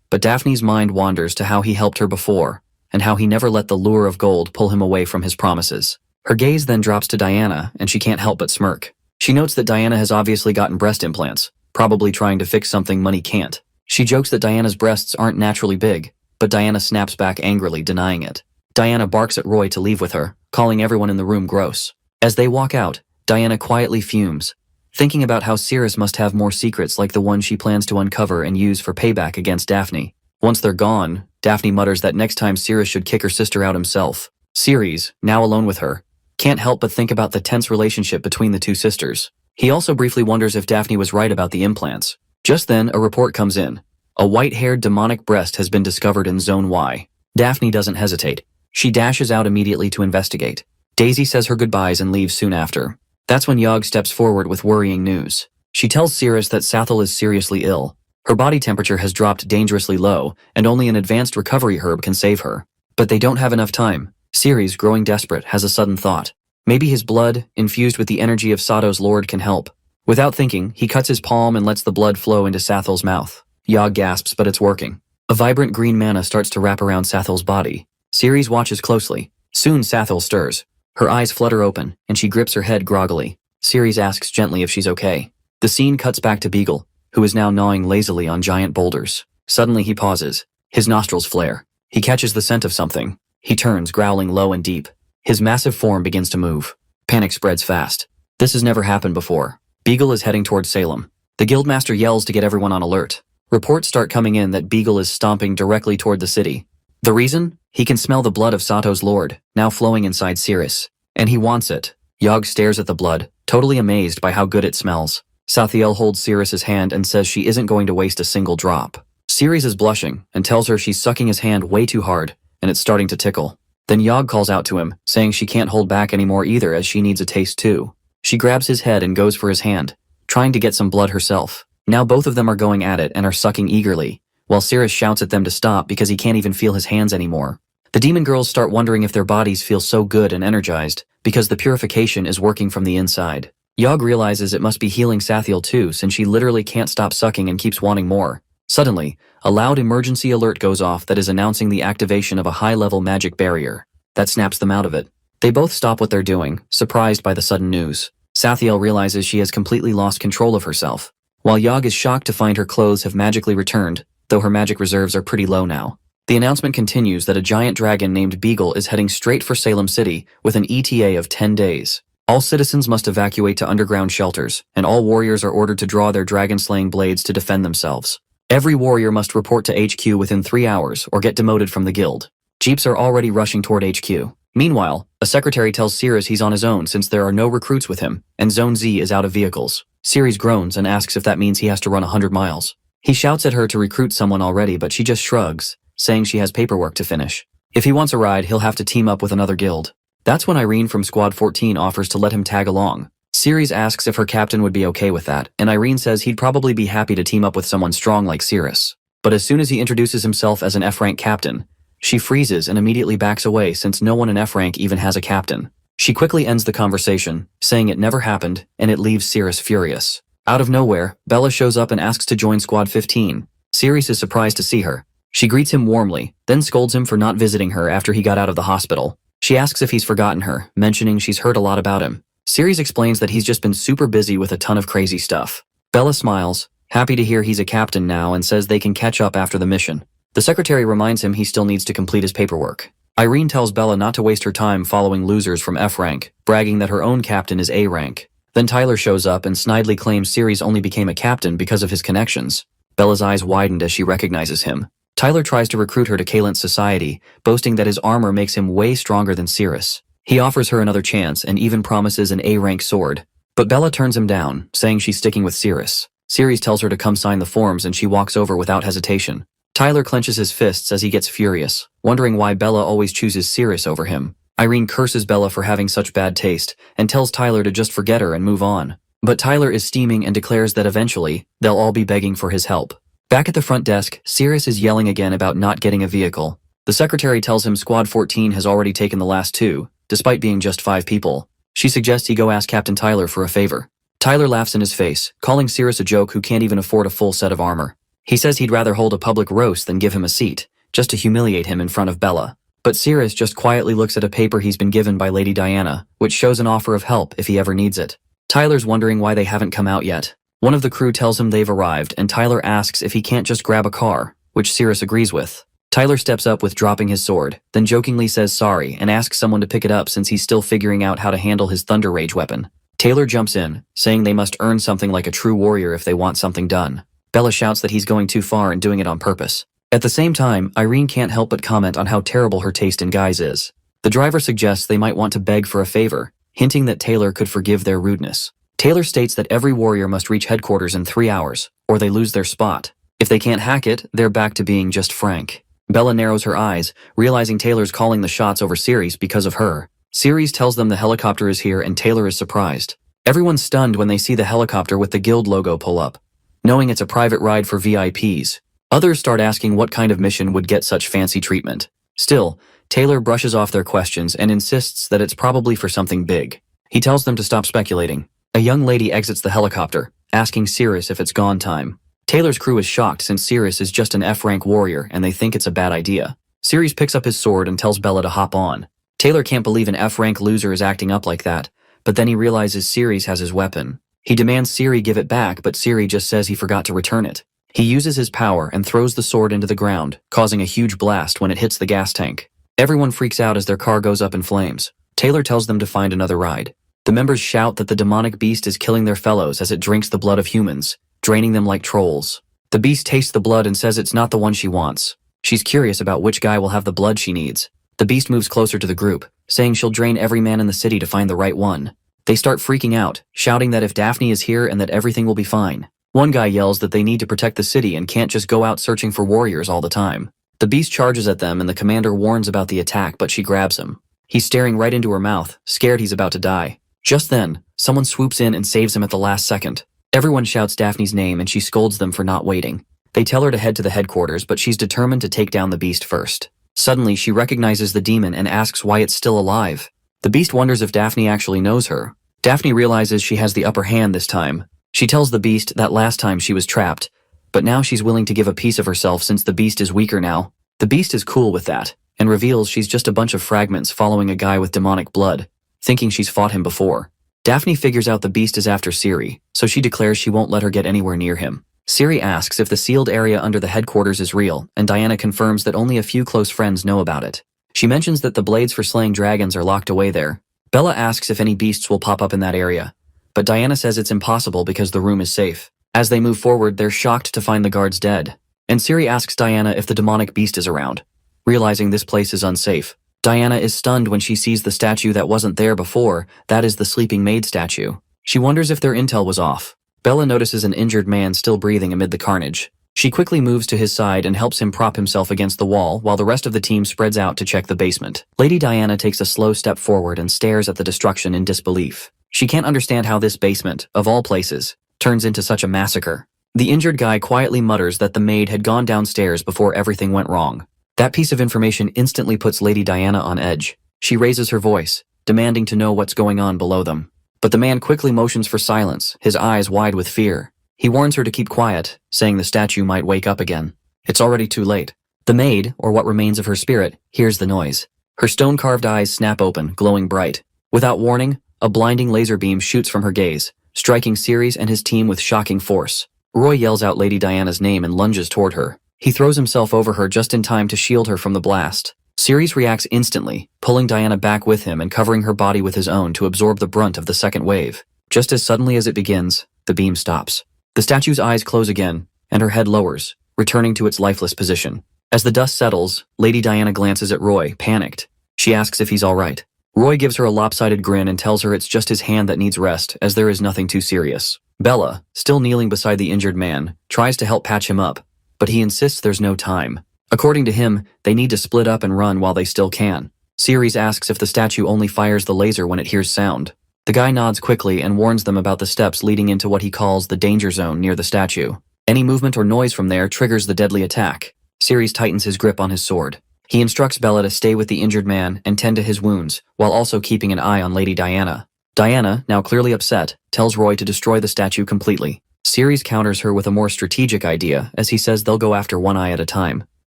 But Daphne's mind wanders to how he helped her before, and how he never let the lure of gold pull him away from his promises. Her gaze then drops to Diana, and she can't help but smirk. She notes that Diana has obviously gotten breast implants, probably trying to fix something money can't. She jokes that Diana's breasts aren't naturally big, but Diana snaps back angrily, denying it. Diana barks at Roy to leave with her, calling everyone in the room gross. As they walk out, Diana quietly fumes, thinking about how Ceres must have more secrets like the one she plans to uncover and use for payback against Daphne. Once they're gone, Daphne mutters that next time Ceres should kick her sister out himself. Ceres, now alone with her, can't help but think about the tense relationship between the two sisters. He also briefly wonders if Daphne was right about the implants. Just then, a report comes in. A white-haired demonic breast has been discovered in Zone Y. Daphne doesn't hesitate. She dashes out immediately to investigate. Daisy says her goodbyes and leaves soon after. That's when Yog steps forward with worrying news. She tells Cirrus that Sathel is seriously ill. Her body temperature has dropped dangerously low, and only an advanced recovery herb can save her. But they don't have enough time. Ceres, growing desperate, has a sudden thought. Maybe his blood, infused with the energy of Sato's lord, can help. Without thinking, he cuts his palm and lets the blood flow into Sathel's mouth. Yog gasps, but it's working. A vibrant green mana starts to wrap around Sathel's body. Ceres watches closely. Soon Sathel stirs. Her eyes flutter open, and she grips her head groggily. Ceres asks gently if she's okay. The scene cuts back to Beagle, who is now gnawing lazily on giant boulders. Suddenly he pauses. His nostrils flare. He catches the scent of something. He turns, growling low and deep. His massive form begins to move. Panic spreads fast. This has never happened before. Beagle is heading towards Salem. The guildmaster yells to get everyone on alert. Reports start coming in that Beagle is stomping directly toward the city. The reason? He can smell the blood of Sato's lord, now flowing inside Cirrus. And he wants it. Yog stares at the blood, totally amazed by how good it smells. Sathiel holds Cirrus's hand and says she isn't going to waste a single drop. Ceres is blushing and tells her she's sucking his hand way too hard, and it's starting to tickle. Then Yog calls out to him, saying she can't hold back anymore either as she needs a taste too. She grabs his head and goes for his hand, trying to get some blood herself. Now both of them are going at it and are sucking eagerly, while Cirrus shouts at them to stop because he can't even feel his hands anymore. The demon girls start wondering if their bodies feel so good and energized, because the purification is working from the inside. Yog realizes it must be healing Sathiel too, since she literally can't stop sucking and keeps wanting more. Suddenly, a loud emergency alert goes off that is announcing the activation of a high-level magic barrier. That snaps them out of it. They both stop what they're doing, surprised by the sudden news. Sathiel realizes she has completely lost control of herself, while Yog is shocked to find her clothes have magically returned, though her magic reserves are pretty low now. The announcement continues that a giant dragon named Beagle is heading straight for Salem City with an ETA of 10 days. All citizens must evacuate to underground shelters, and all warriors are ordered to draw their dragon-slaying blades to defend themselves. Every warrior must report to HQ within 3 hours or get demoted from the guild. Jeeps are already rushing toward HQ. Meanwhile, a secretary tells Cirrus he's on his own since there are no recruits with him, and Zone Z is out of vehicles. Ceres groans and asks if that means he has to run 100 miles. He shouts at her to recruit someone already, but she just shrugs, saying she has paperwork to finish. If he wants a ride, he'll have to team up with another guild. That's when Irene from Squad 14 offers to let him tag along. Ceres asks if her captain would be okay with that, and Irene says he'd probably be happy to team up with someone strong like Cirrus. But as soon as he introduces himself as an F-rank captain, she freezes and immediately backs away since no one in F-rank even has a captain. She quickly ends the conversation, saying it never happened, and it leaves Cirrus furious. Out of nowhere, Bella shows up and asks to join Squad 15. Ceres is surprised to see her. She greets him warmly, then scolds him for not visiting her after he got out of the hospital. She asks if he's forgotten her, mentioning she's heard a lot about him. Ceres explains that he's just been super busy with a ton of crazy stuff. Bella smiles, happy to hear he's a captain now, and says they can catch up after the mission. The secretary reminds him he still needs to complete his paperwork. Irene tells Bella not to waste her time following losers from F rank, bragging that her own captain is A rank. Then Tyler shows up and snidely claims Ceres only became a captain because of his connections. Bella's eyes widened as she recognizes him. Tyler tries to recruit her to Kalent's society, boasting that his armor makes him way stronger than Cirrus. He offers her another chance and even promises an A-rank sword. But Bella turns him down, saying she's sticking with Cirrus. Ceres tells her to come sign the forms and she walks over without hesitation. Tyler clenches his fists as he gets furious, wondering why Bella always chooses Cirrus over him. Irene curses Bella for having such bad taste and tells Tyler to just forget her and move on. But Tyler is steaming and declares that eventually, they'll all be begging for his help. Back at the front desk, Cirrus is yelling again about not getting a vehicle. The secretary tells him Squad 14 has already taken the last 2, despite being just 5 people. She suggests he go ask Captain Tyler for a favor. Tyler laughs in his face, calling Cirrus a joke who can't even afford a full set of armor. He says he'd rather hold a public roast than give him a seat, just to humiliate him in front of Bella. But Cirrus just quietly looks at a paper he's been given by Lady Diana, which shows an offer of help if he ever needs it. Tyler's wondering why they haven't come out yet. One of the crew tells him they've arrived, and Tyler asks if he can't just grab a car, which Cirrus agrees with. Tyler steps up with dropping his sword, then jokingly says sorry and asks someone to pick it up since he's still figuring out how to handle his Thunder Rage weapon. Taylor jumps in, saying they must earn something like a true warrior if they want something done. Bella shouts that he's going too far and doing it on purpose. At the same time, Irene can't help but comment on how terrible her taste in guys is. The driver suggests they might want to beg for a favor, hinting that Taylor could forgive their rudeness. Taylor states that every warrior must reach headquarters in 3 hours, or they lose their spot. If they can't hack it, they're back to being just Frank. Bella narrows her eyes, realizing Taylor's calling the shots over Ceres because of her. Ceres tells them the helicopter is here and Taylor is surprised. Everyone's stunned when they see the helicopter with the guild logo pull up, knowing it's a private ride for VIPs. Others start asking what kind of mission would get such fancy treatment. Still, Taylor brushes off their questions and insists that it's probably for something big. He tells them to stop speculating. A young lady exits the helicopter, asking Ceres if it's gone time. Taylor's crew is shocked since Ceres is just an F-rank warrior and they think it's a bad idea. Ceres picks up his sword and tells Bella to hop on. Taylor can't believe an F-rank loser is acting up like that, but then he realizes Ceres has his weapon. He demands Ceres give it back, but Ceres just says he forgot to return it. He uses his power and throws the sword into the ground, causing a huge blast when it hits the gas tank. Everyone freaks out as their car goes up in flames. Taylor tells them to find another ride. The members shout that the demonic beast is killing their fellows as it drinks the blood of humans, draining them like trolls. The beast tastes the blood and says it's not the one she wants. She's curious about which guy will have the blood she needs. The beast moves closer to the group, saying she'll drain every man in the city to find the right one. They start freaking out, shouting that if Daphne is here and that everything will be fine. One guy yells that they need to protect the city and can't just go out searching for warriors all the time. The beast charges at them and the commander warns about the attack, but she grabs him. He's staring right into her mouth, scared he's about to die. Just then, someone swoops in and saves him at the last second. Everyone shouts Daphne's name and she scolds them for not waiting. They tell her to head to the headquarters, but she's determined to take down the beast first. Suddenly, she recognizes the demon and asks why it's still alive. The beast wonders if Daphne actually knows her. Daphne realizes she has the upper hand this time. She tells the beast that last time she was trapped, but now she's willing to give a piece of herself since the beast is weaker now. The beast is cool with that, and reveals she's just a bunch of fragments following a guy with demonic blood, thinking she's fought him before. Daphne figures out the beast is after Ceres, so she declares she won't let her get anywhere near him. Ceres asks if the sealed area under the headquarters is real, and Diana confirms that only a few close friends know about it. She mentions that the blades for slaying dragons are locked away there. Bella asks if any beasts will pop up in that area, but Diana says it's impossible because the room is safe. As they move forward, they're shocked to find the guards dead, and Ceres asks Diana if the demonic beast is around. Realizing this place is unsafe, Diana is stunned when she sees the statue that wasn't there before, that is the sleeping maid statue. She wonders if their intel was off. Bella notices an injured man still breathing amid the carnage. She quickly moves to his side and helps him prop himself against the wall while the rest of the team spreads out to check the basement. Lady Diana takes a slow step forward and stares at the destruction in disbelief. She can't understand how this basement, of all places, turns into such a massacre. The injured guy quietly mutters that the maid had gone downstairs before everything went wrong. That piece of information instantly puts Lady Diana on edge. She raises her voice, demanding to know what's going on below them. But the man quickly motions for silence, his eyes wide with fear. He warns her to keep quiet, saying the statue might wake up again. It's already too late. The maid, or what remains of her spirit, hears the noise. Her stone-carved eyes snap open, glowing bright. Without warning, a blinding laser beam shoots from her gaze, striking Ceres and his team with shocking force. Roy yells out Lady Diana's name and lunges toward her. He throws himself over her just in time to shield her from the blast. Ceres reacts instantly, pulling Diana back with him and covering her body with his own to absorb the brunt of the second wave. Just as suddenly as it begins, the beam stops. The statue's eyes close again, and her head lowers, returning to its lifeless position. As the dust settles, Lady Diana glances at Roy, panicked. She asks if he's all right. Roy gives her a lopsided grin and tells her it's just his hand that needs rest, as there is nothing too serious. Bella, still kneeling beside the injured man, tries to help patch him up, but he insists there's no time. According to him, they need to split up and run while they still can. Ceres asks if the statue only fires the laser when it hears sound. The guy nods quickly and warns them about the steps leading into what he calls the danger zone near the statue. Any movement or noise from there triggers the deadly attack. Ceres tightens his grip on his sword. He instructs Bella to stay with the injured man and tend to his wounds, while also keeping an eye on Lady Diana. Diana, now clearly upset, tells Roy to destroy the statue completely. Ceres counters her with a more strategic idea, as he says they'll go after one eye at a time.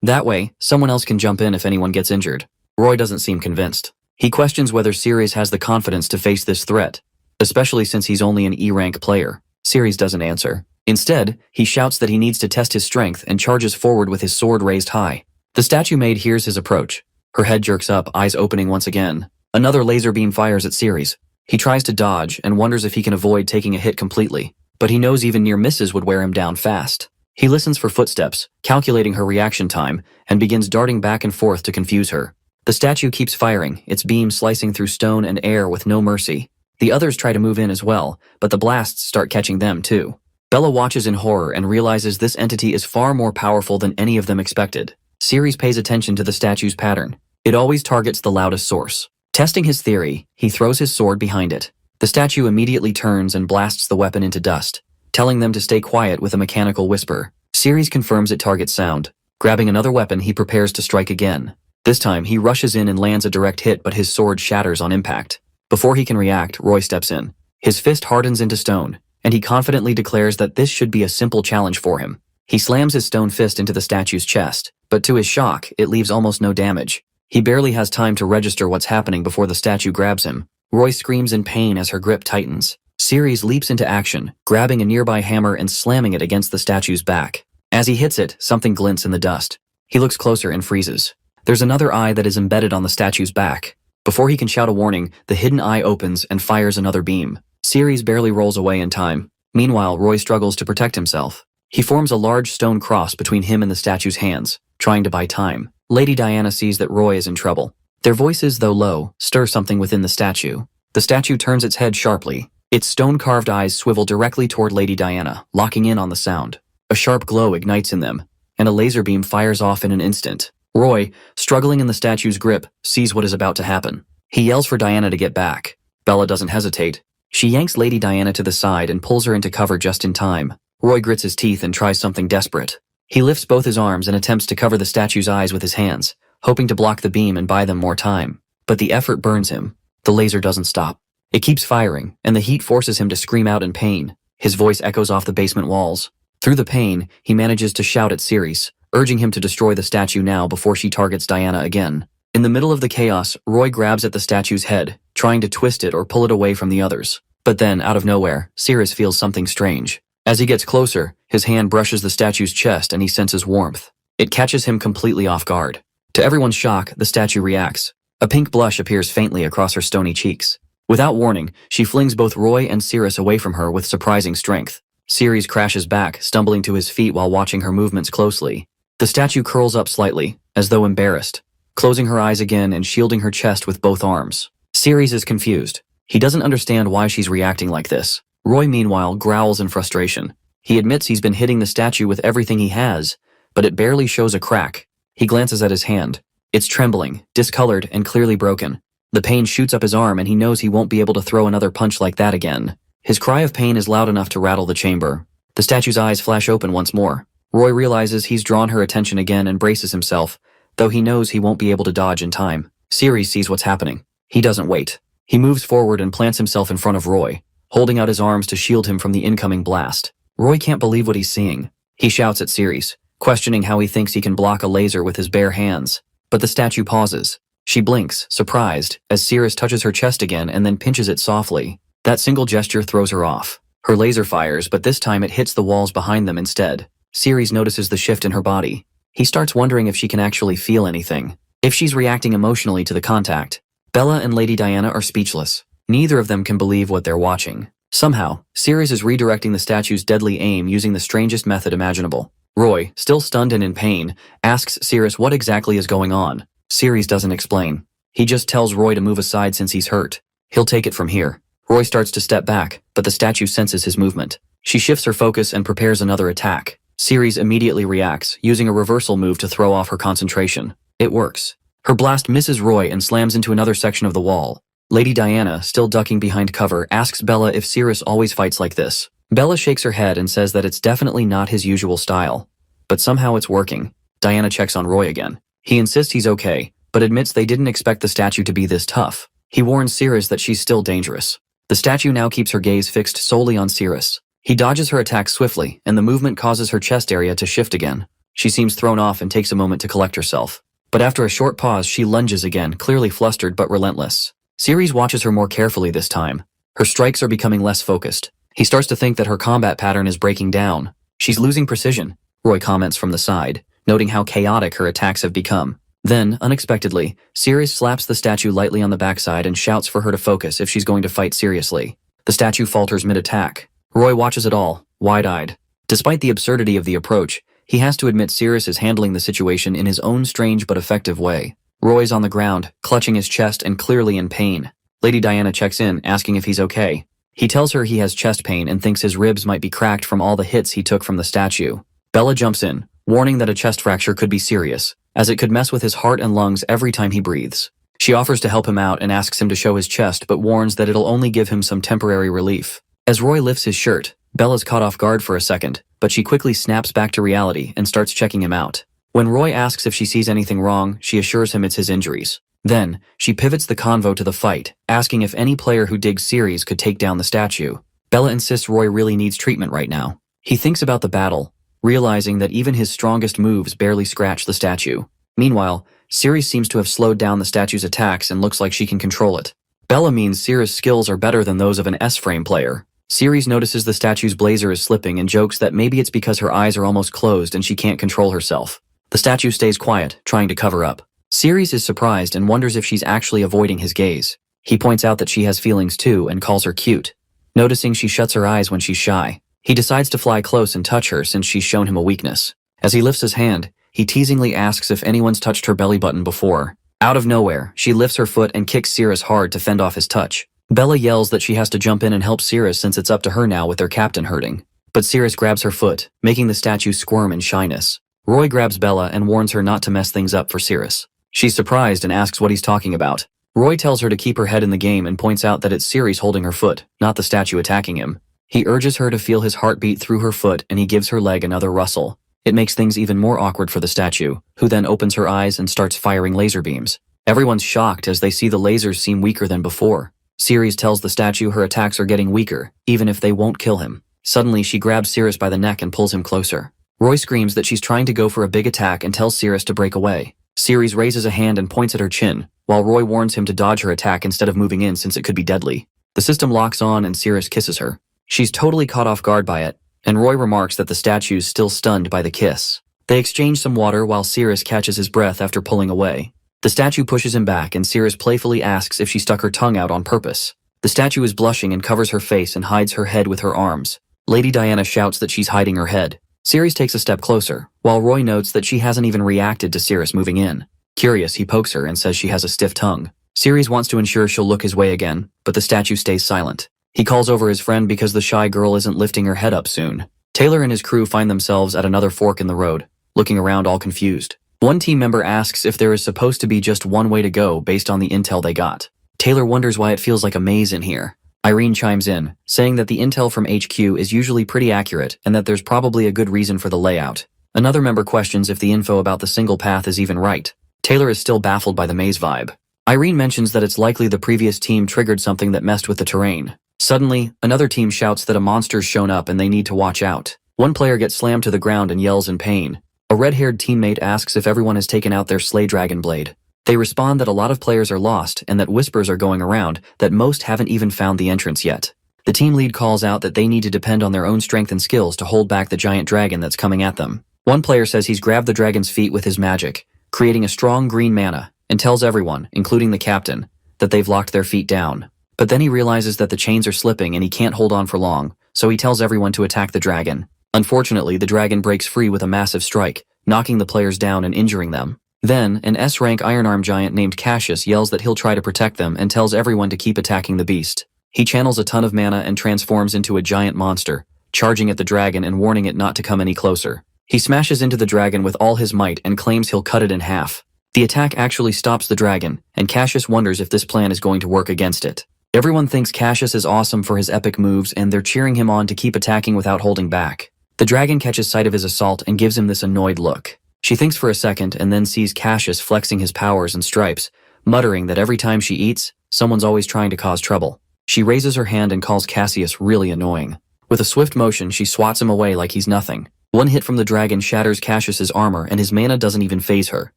That way, someone else can jump in if anyone gets injured. Roy doesn't seem convinced. He questions whether Ceres has the confidence to face this threat, especially since he's only an E-rank player. Ceres doesn't answer. Instead, he shouts that he needs to test his strength and charges forward with his sword raised high. The statue maid hears his approach. Her head jerks up, eyes opening once again. Another laser beam fires at Ceres. He tries to dodge and wonders if he can avoid taking a hit completely, but he knows even near misses would wear him down fast. He listens for footsteps, calculating her reaction time, and begins darting back and forth to confuse her. The statue keeps firing, its beam slicing through stone and air with no mercy. The others try to move in as well, but the blasts start catching them too. Bella watches in horror and realizes this entity is far more powerful than any of them expected. Ceres pays attention to the statue's pattern. It always targets the loudest source. Testing his theory, he throws his sword behind it. The statue immediately turns and blasts the weapon into dust, telling them to stay quiet with a mechanical whisper. Ceres confirms it targets sound. Grabbing another weapon, he prepares to strike again. This time, he rushes in and lands a direct hit, but his sword shatters on impact. Before he can react, Roy steps in. His fist hardens into stone, and he confidently declares that this should be a simple challenge for him. He slams his stone fist into the statue's chest, but to his shock, it leaves almost no damage. He barely has time to register what's happening before the statue grabs him. Roy screams in pain as her grip tightens. Ceres leaps into action, grabbing a nearby hammer and slamming it against the statue's back. As he hits it, something glints in the dust. He looks closer and freezes. There's another eye that is embedded on the statue's back. Before he can shout a warning, the hidden eye opens and fires another beam. Ceres barely rolls away in time. Meanwhile, Roy struggles to protect himself. He forms a large stone cross between him and the statue's hands, trying to buy time. Lady Diana sees that Roy is in trouble. Their voices, though low, stir something within the statue. The statue turns its head sharply. Its stone-carved eyes swivel directly toward Lady Diana, locking in on the sound. A sharp glow ignites in them, and a laser beam fires off in an instant. Roy, struggling in the statue's grip, sees what is about to happen. He yells for Diana to get back. Bella doesn't hesitate. She yanks Lady Diana to the side and pulls her into cover just in time. Roy grits his teeth and tries something desperate. He lifts both his arms and attempts to cover the statue's eyes with his hands, hoping to block the beam and buy them more time. But the effort burns him. The laser doesn't stop. It keeps firing, and the heat forces him to scream out in pain. His voice echoes off the basement walls. Through the pain, he manages to shout at Ceres, urging him to destroy the statue now before she targets Diana again. In the middle of the chaos, Roy grabs at the statue's head, trying to twist it or pull it away from the others. But then, out of nowhere, Ceres feels something strange. As he gets closer, his hand brushes the statue's chest and he senses warmth. It catches him completely off guard. To everyone's shock, the statue reacts. A pink blush appears faintly across her stony cheeks. Without warning, she flings both Roy and Ceres away from her with surprising strength. Ceres crashes back, stumbling to his feet while watching her movements closely. The statue curls up slightly, as though embarrassed, closing her eyes again and shielding her chest with both arms. Ceres is confused. He doesn't understand why she's reacting like this. Roy, meanwhile, growls in frustration. He admits he's been hitting the statue with everything he has, but it barely shows a crack. He glances at his hand. It's trembling, discolored, and clearly broken. The pain shoots up his arm and he knows he won't be able to throw another punch like that again. His cry of pain is loud enough to rattle the chamber. The statue's eyes flash open once more. Roy realizes he's drawn her attention again and braces himself, though he knows he won't be able to dodge in time. Ceres sees what's happening. He doesn't wait. He moves forward and plants himself in front of Roy, holding out his arms to shield him from the incoming blast. Roy can't believe what he's seeing. He shouts at Ceres, questioning how he thinks he can block a laser with his bare hands. But the statue pauses. She blinks, surprised, as Ceres touches her chest again and then pinches it softly. That single gesture throws her off. Her laser fires, but this time it hits the walls behind them instead. Ceres notices the shift in her body. He starts wondering if she can actually feel anything, if she's reacting emotionally to the contact. Bella and Lady Diana are speechless. Neither of them can believe what they're watching. Somehow, Ceres is redirecting the statue's deadly aim using the strangest method imaginable. Roy, still stunned and in pain, asks Ceres what exactly is going on. Ceres doesn't explain. He just tells Roy to move aside since he's hurt. He'll take it from here. Roy starts to step back, but the statue senses his movement. She shifts her focus and prepares another attack. Ceres immediately reacts, using a reversal move to throw off her concentration. It works. Her blast misses Roy and slams into another section of the wall. Lady Diana, still ducking behind cover, asks Bella if Ceres always fights like this. Bella shakes her head and says that it's definitely not his usual style. But somehow it's working. Diana checks on Roy again. He insists he's okay, but admits they didn't expect the statue to be this tough. He warns Ceres that she's still dangerous. The statue now keeps her gaze fixed solely on Ceres. He dodges her attack swiftly, and the movement causes her chest area to shift again. She seems thrown off and takes a moment to collect herself. But after a short pause, she lunges again, clearly flustered but relentless. Ceres watches her more carefully this time. Her strikes are becoming less focused. He starts to think that her combat pattern is breaking down. She's losing precision, Roy comments from the side, noting how chaotic her attacks have become. Then, unexpectedly, Ceres slaps the statue lightly on the backside and shouts for her to focus if she's going to fight seriously. The statue falters mid-attack. Roy watches it all, wide-eyed. Despite the absurdity of the approach, he has to admit Ceres is handling the situation in his own strange but effective way. Roy's on the ground, clutching his chest and clearly in pain. Lady Diana checks in, asking if he's okay. He tells her he has chest pain and thinks his ribs might be cracked from all the hits he took from the statue. Bella jumps in, warning that a chest fracture could be serious, as it could mess with his heart and lungs every time he breathes. She offers to help him out and asks him to show his chest, but warns that it'll only give him some temporary relief. As Roy lifts his shirt, Bella's caught off guard for a second, but she quickly snaps back to reality and starts checking him out. When Roy asks if she sees anything wrong, she assures him it's his injuries. Then, she pivots the convo to the fight, asking if any player who digs Ceres could take down the statue. Bella insists Roy really needs treatment right now. He thinks about the battle, realizing that even his strongest moves barely scratch the statue. Meanwhile, Ceres seems to have slowed down the statue's attacks and looks like she can control it. Bella means Ceres' skills are better than those of an S-frame player. Ceres notices the statue's blazer is slipping and jokes that maybe it's because her eyes are almost closed and she can't control herself. The statue stays quiet, trying to cover up. Ceres is surprised and wonders if she's actually avoiding his gaze. He points out that she has feelings too and calls her cute. Noticing she shuts her eyes when she's shy, he decides to fly close and touch her since she's shown him a weakness. As he lifts his hand, he teasingly asks if anyone's touched her belly button before. Out of nowhere, she lifts her foot and kicks Ceres hard to fend off his touch. Bella yells that she has to jump in and help Ceres since it's up to her now with their captain hurting. But Ceres grabs her foot, making the statue squirm in shyness. Roy grabs Bella and warns her not to mess things up for Ceres. She's surprised and asks what he's talking about. Roy tells her to keep her head in the game and points out that it's Ceres holding her foot, not the statue attacking him. He urges her to feel his heartbeat through her foot and he gives her leg another rustle. It makes things even more awkward for the statue, who then opens her eyes and starts firing laser beams. Everyone's shocked as they see the lasers seem weaker than before. Ceres tells the statue her attacks are getting weaker, even if they won't kill him. Suddenly, she grabs Ceres by the neck and pulls him closer. Roy screams that she's trying to go for a big attack and tells Ceres to break away. Ceres raises a hand and points at her chin, while Roy warns him to dodge her attack instead of moving in since it could be deadly. The system locks on and Ceres kisses her. She's totally caught off guard by it, and Roy remarks that the statue's still stunned by the kiss. They exchange some water while Ceres catches his breath after pulling away. The statue pushes him back and Ceres playfully asks if she stuck her tongue out on purpose. The statue is blushing and covers her face and hides her head with her arms. Lady Diana shouts that she's hiding her head. Ceres takes a step closer, while Roy notes that she hasn't even reacted to Ceres moving in. Curious, he pokes her and says she has a stiff tongue. Ceres wants to ensure she'll look his way again, but the statue stays silent. He calls over his friend because the shy girl isn't lifting her head up soon. Taylor and his crew find themselves at another fork in the road, looking around all confused. One team member asks if there is supposed to be just one way to go based on the intel they got. Taylor wonders why it feels like a maze in here. Irene chimes in, saying that the intel from HQ is usually pretty accurate and that there's probably a good reason for the layout. Another member questions if the info about the single path is even right. Taylor is still baffled by the maze vibe. Irene mentions that it's likely the previous team triggered something that messed with the terrain. Suddenly, another team shouts that a monster's shown up and they need to watch out. One player gets slammed to the ground and yells in pain. A red-haired teammate asks if everyone has taken out their Slay Dragon blade. They respond that a lot of players are lost and that whispers are going around that most haven't even found the entrance yet. The team lead calls out that they need to depend on their own strength and skills to hold back the giant dragon that's coming at them. One player says he's grabbed the dragon's feet with his magic, creating a strong green mana, and tells everyone, including the captain, that they've locked their feet down. But then he realizes that the chains are slipping and he can't hold on for long, so he tells everyone to attack the dragon. Unfortunately, the dragon breaks free with a massive strike, knocking the players down and injuring them. Then, an S-rank Ironarm giant named Cassius yells that he'll try to protect them and tells everyone to keep attacking the beast. He channels a ton of mana and transforms into a giant monster, charging at the dragon and warning it not to come any closer. He smashes into the dragon with all his might and claims he'll cut it in half. The attack actually stops the dragon, and Cassius wonders if this plan is going to work against it. Everyone thinks Cassius is awesome for his epic moves and they're cheering him on to keep attacking without holding back. The dragon catches sight of his assault and gives him this annoyed look. She thinks for a second and then sees Cassius flexing his powers and stripes, muttering that every time she eats, someone's always trying to cause trouble. She raises her hand and calls Cassius really annoying. With a swift motion, she swats him away like he's nothing. One hit from the dragon shatters Cassius's armor and his mana doesn't even faze her.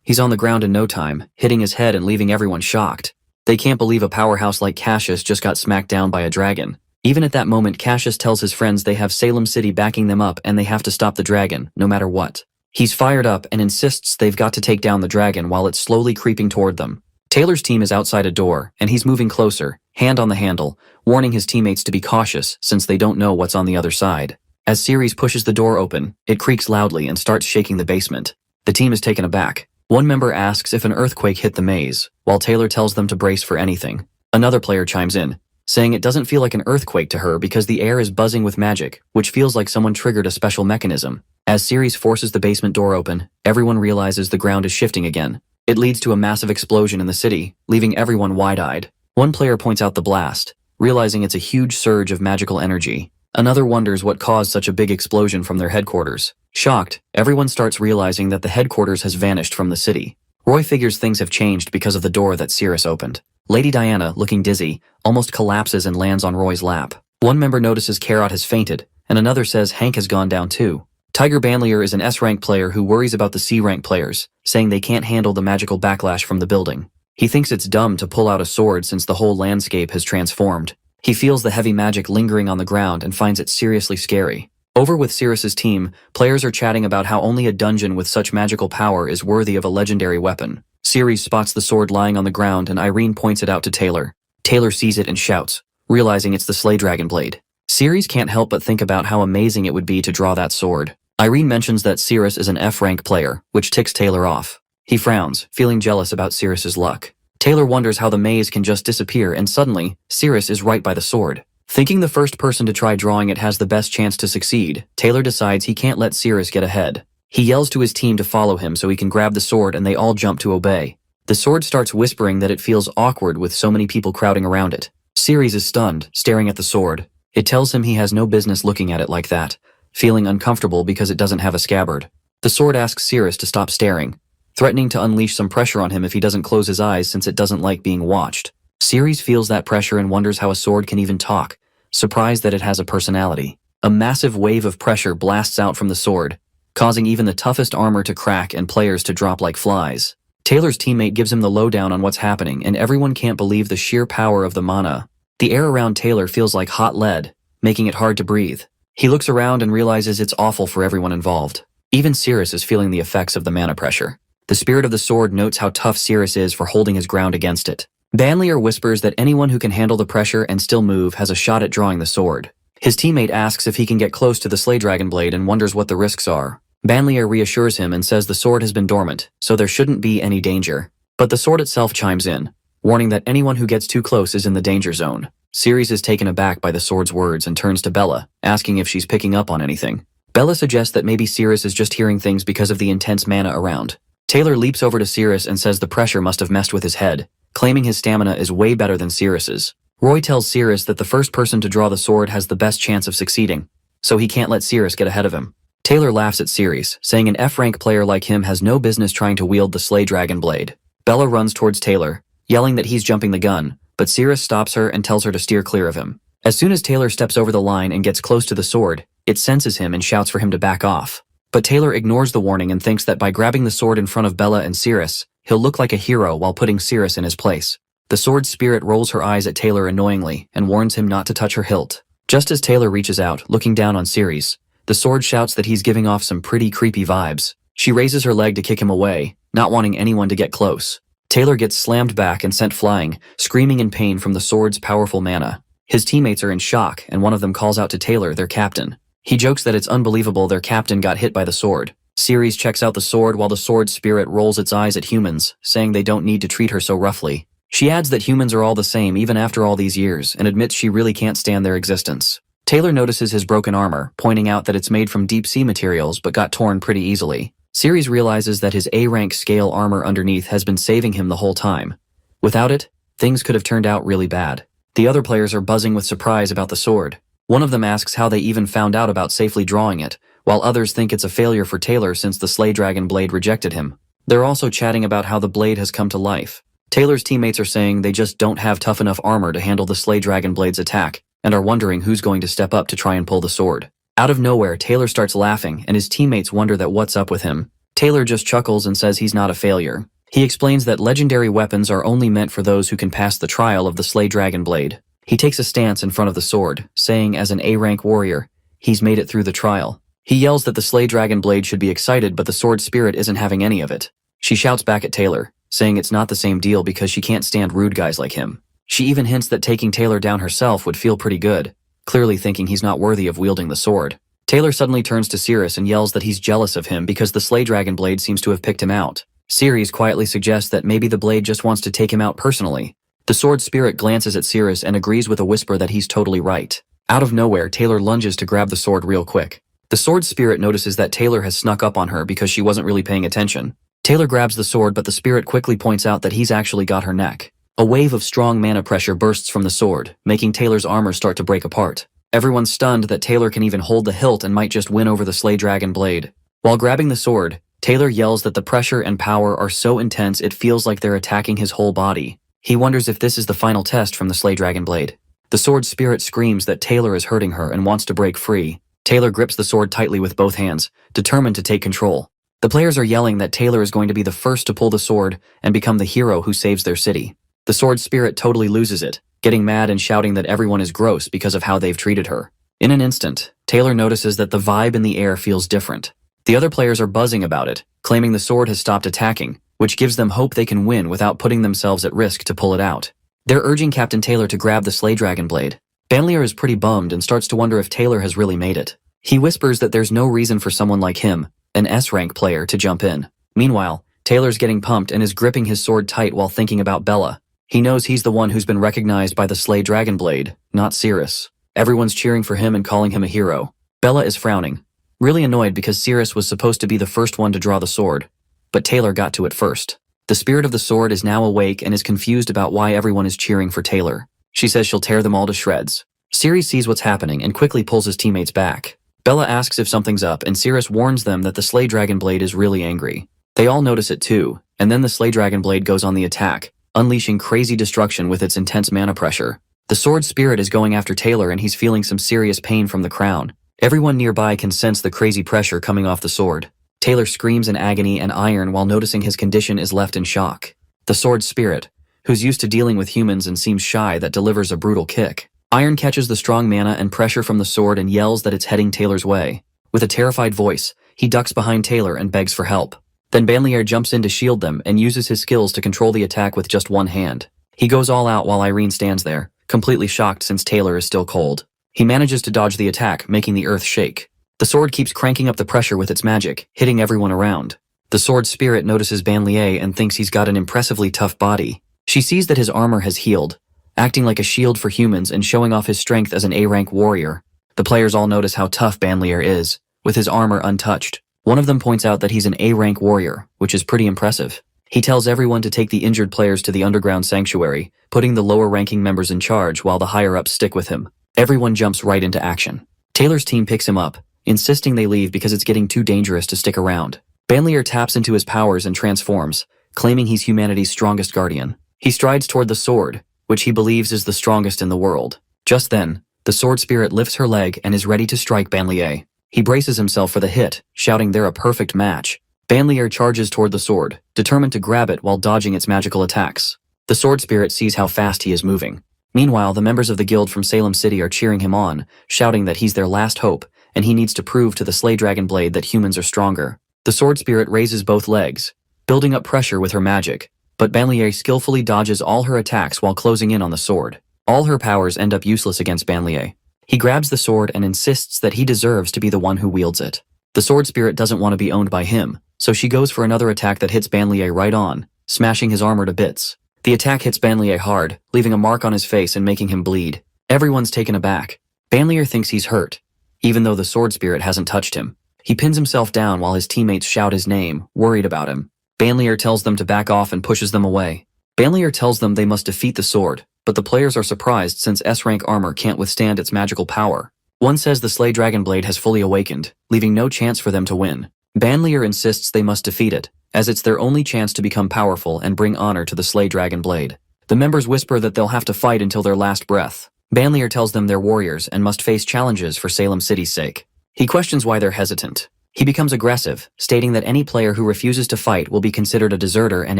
He's on the ground in no time, hitting his head and leaving everyone shocked. They can't believe a powerhouse like Cassius just got smacked down by a dragon. Even at that moment, Cassius tells his friends they have Salem City backing them up and they have to stop the dragon, no matter what. He's fired up and insists they've got to take down the dragon while it's slowly creeping toward them. Taylor's team is outside a door, and he's moving closer, hand on the handle, warning his teammates to be cautious since they don't know what's on the other side. As Ceres pushes the door open, it creaks loudly and starts shaking the basement. The team is taken aback. One member asks if an earthquake hit the maze, while Taylor tells them to brace for anything. Another player chimes in. saying it doesn't feel like an earthquake to her because the air is buzzing with magic, which feels like someone triggered a special mechanism. As Ceres forces the basement door open, everyone realizes the ground is shifting again. It leads to a massive explosion in the city, leaving everyone wide-eyed. One player points out the blast, realizing it's a huge surge of magical energy. Another wonders what caused such a big explosion from their headquarters. Shocked, everyone starts realizing that the headquarters has vanished from the city. Roy figures things have changed because of the door that Ceres opened. Lady Diana, looking dizzy, almost collapses and lands on Roy's lap. One member notices Carrot has fainted, and another says Hank has gone down too. Tiger Banlier is an S-rank player who worries about the C-rank players, saying they can't handle the magical backlash from the building. He thinks it's dumb to pull out a sword since the whole landscape has transformed. He feels the heavy magic lingering on the ground and finds it seriously scary. Over with Ceres's team, players are chatting about how only a dungeon with such magical power is worthy of a legendary weapon. Ceres spots the sword lying on the ground and Irene points it out to Taylor. Taylor sees it and shouts, realizing it's the Slay Dragon blade. Ceres can't help but think about how amazing it would be to draw that sword. Irene mentions that Ceres is an F-rank player, which ticks Taylor off. He frowns, feeling jealous about Ceres's luck. Taylor wonders how the maze can just disappear and suddenly, Ceres is right by the sword. Thinking the first person to try drawing it has the best chance to succeed, Taylor decides he can't let Ceres get ahead. He yells to his team to follow him so he can grab the sword and they all jump to obey. The sword starts whispering that it feels awkward with so many people crowding around it. Ceres is stunned, staring at the sword. It tells him he has no business looking at it like that, feeling uncomfortable because it doesn't have a scabbard. The sword asks Ceres to stop staring, threatening to unleash some pressure on him if he doesn't close his eyes since it doesn't like being watched. Ceres feels that pressure and wonders how a sword can even talk, surprised that it has a personality. A massive wave of pressure blasts out from the sword, causing even the toughest armor to crack and players to drop like flies. Taylor's teammate gives him the lowdown on what's happening and everyone can't believe the sheer power of the mana. The air around Taylor feels like hot lead, making it hard to breathe. He looks around and realizes it's awful for everyone involved. Even Ceres is feeling the effects of the mana pressure. The spirit of the sword notes how tough Ceres is for holding his ground against it. Banlier whispers that anyone who can handle the pressure and still move has a shot at drawing the sword. His teammate asks if he can get close to the Slay Dragon blade and wonders what the risks are. Banlier reassures him and says the sword has been dormant, so there shouldn't be any danger. But the sword itself chimes in, warning that anyone who gets too close is in the danger zone. Ceres is taken aback by the sword's words and turns to Bella, asking if she's picking up on anything. Bella suggests that maybe Ceres is just hearing things because of the intense mana around. Taylor leaps over to Ceres and says the pressure must have messed with his head, claiming his stamina is way better than Ceres's. Roy tells Ceres that the first person to draw the sword has the best chance of succeeding, so he can't let Ceres get ahead of him. Taylor laughs at Ceres, saying an F-rank player like him has no business trying to wield the Slay Dragon blade. Bella runs towards Taylor, yelling that he's jumping the gun, but Ceres stops her and tells her to steer clear of him. As soon as Taylor steps over the line and gets close to the sword, it senses him and shouts for him to back off. But Taylor ignores the warning and thinks that by grabbing the sword in front of Bella and Ceres, he'll look like a hero while putting Ceres in his place. The sword's spirit rolls her eyes at Taylor annoyingly and warns him not to touch her hilt. Just as Taylor reaches out, looking down on Ceres, the sword shouts that he's giving off some pretty creepy vibes. She raises her leg to kick him away, not wanting anyone to get close. Taylor gets slammed back and sent flying, screaming in pain from the sword's powerful mana. His teammates are in shock, and one of them calls out to Taylor, their captain. He jokes that it's unbelievable their captain got hit by the sword. Ceres checks out the sword while the sword's spirit rolls its eyes at humans, saying they don't need to treat her so roughly. She adds that humans are all the same even after all these years, and admits she really can't stand their existence. Taylor notices his broken armor, pointing out that it's made from deep sea materials but got torn pretty easily. Ceres realizes that his A-rank scale armor underneath has been saving him the whole time. Without it, things could have turned out really bad. The other players are buzzing with surprise about the sword. One of them asks how they even found out about safely drawing it, while others think it's a failure for Taylor since the Slay Dragon blade rejected him. They're also chatting about how the blade has come to life. Taylor's teammates are saying they just don't have tough enough armor to handle the Slay Dragon blade's attack, and are wondering who's going to step up to try and pull the sword. Out of nowhere, Taylor starts laughing, and his teammates wonder that what's up with him. Taylor just chuckles and says he's not a failure. He explains that legendary weapons are only meant for those who can pass the trial of the Slay Dragon blade. He takes a stance in front of the sword, saying as an A-rank warrior, he's made it through the trial. He yells that the Slay Dragon blade should be excited, but the sword spirit isn't having any of it. She shouts back at Taylor, saying it's not the same deal because she can't stand rude guys like him. She even hints that taking Taylor down herself would feel pretty good, clearly thinking he's not worthy of wielding the sword. Taylor suddenly turns to Ceres and yells that he's jealous of him because the Slay Dragon blade seems to have picked him out. Ceres quietly suggests that maybe the blade just wants to take him out personally, The sword spirit glances at Cirrus and agrees with a whisper that he's totally right. Out of nowhere, Taylor lunges to grab the sword real quick. The sword spirit notices that Taylor has snuck up on her because she wasn't really paying attention. Taylor grabs the sword, but the spirit quickly points out that he's actually got her neck. A wave of strong mana pressure bursts from the sword, making Taylor's armor start to break apart. Everyone's stunned that Taylor can even hold the hilt and might just win over the Slay Dragon blade. While grabbing the sword, Taylor yells that the pressure and power are so intense it feels like they're attacking his whole body. He wonders if this is the final test from the Slay Dragon blade. The sword spirit screams that Taylor is hurting her and wants to break free. Taylor grips the sword tightly with both hands, determined to take control. The players are yelling that Taylor is going to be the first to pull the sword and become the hero who saves their city. The sword spirit totally loses it, getting mad and shouting that everyone is gross because of how they've treated her. In an instant, Taylor notices that the vibe in the air feels different. The other players are buzzing about it, claiming the sword has stopped attacking, which gives them hope they can win without putting themselves at risk to pull it out. They're urging Captain Taylor to grab the Slay Dragon blade. Banlier is pretty bummed and starts to wonder if Taylor has really made it. He whispers that there's no reason for someone like him, an S-rank player, to jump in. Meanwhile, Taylor's getting pumped and is gripping his sword tight while thinking about Bella. He knows he's the one who's been recognized by the Slay Dragon blade, not Cirrus. Everyone's cheering for him and calling him a hero. Bella is frowning, really annoyed because Cirrus was supposed to be the first one to draw the sword, but Taylor got to it first. The spirit of the sword is now awake and is confused about why everyone is cheering for Taylor. She says she'll tear them all to shreds. Cirrus sees what's happening and quickly pulls his teammates back. Bella asks if something's up and Cirrus warns them that the Slay Dragon blade is really angry. They all notice it too, and then the Slay Dragon blade goes on the attack, unleashing crazy destruction with its intense mana pressure. The sword spirit is going after Taylor and he's feeling some serious pain from the crown. Everyone nearby can sense the crazy pressure coming off the sword. Taylor screams in agony and iron while noticing his condition is left in shock. The sword spirit, who's used to dealing with humans and seems shy, that delivers a brutal kick. Iron catches the strong mana and pressure from the sword and yells that it's heading Taylor's way. With a terrified voice, he ducks behind Taylor and begs for help. Then Banlier jumps in to shield them and uses his skills to control the attack with just one hand. He goes all out while Irene stands there, completely shocked since Taylor is still cold. He manages to dodge the attack, making the earth shake. The sword keeps cranking up the pressure with its magic, hitting everyone around. The sword spirit notices Banlier and thinks he's got an impressively tough body. She sees that his armor has healed, acting like a shield for humans and showing off his strength as an A-rank warrior. The players all notice how tough Banlier is, with his armor untouched. One of them points out that he's an A-rank warrior, which is pretty impressive. He tells everyone to take the injured players to the underground sanctuary, putting the lower-ranking members in charge while the higher-ups stick with him. Everyone jumps right into action. Taylor's team picks him up, insisting they leave because it's getting too dangerous to stick around. Banlier taps into his powers and transforms, claiming he's humanity's strongest guardian. He strides toward the sword, which he believes is the strongest in the world. Just then, the sword spirit lifts her leg and is ready to strike Banlier. He braces himself for the hit, shouting they're a perfect match. Banlier charges toward the sword, determined to grab it while dodging its magical attacks. The sword spirit sees how fast he is moving. Meanwhile, the members of the guild from Salem City are cheering him on, shouting that he's their last hope, and he needs to prove to the Slay Dragon blade that humans are stronger. The sword spirit raises both legs, building up pressure with her magic, but Banlier skillfully dodges all her attacks while closing in on the sword. All her powers end up useless against Banlier. He grabs the sword and insists that he deserves to be the one who wields it. The sword spirit doesn't want to be owned by him, so she goes for another attack that hits Banlier right on, smashing his armor to bits. The attack hits Banlier hard, leaving a mark on his face and making him bleed. Everyone's taken aback. Banlier thinks he's hurt, even though the sword spirit hasn't touched him. He pins himself down while his teammates shout his name, worried about him. Banlier tells them to back off and pushes them away. Banlier tells them they must defeat the sword, but the players are surprised since S-rank armor can't withstand its magical power. One says the Slay Dragon blade has fully awakened, leaving no chance for them to win. Banlier insists they must defeat it, as it's their only chance to become powerful and bring honor to the Slay Dragon blade. The members whisper that they'll have to fight until their last breath. Banlier tells them they're warriors and must face challenges for Salem City's sake. He questions why they're hesitant. He becomes aggressive, stating that any player who refuses to fight will be considered a deserter and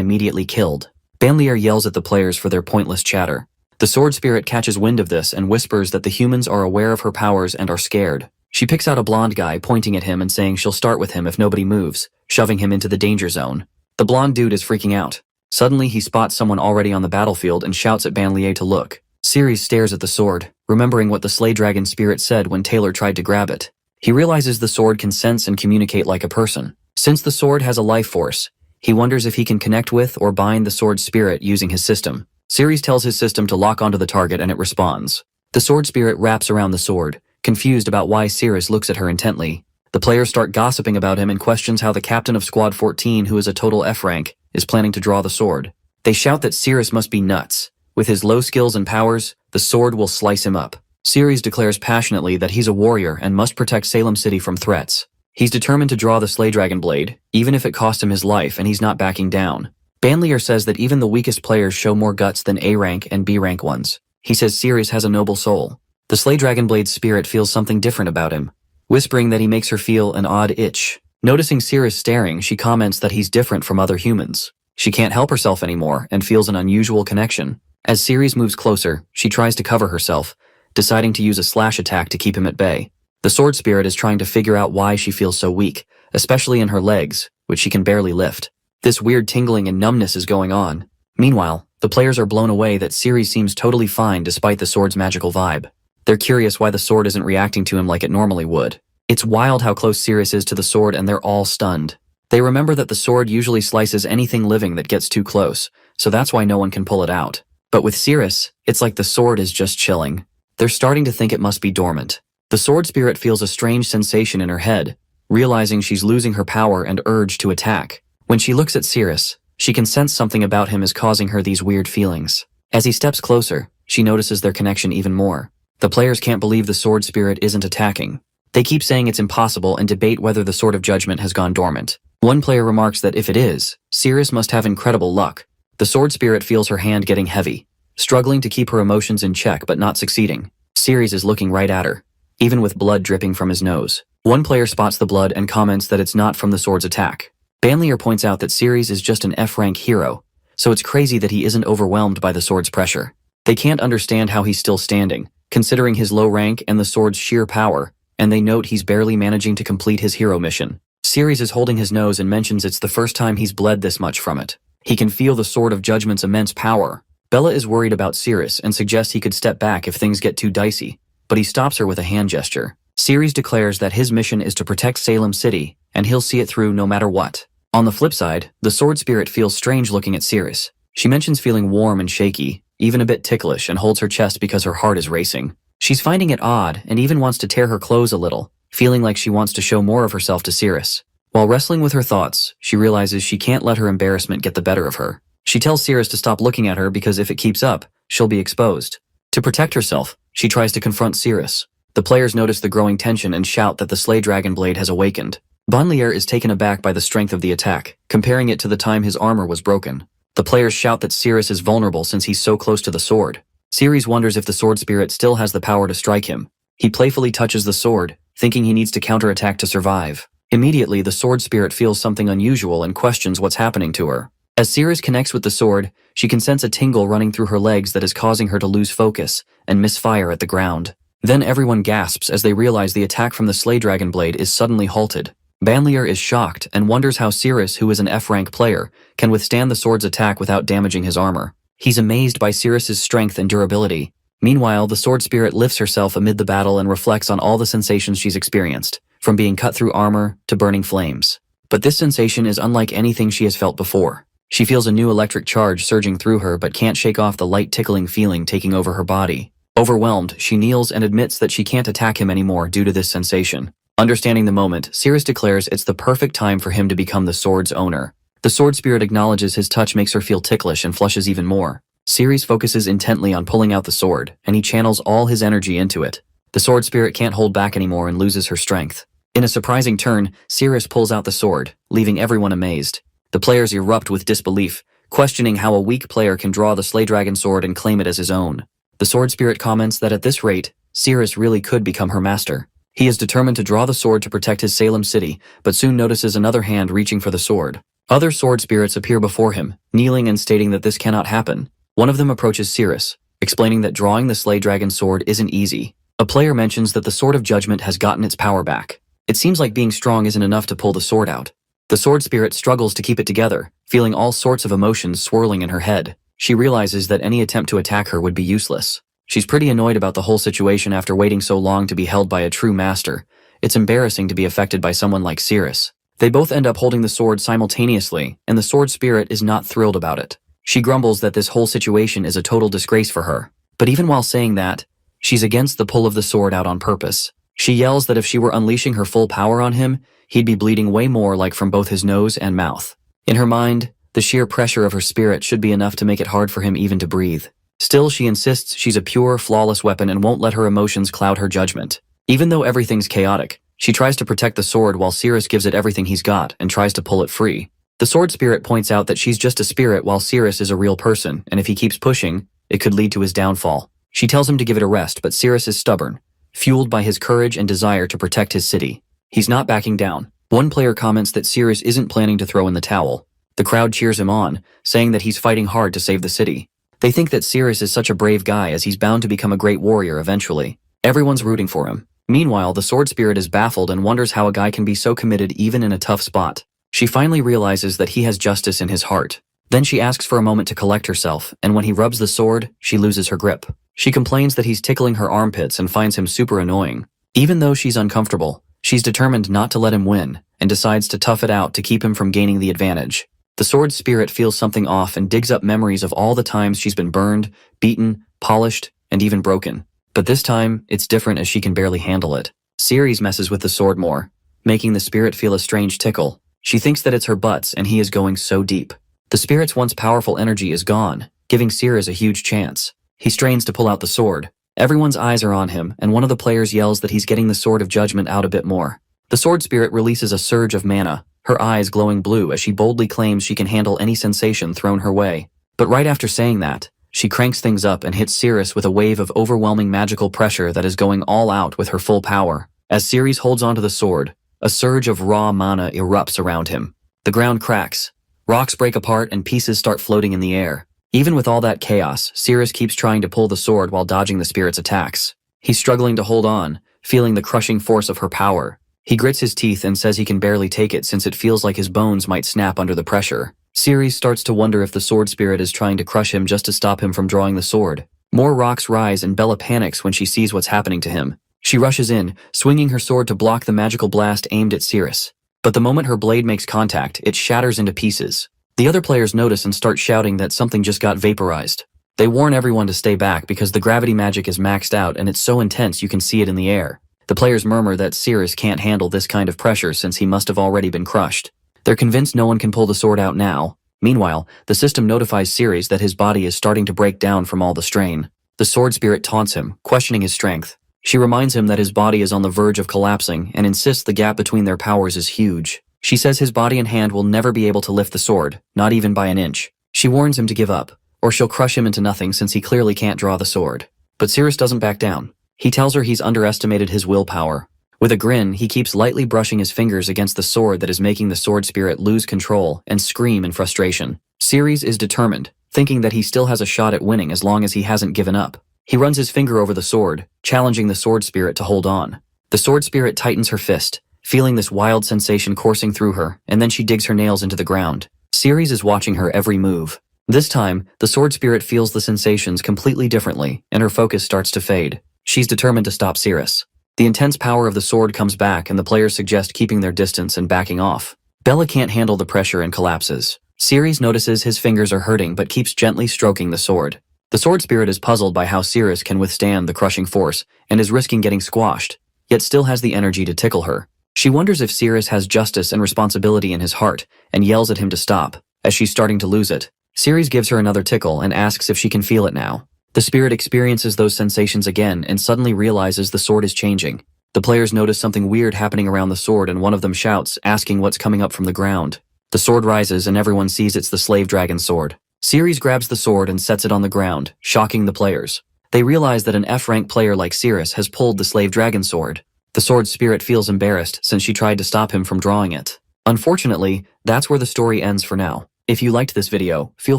immediately killed. Banlier yells at the players for their pointless chatter. The sword spirit catches wind of this and whispers that the humans are aware of her powers and are scared. She picks out a blonde guy, pointing at him and saying she'll start with him if nobody moves, shoving him into the danger zone. The blonde dude is freaking out. Suddenly he spots someone already on the battlefield and shouts at Banlier to look. Ceres stares at the sword, remembering what the Slay Dragon spirit said when Taylor tried to grab it. He realizes the sword can sense and communicate like a person. Since the sword has a life force, he wonders if he can connect with or bind the sword spirit using his system. Ceres tells his system to lock onto the target and it responds. The sword spirit wraps around the sword, confused about why Ceres looks at her intently. The players start gossiping about him and questions how the captain of Squad 14, who is a total F rank, is planning to draw the sword. They shout that Ceres must be nuts. With his low skills and powers, the sword will slice him up. Ceres declares passionately that he's a warrior and must protect Salem City from threats. He's determined to draw the Slay Dragon Blade, even if it costs him his life, and he's not backing down. Banlier says that even the weakest players show more guts than A rank and B rank ones. He says Ceres has a noble soul. The Slay Dragon Blade's spirit feels something different about him, whispering that he makes her feel an odd itch. Noticing Ceres staring, she comments that he's different from other humans. She can't help herself anymore and feels an unusual connection. As Ceres moves closer, she tries to cover herself, deciding to use a slash attack to keep him at bay. The sword spirit is trying to figure out why she feels so weak, especially in her legs, which she can barely lift. This weird tingling and numbness is going on. Meanwhile, the players are blown away that Ceres seems totally fine despite the sword's magical vibe. They're curious why the sword isn't reacting to him like it normally would. It's wild how close Ceres is to the sword, and they're all stunned. They remember that the sword usually slices anything living that gets too close, so that's why no one can pull it out. But with Ceres, it's like the sword is just chilling. They're starting to think it must be dormant. The sword spirit feels a strange sensation in her head, realizing she's losing her power and urge to attack. When she looks at Ceres, she can sense something about him is causing her these weird feelings. As he steps closer, she notices their connection even more. The players can't believe the sword spirit isn't attacking. They keep saying it's impossible and debate whether the Sword of Judgment has gone dormant. One player remarks that if it is, Ceres must have incredible luck. The sword spirit feels her hand getting heavy, struggling to keep her emotions in check but not succeeding. Ceres is looking right at her, even with blood dripping from his nose. One player spots the blood and comments that it's not from the sword's attack. Banlier points out that Ceres is just an F-rank hero, so it's crazy that he isn't overwhelmed by the sword's pressure. They can't understand how he's still standing, considering his low rank and the sword's sheer power, and they note he's barely managing to complete his hero mission. Ceres is holding his nose and mentions it's the first time he's bled this much from it. He can feel the Sword of Judgment's immense power. Bella is worried about Ceres and suggests he could step back if things get too dicey, but he stops her with a hand gesture. Ceres declares that his mission is to protect Salem City, and he'll see it through no matter what. On the flip side, the sword spirit feels strange looking at Ceres. She mentions feeling warm and shaky, even a bit ticklish, and holds her chest because her heart is racing. She's finding it odd and even wants to tear her clothes a little, feeling like she wants to show more of herself to Ceres. While wrestling with her thoughts, she realizes she can't let her embarrassment get the better of her. She tells Ceres to stop looking at her because if it keeps up, she'll be exposed. To protect herself, she tries to confront Ceres. The players notice the growing tension and shout that the Slay Dragon Blade has awakened. Banlier is taken aback by the strength of the attack, comparing it to the time his armor was broken. The players shout that Ceres is vulnerable since he's so close to the sword. Ceres wonders if the sword spirit still has the power to strike him. He playfully touches the sword, thinking he needs to counterattack to survive. Immediately, the sword spirit feels something unusual and questions what's happening to her. As Ceres connects with the sword, she can sense a tingle running through her legs that is causing her to lose focus and misfire at the ground. Then everyone gasps as they realize the attack from the Slay Dragon Blade is suddenly halted. Banlier is shocked and wonders how Ceres, who is an F-rank player, can withstand the sword's attack without damaging his armor. He's amazed by Ceres' strength and durability. Meanwhile, the sword spirit lifts herself amid the battle and reflects on all the sensations she's experienced, from being cut through armor to burning flames. But this sensation is unlike anything she has felt before. She feels a new electric charge surging through her but can't shake off the light tickling feeling taking over her body. Overwhelmed, she kneels and admits that she can't attack him anymore due to this sensation. Understanding the moment, Ceres declares it's the perfect time for him to become the sword's owner. The sword spirit acknowledges his touch makes her feel ticklish and flushes even more. Ceres focuses intently on pulling out the sword, and he channels all his energy into it. The sword spirit can't hold back anymore and loses her strength. In a surprising turn, Ceres pulls out the sword, leaving everyone amazed. The players erupt with disbelief, questioning how a weak player can draw the Slay Dragon sword and claim it as his own. The sword spirit comments that at this rate, Ceres really could become her master. He is determined to draw the sword to protect his Salem City, but soon notices another hand reaching for the sword. Other sword spirits appear before him, kneeling and stating that this cannot happen. One of them approaches Ceres, explaining that drawing the Slay Dragon sword isn't easy. A player mentions that the Sword of Judgment has gotten its power back. It seems like being strong isn't enough to pull the sword out. The sword spirit struggles to keep it together, feeling all sorts of emotions swirling in her head. She realizes that any attempt to attack her would be useless. She's pretty annoyed about the whole situation after waiting so long to be held by a true master. It's embarrassing to be affected by someone like Ceres. They both end up holding the sword simultaneously, and the sword spirit is not thrilled about it. She grumbles that this whole situation is a total disgrace for her. But even while saying that, she's against the pull of the sword out on purpose. She yells that if she were unleashing her full power on him, he'd be bleeding way more, like from both his nose and mouth. In her mind, the sheer pressure of her spirit should be enough to make it hard for him even to breathe. Still, she insists she's a pure, flawless weapon and won't let her emotions cloud her judgment. Even though everything's chaotic, she tries to protect the sword while Cirrus gives it everything he's got and tries to pull it free. The sword spirit points out that she's just a spirit while Cirrus is a real person, and if he keeps pushing, it could lead to his downfall. She tells him to give it a rest, but Cirrus is stubborn, fueled by his courage and desire to protect his city. He's not backing down. One player comments that Cirrus isn't planning to throw in the towel. The crowd cheers him on, saying that he's fighting hard to save the city. They think that Cirrus is such a brave guy as he's bound to become a great warrior eventually. Everyone's rooting for him. Meanwhile, the sword spirit is baffled and wonders how a guy can be so committed even in a tough spot. She finally realizes that he has justice in his heart. Then she asks for a moment to collect herself, and when he rubs the sword, she loses her grip. She complains that he's tickling her armpits and finds him super annoying. Even though she's uncomfortable, she's determined not to let him win, and decides to tough it out to keep him from gaining the advantage. The sword spirit feels something off and digs up memories of all the times she's been burned, beaten, polished, and even broken. But this time, it's different as she can barely handle it. Ceres messes with the sword more, making the spirit feel a strange tickle. She thinks that it's her butts and he is going so deep. The spirit's once powerful energy is gone, giving Ceres a huge chance. He strains to pull out the sword. Everyone's eyes are on him, and one of the players yells that he's getting the sword of judgment out a bit more. The sword spirit releases a surge of mana, her eyes glowing blue as she boldly claims she can handle any sensation thrown her way. But right after saying that, she cranks things up and hits Ceres with a wave of overwhelming magical pressure that is going all out with her full power. As Ceres holds onto the sword, a surge of raw mana erupts around him. The ground cracks. Rocks break apart and pieces start floating in the air. Even with all that chaos, Ceres keeps trying to pull the sword while dodging the spirit's attacks. He's struggling to hold on, feeling the crushing force of her power. He grits his teeth and says he can barely take it since it feels like his bones might snap under the pressure. Ceres starts to wonder if the sword spirit is trying to crush him just to stop him from drawing the sword. More rocks rise and Bella panics when she sees what's happening to him. She rushes in, swinging her sword to block the magical blast aimed at Ceres. But the moment her blade makes contact, it shatters into pieces. The other players notice and start shouting that something just got vaporized. They warn everyone to stay back because the gravity magic is maxed out and it's so intense you can see it in the air. The players murmur that Ceres can't handle this kind of pressure since he must have already been crushed. They're convinced no one can pull the sword out now. Meanwhile, the system notifies Ceres that his body is starting to break down from all the strain. The sword spirit taunts him, questioning his strength. She reminds him that his body is on the verge of collapsing and insists the gap between their powers is huge. She says his body and hand will never be able to lift the sword, not even by an inch. She warns him to give up, or she'll crush him into nothing since he clearly can't draw the sword. But Ceres doesn't back down. He tells her he's underestimated his willpower. With a grin, he keeps lightly brushing his fingers against the sword that is making the sword spirit lose control and scream in frustration. Ceres is determined, thinking that he still has a shot at winning as long as he hasn't given up. He runs his finger over the sword, challenging the sword spirit to hold on. The sword spirit tightens her fist, feeling this wild sensation coursing through her, and then she digs her nails into the ground. Ceres is watching her every move. This time, the sword spirit feels the sensations completely differently, and her focus starts to fade. She's determined to stop Ceres. The intense power of the sword comes back and the players suggest keeping their distance and backing off. Bella can't handle the pressure and collapses. Ceres notices his fingers are hurting but keeps gently stroking the sword. The sword spirit is puzzled by how Ceres can withstand the crushing force and is risking getting squashed, yet still has the energy to tickle her. She wonders if Ceres has justice and responsibility in his heart and yells at him to stop, as she's starting to lose it. Ceres gives her another tickle and asks if she can feel it now. The spirit experiences those sensations again and suddenly realizes the sword is changing. The players notice something weird happening around the sword and one of them shouts, asking what's coming up from the ground. The sword rises and everyone sees it's the slave dragon sword. Ceres grabs the sword and sets it on the ground, shocking the players. They realize that an F-rank player like Ceres has pulled the slave dragon sword. The sword spirit feels embarrassed since she tried to stop him from drawing it. Unfortunately, that's where the story ends for now. If you liked this video, feel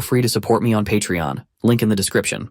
free to support me on Patreon, link in the description.